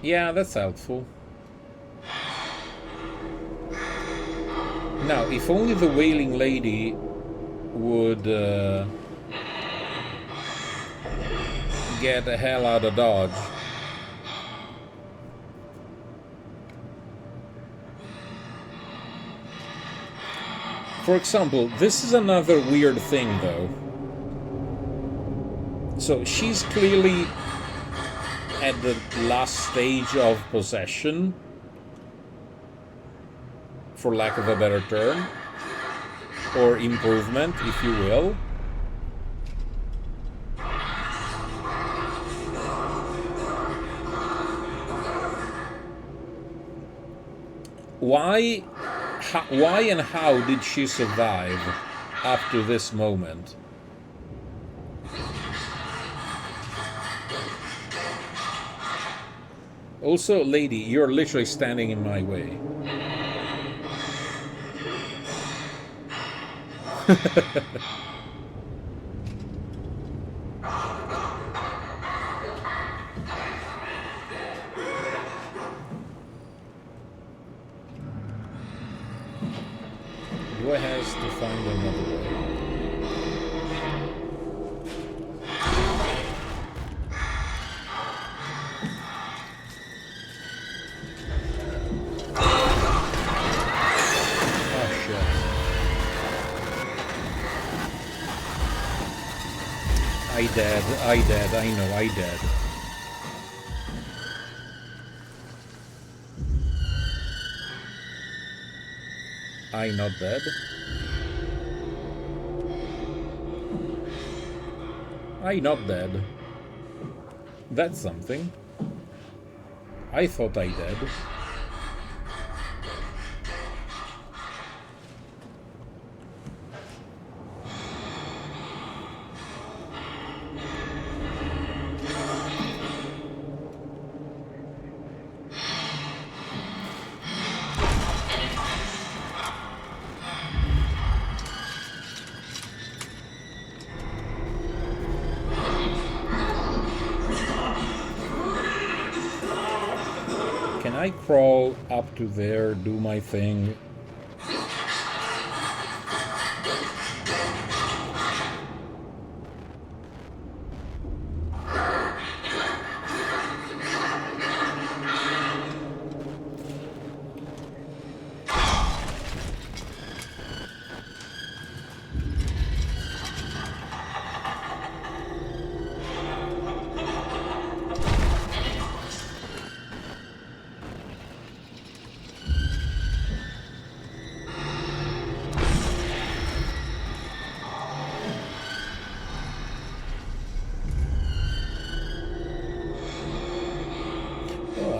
Yeah, that's helpful. Now, if only the wailing lady would get the hell out of Dodge. For example, this is another weird thing, though. So she's clearly at the last stage of possession, for lack of a better term, or improvement, if you will. Why why and how did she survive up to this moment? Also, lady, you're literally standing in my way. Do I have to find another way? Oh shit. I dead, I know, I dead. I not dead. I not dead. That's something. I thought I dead. Can I crawl up to there, do my thing?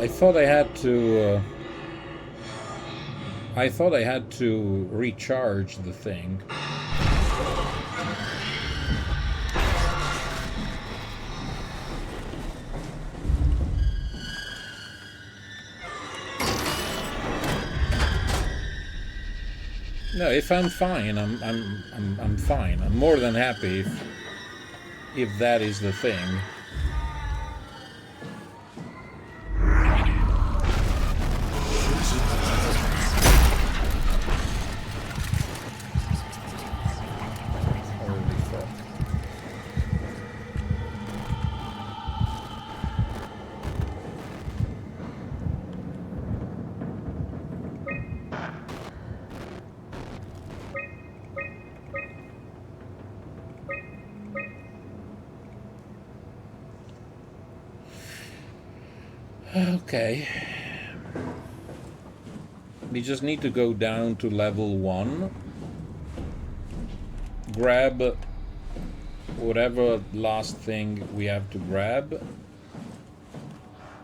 I thought I had to. I thought I had to recharge the thing. No, if I'm fine, I'm fine. I'm more than happy if that is the thing. Okay. We just need to go down to level 1. Grab whatever last thing we have to grab.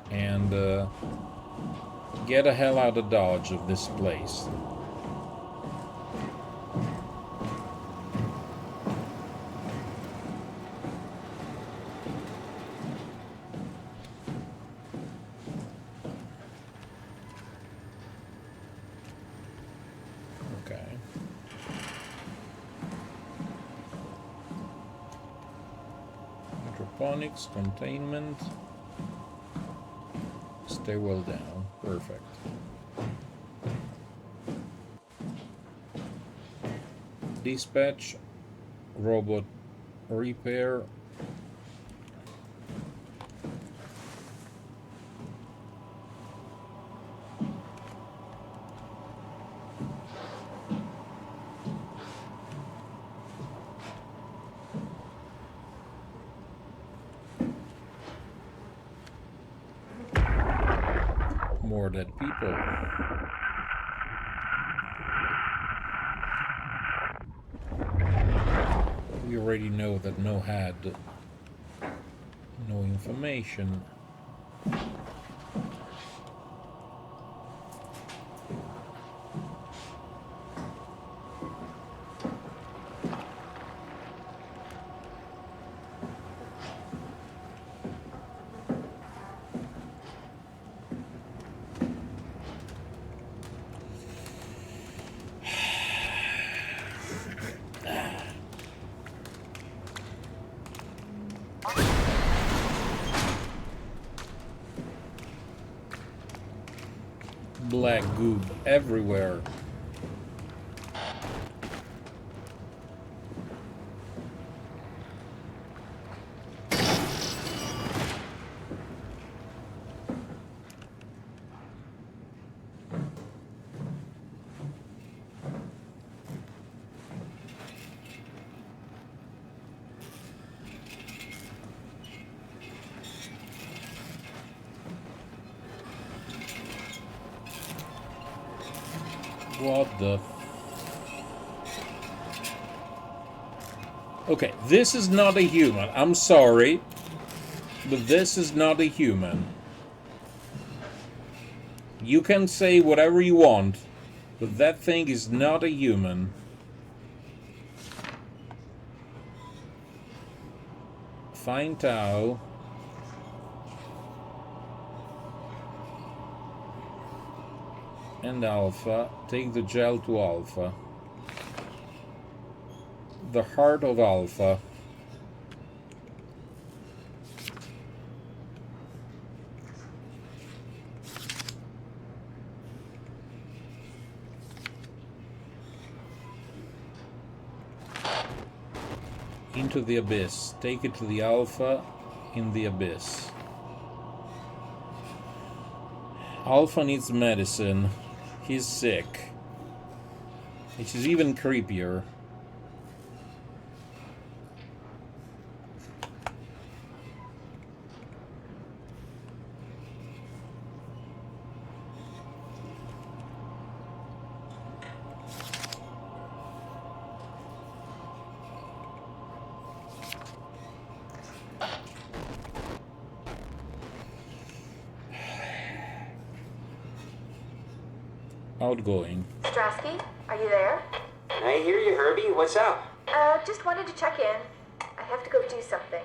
And get the hell out of Dodge of this place. Hydroponics, containment, stairwell down, perfect. Dispatch, robot repair. More dead people. We already know that no had no information. black goop everywhere. What the... Okay, this is not a human. I'm sorry, but this is not a human. You can say whatever you want, but that thing is not a human. Find Tau. And Alpha. Take the gel to Alpha. The heart of Alpha. Into the abyss. Take it to the Alpha in the abyss. Alpha needs medicine. He's sick. Which is even creepier. Outgoing. Strasky, are you there? I hear you, Herbie. What's up? Just wanted to check in. I have to go do something.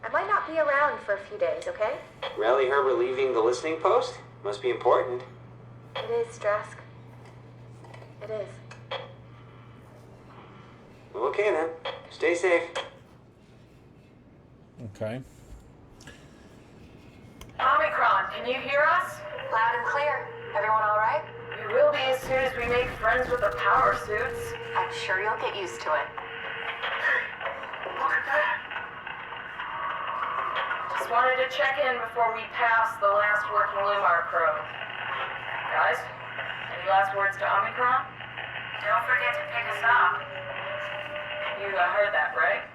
I might not be around for a few days, okay? Rally Herbert leaving the listening post? Must be important. It is, Strask. It is. Well, okay then. Stay safe. Okay. Omicron, can you hear us? Loud and clear. Everyone all right? We will be as soon as we make friends with the power suits. I'm sure you'll get used to it. Look at that. Just wanted to check in before we pass the last working Lumar probe. Guys, any last words to Omicron? Don't forget to pick us up. You heard that, right?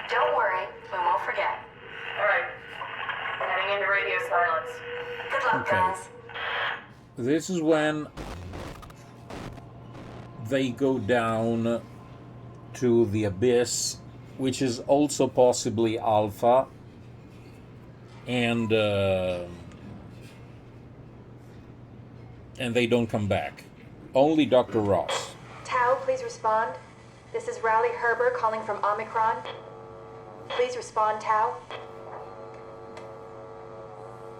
Don't worry, we won't forget. Alright. Heading into radio silence. Good luck, Okay. guys. This is when they go down to the abyss, which is also possibly Alpha, and they don't come back. Only Dr. Ross. Tau, please respond. This is Rowley Herber calling from Omicron. Please respond, Tau.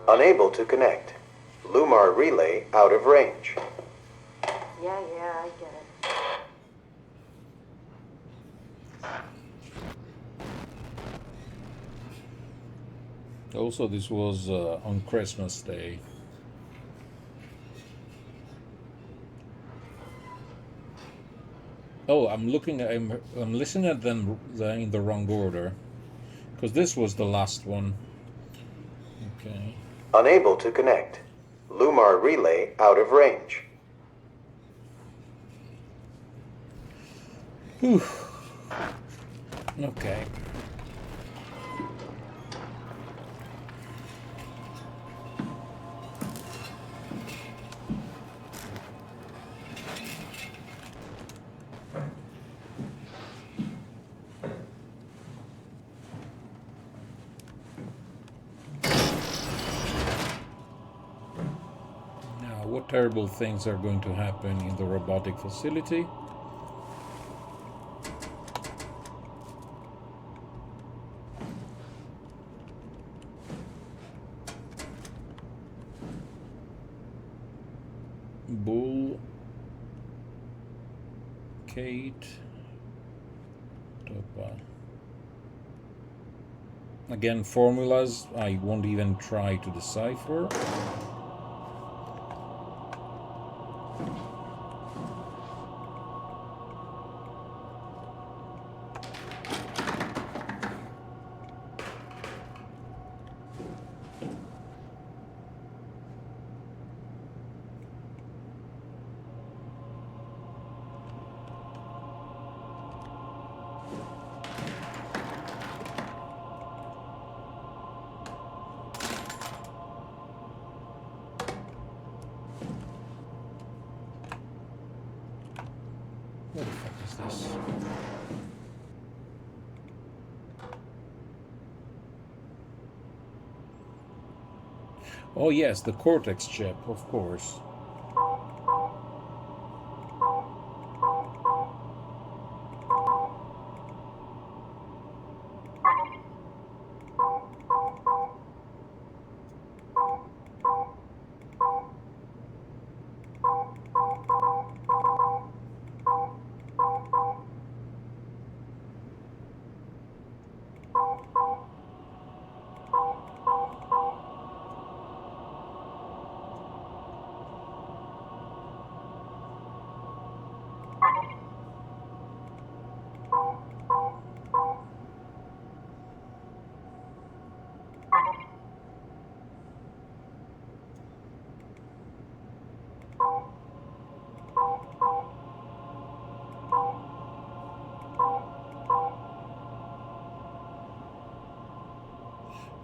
Unable to connect. Lumar relay out of range. Yeah, I get it. Also, this was on Christmas Day. Oh, I'm listening at them in the wrong order, because this was the last one. Okay. Unable to connect. Lumar relay out of range. Whew. Okay. What terrible things are going to happen in the robotic facility? Bull, Kate, Topa. Again, formulas I won't even try to decipher. What the fuck is this? Oh yes, the Cortex chip, of course.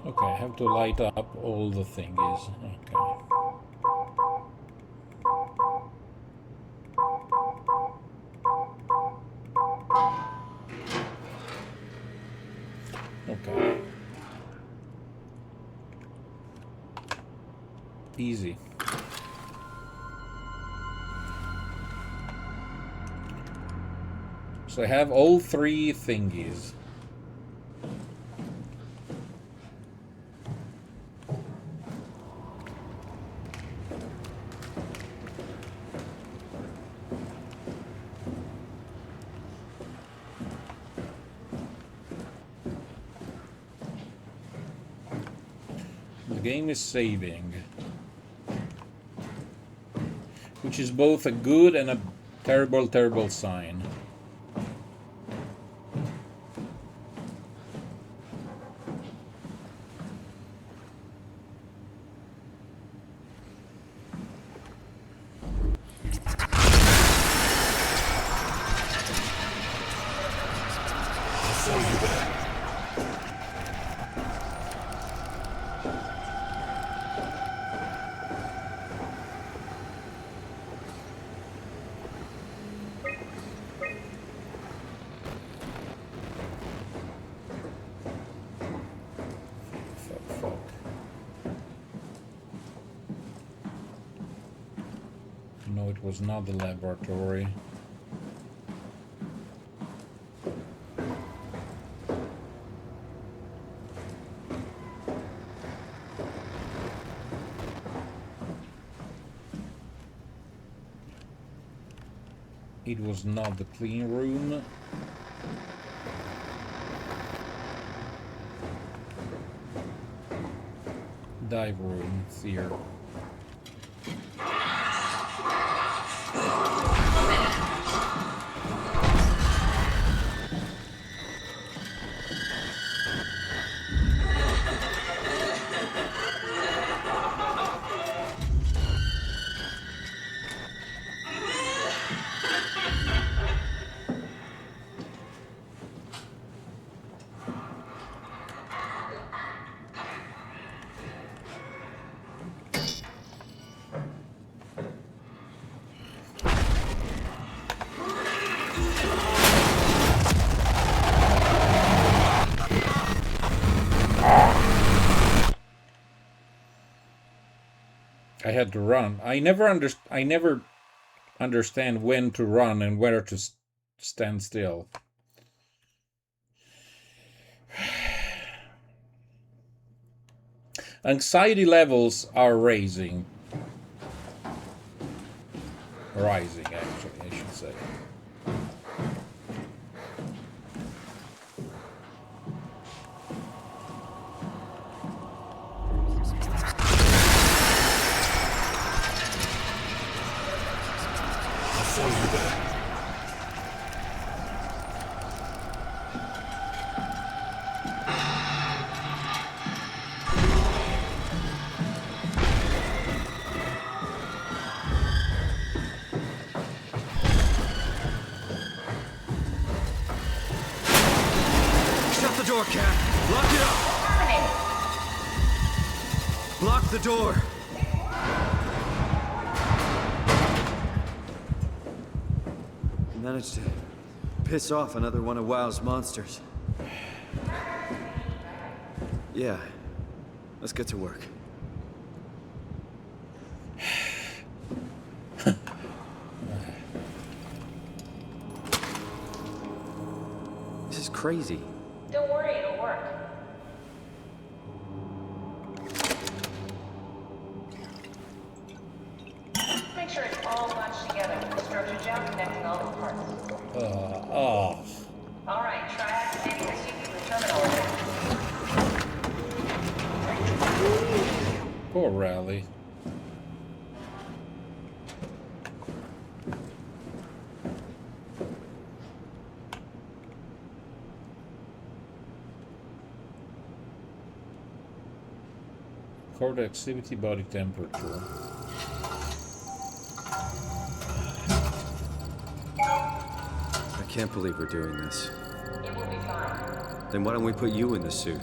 Okay, I have to light up all the thingies. Okay. Okay. Easy. So I have all three thingies. The game is saving, which is both a good and a terrible, terrible sign. No, it was not the laboratory. It was not the clean room. Dive room, it's here. I had to run. I never understand when to run and where to stand still. Anxiety levels are rising, actually, I should say. Shut the door, Cat. Lock it up. Lock the door. managed to piss off another one of WoW's monsters. Yeah. Let's get to work. This is crazy. Don't worry, it'll work. Make sure it's all bunched together with the structure gel connecting all the parts. All right, try activating the CPU terminal. Poor Rally. Core activity, body temperature. I can't believe we're doing this. It will be fine. Then why don't we put you in the suit?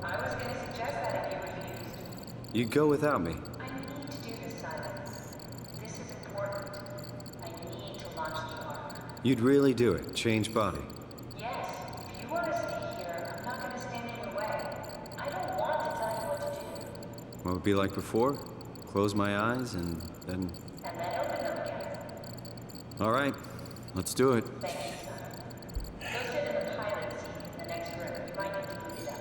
I was going to suggest that if you refused. You'd go without me. I need to do this, Simon. This is important. I need to launch the arm. You'd really do it? Change body? Yes. If you want to stay here, I'm not going to stand in your way. I don't want to tell you what to do. What would it be like before? Close my eyes and then... And then open them again. All right. Let's do it. Thank you, son. Go sit in the pilot seat in the next room. You might need to boot it up.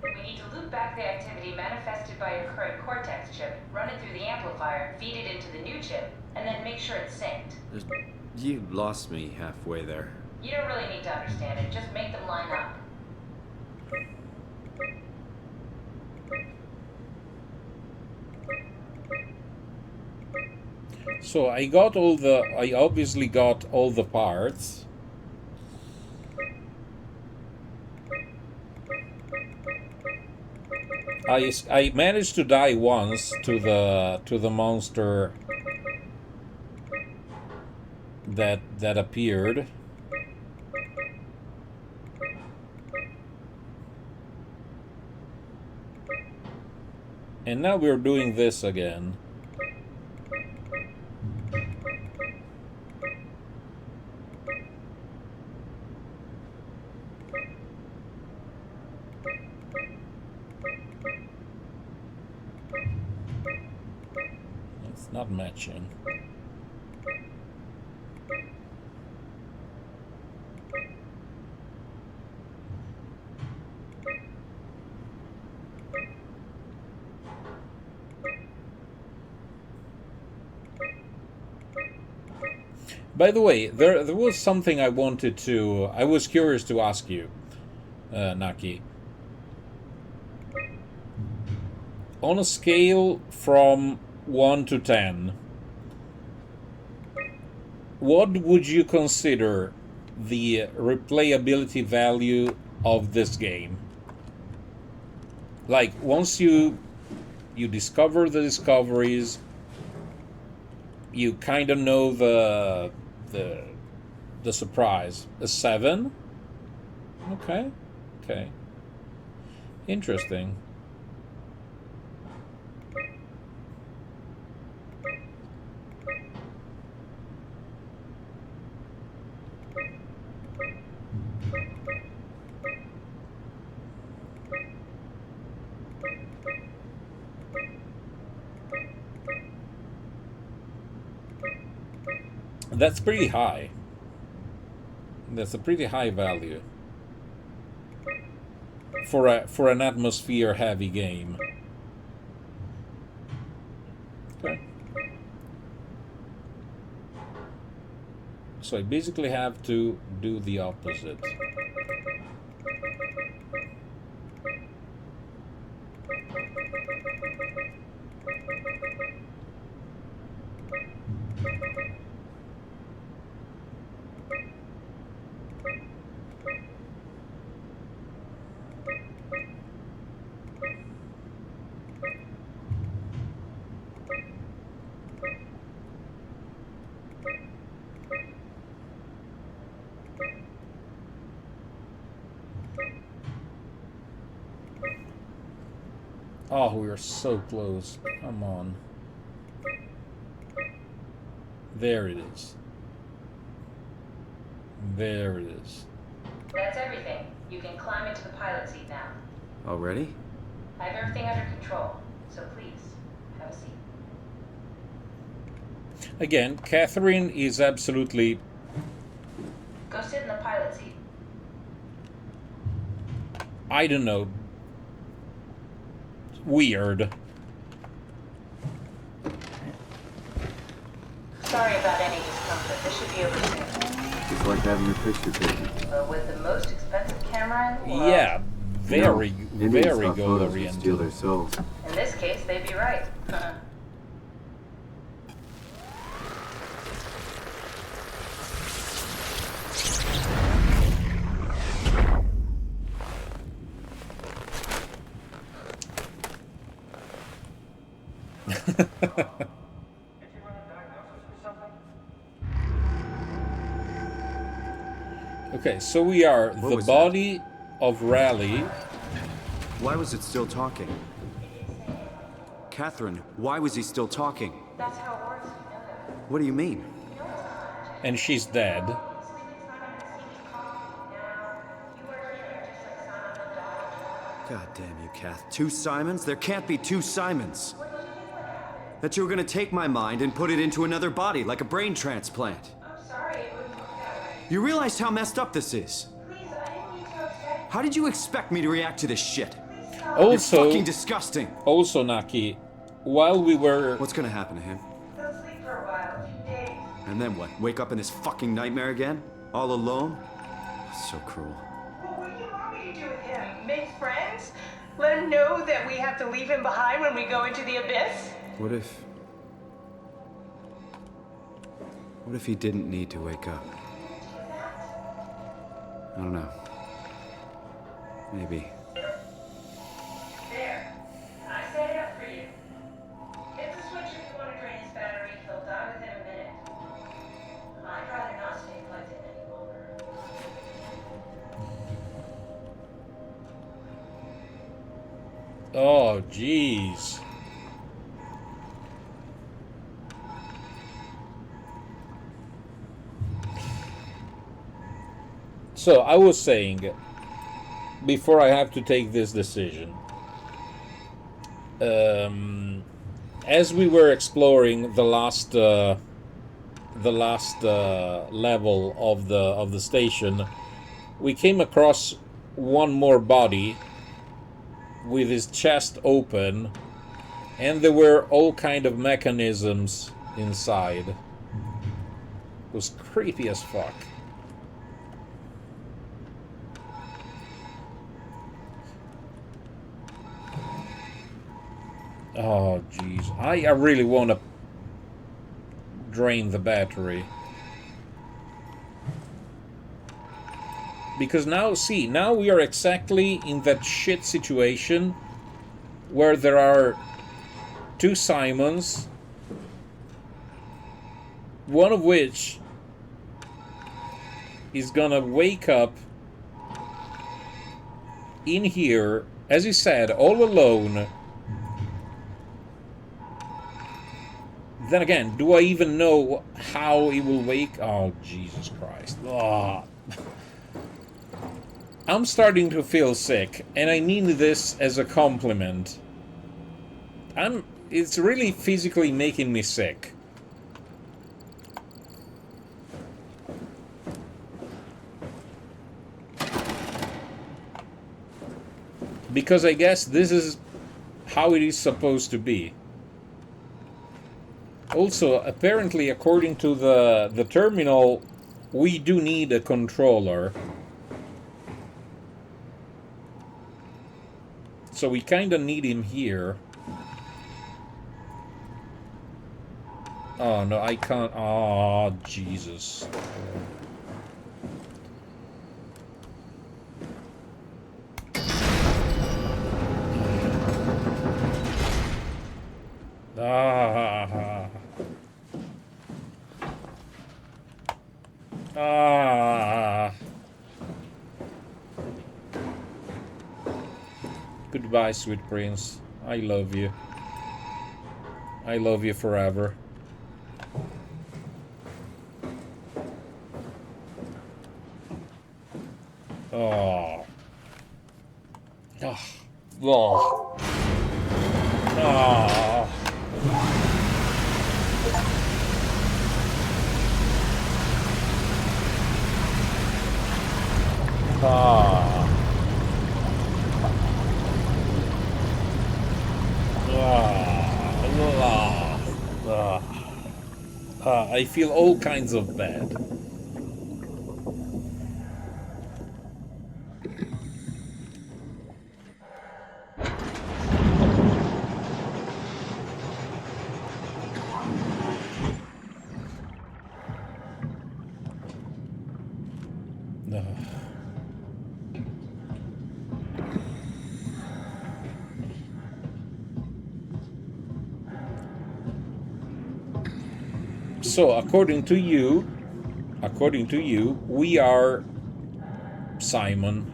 We need to loop back the activity manifested by your current Cortex chip, run it through the amplifier, feed it into the new chip, and then make sure it's synced. You lost me halfway there. You don't really need to understand it, just make them line up. So I obviously got all the parts. I managed to die once to the monster that appeared. And now we're doing this again. It's not matching. By the way, there was something I was curious to ask you, Naki. On a scale from 1 to 10, what would you consider the replayability value of this game? Like, once you discover the discoveries, you kind of know the surprise. A 7? Okay. Interesting. That's pretty high. That's a pretty high value for an atmosphere heavy game. Okay. So I basically have to do the opposite. Oh, we are so close. Come on. There it is. There it is. That's everything. You can climb into the pilot seat now. Already? I have everything under control, so please, have a seat. Again, Catherine is absolutely... Go sit in the pilot seat. I don't know. Weird. Sorry about any discomfort. This should be over soon. It's like having your picture taken. But with the most expensive camera in the world. Yeah, very, very goal Steal oriented. their souls. In this case, they'd be right. Okay, so we are What the was body of Raleigh. Why was it still talking? Catherine, why was he still talking? That's how it works, you know that. What do you mean? And she's dead. God damn you, Kath. 2 Simons? There can't be 2 Simons. That you were gonna take my mind and put it into another body, like a brain transplant. I'm sorry, it wouldn't work that way. You realize how messed up this is? Please, I didn't mean to upset How did you expect me to react to this shit? Also, You're fucking disgusting. Also, Naki, while we were... What's gonna happen to him? you. He'll sleep for a while, a few days. And then what? Wake up in this fucking nightmare again? All alone? So cruel. Well, what do you want me to do with him? Make friends? Let him know that we have to leave him behind when we go into the abyss? What if... What if he didn't need to wake up? I don't know. Maybe. There. I set it up for you. Hit the switch if you want to drain his battery. He'll die within a minute. I'd rather not stay plugged in any longer. Oh, jeez. So, I was saying, before I have to take this decision, as we were exploring the last level of the station, we came across one more body with his chest open, and there were all kind of mechanisms inside. It was creepy as fuck. Oh, jeez. I really want to drain the battery. Because now, see, now we are exactly in that shit situation where there are 2 Simons, one of which is gonna wake up in here, as you said, all alone. Then again, do I even know how he will wake? Oh, Jesus Christ. Oh. I'm starting to feel sick, and I mean this as a compliment. It's really physically making me sick. Because I guess this is how it is supposed to be. Also, apparently, according to the terminal, we do need a controller. So we kind of need him here. Oh, no, I can't. Oh, Jesus. Ah. Ah. Goodbye, sweet prince. I love you. I love you forever. Oh. Oh. Oh. Oh. Ah. I feel all kinds of bad. So, according to you, we are Simon.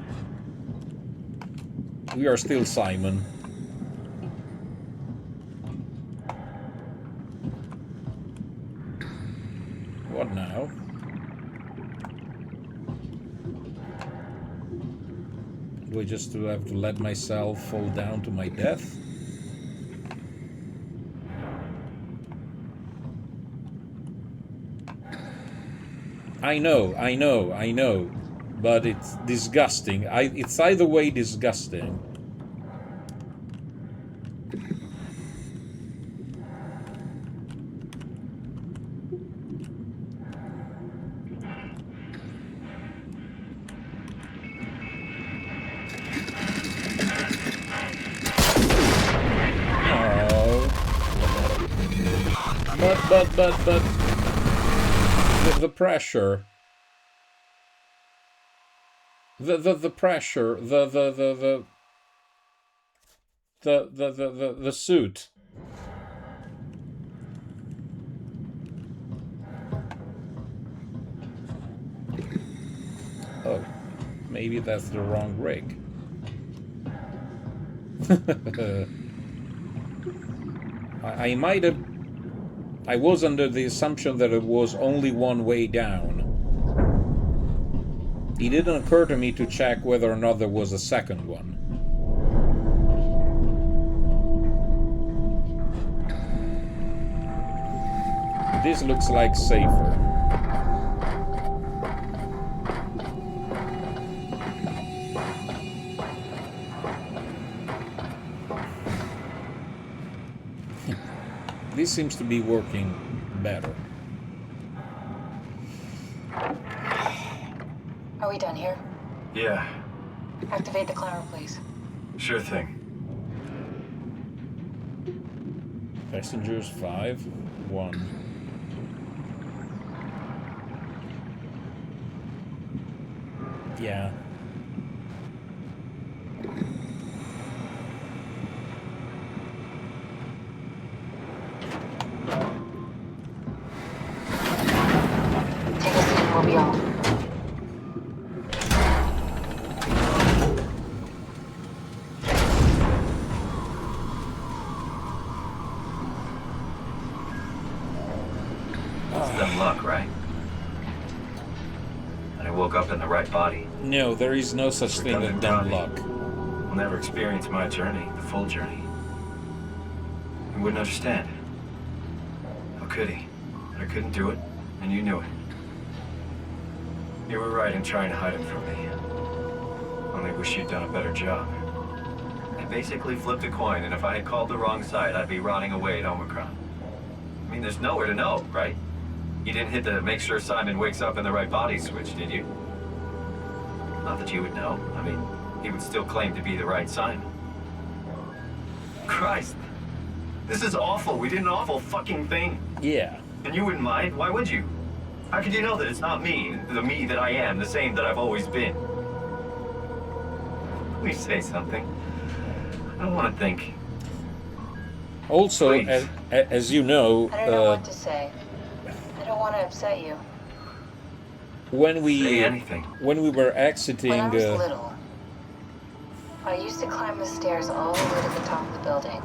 We are still Simon. What now? Do I just have to let myself fall down to my death? I know, but it's disgusting. It's either way disgusting. But the pressure, the pressure, the suit. Oh, maybe that's the wrong rig. I might have. I was under the assumption that it was only one way down. It didn't occur to me to check whether or not there was a second one. This looks like safer. This seems to be working better. Are we done here? Yeah, Activate the climber, please. sure thing. Passengers 5, 1. Yeah. Take a seat and we'll be off. It's dumb luck, right? And I woke up in the right body. No, there is no such thing as dumb luck. I'll never experience my journey, the full journey. He wouldn't understand. How could he? I couldn't do it, and you knew it. You were right in trying to hide it from me. Only wish you'd done a better job. I basically flipped a coin, and if I had called the wrong side, I'd be rotting away at Omicron. I mean, there's nowhere to know, right? You didn't hit the make sure Simon wakes up in the right body switch, did you? Not that you would know. I mean, he would still claim to be the right Simon. Christ. This is awful. We did an awful fucking thing. Yeah. And you wouldn't mind? Why would you? How could you know that it's not me, the me that I am, the same that I've always been? Please say something. I don't want to think. Also, as you know, I don't know what to say. I don't want to upset you. when we Say anything. when we were exiting, When I was little, I used to climb the stairs all the way to the top of the building.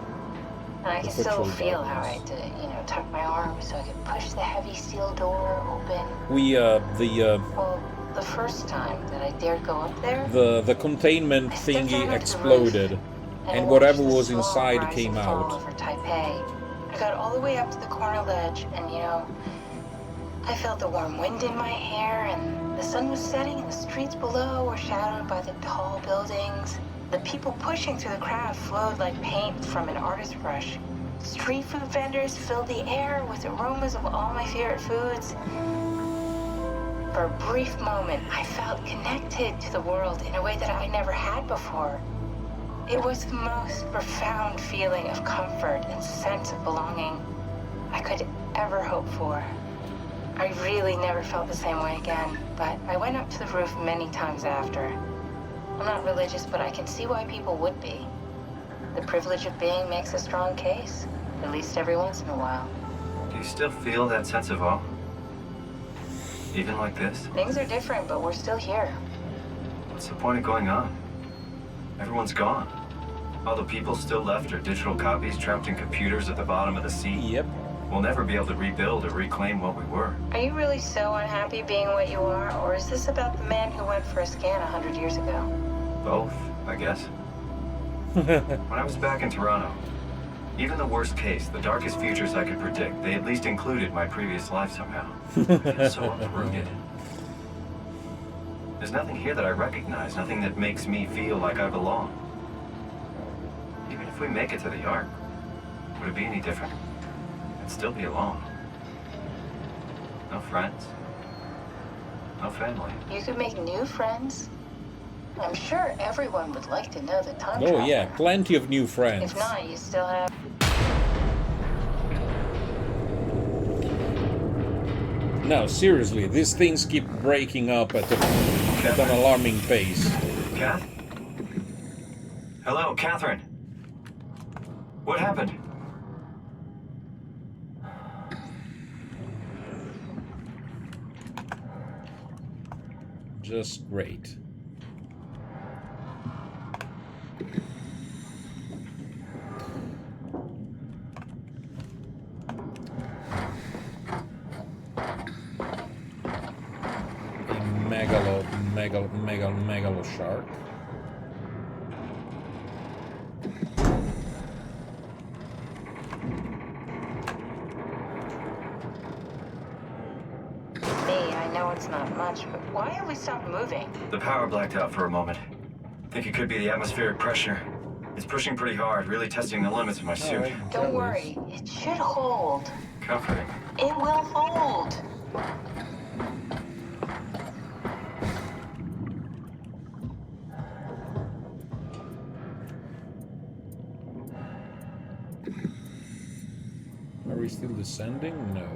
And I can still feel how I had to, tuck my arm so I could push the heavy steel door open. Well, the first time that I dared go up there, the containment thingy exploded, and whatever was inside came out. over Taipei. I got all the way up to the corner ledge, and I felt the warm wind in my hair, and the sun was setting, and the streets below were shadowed by the tall buildings. The people pushing through the crowd flowed like paint from an artist's brush. Street food vendors filled the air with aromas of all my favorite foods. For a brief moment, I felt connected to the world in a way that I never had before. It was the most profound feeling of comfort and sense of belonging I could ever hope for. I really never felt the same way again, but I went up to the roof many times after. I'm not religious, but I can see why people would be. The privilege of being makes a strong case, at least every once in a while. Do you still feel that sense of awe? Even like this? Things are different, but we're still here. What's the point of going on? Everyone's gone. All the people still left are digital copies trapped in computers at the bottom of the sea. Yep. We'll never be able to rebuild or reclaim what we were. Are you really so unhappy being what you are, or is this about the man who went for a scan 100 years ago? Both, I guess. When I was back in Toronto, even the worst case, the darkest futures I could predict, they at least included my previous life somehow. I feel so uprooted. There's nothing here that I recognize, nothing that makes me feel like I belong. Even if we make it to the Ark, would it be any different? I'd still be alone. No friends. No family. You could make new friends. I'm sure everyone would like to know the time traveler. Oh yeah, plenty of new friends. If not, you still have... No, seriously, these things keep breaking up at an alarming pace. Kath? Hello, Catherine. What happened? Just great. Megalo shark. I know it's not much, but why have we stopped moving? The power blacked out for a moment. Think it could be the atmospheric pressure. It's pushing pretty hard, really testing the limits of my suit. Don't worry, it should hold. Comforting. It will hold. Are we still descending? No.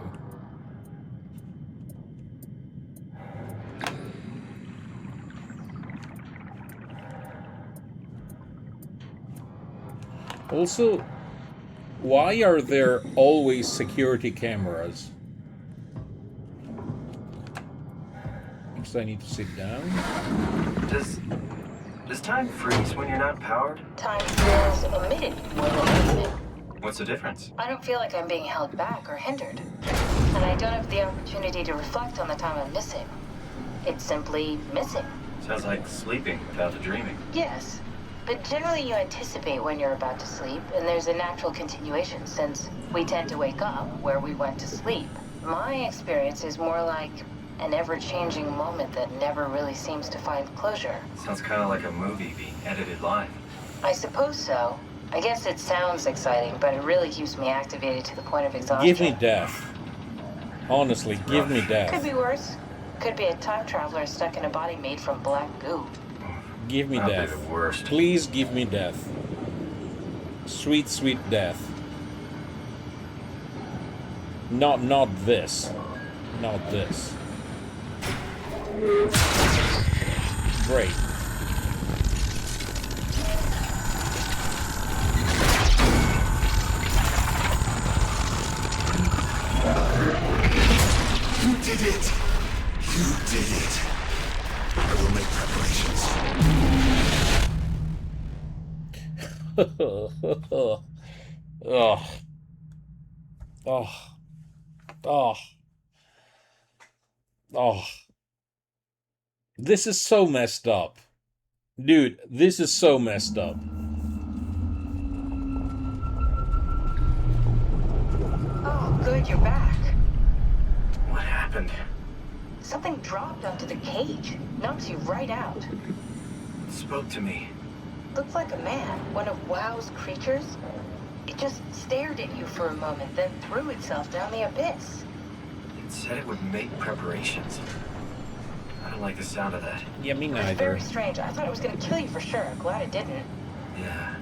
Also, why are there always security cameras? Because I need to sit down. Does time freeze when you're not powered? Time feels omitted when you're moving. What's the difference? I don't feel like I'm being held back or hindered. And I don't have the opportunity to reflect on the time I'm missing. It's simply missing. Sounds like sleeping without the dreaming. Yes. But generally you anticipate when you're about to sleep, and there's a natural continuation since we tend to wake up where we went to sleep. My experience is more like an ever-changing moment that never really seems to find closure. Sounds kind of like a movie being edited live. I suppose so. I guess it sounds exciting, but it really keeps me activated to the point of exhaustion. Give me death. Honestly, give me death. Could be worse. Could be a time traveler stuck in a body made from black goo. Give me death. That'd be the worst. Please give me death. Sweet, sweet death. Not this. Not this. Great. You did it! You did it! I will make preparations. Oh, oh, oh, oh. This is so messed up. Dude, this is so messed up. Oh, good, you're back. What happened? Something dropped onto the cage. Knocks you right out. It spoke to me. Looked like a man, one of WoW's creatures. It just stared at you for a moment, then threw itself down the abyss. It said it would make preparations. I don't like the sound of that. Yeah, me It was neither. very strange. I thought it was gonna kill you for sure. Glad it didn't. Yeah,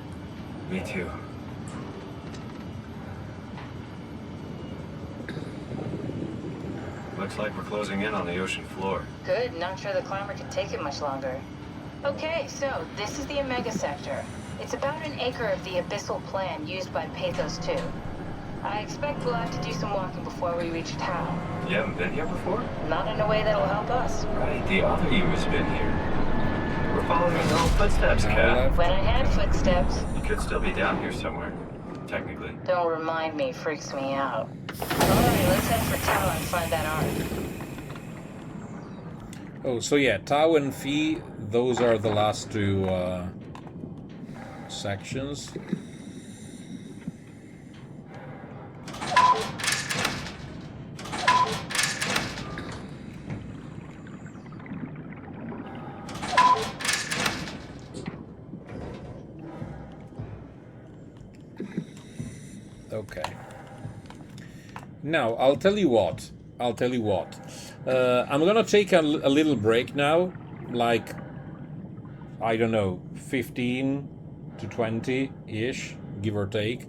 me too. Looks like we're closing in on the ocean floor. Good, not sure the climber could take it much longer. Okay, so this is the Omega Sector. It's about an acre of the abyssal plan used by Pathos 2. I expect we'll have to do some walking before we reach Tau. You haven't been here before? Not in a way that'll help us. Right, the other you has been here. We're following his own footsteps, Kat. When I had footsteps. You could still be down here somewhere, technically. Don't remind me, freaks me out. Alright, let's head for Tau and find that ark. Oh, so yeah, Tau and Phi, those are the last two sections. Okay. Now, I'll tell you what. I'm gonna take a little break now, like, I don't know, 15 to 20-ish, give or take.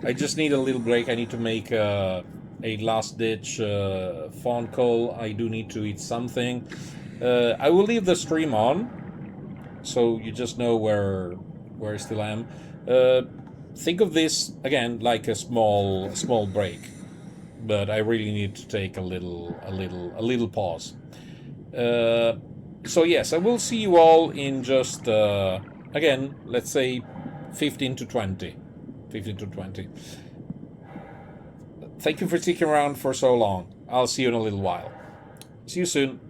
I just need a little break. I need to make a last-ditch phone call. I do need to eat something. I will leave the stream on, so you just know where I still am. Think of this, again, like a small break. But I really need to take a little pause. So yes, I will see you all in just again, let's say 15 to 20. Thank you for sticking around for so long. I'll see you in a little while. See you soon.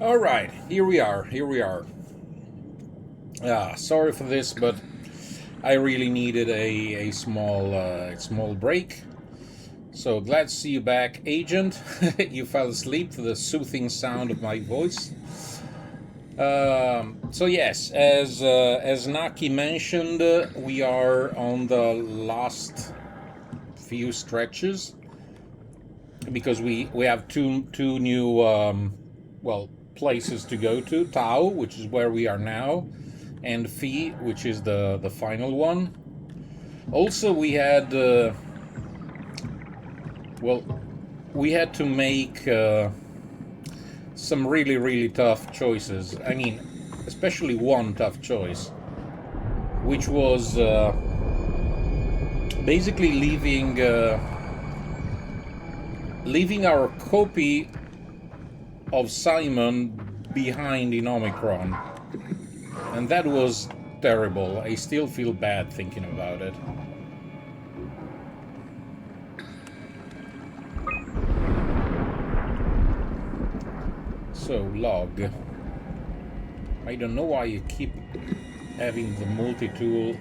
All right, here we are. Sorry for this, but I really needed a small break. So glad to see you back, Agent. You fell asleep to the soothing sound of my voice. So yes, as Naki mentioned, we are on the last few stretches because we have two new places to go to. Tau, which is where we are now, and Phi, which is the final one. Also, we had we had to make some really tough choices. I mean, especially one tough choice, which was basically leaving our copy of Simon behind in Omicron. And that was terrible. I still feel bad thinking about it. So, log. I don't know why you keep having the multi-tool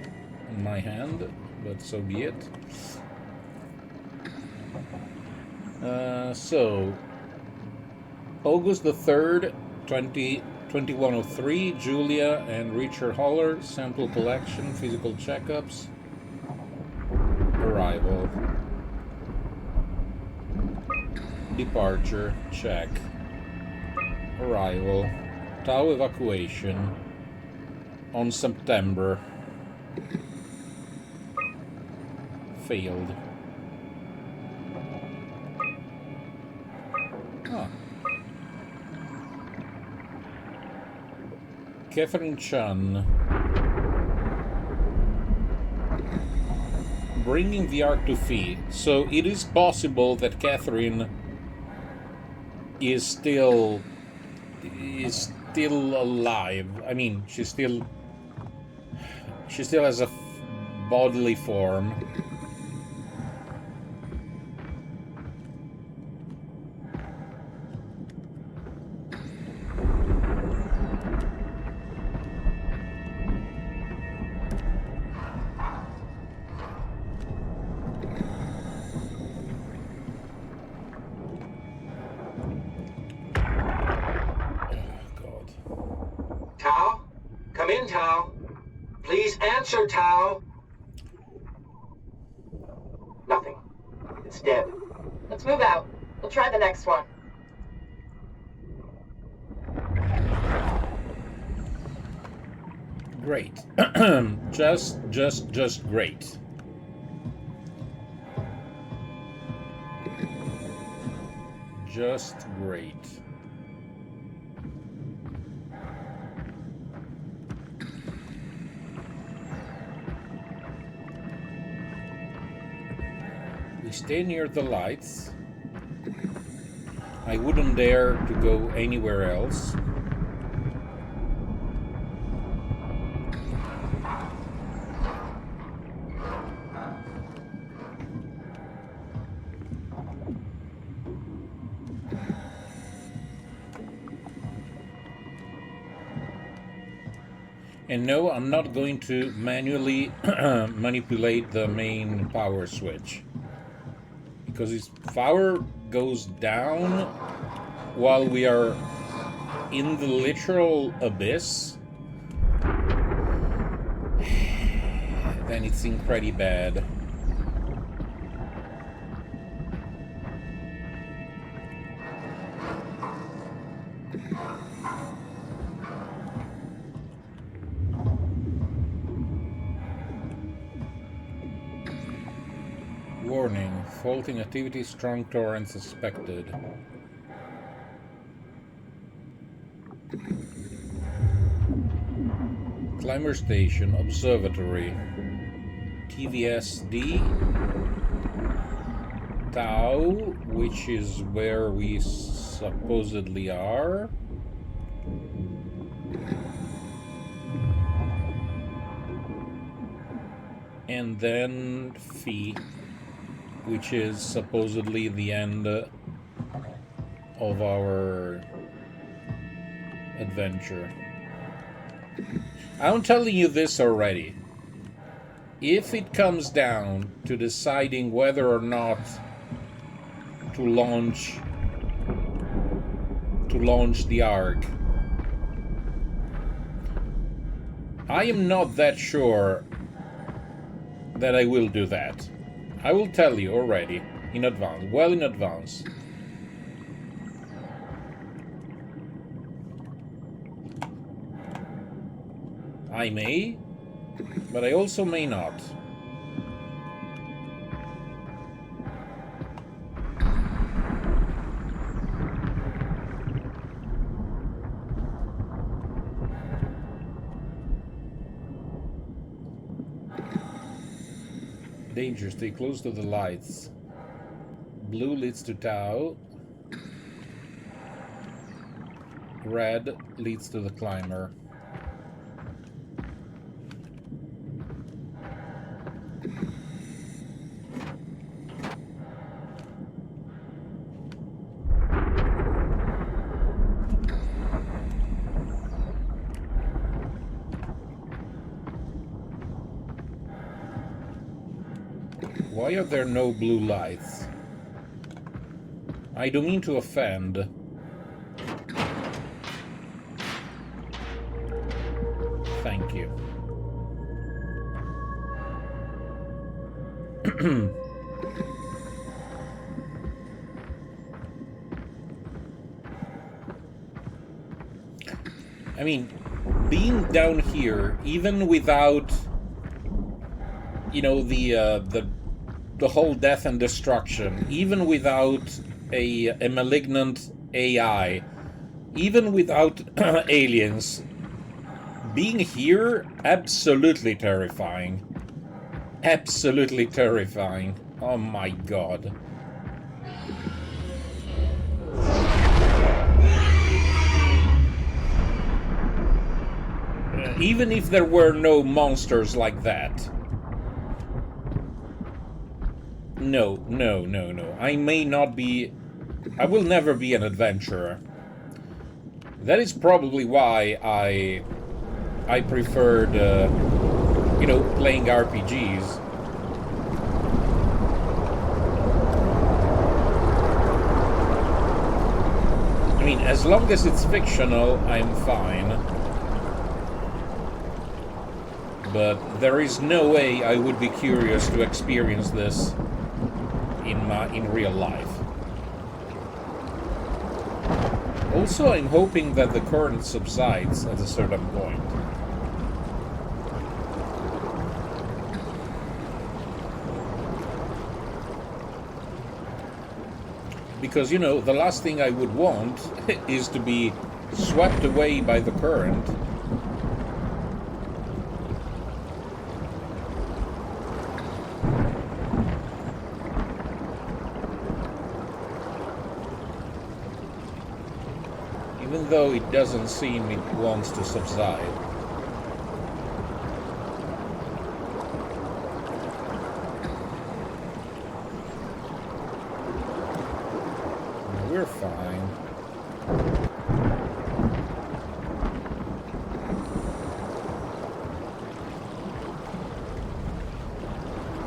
in my hand, but so be it. So, August the 3rd, 2103, Julia and Richard Holler, sample collection, physical checkups, arrival, departure, check, arrival, Tau evacuation on September, failed. Catherine Chan, bringing the Ark to Phi. So it is possible that Catherine is still alive. I mean, she still has a bodily form. Tau? Come in, Tau. Please answer, Tau. Nothing. It's dead. Let's move out. We'll try the next one. Great. just great. Just great. We stay near the lights. I wouldn't dare to go anywhere else. And no, I'm not going to manually manipulate the main power switch. Because if power goes down while we are in the literal abyss, then it's incredibly bad. Warning, faulting activity, strong torrent suspected. Climber Station, Observatory, TVSD, Tau, which is where we supposedly are. And then Phi, which is supposedly the end of our adventure. I'm telling you this already. If it comes down to deciding whether or not to launch the Ark, I am not that sure that I will do that. I will tell you already, in advance, well in advance. I may, but I also may not. Danger, stay close to the lights. Blue leads to Tau. Red leads to the climber. Why are there no blue lights? I don't mean to offend. Thank you. I mean, being down here, even without, you know, the whole death and destruction, even without a malignant AI, even without aliens, being here, absolutely terrifying. Absolutely terrifying. Oh my god. Even if there were no monsters like that. No. I may not be... I will never be an adventurer. That is probably why I preferred, you know, playing RPGs. I mean, as long as it's fictional, I'm fine. But there is no way I would be curious to experience this in real life. Also, I'm hoping that the current subsides at a certain point. Because, you know, the last thing I would want is to be swept away by the current. Even though it doesn't seem it wants to subside. We're fine.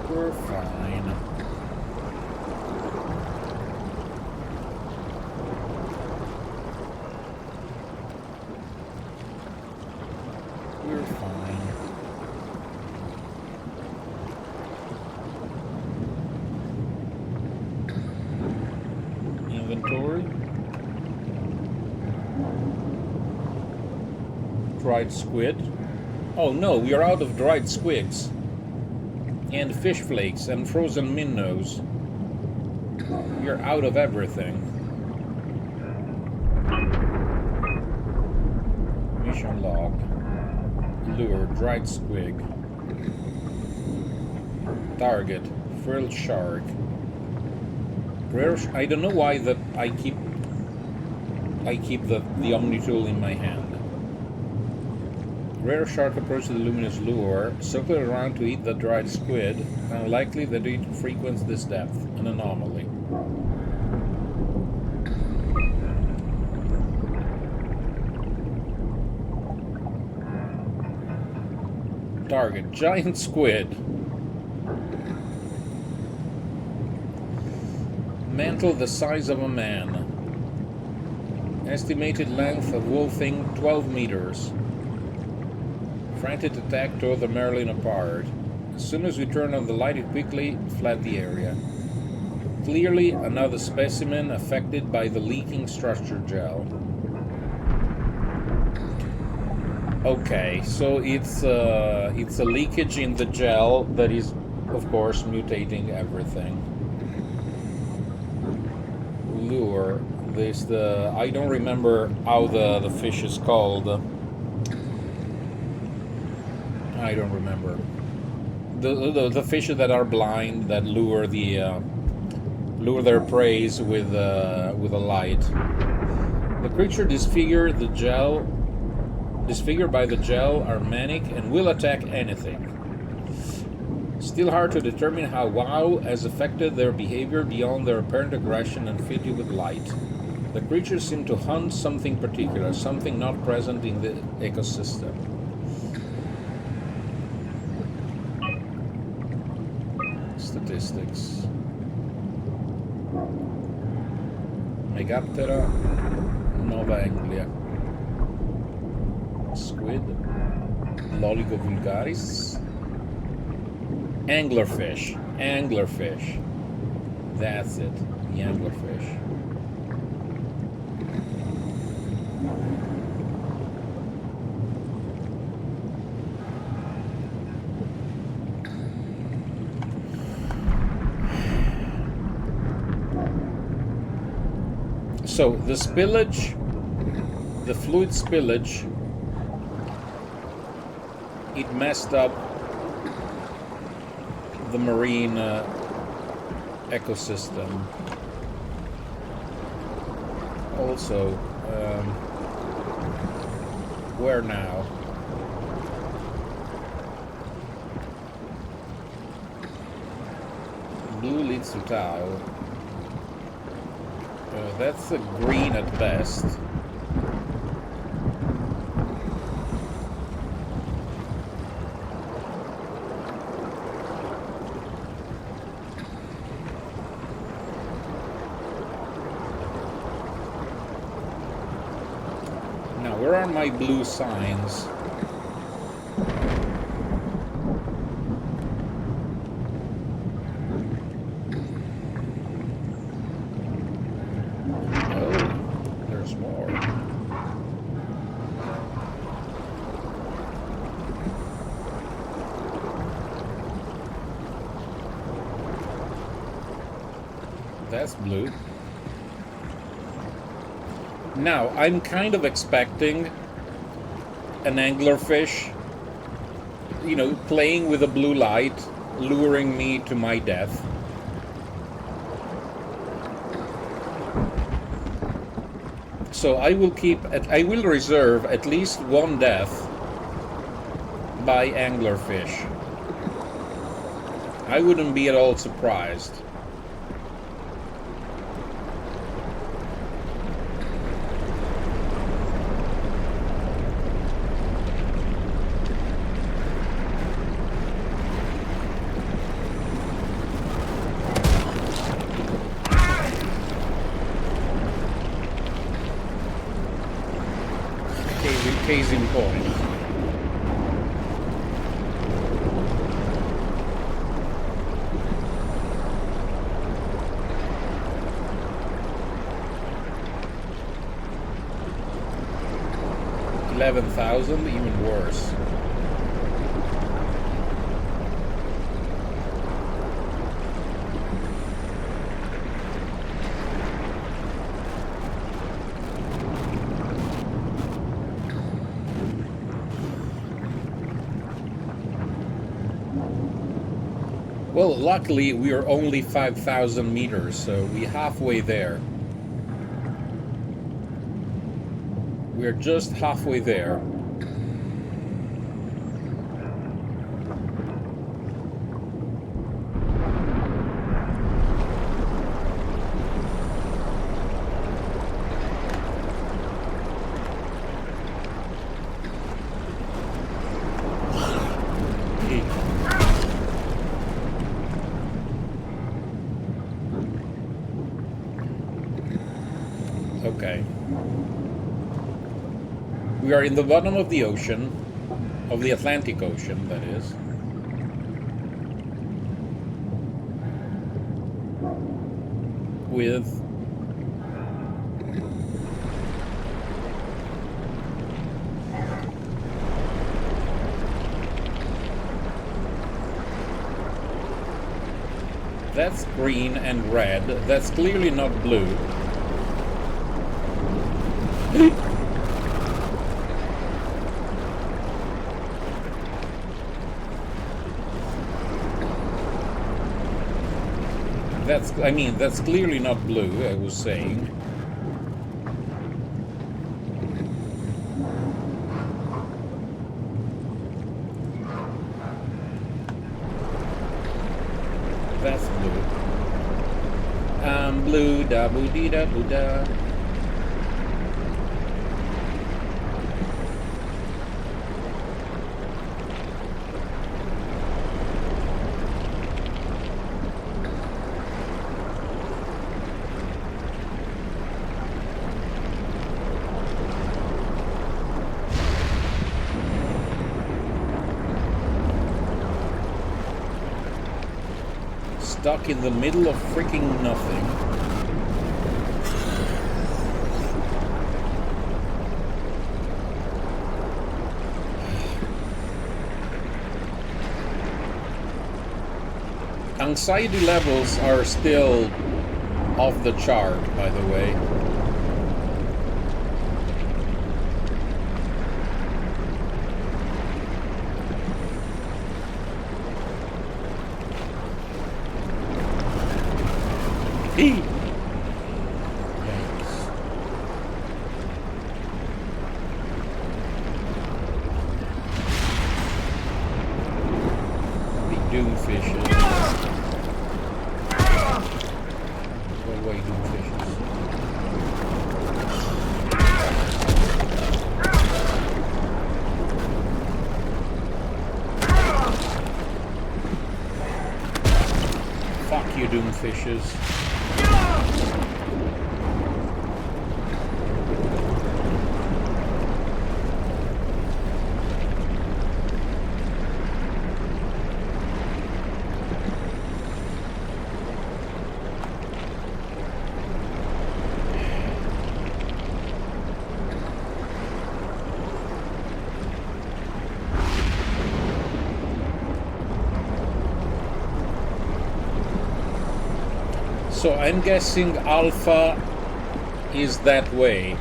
We're fine. We're fine. Inventory. Dried squid. Oh no, we are out of dried squids. and fish flakes and frozen minnows. You're out of everything. Mission log. Lure, dried squig. Target, frilled shark. I don't know why that I keep the Omni tool in my hand. Rare shark approaches the luminous lure, circling around to eat the dried squid. Unlikely that it frequents this depth. An anomaly. Target, giant squid. Mantle the size of a man. Estimated length of whole thing 12 meters. Frantic attack tore the Merlin apart. As soon as we turned on the light, it quickly fled the area. Clearly another specimen affected by the leaking structure gel. Okay, so it's a leakage in the gel that is, of course, mutating everything. Lure. There's the... I don't remember how the fish is called. I don't remember. The fish that are blind, that lure their prey with a light. The creature disfigured by the gel are manic and will attack anything. Still hard to determine how WoW has affected their behavior beyond their apparent aggression and affinity with light. The creatures seem to hunt something particular, something not present in the ecosystem. Statistics. Megaptera, Nova Anglia. Squid, Loligo vulgaris. Anglerfish. That's it, the anglerfish. So the spillage, the fluid spillage, it messed up the marine ecosystem. Also, where now? Blue leads to Tau. That's a green at best. Now, where are my blue signs? That's blue. Now, I'm kind of expecting an anglerfish, you know, playing with a blue light, luring me to my death. So I will reserve at least one death by anglerfish. I wouldn't be at all surprised. Case in point. $11,000, even worse. Well, luckily we are only 5,000 meters, so we're halfway there. We're just halfway there. Okay. We are in the bottom of the ocean, of the Atlantic Ocean, that is. With that's green and red. That's clearly not blue. That's clearly not blue, I was saying. That's blue. Blue, da boo dee da boo da. Stuck in the middle of freaking nothing. Anxiety levels are still off the chart, by the way. The doomfishes. Go away, doomfishes. Fuck you, doomfishes. So I'm guessing Alpha is that way.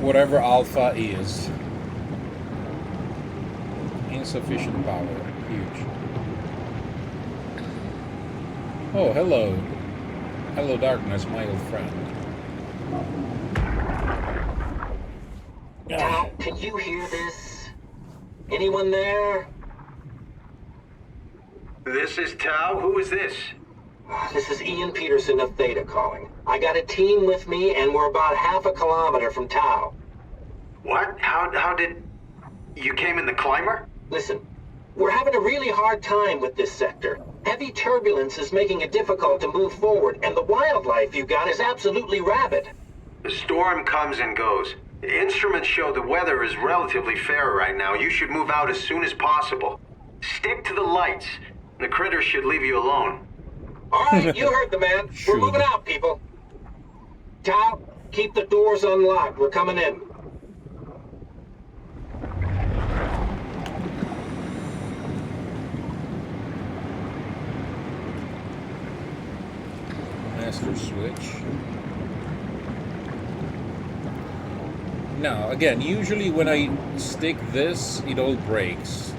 Whatever Alpha is. Insufficient power. Huge. Oh, hello. Hello, darkness, my old friend. Tao, can you hear this? Anyone there? This is Tao. Who is this? This is Ian Peterson of Theta calling. I got a team with me, and we're about half a kilometer from Tao. What? How did... You came in the climber? Listen, we're having a really hard time with this sector. Heavy turbulence is making it difficult to move forward, and the wildlife you got is absolutely rabid. The storm comes and goes. Instruments show the weather is relatively fair right now. You should move out as soon as possible. Stick to the lights. The critters should leave you alone. All right, you heard the man. We're moving out, people. Tao, keep the doors unlocked. We're coming in. Master switch. Now, again, usually when I stick this, it all breaks.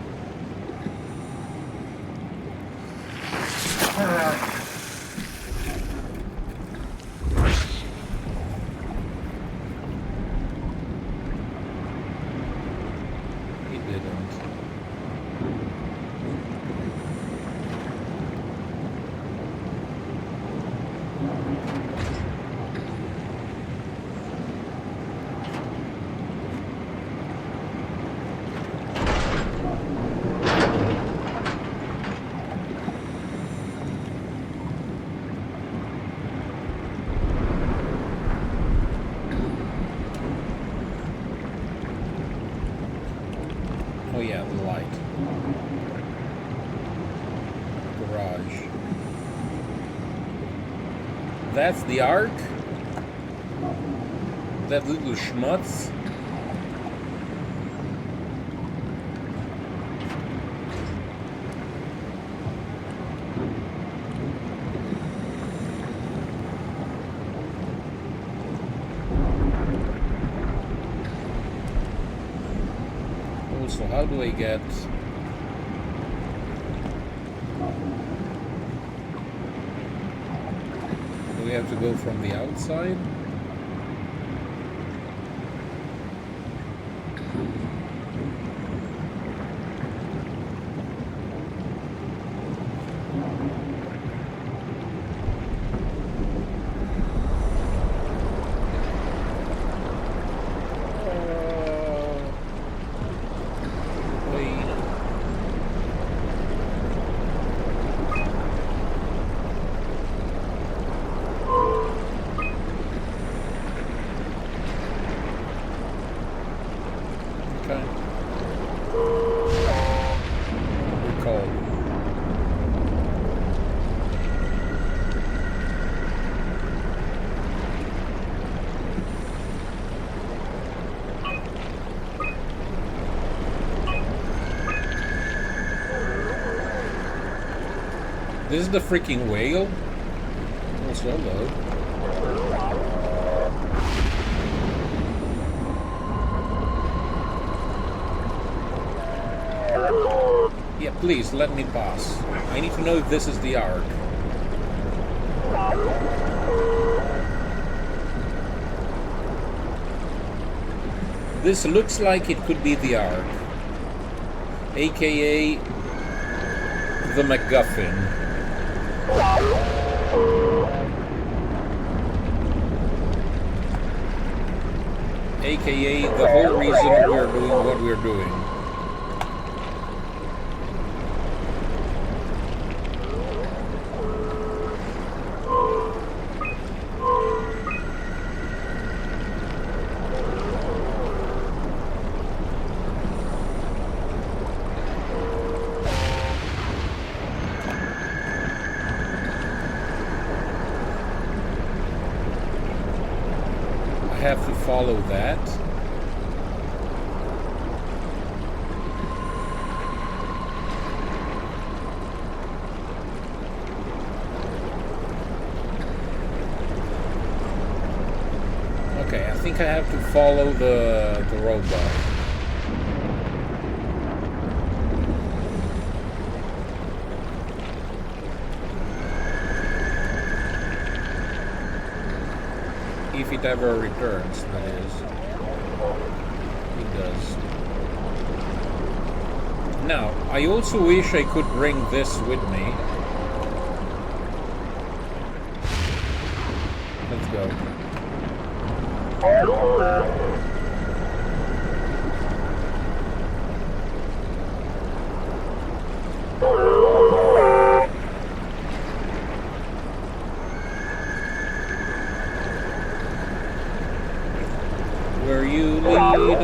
It didn't. Oh yeah, the light. Garage. That's the Ark? That little schmutz? Also, how do I get... Do we have to go from the outside? This is the freaking whale? Also, hello. Yeah, please, let me pass. I need to know if this is the Ark. This looks like it could be the Ark. AKA the MacGuffin. AKA the whole reason we're doing what we're doing. Have to follow that. Okay, I think I have to follow the robot. If it ever returns, that is. It does. Now, I also wish I could bring this with me. Let's go. Where you lead,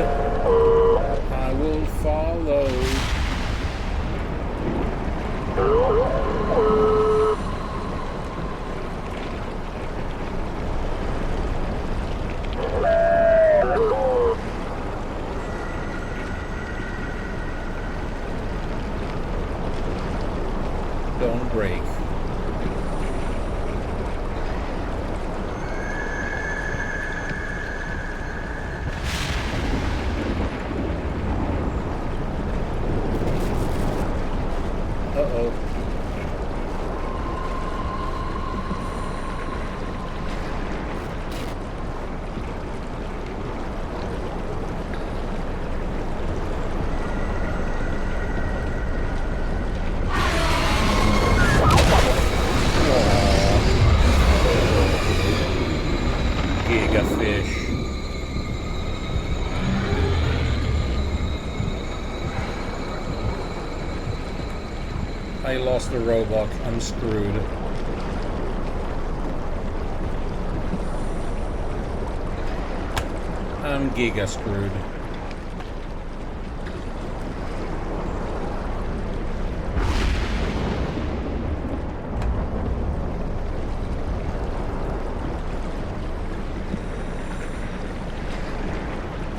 I will follow. Don't break. Uh-oh. Gigafish. I lost the robot. I'm screwed. I'm giga screwed.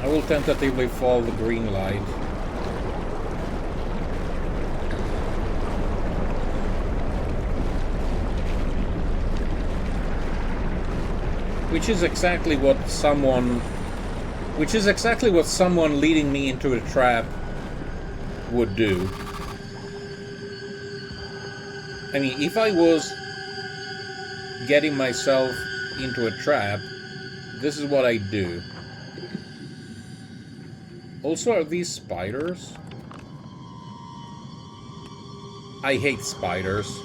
I will tentatively follow the green light. Which is exactly what someone leading me into a trap would do. I mean, if I was getting myself into a trap, this is what I'd do. Also, are these spiders? I hate spiders.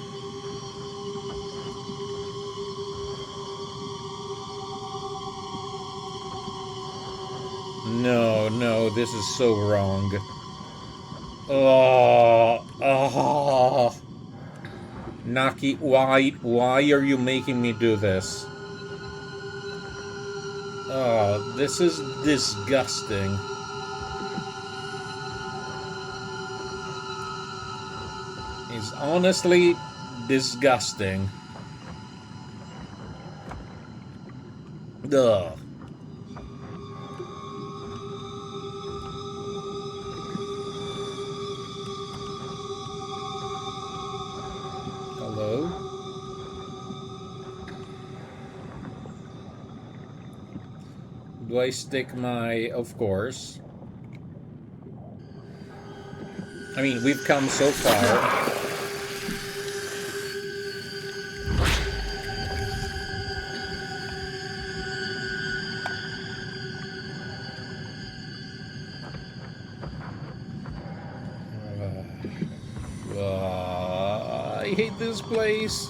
No, no, this is so wrong. Oh. Naki, why are you making me do this? Oh, this is disgusting. It's honestly disgusting. Ugh. Hello? Do I stick my... Of course. I mean, we've come so far. I hate this place.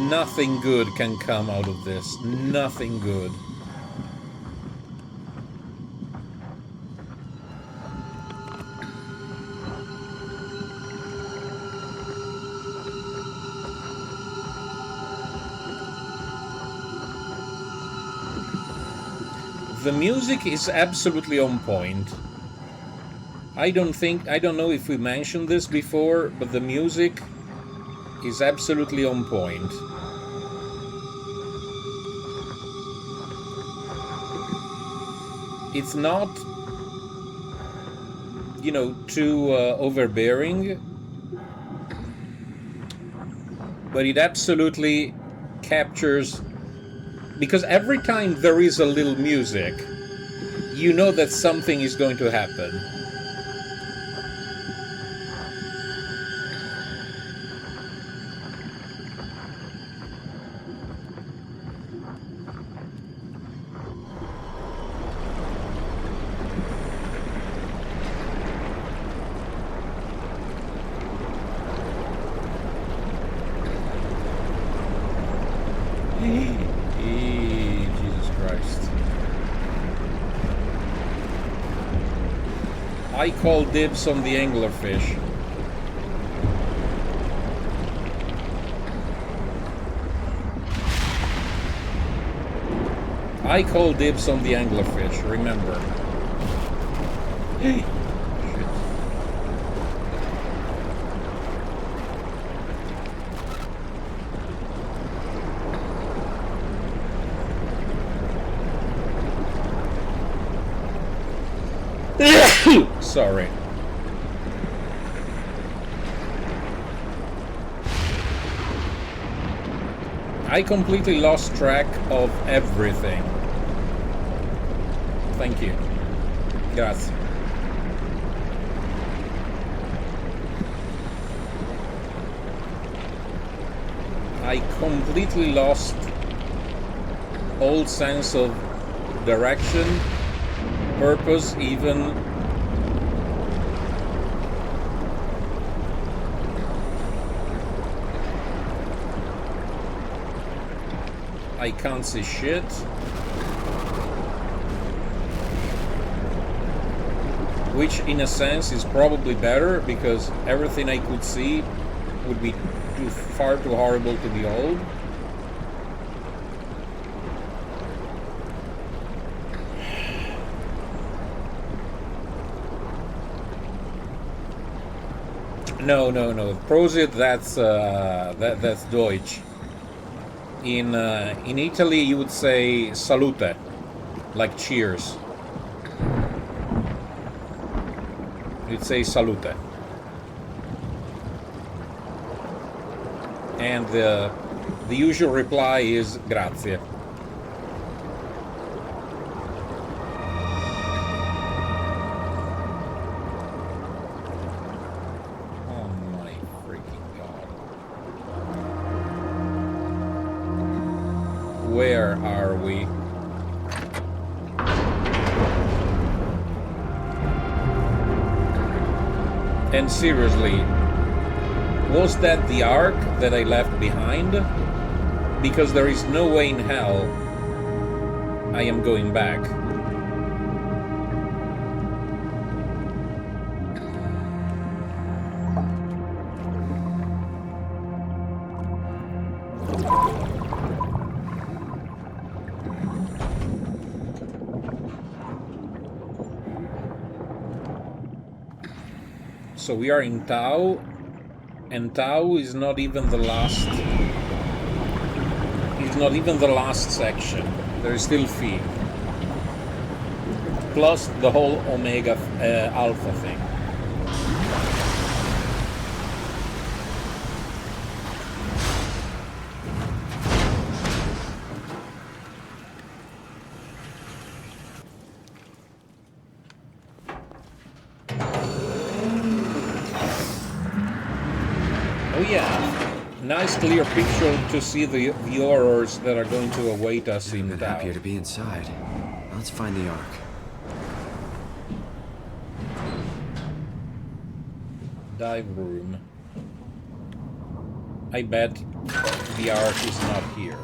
Nothing good can come out of this. Nothing good. The music is absolutely on point. I don't know if we mentioned this before, but the music is absolutely on point. It's not, you know, too overbearing, but it absolutely captures, because every time there is a little music, you know that something is going to happen. Jesus Christ. I call dibs on the anglerfish. I call dibs on the anglerfish, remember. Shit. Sorry. I completely lost track of everything. Thank you. Grazie. I completely lost all sense of direction, purpose, even. I can't see shit. Which in a sense is probably better, because everything I could see would be far too horrible to behold. No. Prosit, that's Deutsch. In Italy, you would say salute, like cheers. You'd say salute. And the usual reply is grazie. Oh my freaking god. Where are we? And seriously, was that the Ark that I left behind? Because there is no way in hell I am going back. So we are in Tau, and Tau is not even the last. It's not even the last section. There is still Phi, plus the whole Omega Alpha thing. Oh yeah, nice clear picture to see the horrors that are going to await us in Tau. Happier to be inside. Let's find the Ark. Dive room. I bet the Ark is not here.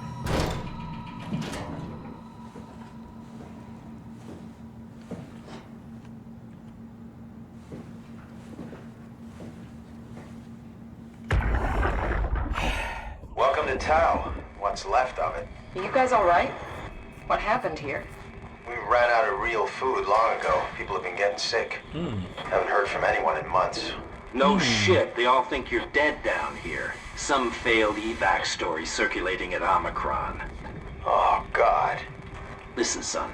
Welcome to Tau. What's left of it. Are you guys alright? What happened here? We ran out of real food long ago. People have been getting sick. Haven't heard from anyone in months. No shit, they all think you're dead down here. Some failed evac story circulating at Omicron. Oh, God. Listen, son.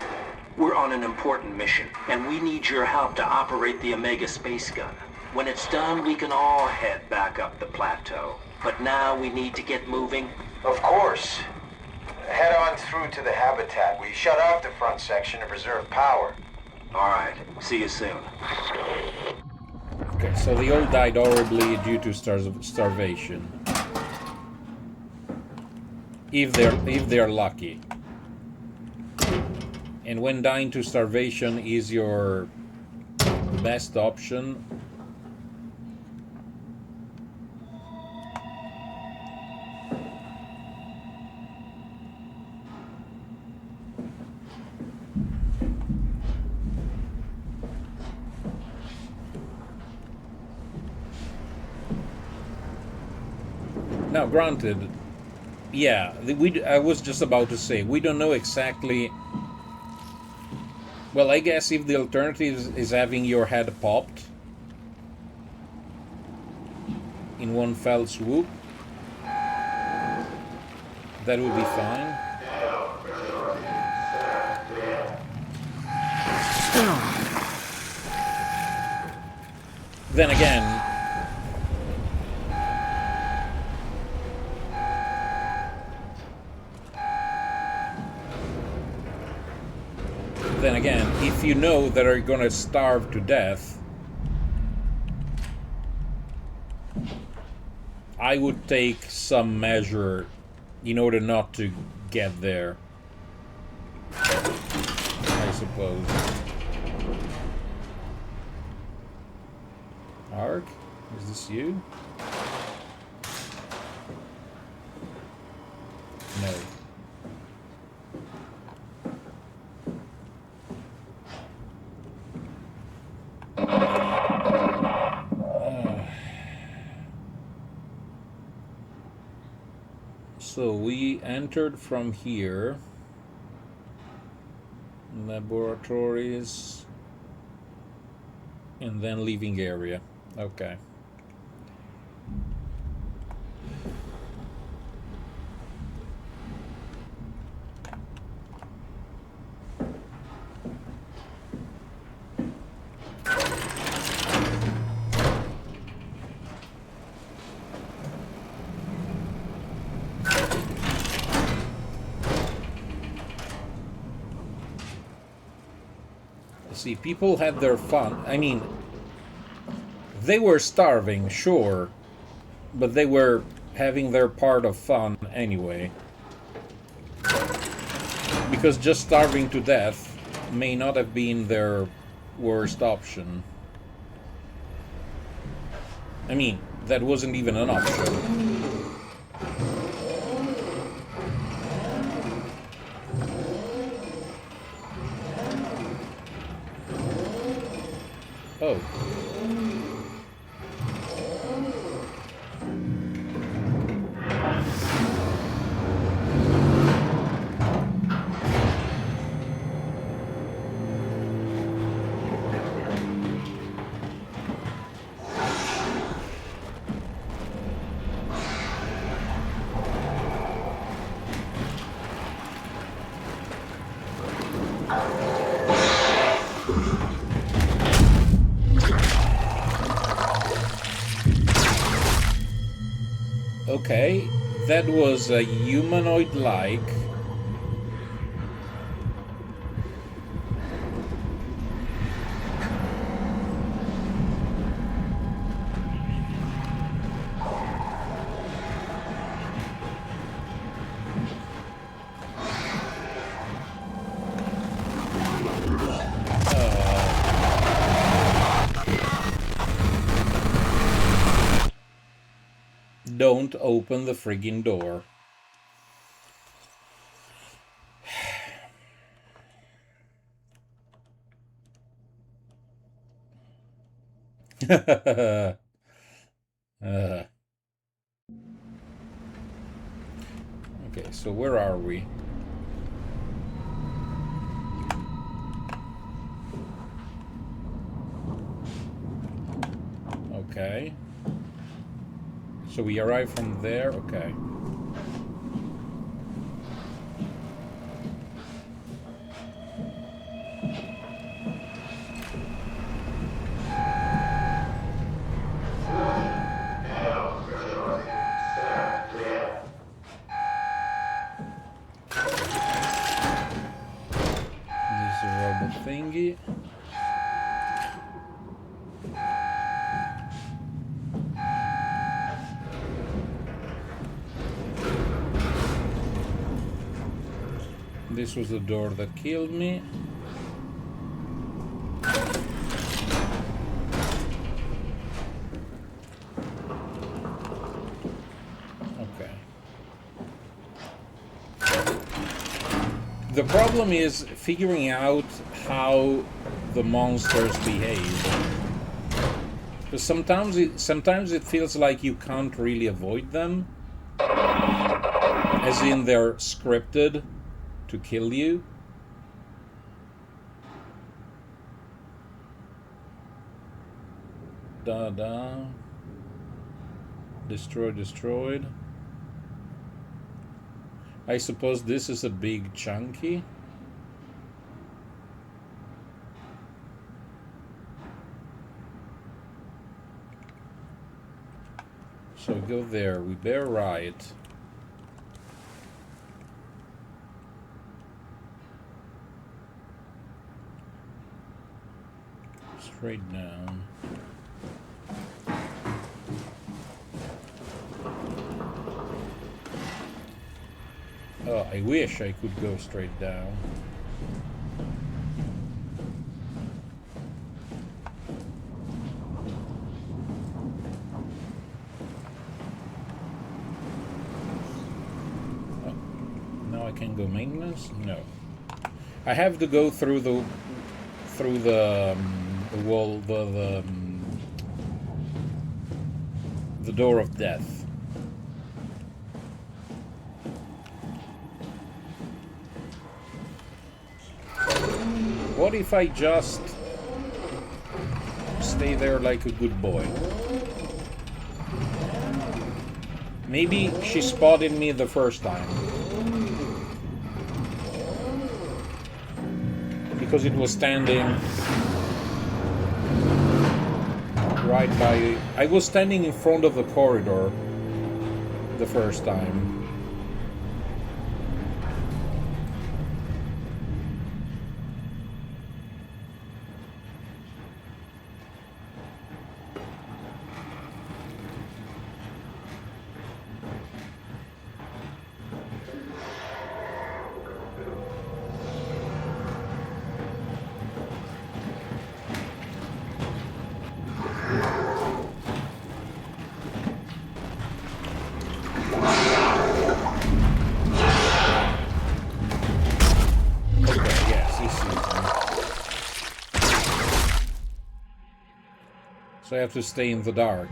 We're on an important mission, and we need your help to operate the Omega space gun. When it's done, we can all head back up the plateau. But now we need to get moving. Of course. Head on through to the habitat. We shut off the front section to preserve power. All right. See you soon. Okay, so they all died horribly due to starvation. If they're lucky. And when dying to starvation is your best option, now, granted, yeah, I was just about to say, we don't know exactly. Well, I guess if the alternative is having your head popped in one fell swoop, that would be fine. Then again, then again, if you know that are gonna starve to death, I would take some measure in order not to get there, I suppose. Ark, is this you? No. So we entered from here. Laboratories. And then living area. Okay. See, people had their fun. I mean, they were starving, sure, but they were having their part of fun anyway. Because just starving to death may not have been their worst option. I mean, that wasn't even an option. Oh. Okay, that was a humanoid-like. Don't open the friggin' door. Okay, so where are we? Okay. So we arrive from there, okay. This is a robot thingy. This was the door that killed me. Okay. The problem is figuring out how the monsters behave. Because sometimes it feels like you can't really avoid them. As in they're scripted to kill you. Da-da. Destroyed. I suppose this is a big chunky. So go there, we bear right. Straight down. Oh, I wish I could go straight down. Oh, now I can go maintenance? No. I have to go through the wall, the door of death. What if I just stay there like a good boy? Maybe she spotted me the first time. Because it was standing right by... I was standing in front of the corridor the first time. So I have to stay in the dark.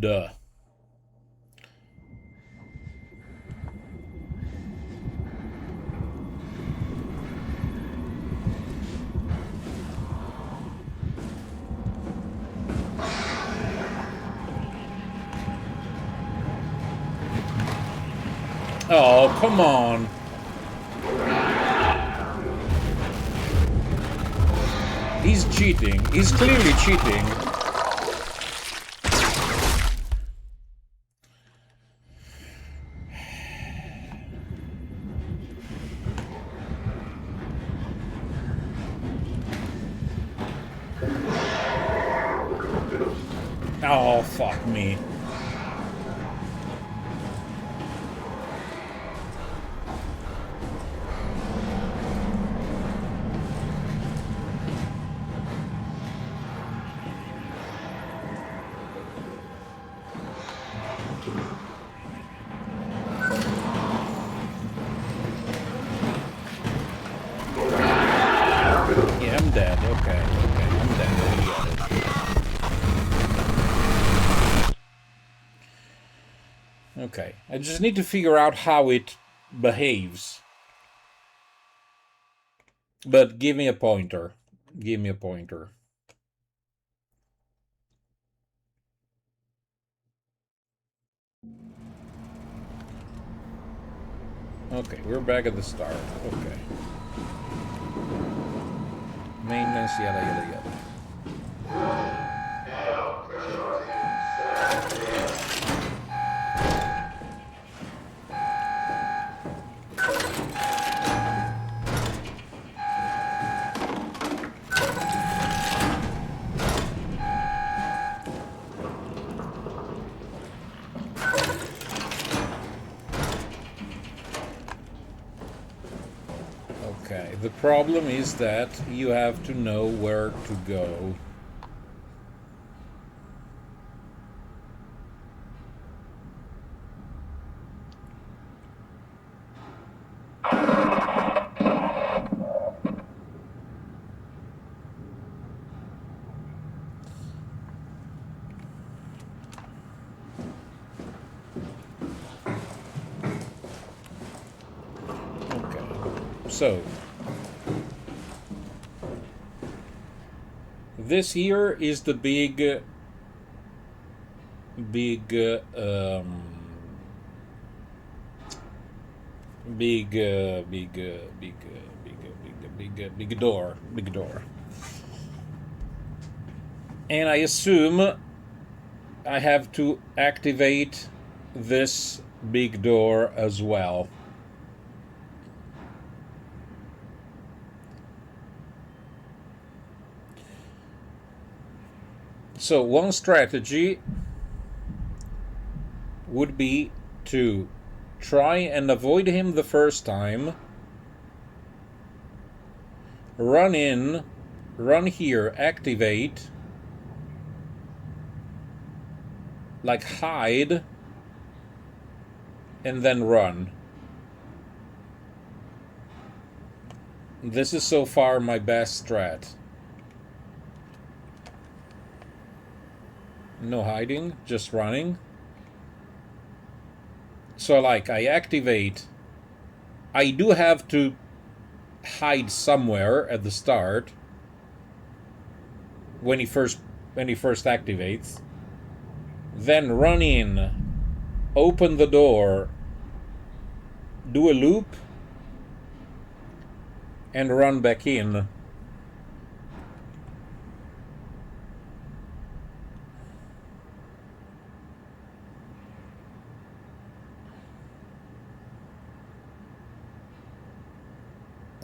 Duh. Oh, come on. He's cheating. He's clearly cheating. Oh, fuck me. Yeah, I'm dead. Okay, I'm dead. Okay, I just need to figure out how it behaves. But give me a pointer. Give me a pointer. Okay, we're back at the start. Okay. Maintenance, yada yada yada. Okay, the problem is that you have to know where to go. So, this here is the big big door, big door. And I assume I have to activate this big door as well. So one strategy would be to try and avoid him the first time, run in, run here, activate, like hide, and then run. This is so far my best strat. No hiding, just running. So like I activate, I do have to hide somewhere at the start when he first activates. Then run in, open the door, do a loop, and run back in.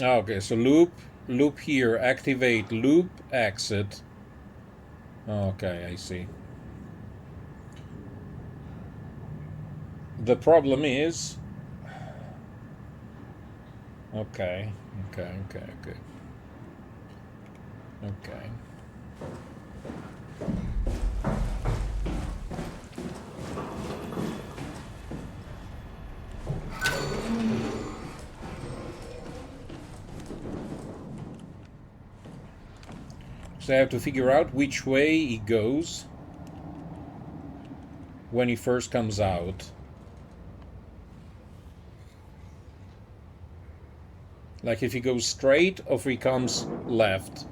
Okay, so loop here, activate, loop, exit. Okay, I see. The problem is... Okay. So I have to figure out which way he goes when he first comes out. Like if he goes straight or if he comes left.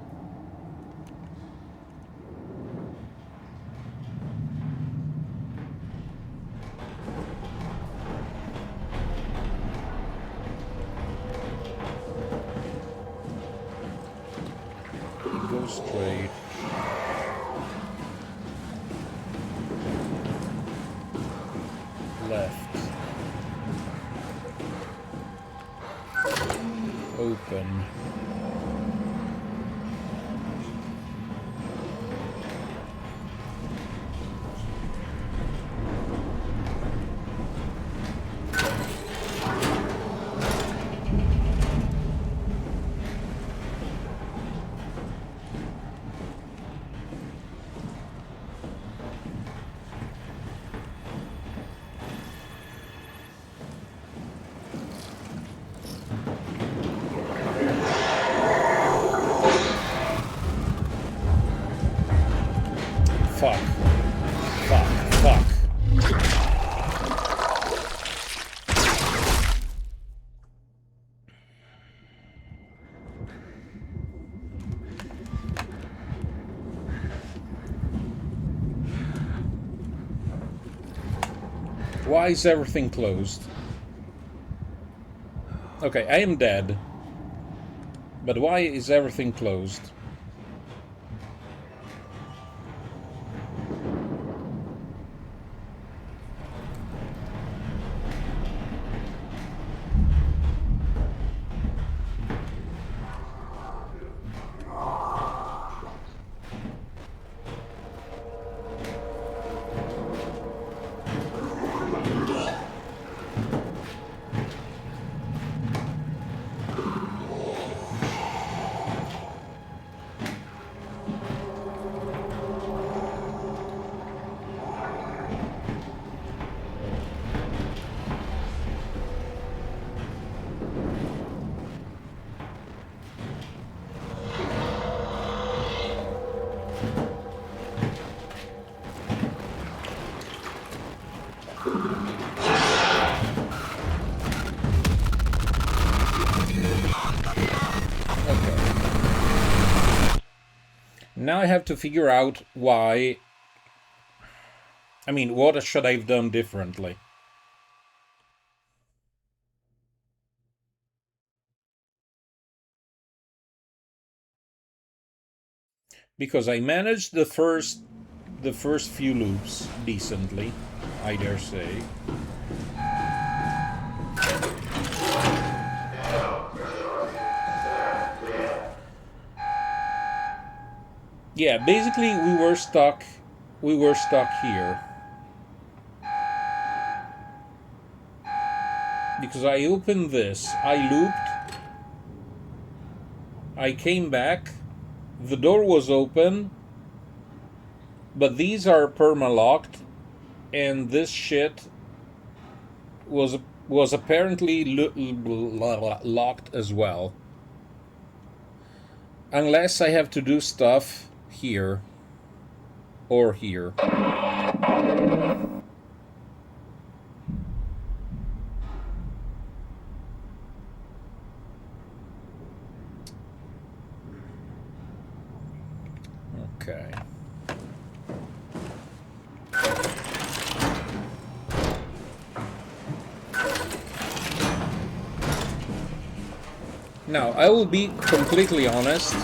He goes straight. Left. Open. Fuck. Why is everything closed? Okay, I am dead. But why is everything closed? Now I have to figure out why... I mean, what should I have done differently? because I managed the first few loops decently, I dare say. Yeah, basically we were stuck here. Because I opened this, I looped, I came back, the door was open, but these are perma-locked, and this shit was apparently locked as well. Unless I have to do stuff here or here. Okay. Now, I will be completely honest.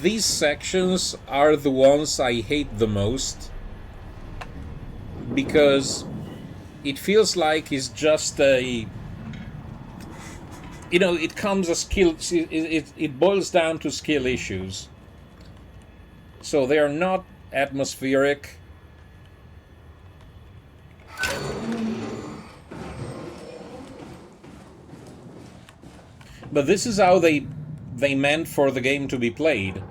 These sections are the ones I hate the most, because it feels like it's just a, you know, it comes as skill, it boils down to skill issues. So they are not atmospheric. But this is how they meant for the game to be played.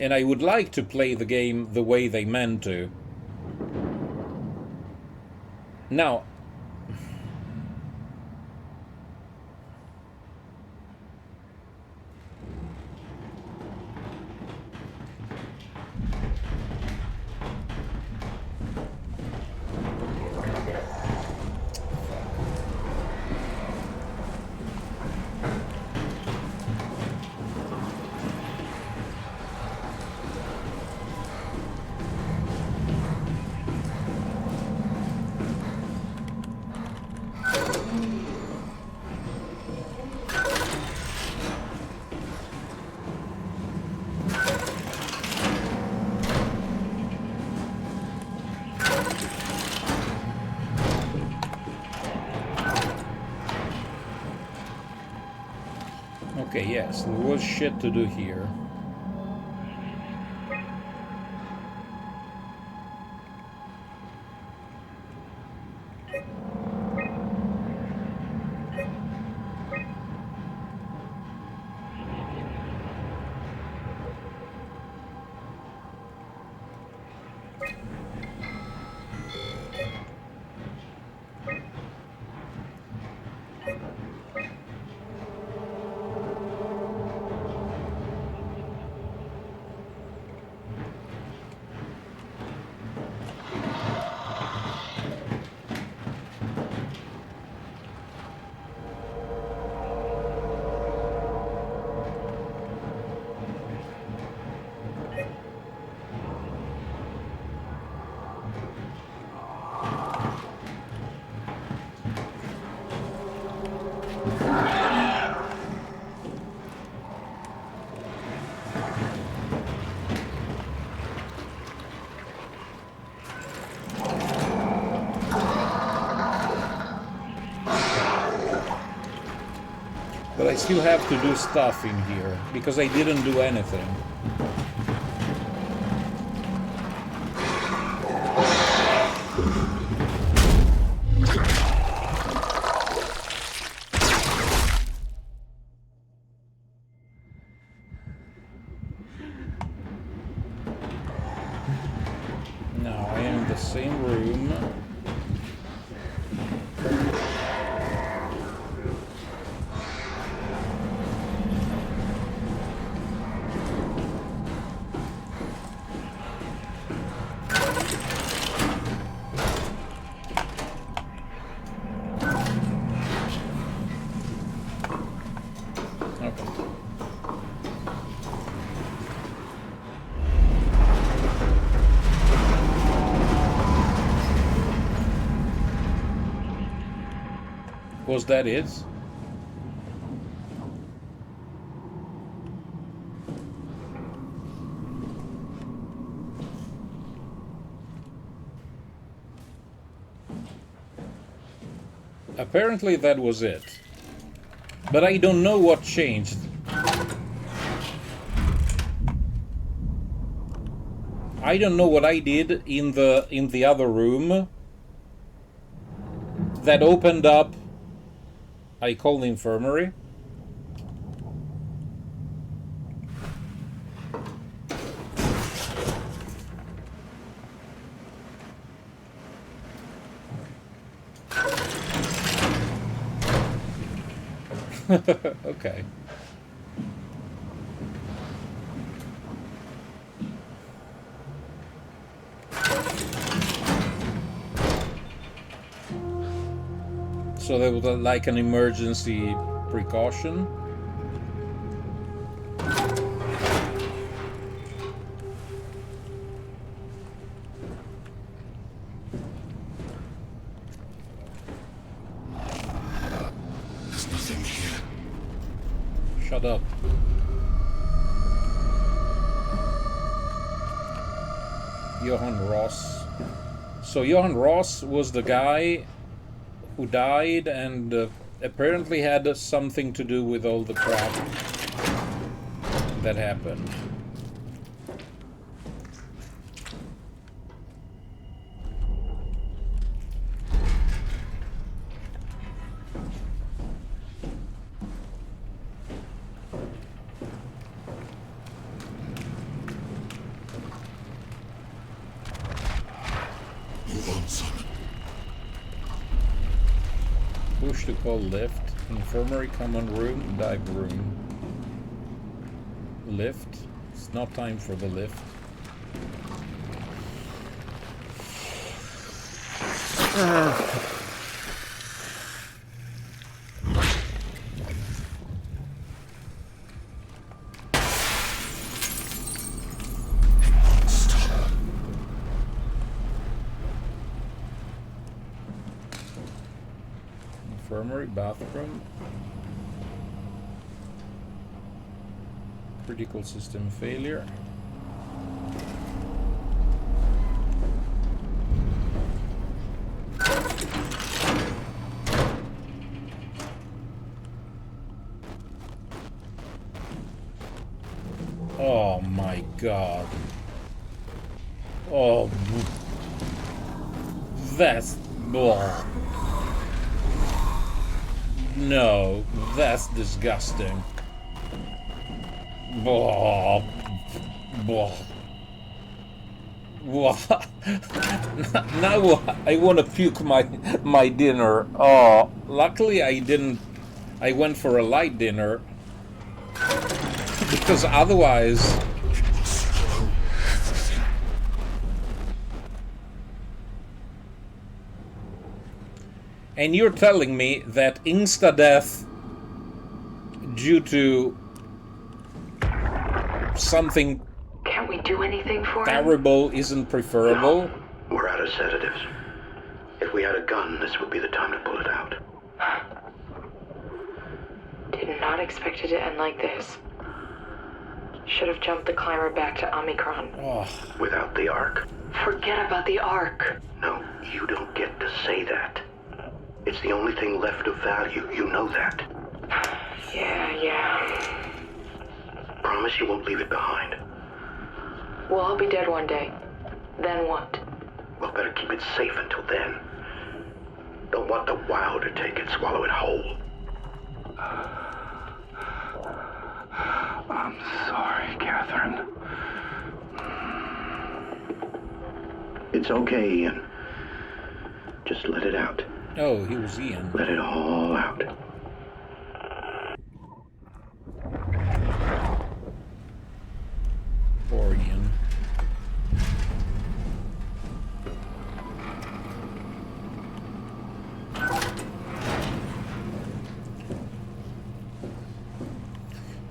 And I would like to play the game the way they meant to. Now, okay, yes, there was shit to do here. But I still have to do stuff in here, because I didn't do anything. Now I am in the same room. Was that it? Apparently that was it. But I don't know what changed. I don't know what I did in the other room that opened up, I call the infirmary. Okay. So there was like an emergency precaution. There's nothing here. Shut up. Johan Ross. So Johan Ross was the guy who died and apparently had something to do with all the crap that happened. Move on, son. Push to call lift. Infirmary, common room, dive room. Lift. It's not time for the lift. Infirmary, bathroom. Critical system failure. Oh my god. Oh, that's... Blah. No, that's disgusting. Blah. Blah. Blah. Now I want to puke my dinner. Oh, luckily I didn't. I went for a light dinner because otherwise. And you're telling me that insta-death due to something Can't we do anything for him? terrible isn't preferable? We're out of sedatives. If we had a gun, this would be the time to pull it out. Did not expect it to end like this. Should have jumped the climber back to Omicron. Oh. Without the Ark. Forget about the Ark. No, you don't get to say that. It's the only thing left of value. You know that. Yeah. Promise you won't leave it behind. Well, I'll be dead one day. Then what? Well, better keep it safe until then. Don't want the wow to take it, swallow it whole. I'm sorry, Catherine. It's okay, Ian. Just let it out. Oh, he was Ian. Let it all out. Poor Ian.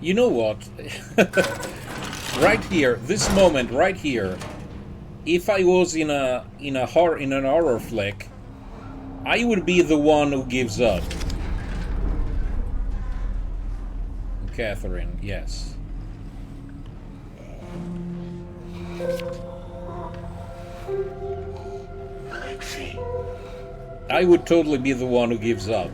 You know what? Right here, this moment, right here. If I was in an horror flick, I would be the one who gives up. Catherine, yes. I would totally be the one who gives up.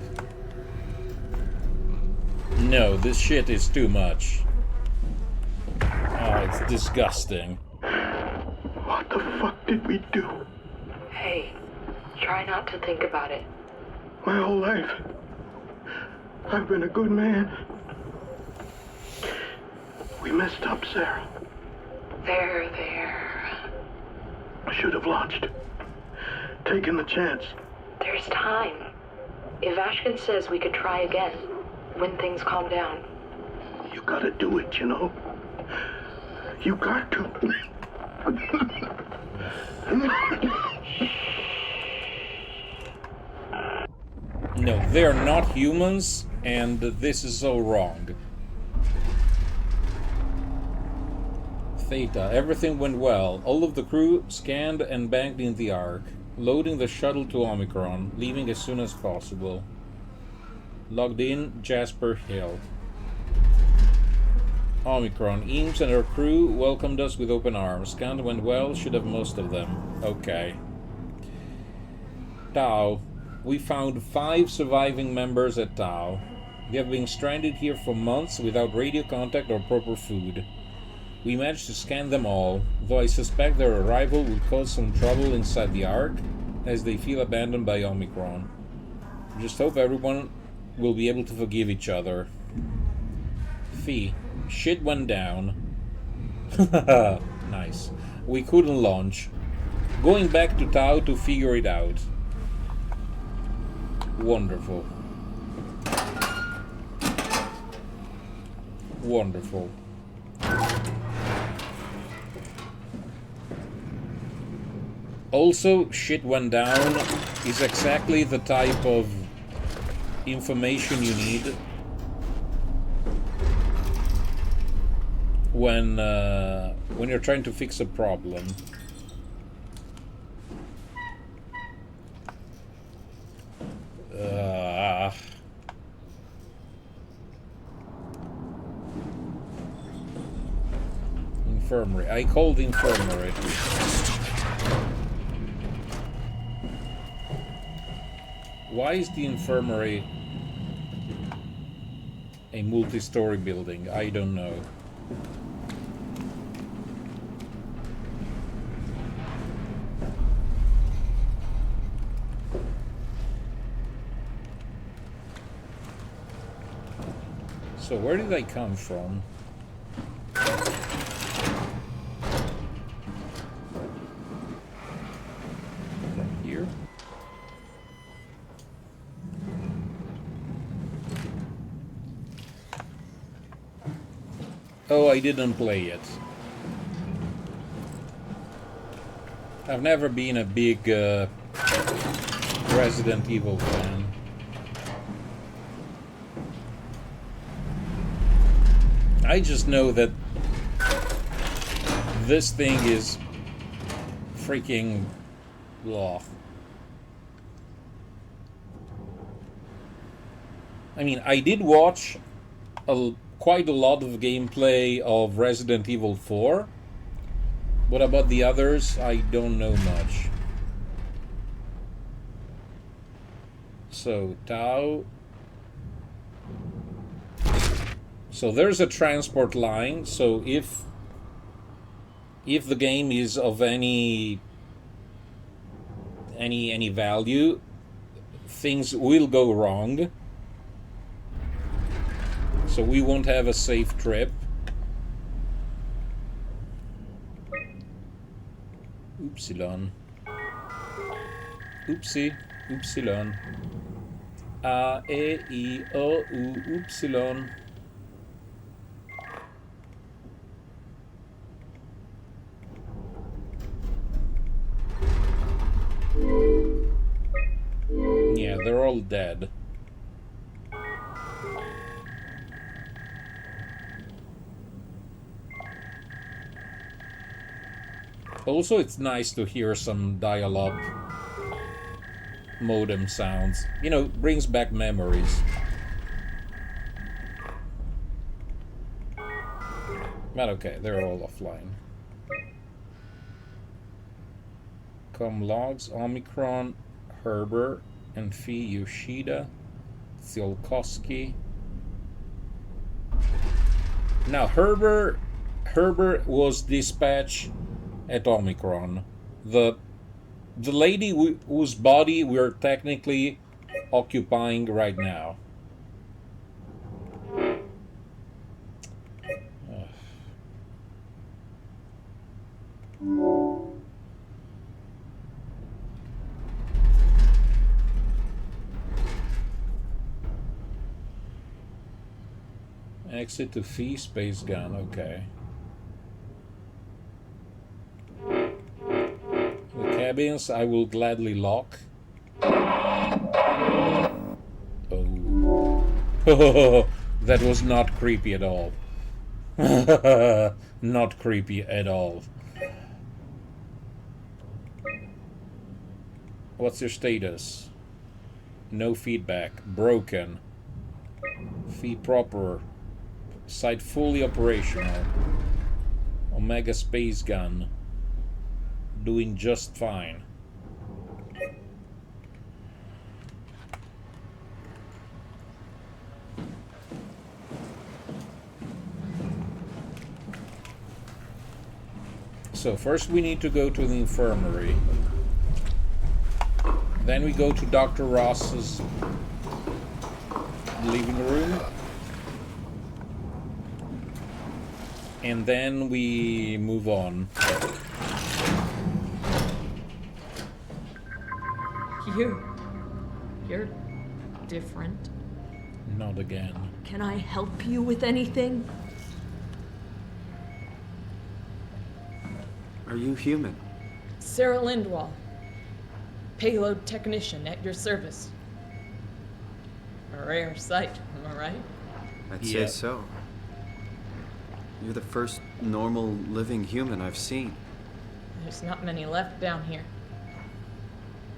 No, this shit is too much. Oh, it's disgusting. What the fuck did we do? Hey, try not to think about it. My whole life, I've been a good man. We messed up, Sarah. There. I should have launched. Taken the chance. There's time. If Ashkin says we could try again, when things calm down. You gotta do it, you know? You got to. No, they're not humans, and this is so wrong. Theta, everything went well. All of the crew scanned and banked in the Ark, loading the shuttle to Omicron, leaving as soon as possible. Logged in, Jasper Hill. Omicron, Eames and her crew welcomed us with open arms. Scan went well, should have most of them. Okay. Tau. We found 5 surviving members at Tau. We have been stranded here for months without radio contact or proper food. We managed to scan them all, though I suspect their arrival will cause some trouble inside the Ark, as they feel abandoned by Omicron. Just hope everyone will be able to forgive each other. Fee. Shit went down. Nice. We couldn't launch. Going back to Tau to figure it out. Wonderful. Wonderful. Also, shit went down is exactly the type of information you need when you're trying to fix a problem. Infirmary. I called infirmary. Why is the infirmary a multi-story building? I don't know. So where did I come from? From here? Oh, I didn't play it. I've never been a big Resident Evil fan. I just know that this thing is freaking blah. I mean, I did watch quite a lot of gameplay of Resident Evil 4. What about the others? I don't know much. So, Tau. So there's a transport line, so if the game is of any value, things will go wrong. So we won't have a safe trip. Upsilon. Oopsie. Upsilon. A, E, I, O, U, Upsilon. Yeah, they're all dead. Also, it's nice to hear some dial-up modem sounds. You know, brings back memories. But okay, they're all offline. Com logs, Omicron, Herbert, and Fee Yoshida, Tsiolkovsky. Now Herbert was dispatched at Omicron. The lady whose body we're technically occupying right now. Exit to Fee Space Gun, okay. The cabins I will gladly lock. Oh. That was not creepy at all. Not creepy at all. What's your status? No feedback. Broken. Fee proper. Site fully operational. Omega Space Gun. Doing just fine. So first we need to go to the infirmary. Then we go to Dr. Ross's living room. And then we move on. You're different. Not again. Can I help you with anything? Are you human? Sarah Lindwall, payload technician at your service. A rare sight, am I right? I'd say so. You're the first normal living human I've seen. There's not many left down here.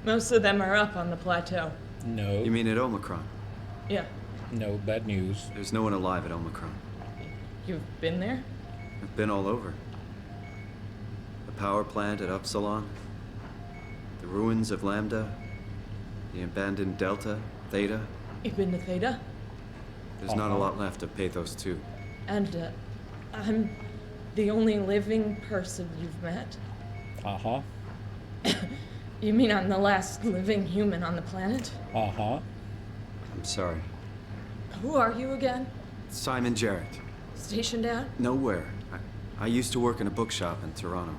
Most of them are up on the plateau. No. You mean at Omicron? Yeah. No, bad news. There's no one alive at Omicron. You've been there? I've been all over. The power plant at Upsilon, the ruins of Lambda, the abandoned Delta, Theta. You've been to Theta? There's not a lot left of Pathos 2. And, I'm the only living person you've met? Uh-huh. You mean I'm the last living human on the planet? Uh-huh. I'm sorry. Who are you again? Simon Jarrett. Stationed out? Nowhere. I used to work in a bookshop in Toronto.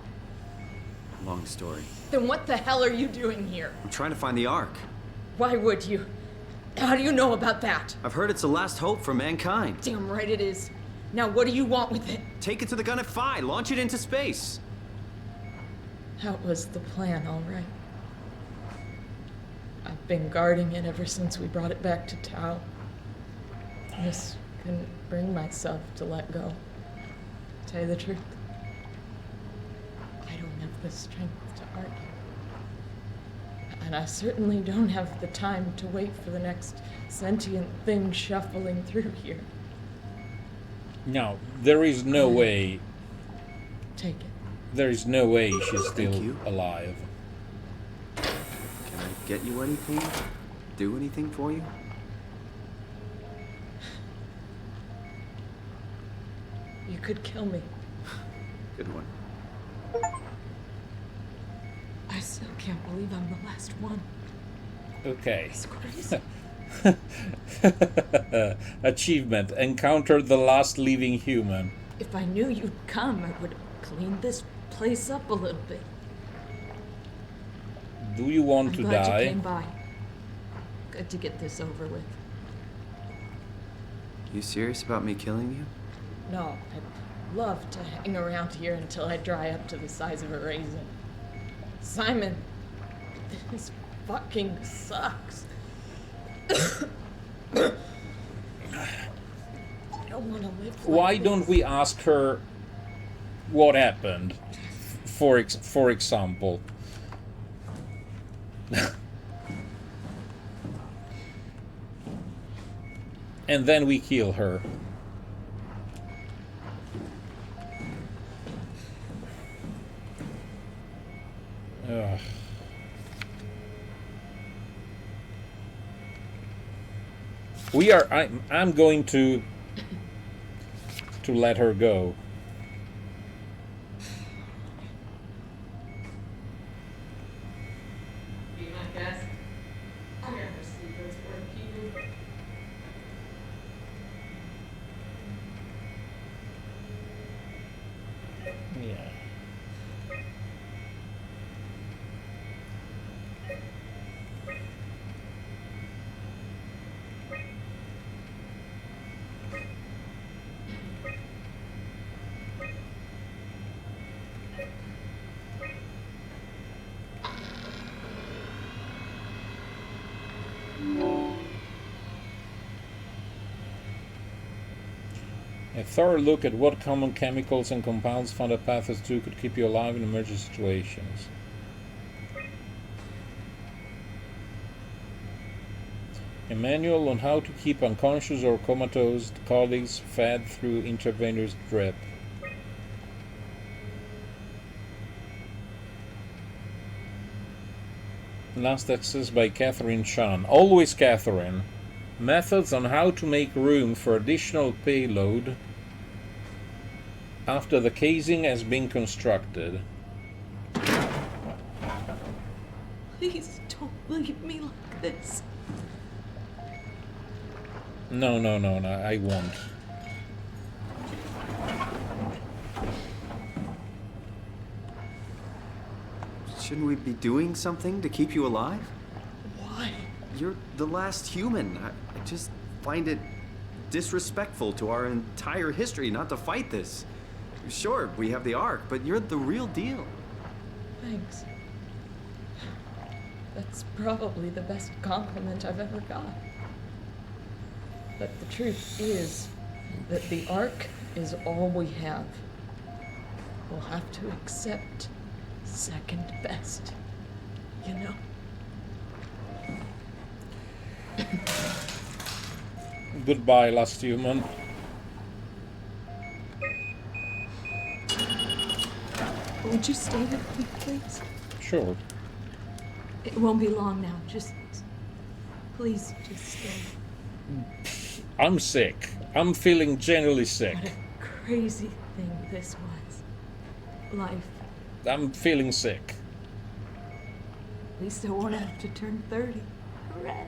Long story. Then what the hell are you doing here? I'm trying to find the Ark. Why would you? How do you know about that? I've heard it's the last hope for mankind. Damn right it is. Now what do you want with it? Take it to the Gun at Phi. Launch it into space. That was the plan, all right. I've been guarding it ever since we brought it back to Tau. I just couldn't bring myself to let go. To tell you the truth, I don't have the strength to argue. And I certainly don't have the time to wait for the next sentient thing shuffling through here. No, there is no way. Take it. There is no way she's still alive. Can I get you anything? Do anything for you? You could kill me. Good one. I still can't believe I'm the last one. Okay. It's crazy. Achievement. Encountered the last living human. If I knew you'd come, I would have cleaned this place up a little bit. Do you want I'm to glad die? you came by. Good to get this over with. You serious about me killing you? No, I'd love to hang around here until I dry up to the size of a raisin. Simon, this fucking sucks. I don't want to live like Why this. don't we ask her what happened? For example. And then we kill her. Ugh. I'm going to let her go. Be my guest. I never see those work Yeah. A thorough look at what common chemicals and compounds found at Pathos 2 could keep you alive in emergency situations. A manual on how to keep unconscious or comatose colleagues fed through intravenous drip. Last access by Catherine Chan. Always Catherine. Methods on how to make room for additional payload after the casing has been constructed. Please don't leave me like this. No, I won't. Shouldn't we be doing something to keep you alive? Why? You're the last human. I just find it disrespectful to our entire history not to fight this. Sure, we have the Ark, but you're the real deal. Thanks. That's probably the best compliment I've ever got. But the truth is that the Ark is all we have. We'll have to accept second best, you know? Goodbye, last human. Would you stay with me, please? Sure. It won't be long now. Please, just stay. I'm sick. I'm feeling genuinely sick. What a crazy thing this was. Life. I'm feeling sick. At least I won't have to turn 30. Hooray!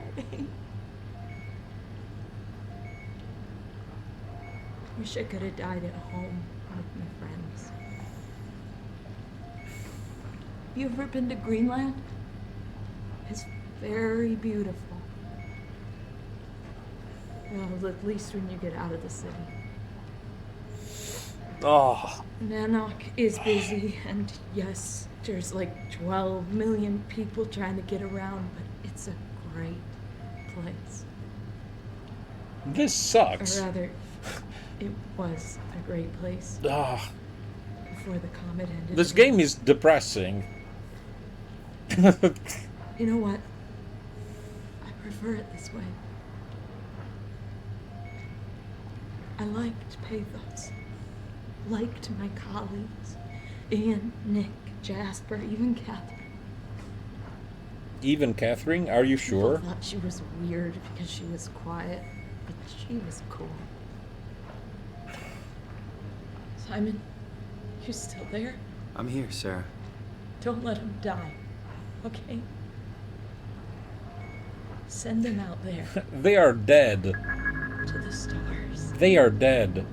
Wish I could have died at home with my friends. You ever been to Greenland? It's very beautiful. Well, at least when you get out of the city. Oh. Nanook is busy, and yes, there's like 12 million people trying to get around, but it's a great place. This sucks. Or rather, it was a great place. Ah. Before the comet ended. This game is depressing. You know what? I prefer it this way. I liked Pathos. Liked my colleagues. Ian, Nick, Jasper, even Catherine. Even Catherine? Are you sure? People thought she was weird because she was quiet, but she was cool. Simon, you still there? I'm here, Sarah. Don't let him die, okay? Send them out there. They are dead. To the stars. They are dead.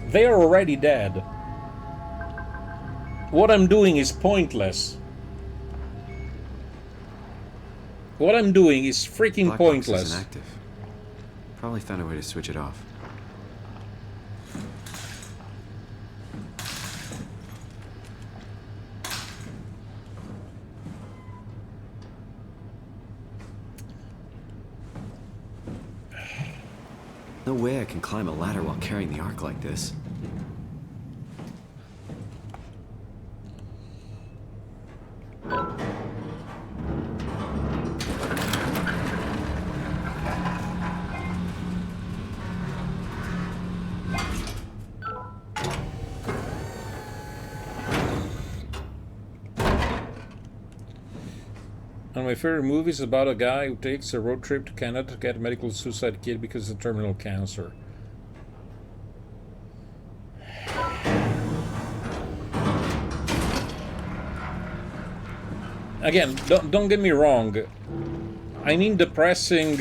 They are already dead. What I'm doing is pointless. What I'm doing is freaking Black pointless. Box isn't active. Probably found a way to switch it off. No way I can climb a ladder while carrying the Ark like this. And my favorite movie is about a guy who takes a road trip to Canada to get a medical suicide kit because of terminal cancer. Again, don't get me wrong. I mean depressing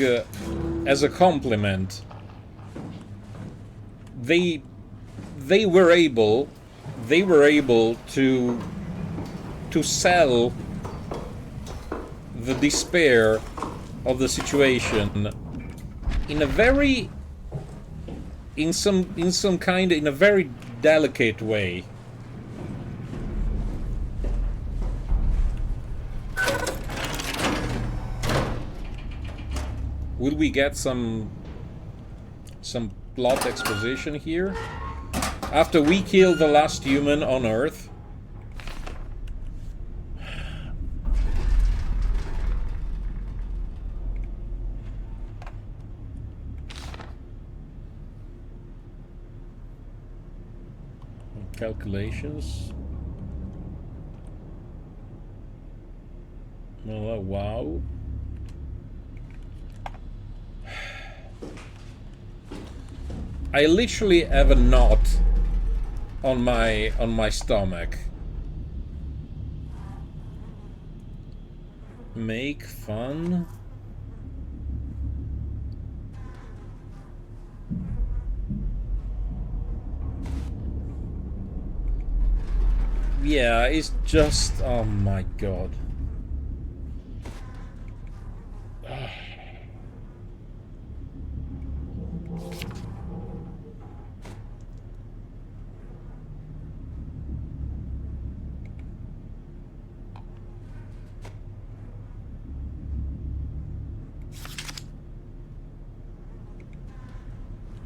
as a compliment. They were able to sell the despair of the situation in a very in a very delicate way. Will we get some plot exposition here? After we kill the last human on Earth, calculations. Oh, wow. I literally have a knot on my stomach. Make fun. Yeah, it's just, oh my god.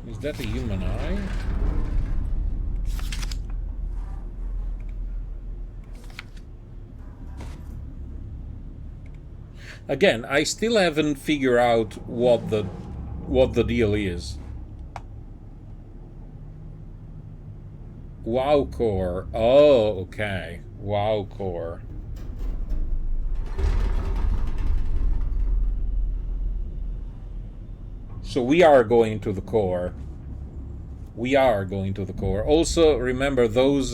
Is that a human eye? Again, I still haven't figured out what the deal is. WoW core. Oh, okay. WoW core. So we are going to the core. We are going to the core. Also, remember those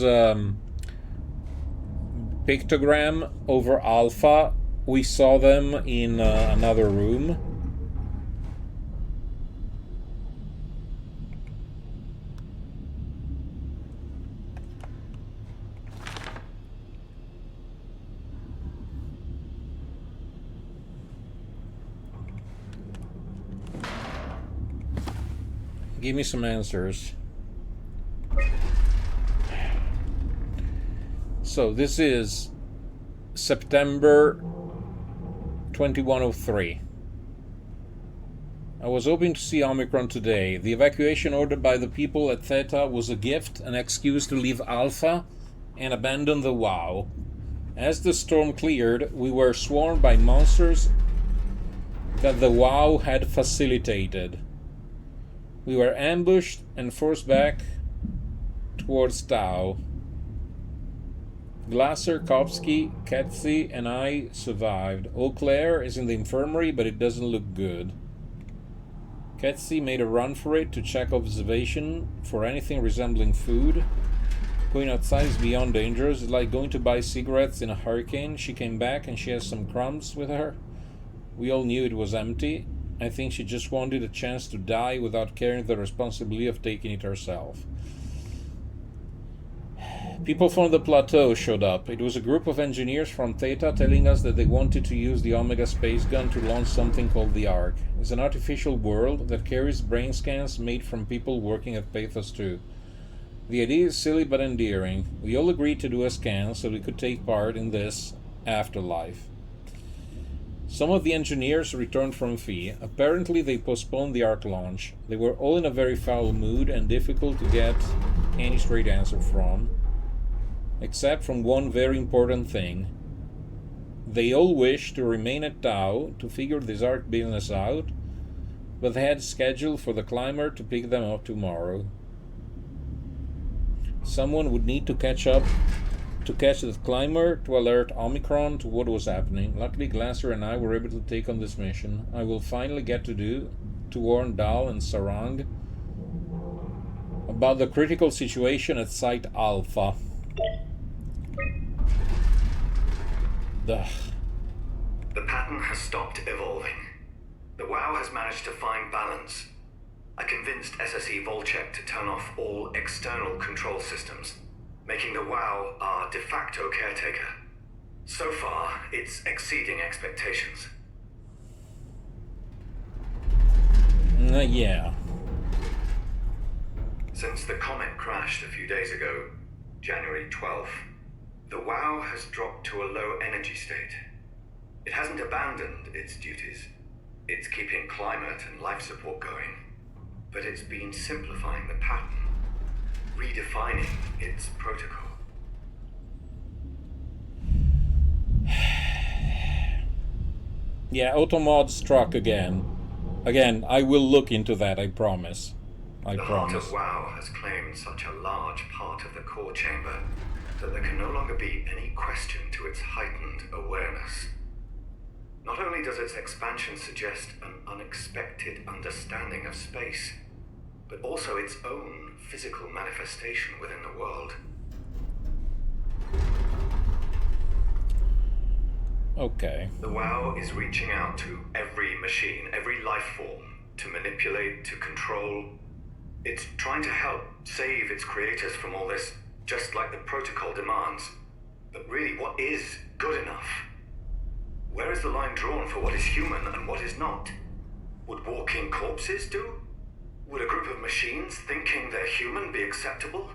pictogram over Alpha. We saw them in another room. Give me some answers. So this is September 2103. I was hoping to see Omicron today. The evacuation ordered by the people at Theta was a gift, an excuse to leave Alpha and abandon the WoW. As the storm cleared, we were swarmed by monsters that the WoW had facilitated. We were ambushed and forced back towards Tau. Glasser, Kopsky, Ketsy, and I survived. Eau Claire is in the infirmary, but it doesn't look good. Ketsy made a run for it to check observation for anything resembling food. Going outside is beyond dangerous. It's like going to buy cigarettes in a hurricane. She came back and she has some crumbs with her. We all knew it was empty. I think she just wanted a chance to die without carrying the responsibility of taking it herself. People from the plateau showed up. It was a group of engineers from Theta telling us that they wanted to use the Omega space gun to launch something called the Ark. It's an artificial world that carries brain scans made from people working at Pathos 2. The idea is silly but endearing. We all agreed to do a scan so we could take part in this afterlife. Some of the engineers returned from Phi. Apparently they postponed the Ark launch. They were all in a very foul mood and difficult to get any straight answer from. Except from one very important thing. They all wished to remain at Tau to figure this Ark business out, but they had scheduled for the climber to pick them up tomorrow. Someone would need to catch up to catch the climber to alert Omicron to what was happening. Luckily, Glasser and I were able to take on this mission. I will finally get to warn Dal and Sarang about the critical situation at Site Alpha. The pattern has stopped evolving. The WoW has managed to find balance. I convinced SSE Volchek to turn off all external control systems, making the WoW our de facto caretaker. So far, it's exceeding expectations. Yeah. Since the comet crashed a few days ago, January 12th, the WoW has dropped to a low energy state. It hasn't abandoned its duties. It's keeping climate and life support going. But it's been simplifying the pattern, redefining its protocol. Yeah, automod struck again. Again, I will look into that, I promise. I the promise. heart of WoW has claimed such a large part of the core chamber that there can no longer be any question to its heightened awareness. Not only does its expansion suggest an unexpected understanding of space, but also its own physical manifestation within the world. Okay. The WoW is reaching out to every machine, every life form, to manipulate, to control. It's trying to help save its creators from all this, just like the protocol demands. But really, what is good enough? Where is the line drawn for what is human and what is not? Would walking corpses do? Would a group of machines thinking they're human be acceptable?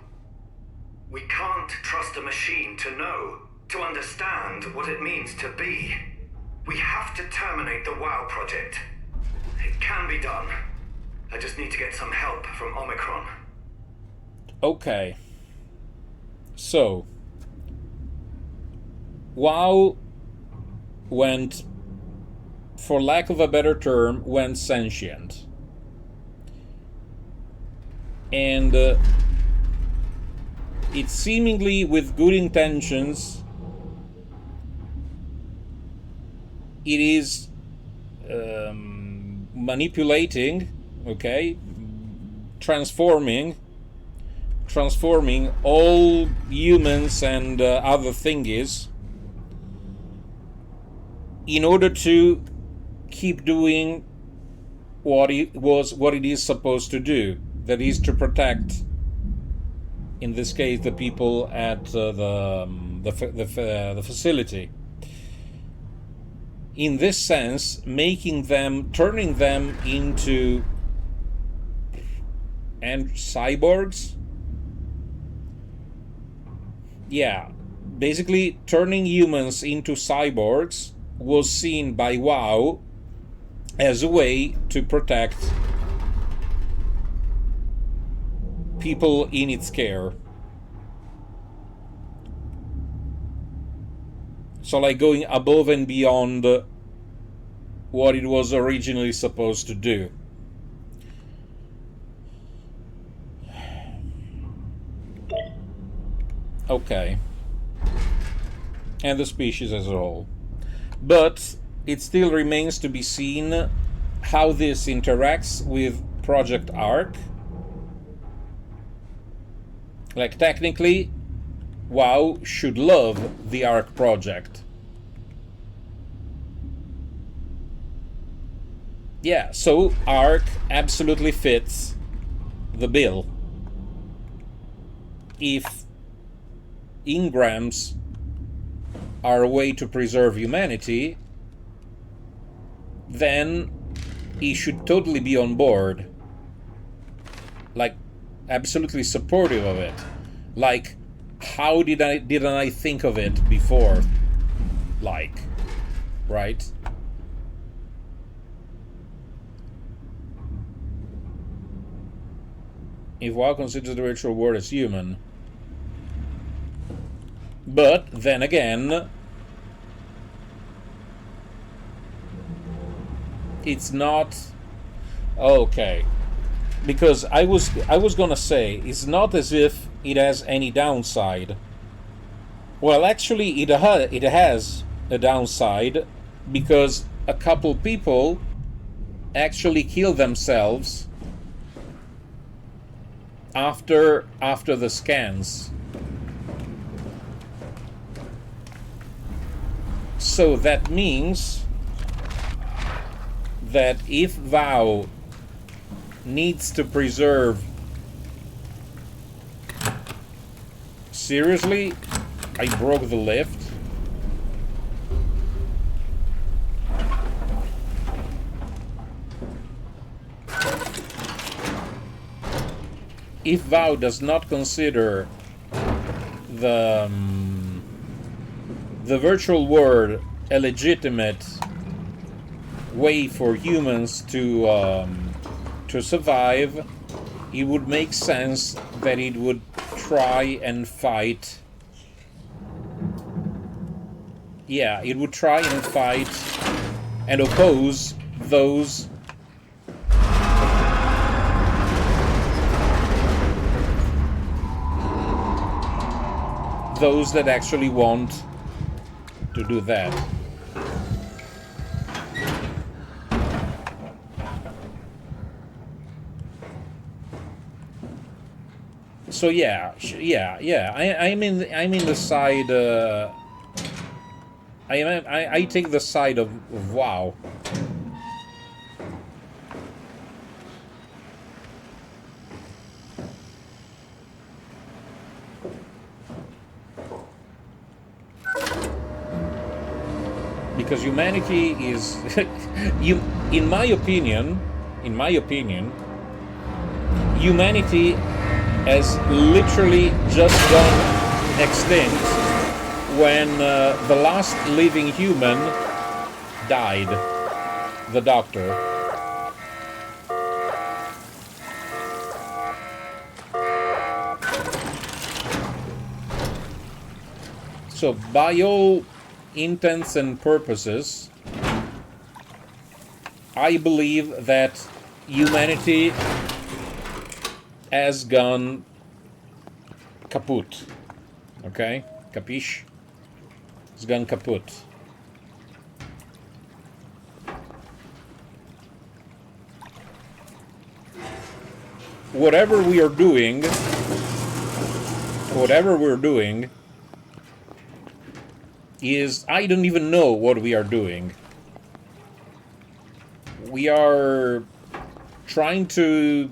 We can't trust a machine to know, to understand what it means to be. We have to terminate the WoW project. It can be done. I just need to get some help from Omicron. Okay. So, WoW went, for lack of a better term, went sentient. And it seemingly, with good intentions, it is manipulating, okay, transforming all humans and other thingies in order to keep doing what it is supposed to do. That is to protect, in this case, the people at the facility. In this sense, turning them into cyborgs. Yeah, basically turning humans into cyborgs was seen by WoW as a way to protect people in its care. So, like, going above and beyond what it was originally supposed to do. Okay. And the species as a whole. But it still remains to be seen how this interacts with Project Arc. Like, technically, WoW should love the Arc project. Yeah, so Arc absolutely fits the bill. If engrams are a way to preserve humanity, then he should totally be on board. Like, absolutely supportive of it. Like, how didn't I think of it before? Like, right? If WoW considers the virtual world as human. But then again, it's not okay. Because I was gonna say, it's not as if it has any downside. Well, actually, it has a downside because a couple people actually kill themselves after the scans. So that means that if Vow needs to preserve... Seriously? I broke the lift? If Vow does not consider the virtual world a legitimate way for humans to survive, it would make sense that it would try and fight. Yeah, it would try and fight and oppose those that actually want to do that. So yeah. I'm in the side. I take the side of Wow. Because humanity is, in my opinion, humanity has literally just gone extinct when the last living human died, the doctor. So by all intents and purposes, I believe that humanity has gone kaput. Okay? Capiche? It's gone kaput. Whatever we're doing is, I don't even know what we are doing. We are trying to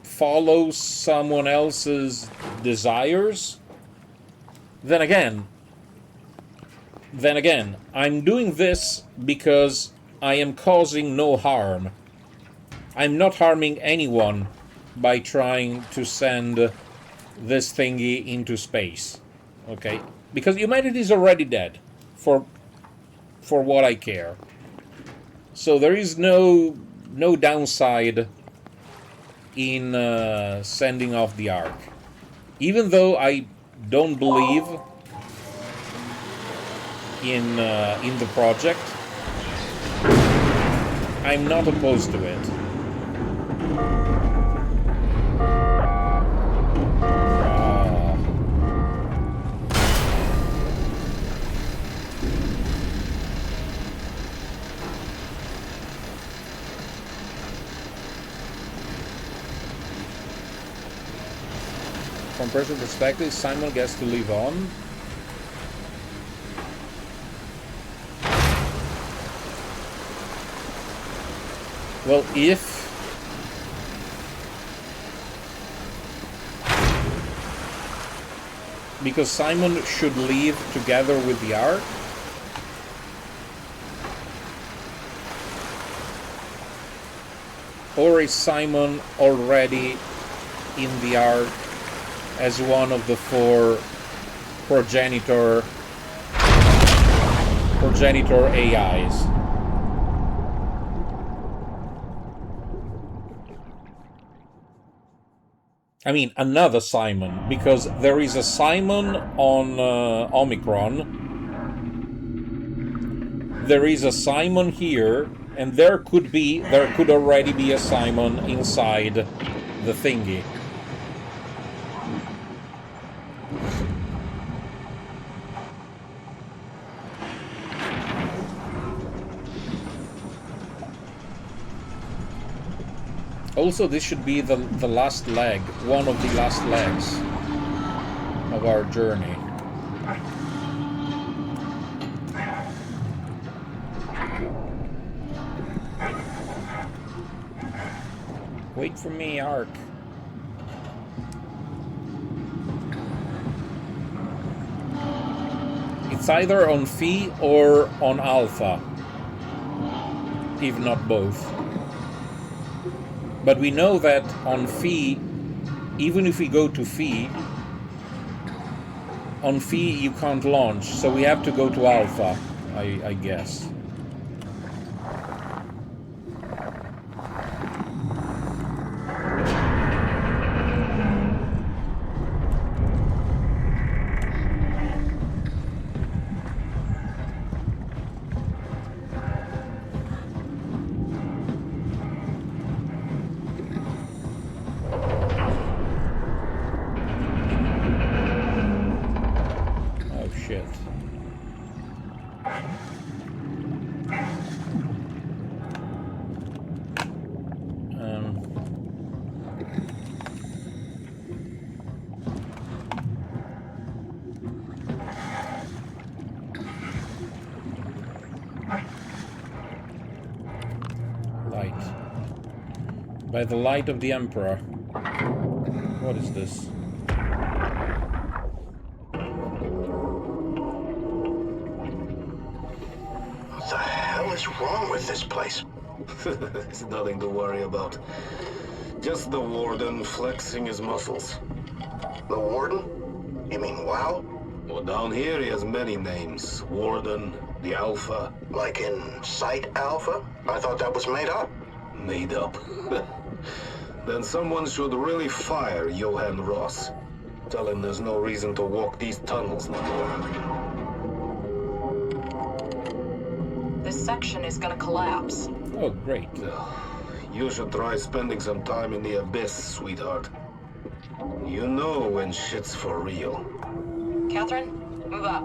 follow someone else's desires. Then again, I'm doing this because I am causing no harm. I'm not harming anyone by trying to send this thingy into space. Okay? Because humanity is already dead, for what I care. So there is no downside in sending off the Ark. Even though I don't believe in the project, I'm not opposed to it. From personal perspective, Simon gets to live on. Well, because Simon should leave together with the Ark. Or is Simon already in the Ark as one of the 4 progenitor AIs? I mean, another Simon, because there is a Simon on Omicron. There is a Simon here, and there could already be a Simon inside the thingy. Also, this should be the last leg, one of the last legs of our journey. Wait for me, Ark. It's either on Phi or on Alpha, if not both. But we know that on Phi, even if we go to Phi, on Phi you can't launch, so we have to go to Alpha, I guess. By the light of the Emperor. What is this? What the hell is wrong with this place? It's nothing to worry about. Just the Warden flexing his muscles. The Warden? You mean WoW? Well, down here he has many names. Warden, the Alpha. Like in Site Alpha? I thought that was made up. Made up. Then someone should really fire Johann Ross. Tell him there's no reason to walk these tunnels no more. This section is gonna collapse. Oh, great. You should try spending some time in the abyss, sweetheart. You know when shit's for real. Catherine, move up.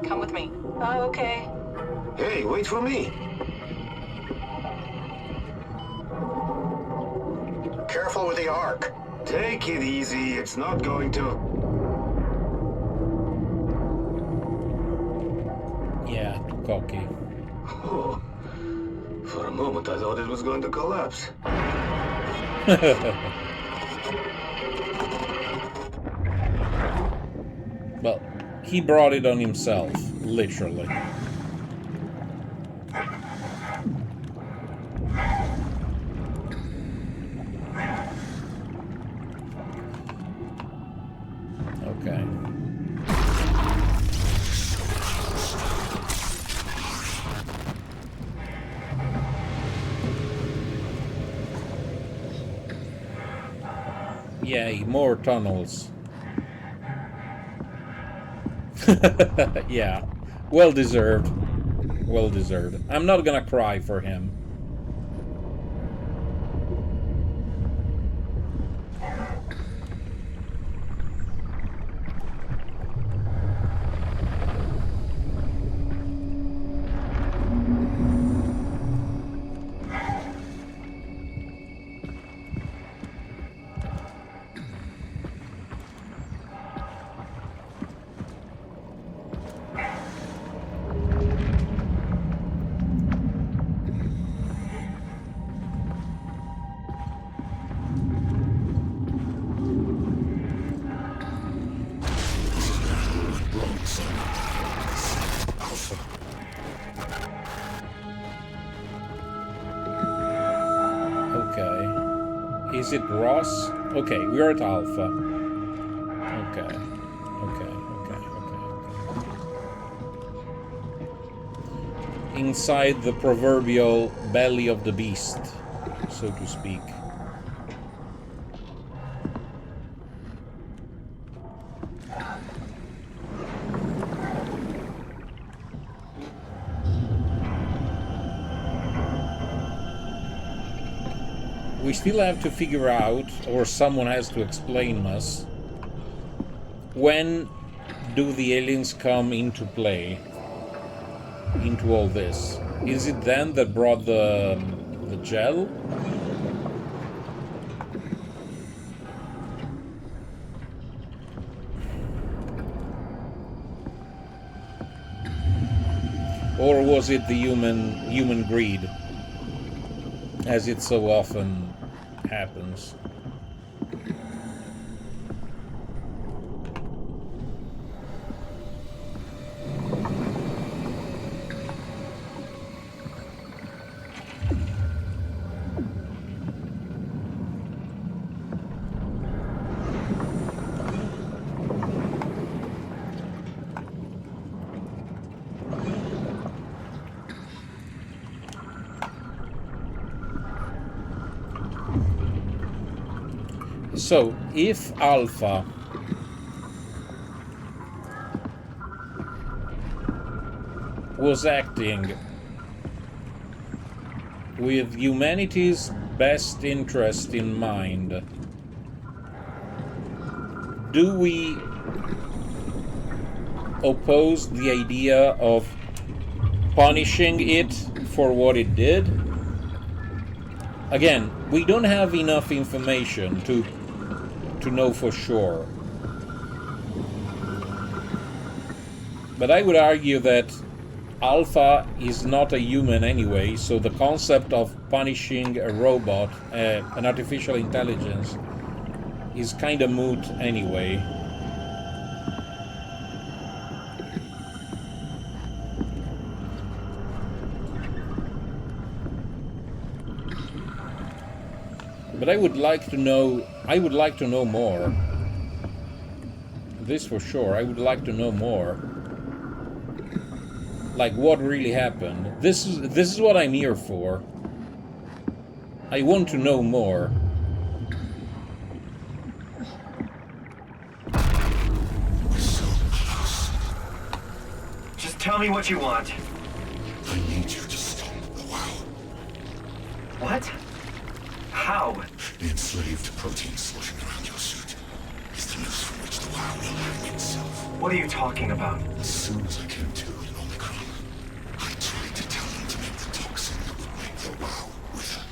Come with me. Oh, okay. Hey, wait for me. Careful with the Ark. Take it easy, it's not going to... Yeah, cocky. Oh, for a moment I thought it was going to collapse. Well, he brought it on himself, literally. Okay. Yay, more tunnels. Yeah, well deserved. Well deserved. I'm not gonna cry for him. Is it Ross? Okay, we're at Alpha. Okay. Inside the proverbial belly of the beast, so to speak. We still have to figure out, or someone has to explain us, when do the aliens come into play, into all this? Is it them that brought the gel? Or was it the human greed, as it so often happens? So, if Alpha was acting with humanity's best interest in mind, do we oppose the idea of punishing it for what it did? Again, we don't have enough information to know for sure. But I would argue that Alpha is not a human anyway, so the concept of punishing a robot, an artificial intelligence, is kind of moot anyway. But I would like to know more. This for sure, I would like to know more. Like, what really happened. This is what I'm here for. I want to know more. We're so close. Just tell me what you want. I need you to stop the WoW. What? How? The enslaved protein sloshing around your suit is the noose from which the WoW will hang itself. What are you talking about? As soon as I came to in Omicron, I tried to tell them to make the toxin that would make the WoW wither,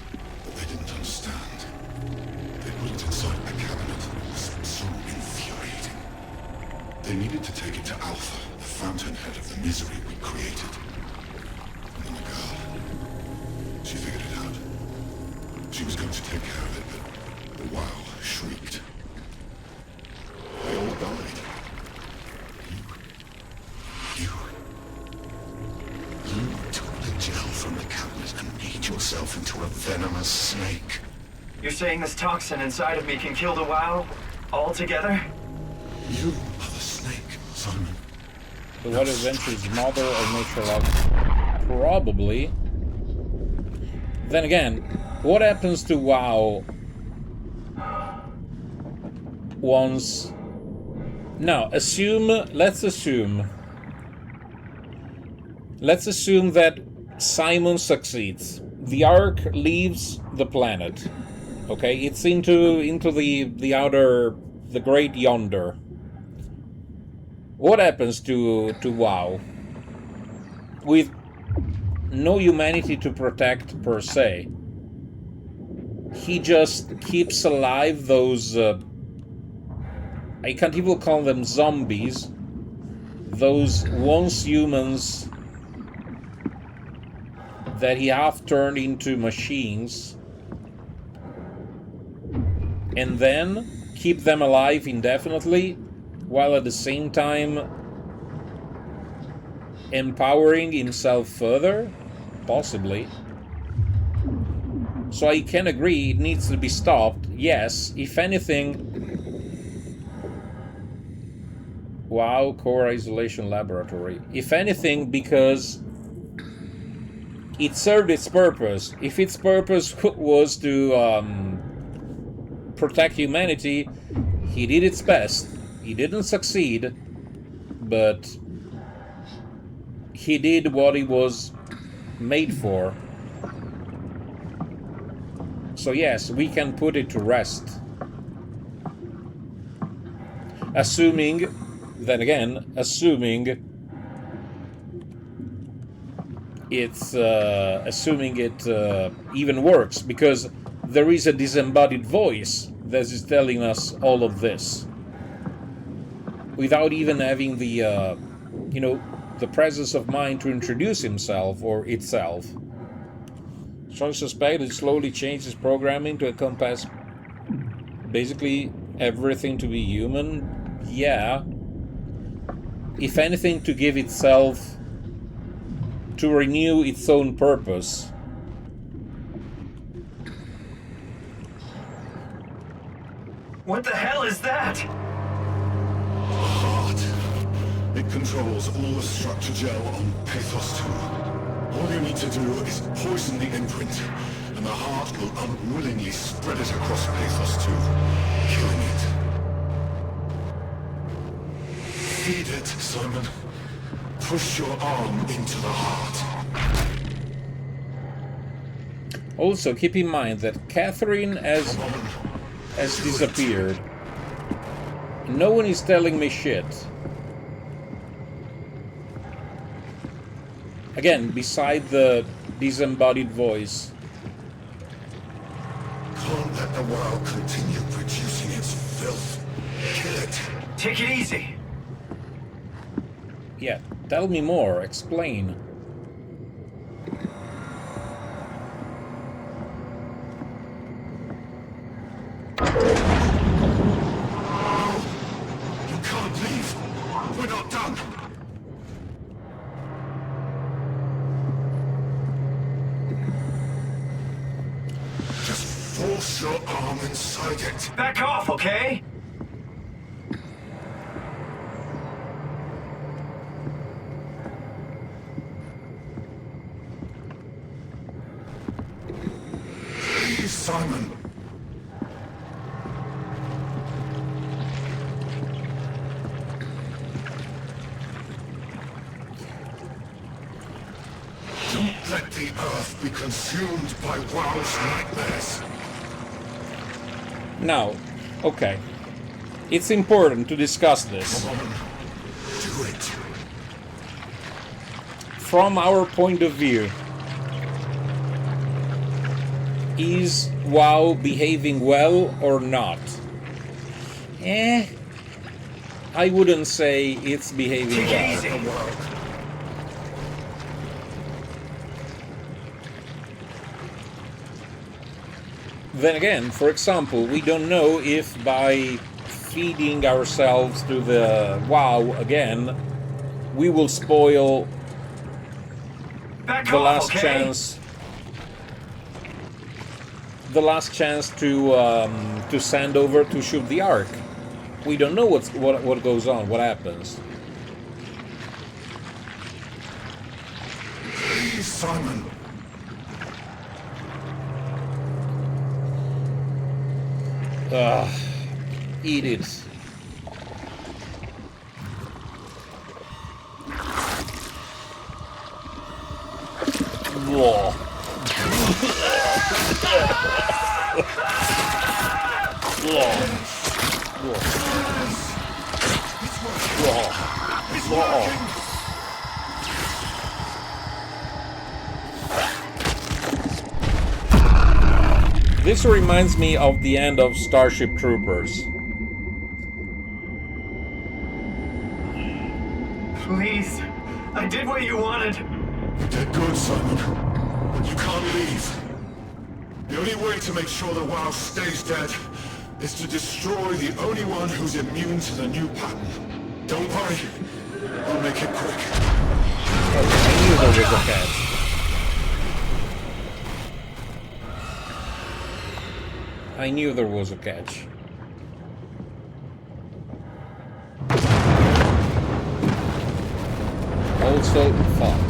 but they didn't understand. They put it inside my cabinet. It was so infuriating. They needed to take it to Alpha, the fountainhead of the misery we created. And then the girl, she figured it out. She was going to take care of it, but the WoW shrieked. They all died. You took the gel from the cabinet and made yourself into a venomous snake. You're saying this toxin inside of me can kill the WoW altogether? You are the snake, Simon. So what adventures mother or nature love? Probably. Then again, what happens to WoW once... Now, let's assume that Simon succeeds. The Ark leaves the planet. Okay, it's into the outer, the great yonder. What happens to WoW? With no humanity to protect per se, he just keeps alive those I can't even call them zombies, those once humans that he half turned into machines, and then keep them alive indefinitely while at the same time empowering himself further? Possibly. So I can agree it needs to be stopped. Yes, if anything... Wow, Core Isolation Laboratory. If anything, because it served its purpose. If its purpose was to protect humanity, he did its best. He didn't succeed, but he did what he was made for. So yes, we can put it to rest. Assuming it even works, because there is a disembodied voice that is telling us all of this without even having the the presence of mind to introduce himself or itself. So I suspect it slowly changes programming to encompass basically everything to be human. Yeah. If anything, to give itself, to renew its own purpose. What the hell is that? Heart. It controls all the structure gel on Pathos 2. All you need to do is poison the imprint, and the heart will unwillingly spread it across Pathos 2, killing it. Feed it, Simon. Push your arm into the heart. Also, keep in mind that Catherine has disappeared. No one is telling me shit. Again, beside the disembodied voice. Can't let the world continue producing its filth. Kill it. Take it easy. Yeah, tell me more. Explain. You can't leave. We're not done. Just force your arm inside it. Back off, okay? Please, Simon. Don't let the Earth be consumed by Wow's nightmares. Now, okay. It's important to discuss this. Come on. Do it. From our point of view, is WoW behaving well or not? I wouldn't say it's behaving well. Then again, for example, we don't know if by feeding ourselves to the WoW again, we will spoil the last chance. The last chance to send over to shoot the Ark. We don't know what goes on, what happens. Please, Simon. Eat it. Whoa. This reminds me of the end of Starship Troopers. Please. I did what you wanted. You did good, Simon. But you can't leave. The only way to make sure the WoW stays dead is to destroy the only one who's immune to the new pattern. Don't worry. I'll make it quick. I knew there was a catch. I knew there was a catch. Also, fuck.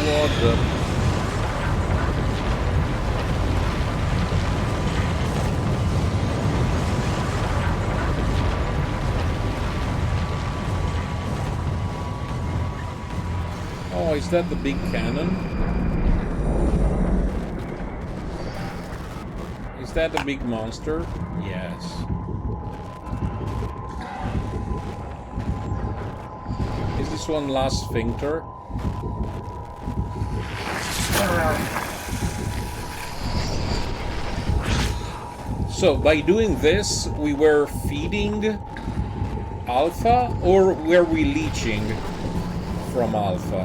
What the... Oh, is that the big cannon? Is that a big monster? Yes. Is this one last sphincter? So by doing this, we were feeding Alpha, or were we leeching from Alpha?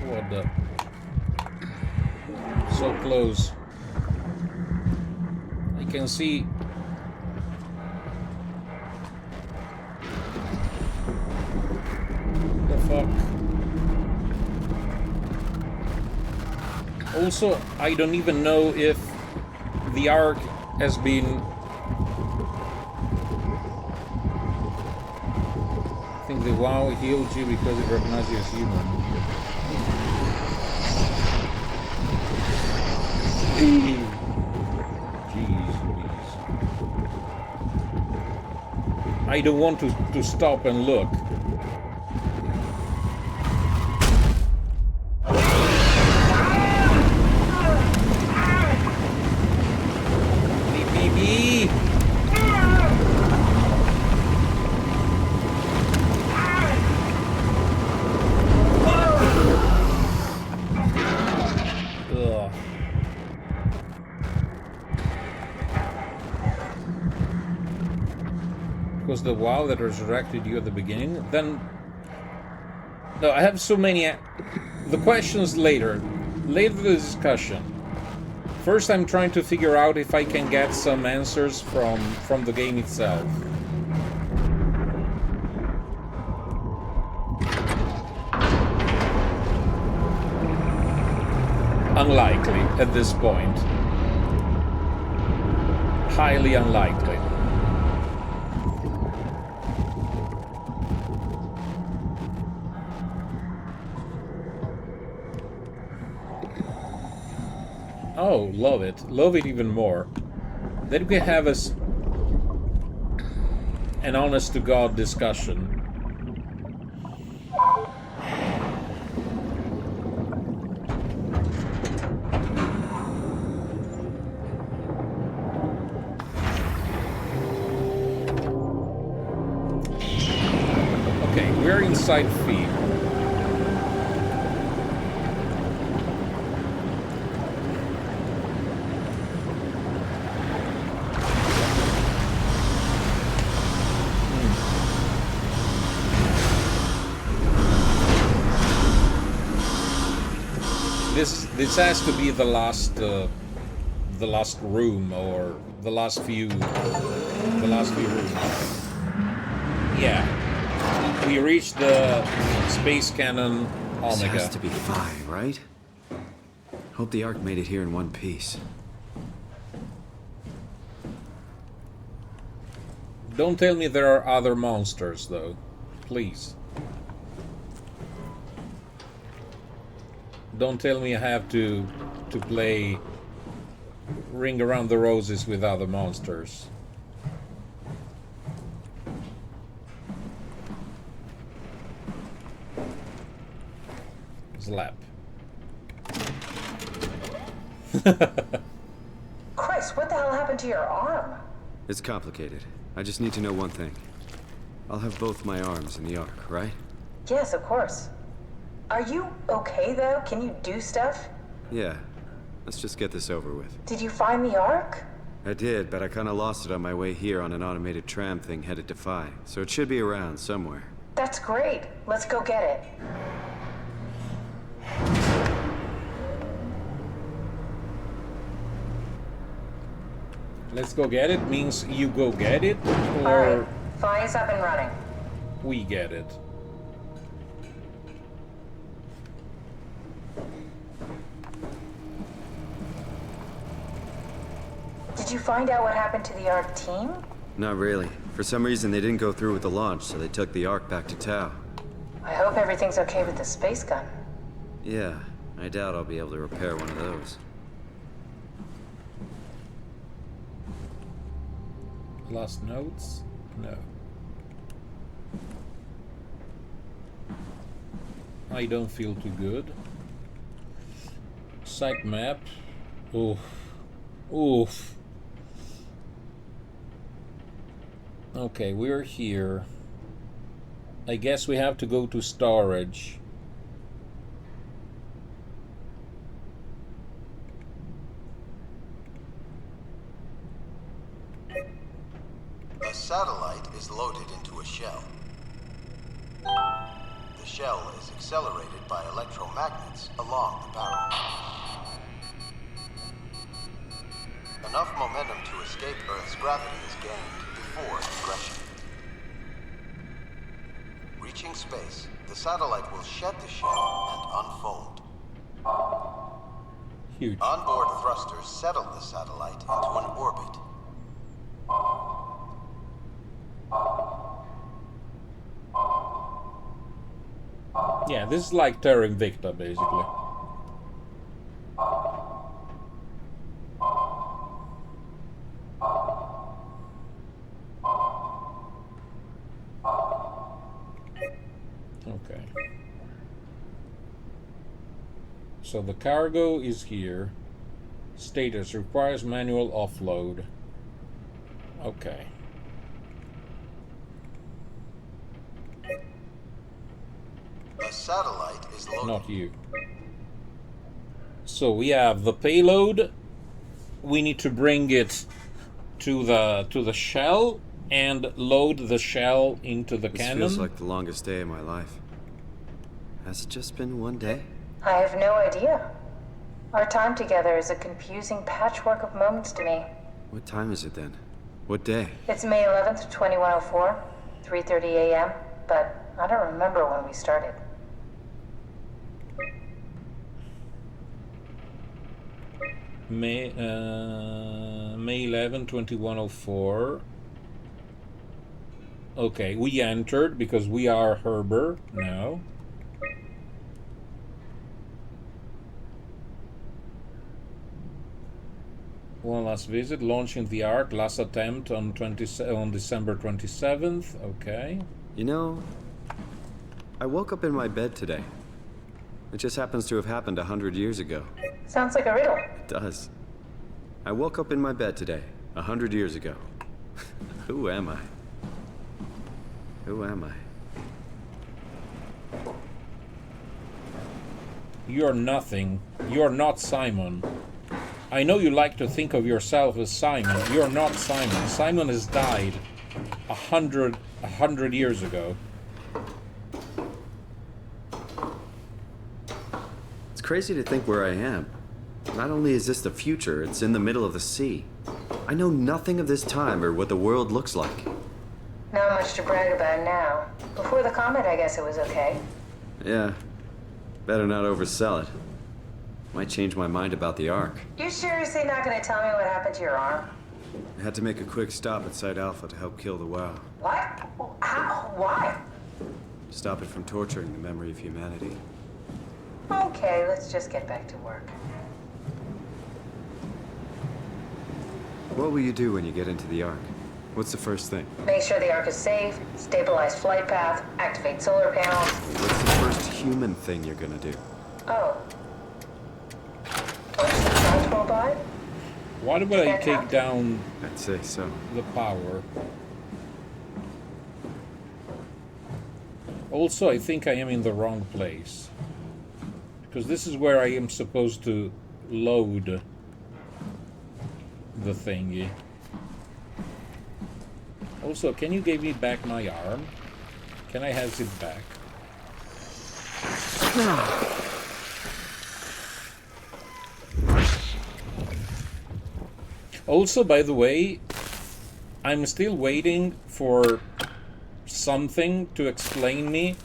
What the? So close. I can see. The fuck? Also, I don't even know if the Ark has been... I think the WoW healed you because it recognized you as human. Jeez Louise. I don't want to stop and look. BBB. Ugh. Was the WoW that resurrected you at the beginning? Then... No, I have so many... The questions later. Later the discussion. First I'm trying to figure out if I can get some answers from the game itself. Unlikely at this point. Highly unlikely. Oh, love it. Love it even more. Then we have an honest-to-God discussion. Okay, we're inside feed. This has to be the last room, or the last few rooms. Yeah, we reached the space cannon Omega. This has to be Phi, right? Hope the Ark made it here in one piece. Don't tell me there are other monsters, though. Please. Don't tell me I have to play Ring Around the Roses with other monsters. Slap. Chris, what the hell happened to your arm? It's complicated. I just need to know one thing. I'll have both my arms in the Ark, right? Yes, of course. Are you okay, though? Can you do stuff? Yeah. Let's just get this over with. Did you find the Ark? I did, but I kinda lost it on my way here on an automated tram thing headed to Phi. So it should be around somewhere. That's great. Let's go get it. Let's go get it means you go get it, or Alright, Phi is up and running. we get it. Did you find out what happened to the Ark team? Not really. For some reason, they didn't go through with the launch, so they took the Ark back to Tau. I hope everything's okay with the space gun. Yeah, I doubt I'll be able to repair one of those. Last notes? No. I don't feel too good. Site map. Oof. Oof. Okay, we're here. I guess we have to go to storage. A satellite is loaded into a shell. The shell is accelerated by electromagnets along the barrel. Enough momentum to escape Earth's gravity is gained before ingression. Reaching space, the satellite will shed the shell and unfold. Huge. Onboard thrusters settle the satellite into an orbit. Yeah, this is like Terra Invicta, basically. Okay. So the cargo is here. Status requires manual offload. Okay. A satellite is loaded. Not you. So we have the payload. We need to bring it to the shell and load the shell into the cannon. This feels like the longest day of my life. Has it just been one day? I have no idea. Our time together is a confusing patchwork of moments to me. What time is it then? What day? It's May 11th, 2104, 3:30 a.m., but I don't remember when we started. May 11, 2104. Okay, we entered because we are Herber now. One last visit, launching the Ark, last attempt on December 27th. Okay. You know, I woke up in my bed today. It just happens to have happened 100 years ago. Sounds like a riddle. It does. I woke up in my bed today, 100 years ago. Who am I? Who am I? You're nothing. You're not Simon. I know you like to think of yourself as Simon. You're not Simon. Simon has died 100 years ago. It's crazy to think where I am. Not only is this the future, it's in the middle of the sea. I know nothing of this time or what the world looks like. Not much to brag about now. Before the comet, I guess it was okay. Yeah. Better not oversell it. Might change my mind about the Ark. You seriously not gonna tell me what happened to your arm? I had to make a quick stop at Site Alpha to help kill the WoW. What? How? Why? Stop it from torturing the memory of humanity. Okay, let's just get back to work. What will you do when you get into the Ark? What's the first thing? Make sure the Ark is safe, stabilize flight path, activate solar panels. What's the first human thing you're gonna do? Oh. Watch the clouds roll by? Why would I take down I'd say so. the power? Also, I think I am in the wrong place. Because this is where I am supposed to load the thingy. Also, can you give me back my arm? Can I have it back? Also, by the way, I'm still waiting for something to explain me.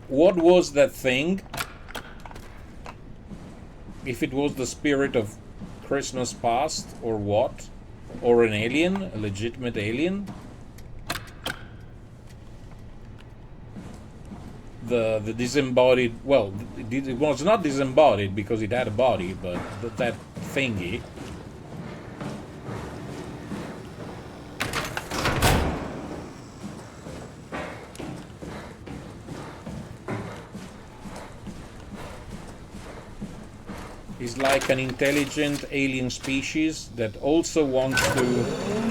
What was that thing? If it was the spirit of Christmas past, or what? Or an alien? A legitimate alien? The disembodied... Well, it was not disembodied because it had a body, but that thingy. is like an intelligent alien species that also wants to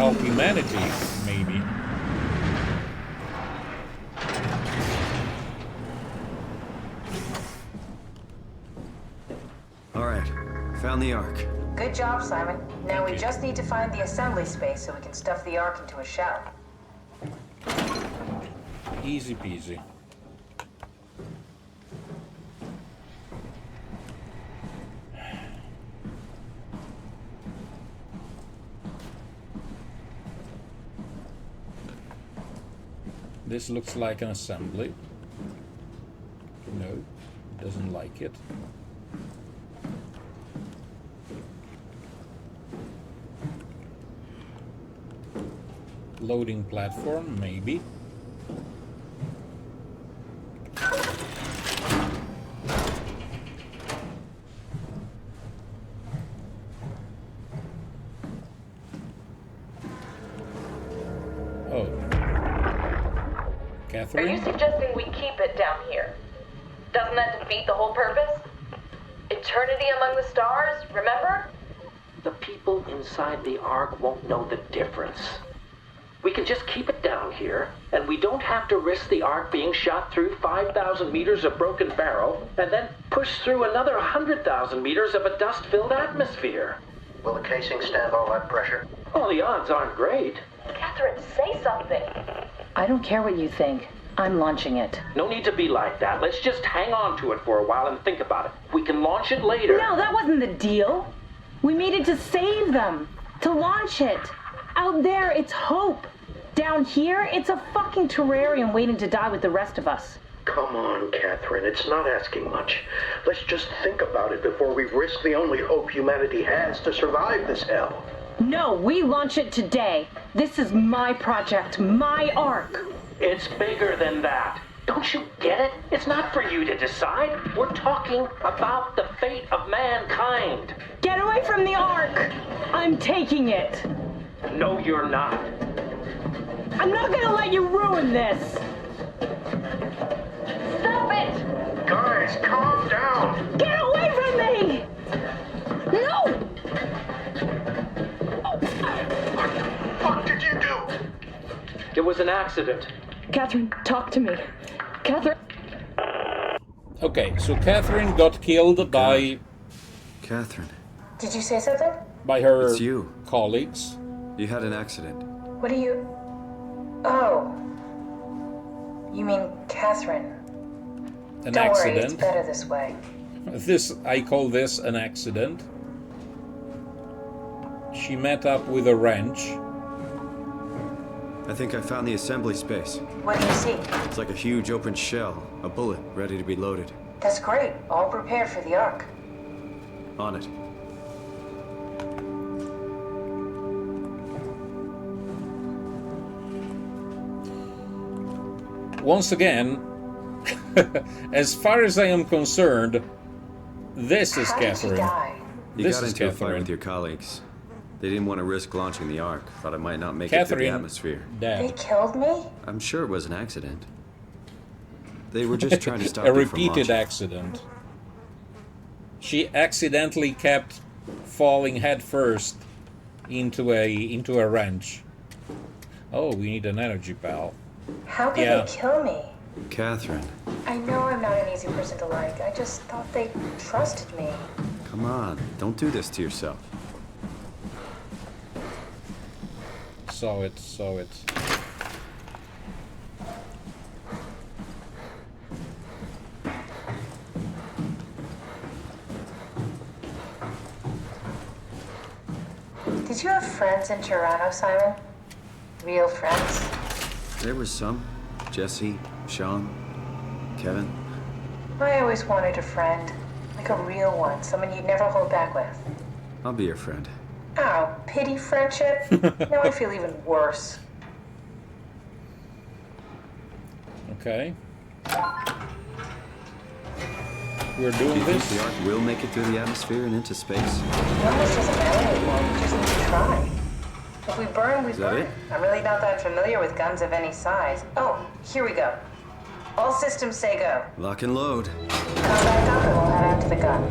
help humanity, maybe. All right, found the Ark. Good job, Simon. Now we just need to find the assembly space so we can stuff the Ark into a shell. Easy peasy. This looks like an assembly. No, doesn't like it. Loading platform, maybe. Oh. Catherine? Are you suggesting we keep it down here? Doesn't that defeat the whole purpose? Eternity among the stars, remember? The people inside the Ark won't know the difference. We can just keep it down here, and we don't have to risk the Ark being shot through 5,000 meters of broken barrel, and then push through another 100,000 meters of a dust-filled atmosphere. Will the casing stand all that pressure? Well, the odds aren't great. Catherine, say something. I don't care what you think. I'm launching it. No need to be like that. Let's just hang on to it for a while and think about it. We can launch it later. No, that wasn't the deal. We made it to save them, to launch it. Out there, it's hope. Down here, it's a fucking terrarium waiting to die with the rest of us. Come on, Catherine. It's not asking much. Let's just think about it before we risk the only hope humanity has to survive this hell. No, we launch it today. This is my project, my Ark. It's bigger than that. Don't you get it? It's not for you to decide. We're talking about the fate of mankind. Get away from the Ark! I'm taking it. No, you're not. I'm not gonna let you ruin this. Stop it! Guys, calm down. Get away from me! No! What did you do? It was an accident. Catherine, talk to me. Catherine. Okay, so Catherine got killed by... Catherine. Did you say something? By her It's you. colleagues. You had an accident. What do you... Oh. You mean Catherine. An Don't accident. worry, it's better this way. I call this an accident. She met up with a wrench. I think I found the assembly space. What do you see? It's like a huge open shell, a bullet ready to be loaded. That's great. All prepared for the Ark. On it. Once again, as far as I am concerned, this is How Catherine. did she die? You This got is into a fight Catherine. with your colleagues. They didn't want to risk launching the Ark. Thought it might not make it Catherine, through the atmosphere. They dead. killed me? I'm sure it was an accident. They were just trying to stop A you from repeated launching. accident. She accidentally kept falling headfirst into a wrench. Oh, we need an energy pal. How could Yeah. they kill me? Catherine, I know I'm not an easy person to like. I just thought they trusted me. come on. Don't do this to yourself. Saw it. Did you have friends in Toronto, Simon? Real friends? There was some. Jesse, Sean, Kevin. I always wanted a friend. Like a real one. Someone you'd never hold back with. I'll be your friend. Oh, pity friendship? Now I feel even worse. Okay. We're Do doing you think this. the Ark will make it through the atmosphere and into space? It almost doesn't matter anymore. We just need to try. If we burn, we Is that burn. it? I'm really not that familiar with guns of any size. Oh, here we go. All systems say go. Lock and load. Come back up and we'll head out to the gun.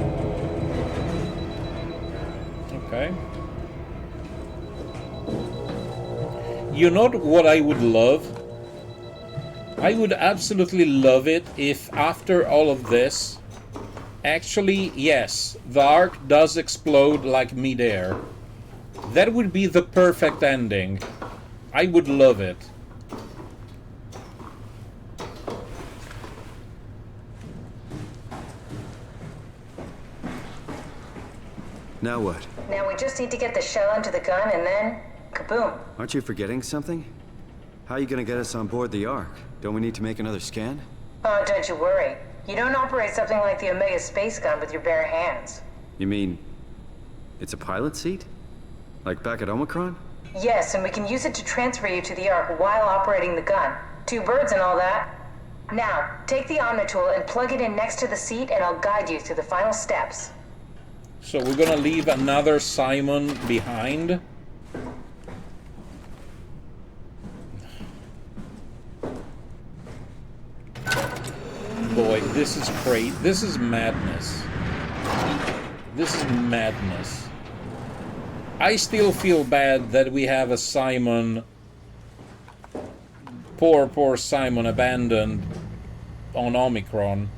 Okay. You know what I would love? I would absolutely love it if after all of this, actually, yes, the Ark does explode like midair. That would be the perfect ending. I would love it. Now what? Now we just need to get the shell into the gun and then, kaboom. Aren't you forgetting something? How are you gonna get us on board the Ark? Don't we need to make another scan? Oh, don't you worry. You don't operate something like the Omega space gun with your bare hands. You mean, it's a pilot seat? Like back at Omicron? Yes, and we can use it to transfer you to the Ark while operating the gun. 2 birds and all that. Now, take the Omnitool and plug it in next to the seat and I'll guide you through the final steps. So we're gonna leave another Simon behind. Boy, this is crazy. This is madness. This is madness. I still feel bad that we have a Simon, poor Simon, abandoned on Omicron.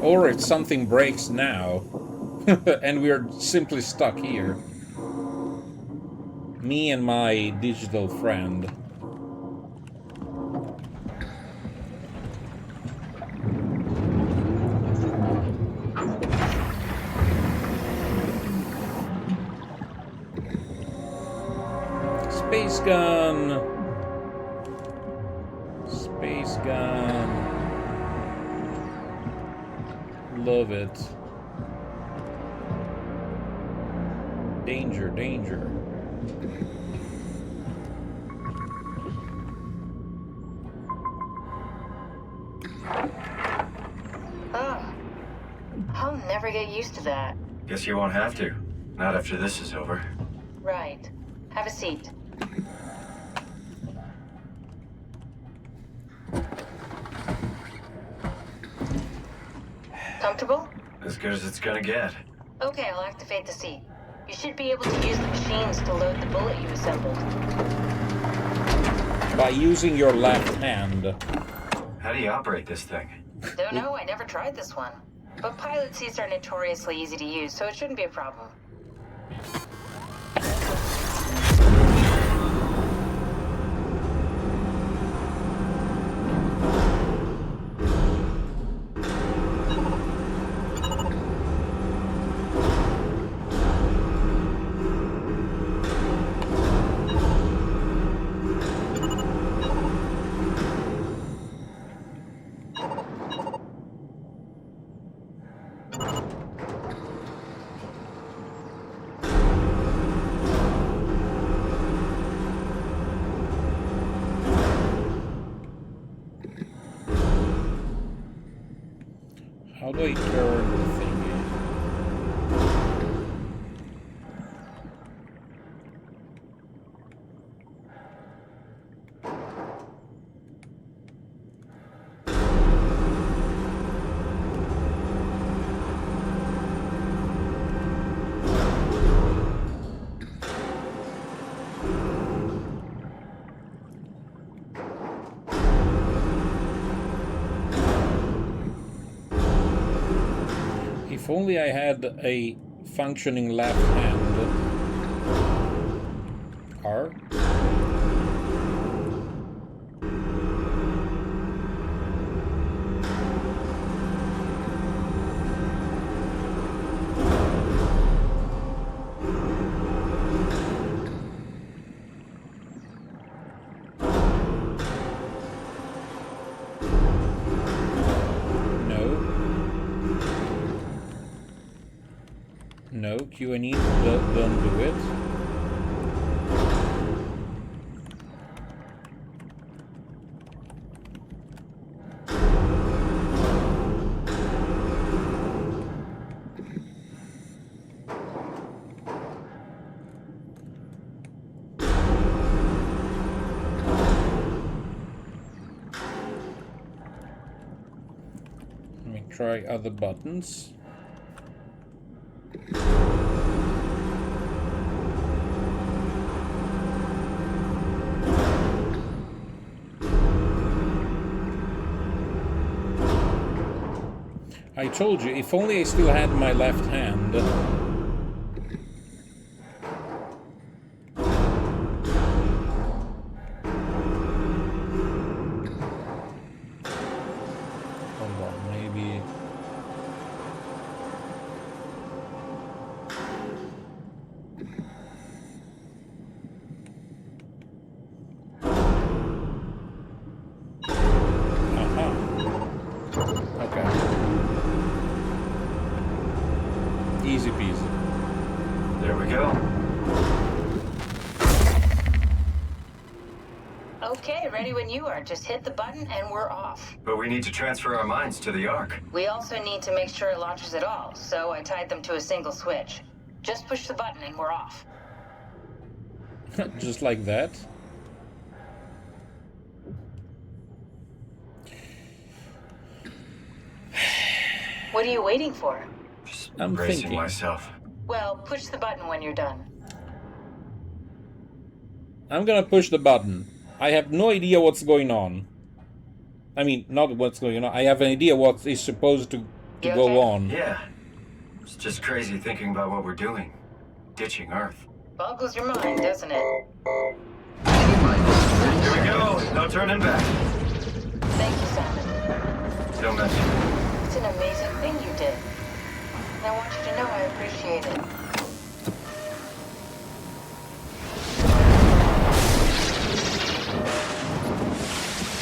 Or if something breaks now, and we're simply stuck here. Me and my digital friend. Space gun! Space gun. Love it. Danger, danger. Oh. I'll never get used to that. Guess you won't have to. Not after this is over. Right. Have a seat. Comfortable? As good as it's gonna get. Okay, I'll activate the seat. You should be able to use the machines to load the bullet you assembled. By using your left hand. How do you operate this thing? Don't know, I never tried this one. But pilot seats are notoriously easy to use, so it shouldn't be a problem. How do I turn the thingy? If only I had a functioning left hand. R. No, Q&E, don't do it. Let me try other buttons. I told you, if only I still had my left hand. Hold on, maybe... Okay. Easy peasy. There we go. Okay, ready when you are. Just hit the button and we're off. But we need to transfer our minds to the Ark. We also need to make sure it launches at all, so I tied them to a single switch. Just push the button and we're off. Just like that. What are you waiting for? I'm Bracing thinking. myself. Well, push the button when you're done. I'm gonna push the button. I have no idea what's going on. I mean, not what's going on. I have an idea what is supposed to go on. Yeah. It's just crazy thinking about what we're doing. Ditching Earth. Boggles your mind, doesn't it? Here we go. No turning back. Thank you, Simon. Don't mention. It's an amazing thing you did. And I want you to know I appreciate it.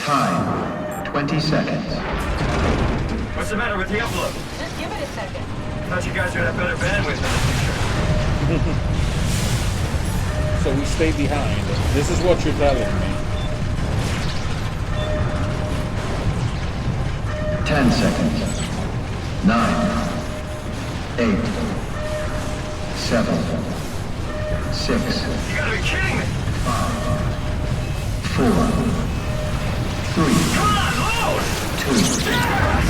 Time, 20 seconds. What's the matter with the upload? Just give it a second. Thought you guys would have better bandwidth in the future. So we stay behind. This is what you're telling me. 10 seconds. 9, 8, 7, 6. You gotta be kidding me! 5, 4, 3, Come on, load! 2.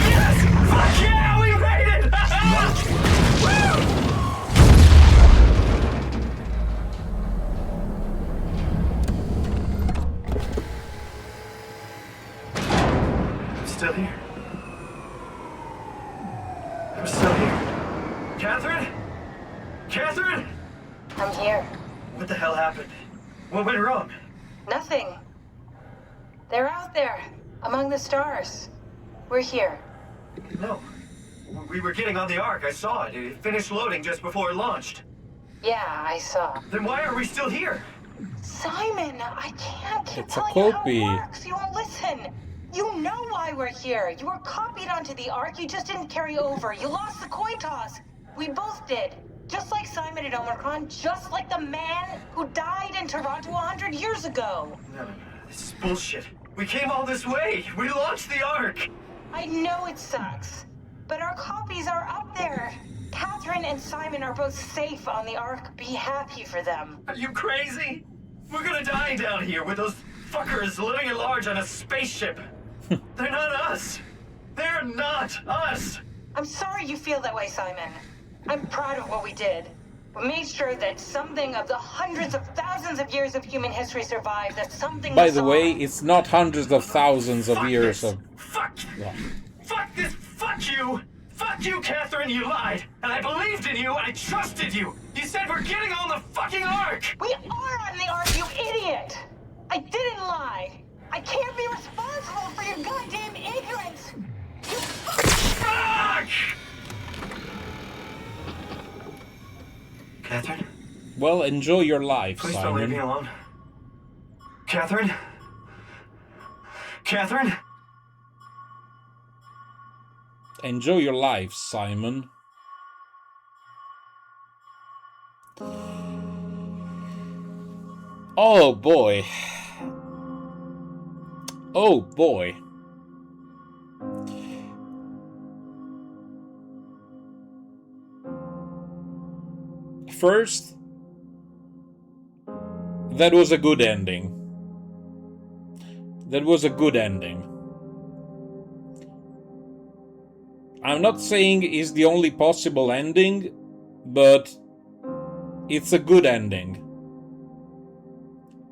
Yes! Fuck yeah, we made it! Woo! I'm still here. I'm still here. Catherine? Catherine? I'm here. What the hell happened? What went wrong? Nothing. They're out there, among the stars. We're here. No. We were getting on the Ark. I saw it. It finished loading just before it launched. Yeah, I saw. Then why are we still here? Simon, I can't keep It's a telling you how copy. it works. You won't listen. You know why we're here. You were copied onto the Ark. You just didn't carry over. You lost the coin toss. We both did. Just like Simon at Omicron. Just like the man who died in Toronto 100 years ago. No. This is bullshit. We came all this way. We launched the Ark. I know it sucks, but our copies are up there. Catherine and Simon are both safe on the Ark. Be happy for them. Are you crazy? We're gonna die down here with those fuckers living at large on a spaceship. They're not us. They're not us. I'm sorry you feel that way, Simon. I'm proud of what we did. We made sure that something of the hundreds of thousands of years of human history survived, that something By was the way, alive. it's not hundreds of thousands of years of... Fuck! Yeah. Fuck this! Fuck you! Fuck you, Catherine! You lied! And I believed in you! I trusted you! You said we're getting on the fucking Ark! We are on the Ark, you idiot! I didn't lie! I can't be responsible for your goddamn ignorance! You fuck! Catherine? Well, enjoy your life, Please Simon. don't leave me alone. Catherine? Catherine? Enjoy your life, Simon. Oh boy. Oh boy. First, that was a good ending. That was a good ending. I'm not saying it's the only possible ending, but it's a good ending.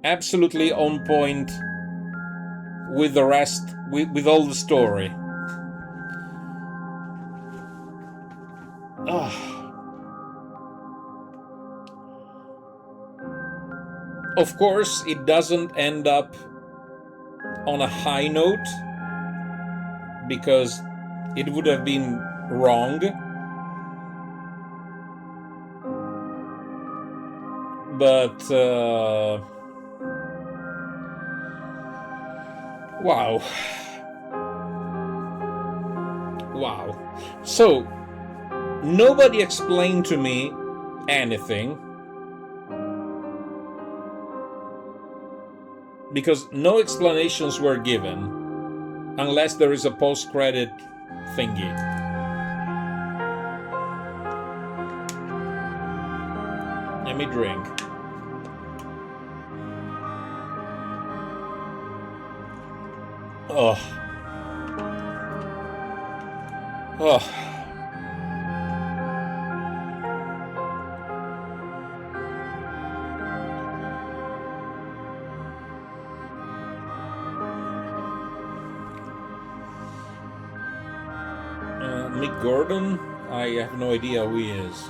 Absolutely on point with the rest, with all the story. Of course, it doesn't end up on a high note, because it would have been wrong. But, wow. Wow. So, nobody explained to me anything, because no explanations were given, unless there is a post-credit thingy. Let me drink. Oh. Oh. Mick Gordon? I have no idea who he is.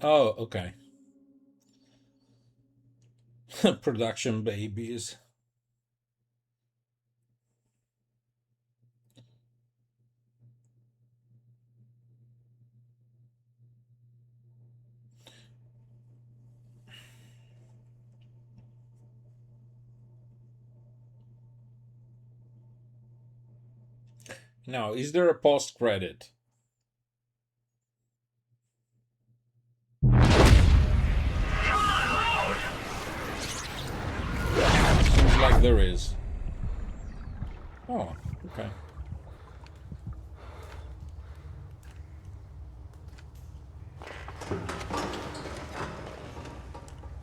Oh, okay. Production babies. Now, is there a post-credit? Seems like there is. Oh, okay.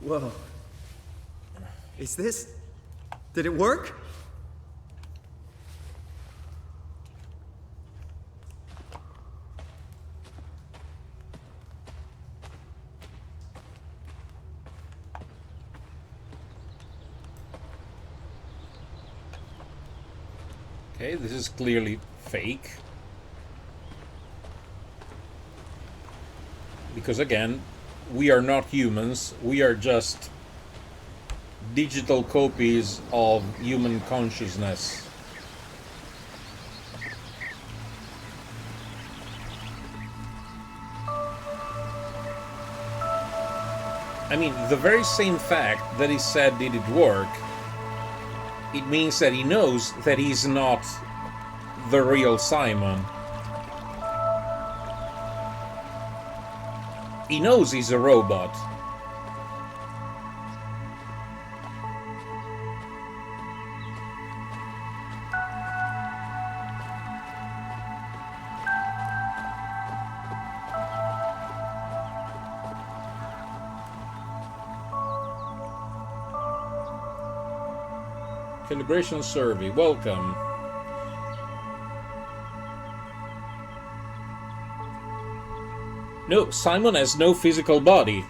Whoa. Is this... Did it work? Okay, this is clearly fake. Because again, we are not humans, we are just digital copies of human consciousness. I mean, the very same fact that he said did it work, it means that he knows that he's not the real Simon. He knows he's a robot. Calibration survey, welcome. No, Simon has no physical body.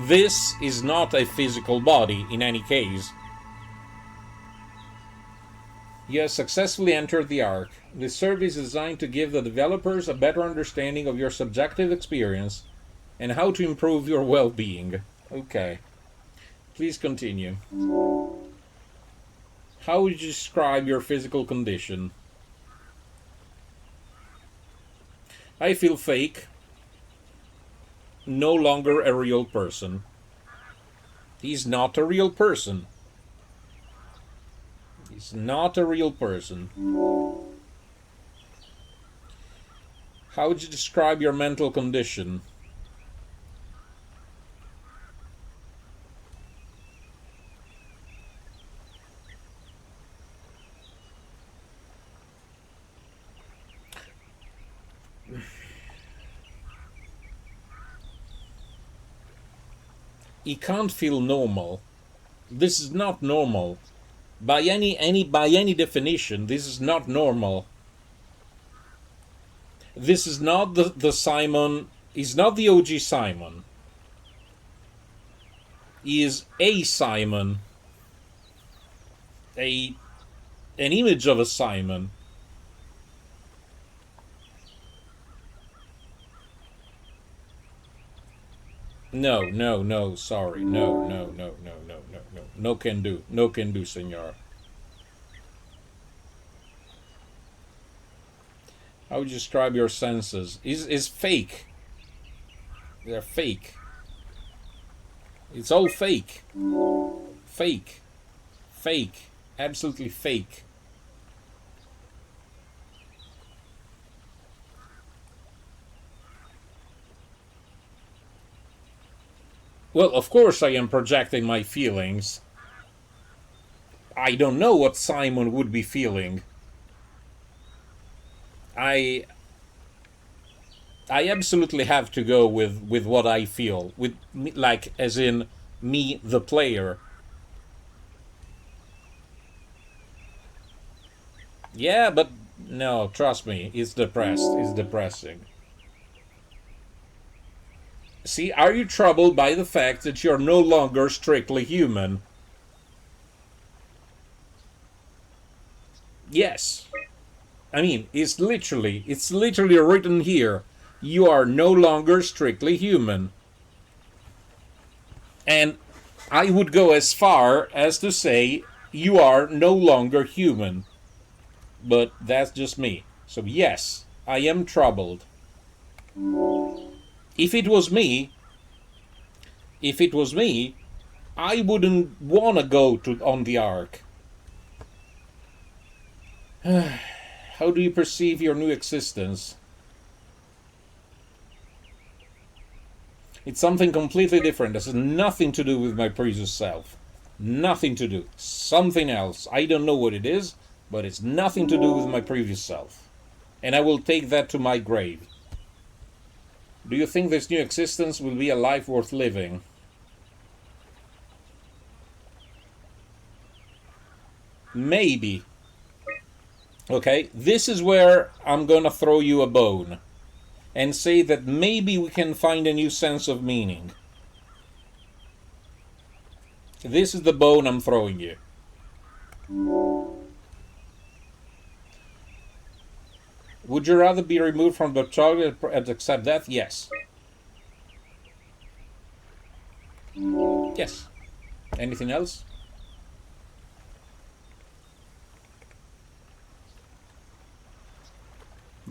This is not a physical body in any case. You have successfully entered the Ark. This survey is designed to give the developers a better understanding of your subjective experience and how to improve your well-being. Okay. Please continue. How would you describe your physical condition? I feel fake. No longer a real person. He's not a real person. He's not a real person. How would you describe your mental condition? He can't feel normal. This is not normal. By any definition, this is not normal. This is not the Simon. He's not the OG Simon. He is a Simon. An image of a Simon. No, sorry. No. No can do, senor. How would you describe your senses? Is fake. They're fake. It's all fake. Fake. Fake. Absolutely fake. Well, of course I am projecting my feelings. I don't know what Simon would be feeling. I absolutely have to go with what I feel. With me, like, as in me, the player. Yeah, but no, trust me, it's depressed. It's depressing. See, are you troubled by the fact that you're no longer strictly human? Yes. I mean, it's literally written here. You are no longer strictly human. And I would go as far as to say you are no longer human. But that's just me. So yes, I am troubled. If it was me, I wouldn't want to go on the Ark. How do you perceive your new existence? It's something completely different. It has nothing to do with my previous self. Nothing to do. Something else. I don't know what it is, but it's nothing to do with my previous self. And I will take that to my grave. Do you think this new existence will be a life worth living? Maybe. Okay, this is where I'm gonna throw you a bone and say that maybe we can find a new sense of meaning. This is the bone I'm throwing you. Would you rather be removed from the target and accept death? Yes. Yes. Anything else?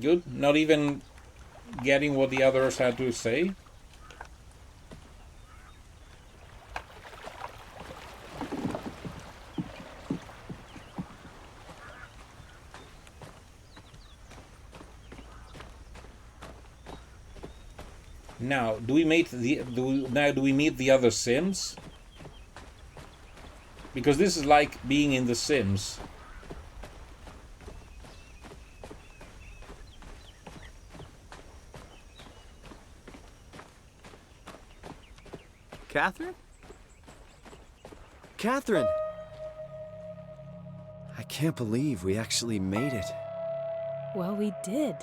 Good. Not even getting what the others had to say? Now, do we meet the other Sims? Because this is like being in The Sims. Catherine? Catherine! I can't believe we actually made it. Well, we did.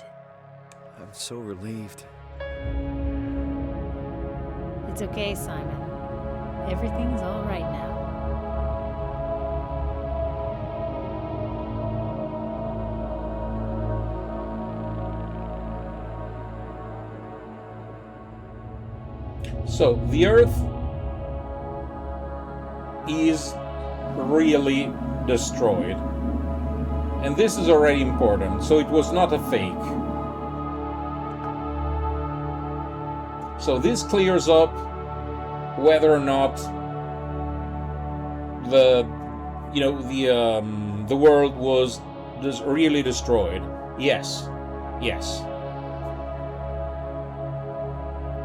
I'm so relieved. It's okay, Simon. Everything's all right now. So, the Earth is really destroyed. And this is already important, so it was not a fake. So this clears up whether or not the world was really destroyed. Yes. Yes.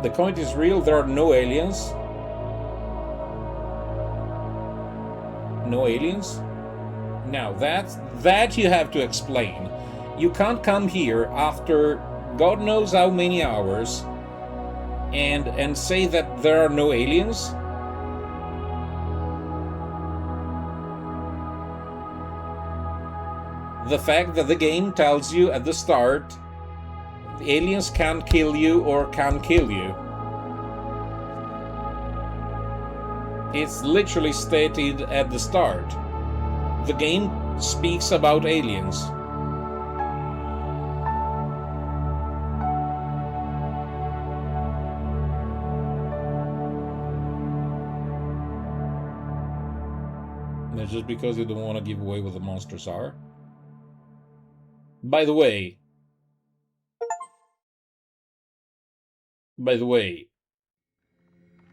The point is real. There are no aliens. No aliens? Now that you have to explain. You can't come here after God knows how many hours and say that there are no aliens. The fact that the game tells you at the start the aliens can't kill you or can kill you. It's literally stated at the start. The game speaks about aliens. That's just because you don't want to give away what the monsters are. By the way,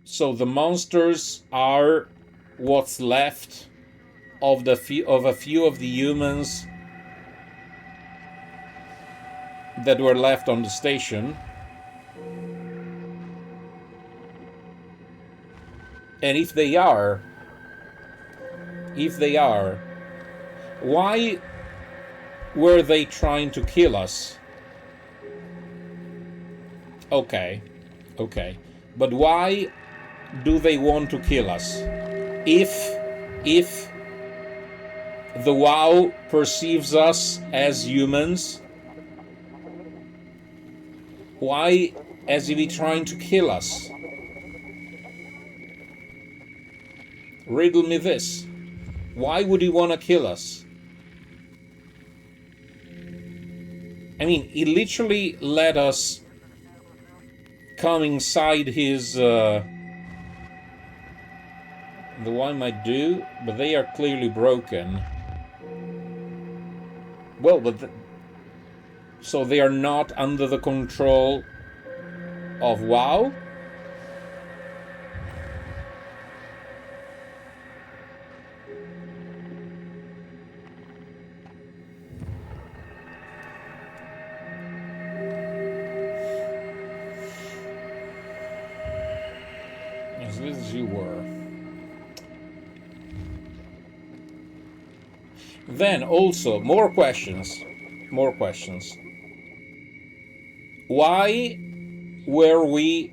so the monsters are what's left of a few of the humans that were left on the station. And if they are, why were they trying to kill us? Okay. But why do they want to kill us? If the WoW perceives us as humans, why is he trying to kill us? Riddle me this. Why would he want to kill us? I mean, he literally let us come inside his... the one might do, but they are clearly broken. Well, but... so they are not under the control of WoW? As good as you were. Then also, more questions. Why were we,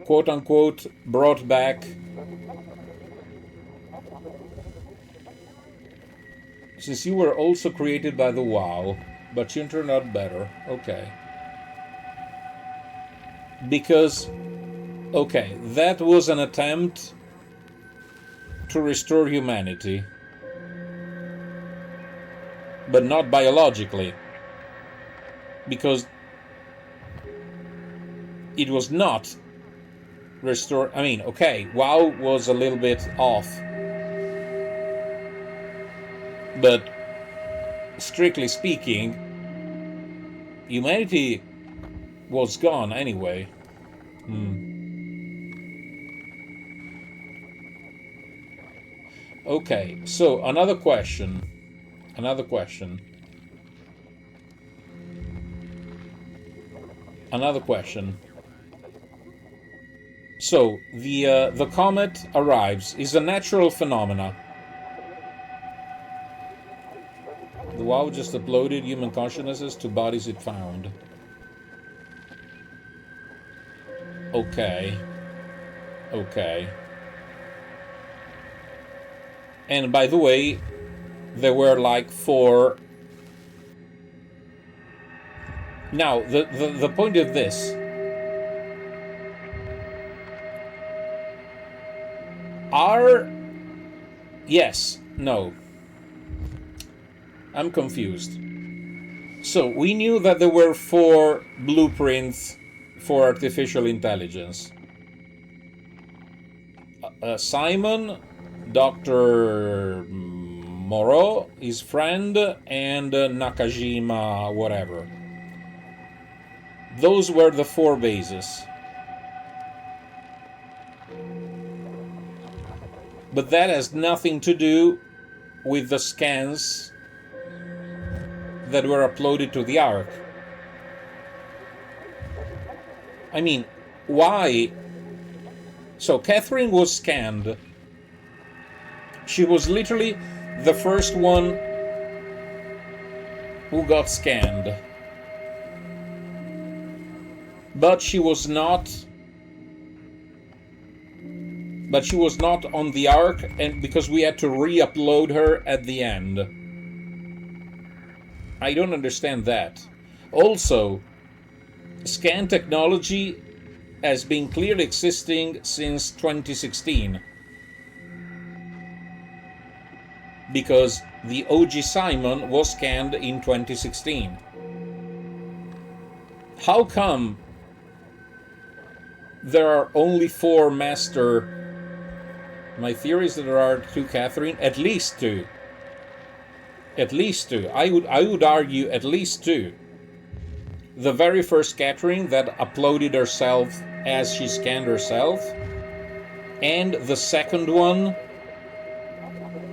quote unquote, brought back? Since you were also created by the WoW, but you turned out better. Okay. Because, okay, that was an attempt to restore humanity. But not biologically. Because it was not restored. I mean, okay, WoW was a little bit off. But strictly speaking, humanity was gone anyway. Okay, so another question. So the comet arrives, is a natural phenomena. The WoW just uploaded human consciousnesses to bodies it found. Okay. And by the way, there were like 4. Now, the point of this. Yes, no. I'm confused. So, we knew that there were 4 blueprints for artificial intelligence. Simon, Dr. Moreau, his friend, and Nakajima, whatever. Those were the 4 bases. But that has nothing to do with the scans that were uploaded to the Ark. I mean, why? So Catherine was scanned. She was literally the first one who got scanned. But she was not on the Ark, and because we had to re-upload her at the end. I don't understand that. Also, scan technology has been clearly existing since 2016. Because the OG Simon was scanned in 2016. How come there are only 4 master? My theory is that there are 2 Catherine, at least 2. At least 2. I would argue at least 2. The very first Catherine that uploaded herself as she scanned herself, and the second one,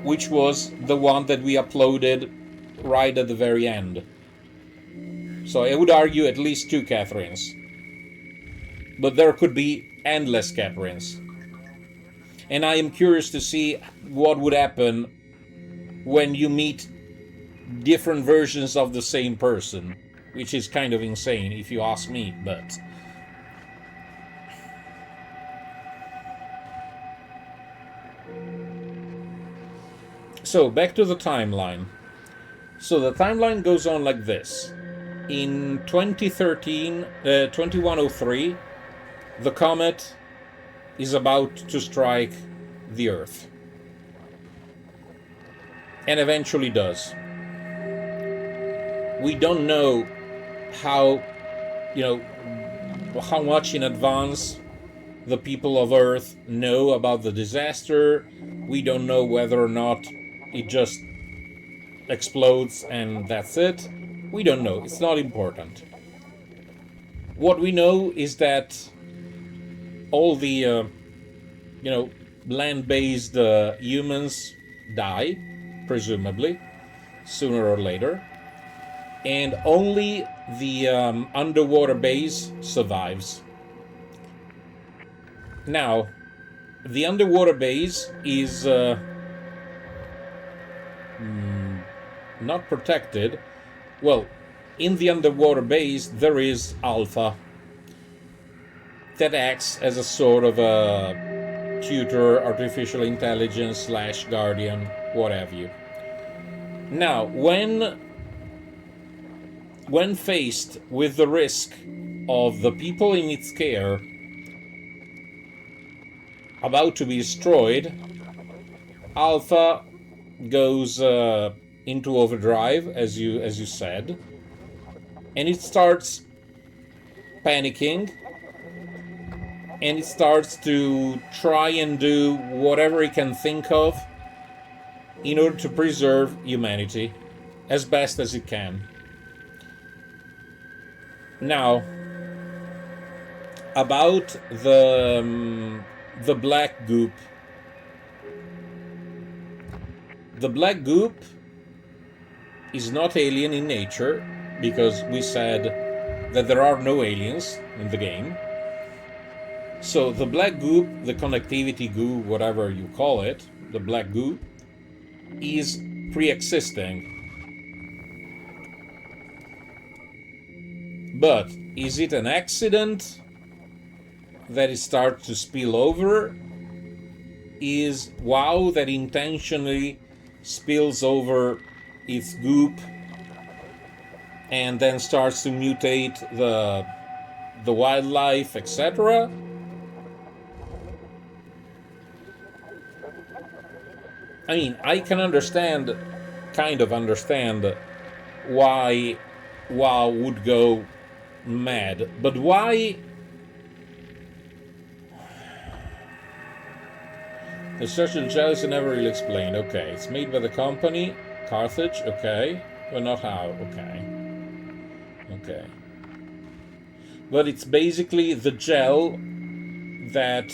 which was the one that we uploaded right at the very end. So I would argue at least 2 Catherines. But there could be endless Catherines. And I am curious to see what would happen when you meet different versions of the same person, which is kind of insane if you ask me, but... So, back to the timeline. So the timeline goes on like this. In 2103, the comet is about to strike the Earth. And eventually does. We don't know how much in advance the people of Earth know about the disaster. We don't know whether or not it just explodes and that's it. We don't know. It's not important. What we know is that all the land-based humans die, presumably, sooner or later, and only the underwater base survives. Now, the underwater base is not protected. Well, in the underwater base there is Alpha that acts as a sort of a tutor, artificial intelligence / guardian, what have you. Now, when faced with the risk of the people in its care about to be destroyed, Alpha goes into overdrive, as you said, and it starts panicking, and it starts to try and do whatever it can think of in order to preserve humanity as best as it can. Now, about the black goop. The black goop is not alien in nature, because we said that there are no aliens in the game. So the black goop, the connectivity goo, whatever you call it, the black goo, is pre-existing. But is it an accident that it starts to spill over? Is WoW that intentionally spills over its goop and then starts to mutate the wildlife, etc.? I mean, I can kind of understand why WoW would go mad, but why? The structure of jealousy never really explained. Okay, it's made by the company, Carthage, okay, but not how, okay. Okay. But it's basically the gel that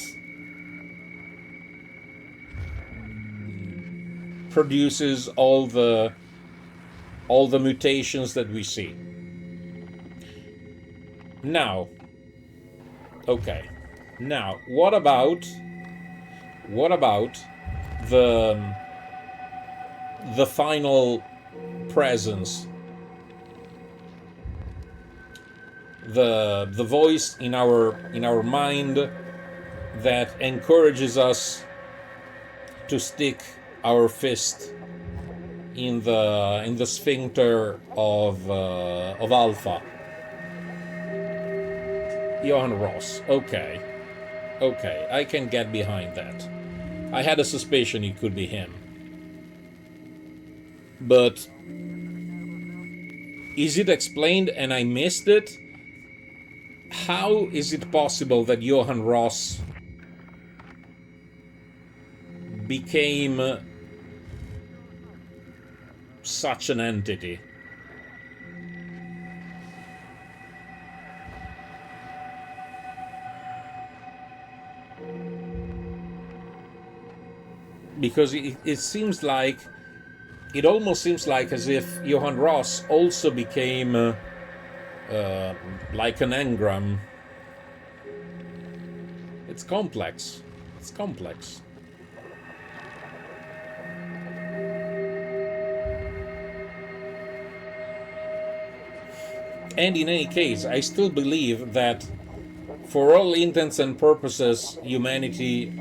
produces all the mutations that we see. Now, okay. Now, what about the final presence? The voice in our mind that encourages us to stick our fist in the sphincter of Alpha. Johan Ross. Okay, I can get behind that. I had a suspicion it could be him, but is it explained and I missed it? How is it possible that Johan Ross became such an entity? Because it seems like, it almost seems like as if Johan Ross also became like an engram. It's complex. It's complex. And in any case, I still believe that for all intents and purposes, humanity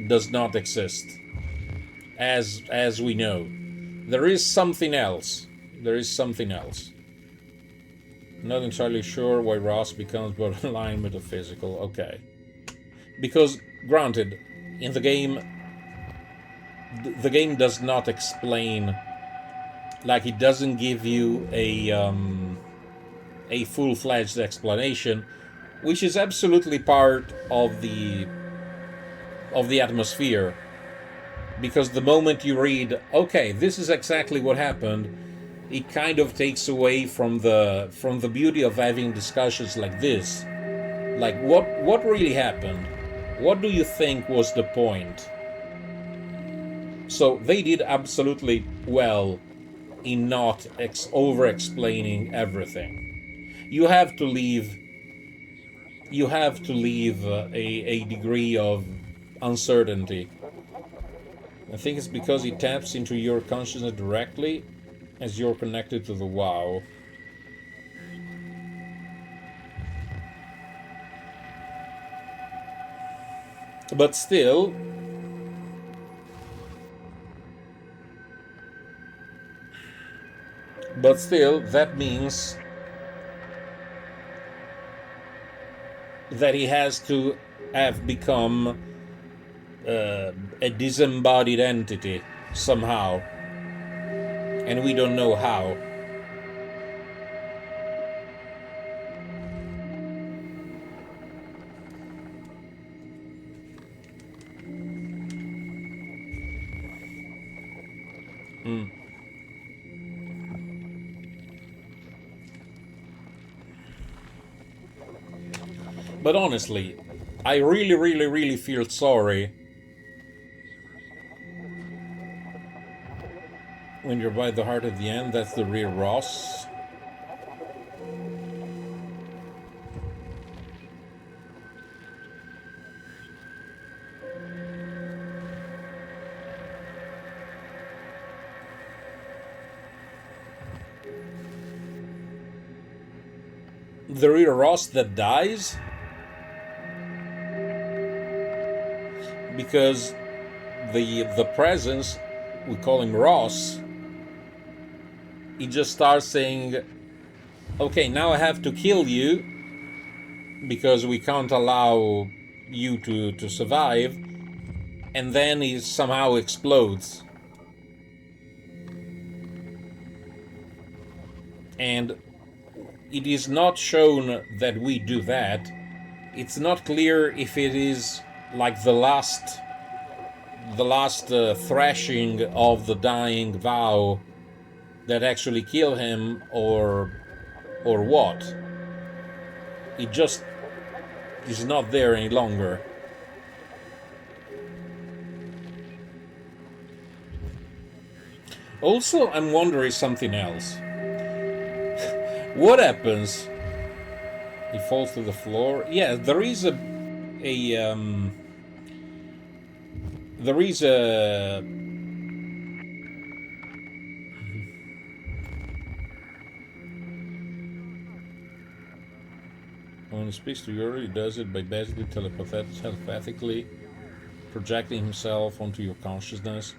does not exist. As we know. There is something else. There is something else. Not entirely sure why Ross becomes borderline metaphysical. Okay. Because, granted, in the game, the game does not explain, like it doesn't give you a full-fledged explanation, which is absolutely part of the atmosphere. Because the moment you read, okay, this is exactly what happened, it kind of takes away from the beauty of having discussions like this. Like, what really happened? What do you think was the point? So they did absolutely well in not over-explaining everything. You have to leave a degree of uncertainty. I think it's because it taps into your consciousness directly as you're connected to the WoW. But still, that means that he has to have become a disembodied entity somehow, and we don't know how. But honestly, I really feel sorry when you're by the heart at the end. That's the real Ross. The real Ross that dies? Because the presence, we call him Ross, he just starts saying, okay, now I have to kill you because we can't allow you to survive, and then he somehow explodes. And it is not shown that we do that. It's not clear if it is like the last thrashing of the dying vow that actually kill him, or what. It just is not there any longer. Also, I'm wondering something else. What happens? He falls to the floor. Yeah, there is a there is a when he speaks to you, he does it by basically telepathically projecting himself onto your consciousness.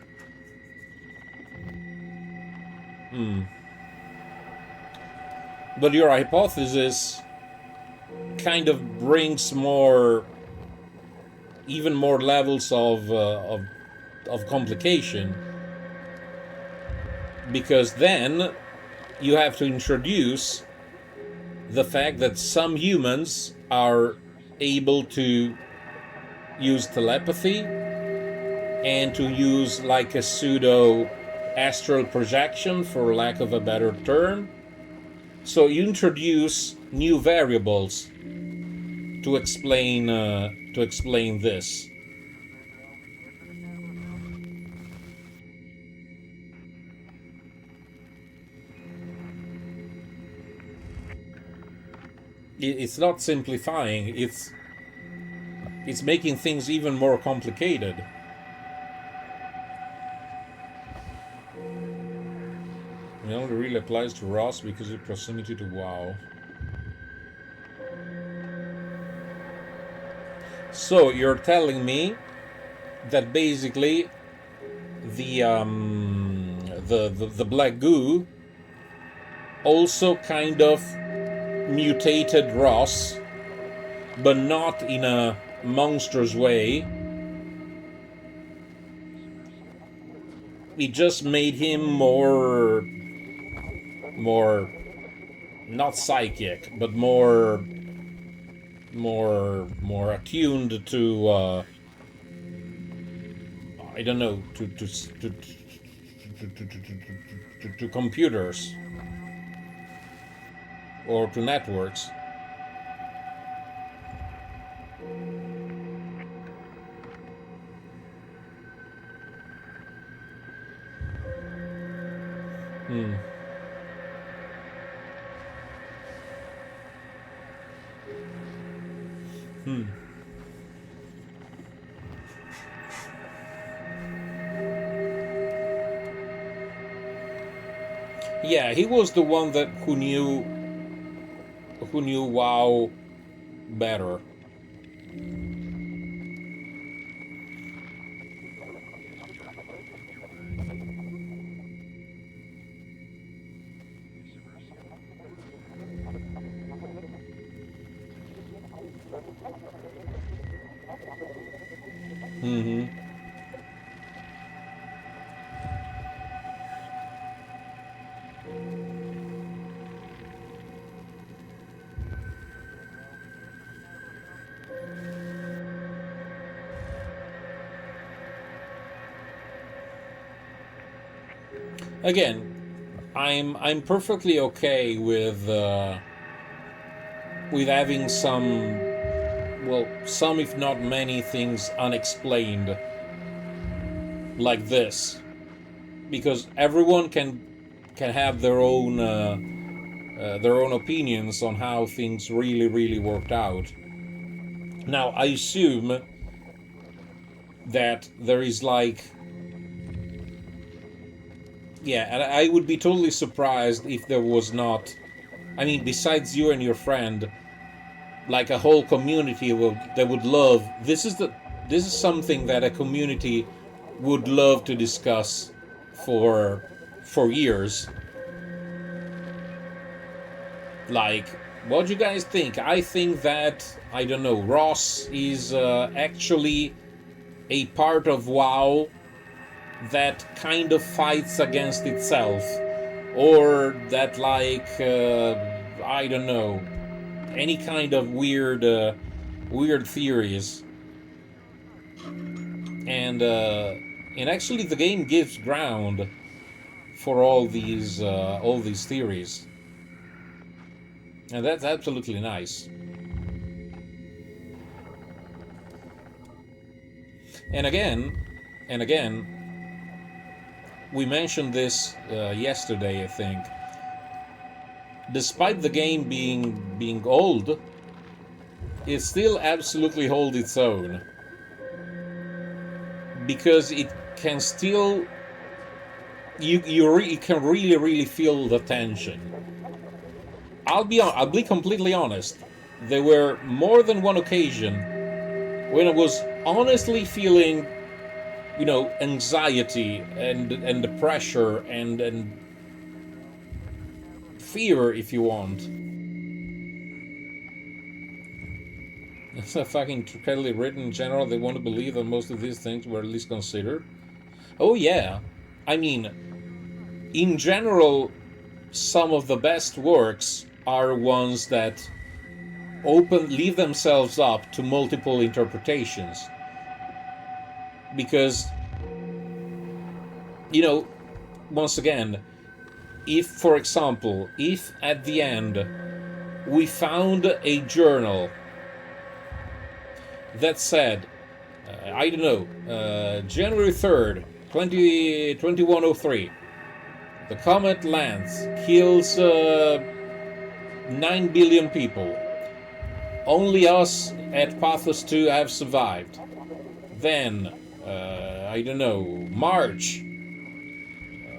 But your hypothesis kind of brings even more levels of complication, because then you have to introduce the fact that some humans are able to use telepathy and to use like a pseudo astral projection, for lack of a better term. So you introduce new variables to explain this. It's not simplifying. It's making things even more complicated. It only really applies to Ross because of proximity to WoW. So you're telling me that basically the black goo also kind of mutated Ross, but not in a monstrous way. It just made him more not psychic, but more attuned to I don't know, to computers or to networks. Yeah, he was the one who knew WoW better. Again, I'm perfectly okay with having some if not many things unexplained like this, because everyone can have their own opinions on how things really worked out. Now, I assume that there is like, yeah, and I would be totally surprised if there was not, I mean, besides you and your friend, like a whole community that would love, this is something that a community would love to discuss for years. Like, what do you guys think? I think that, I don't know, Ross is actually a part of WoW that kind of fights against itself, or that, like, I don't know, any kind of weird theories. And actually the game gives ground for all these theories, and that's absolutely nice. And again, we mentioned this yesterday, I think. Despite the game being old, it still absolutely holds its own, because it can still you can really feel the tension. I'll be completely honest. There were more than one occasion when I was honestly feeling, anxiety and the pressure and fear, if you want. It's a fucking incredibly written in general. They want to believe that most of these things were at least considered. Oh yeah, I mean, in general, some of the best works are ones that leave themselves up to multiple interpretations. Because, once again, if, for example, if at the end we found a journal that said, I don't know, January 3rd, 2103, the comet lands, kills 9 billion people. Only us at Pathos 2 have survived. Then, I don't know, March.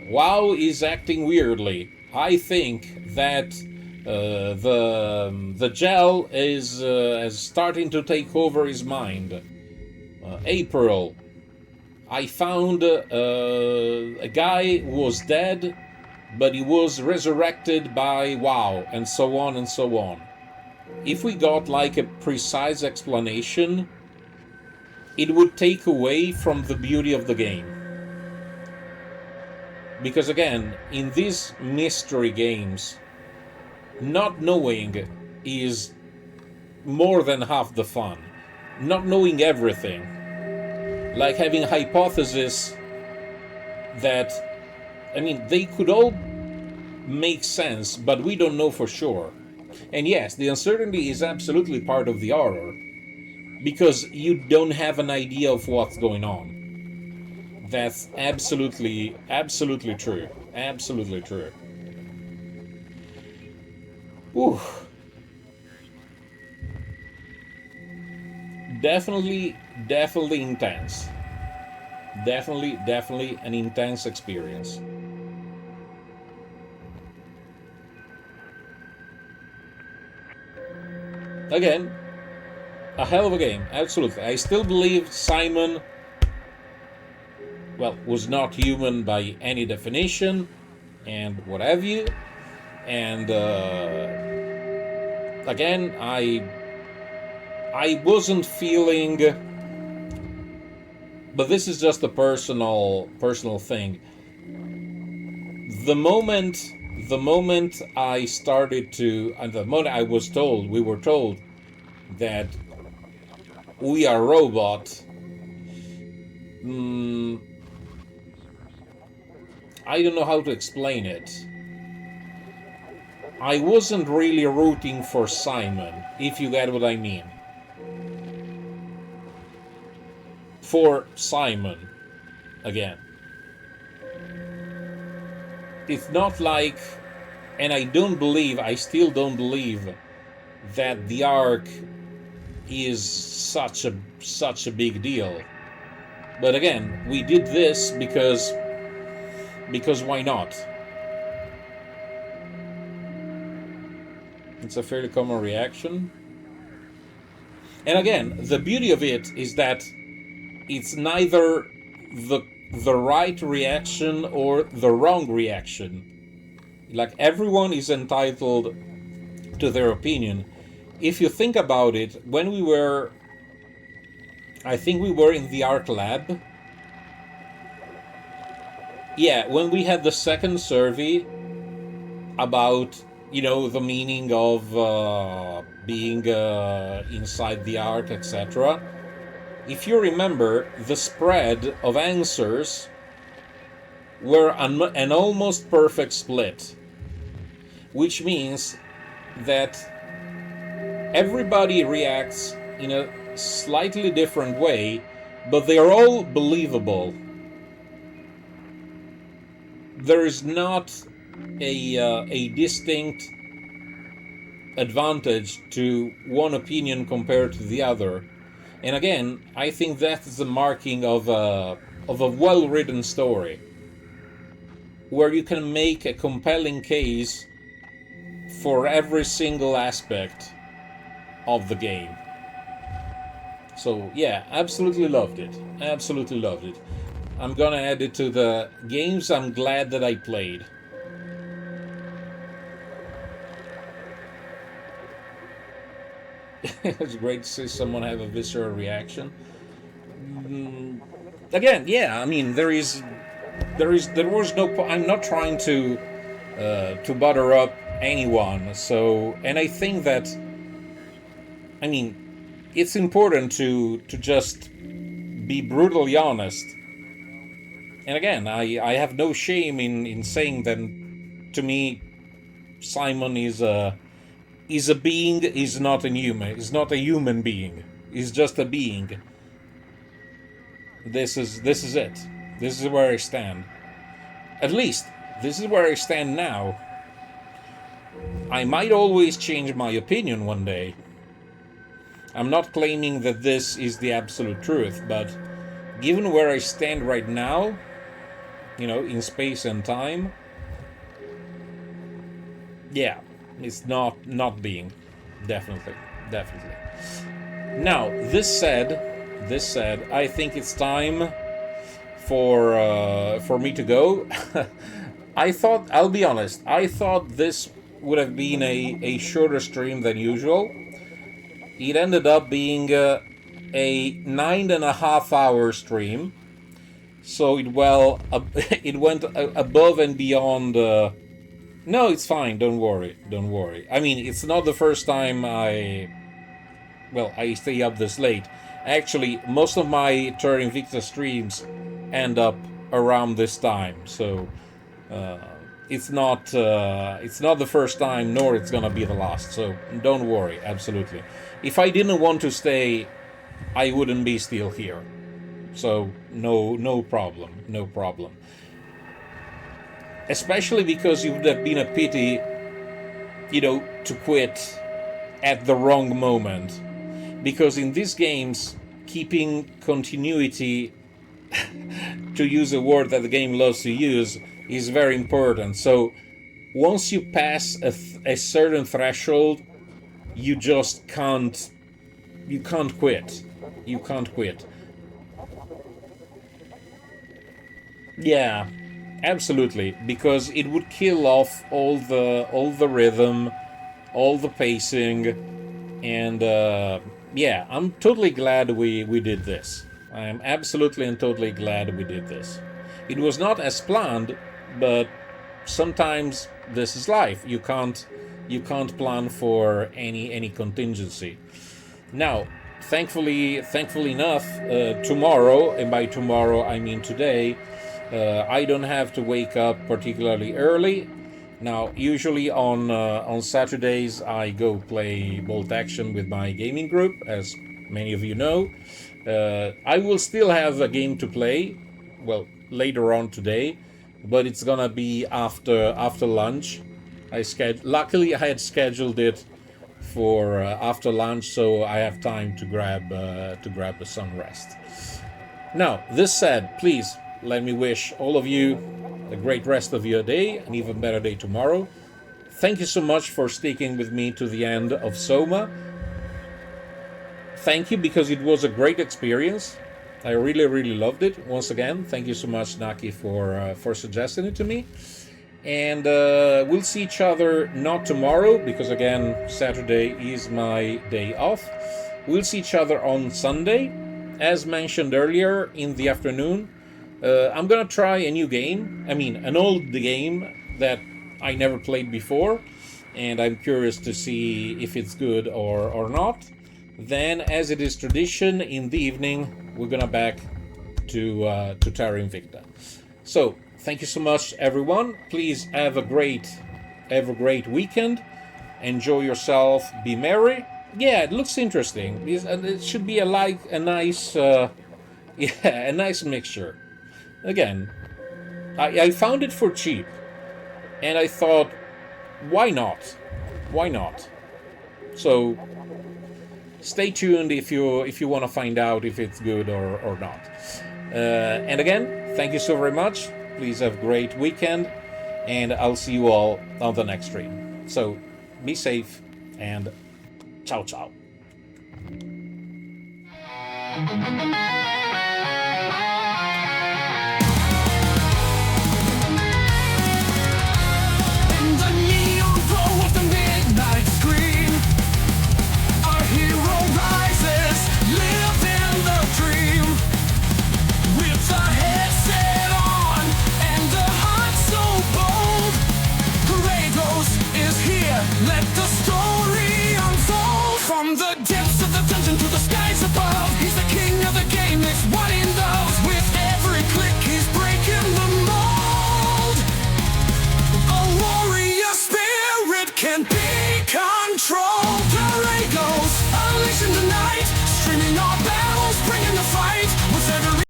WoW is acting weirdly. I think that the gel is starting to take over his mind. April. I found a guy who was dead, but he was resurrected by WoW, and so on and so on. If we got like a precise explanation, it would take away from the beauty of the game. Because again, in these mystery games, not knowing is more than half the fun. Not knowing everything. Like having hypotheses that, they could all make sense, but we don't know for sure. And yes, the uncertainty is absolutely part of the horror, because you don't have an idea of what's going on. That's absolutely true. Absolutely true. Ooh. Definitely intense. Definitely an intense experience. Again, a hell of a game, absolutely. I still believe Simon, was not human by any definition, and what have you. And again, I wasn't feeling, but this is just a personal thing. The moment I started to, and the moment we were told that we are robot, I don't know how to explain it. I wasn't really rooting for Simon, if you get what I mean. For Simon, again. It's not like, and I still don't believe that the Ark is such a big deal. But again, we did this because why not? It's a fairly common reaction. And again, the beauty of it is that it's neither the right reaction or the wrong reaction. Like, everyone is entitled to their opinion. If you think about it, when I think we were in the Ark Lab. Yeah, when we had the second survey about, the meaning of being inside the Ark, etc. If you remember, the spread of answers were an almost perfect split. Which means that everybody reacts in a slightly different way, but they are all believable. there is not a distinct advantage to one opinion compared to the other. And again, I think that is the marking of a well-written story, where you can make a compelling case for every single aspect of the game. So yeah, absolutely loved it. Absolutely loved it. I'm gonna add it to the games I'm glad that I played. It's great to see someone have a visceral reaction. Again, yeah, I mean, there was no. I'm not trying to butter up anyone. So, and I think that, I mean, it's important to just be brutally honest. And again, I have no shame in saying that. To me, Simon is a being. Is not a human. Is not a human being. He's just a being. This is it. This is where I stand. At least, this is where I stand now. I might always change my opinion one day. I'm not claiming that this is the absolute truth, but given where I stand right now, in space and time, yeah, it's not being. Definitely. Now, this said, I think it's time for me to go. I'll be honest, I thought this would have been a shorter stream than usual. It ended up being a 9.5 hour stream. So it went above and beyond. No, it's fine. Don't worry. I mean, it's not the first time I stay up this late. Actually, most of my Terra Invicta streams end up around this time. So it's not the first time, nor it's gonna be the last. So don't worry. Absolutely. If I didn't want to stay, I wouldn't be still here. So no problem. Especially because it would have been a pity, to quit at the wrong moment. Because in these games, keeping continuity, to use a word that the game loves to use, is very important. So once you pass a certain threshold, you just can't quit. You can't quit. Yeah, absolutely, because it would kill off all the rhythm, all the pacing, and yeah, I'm totally glad we did this. I am absolutely and totally glad we did this. It was not as planned, but sometimes this is life. You can't plan for any contingency. Now, thankfully enough, tomorrow, and by tomorrow I mean today, I don't have to wake up particularly early. Now, usually on Saturdays I go play Bolt Action with my gaming group, as many of you know. I will still have a game to play, well, later on today, but it's gonna be after lunch. Luckily, I had scheduled it for after lunch, so I have time to grab some rest. Now, this said, please let me wish all of you a great rest of your day, an even better day tomorrow. Thank you so much for sticking with me to the end of Soma. Thank you, because it was a great experience. I really loved it. Once again, thank you so much, Naki, for suggesting it to me. And we'll see each other not tomorrow, because again, Saturday is my day off. We'll see each other on Sunday. As mentioned earlier, in the afternoon, I'm gonna try a new game. I mean, an old game that I never played before, and I'm curious to see if it's good or not. Then, as it is tradition, in the evening, we're gonna back to Terra Invicta. So, thank you so much, everyone. Please have a great weekend. Enjoy yourself. Be merry. Yeah, it looks interesting. It should be a nice, a nice mixture. Again, I found it for cheap, and I thought, why not? Why not? So stay tuned if you want to find out if it's good or not. And again, thank you so very much. Please have a great weekend, and I'll see you all on the next stream. So be safe, and ciao ciao. In the neon glow of the midnight screen, our hero rises, living the dream. With the headset on and the heart so bold, Kratos is here, let the story unfold. From the depths of the dungeon to the skies above, he's the king of the game, it's what he loves. With every click he's breaking the mold. A warrior spirit can be controlled. Kratos, unleashing the night, streaming our battles, bringing the fight. With every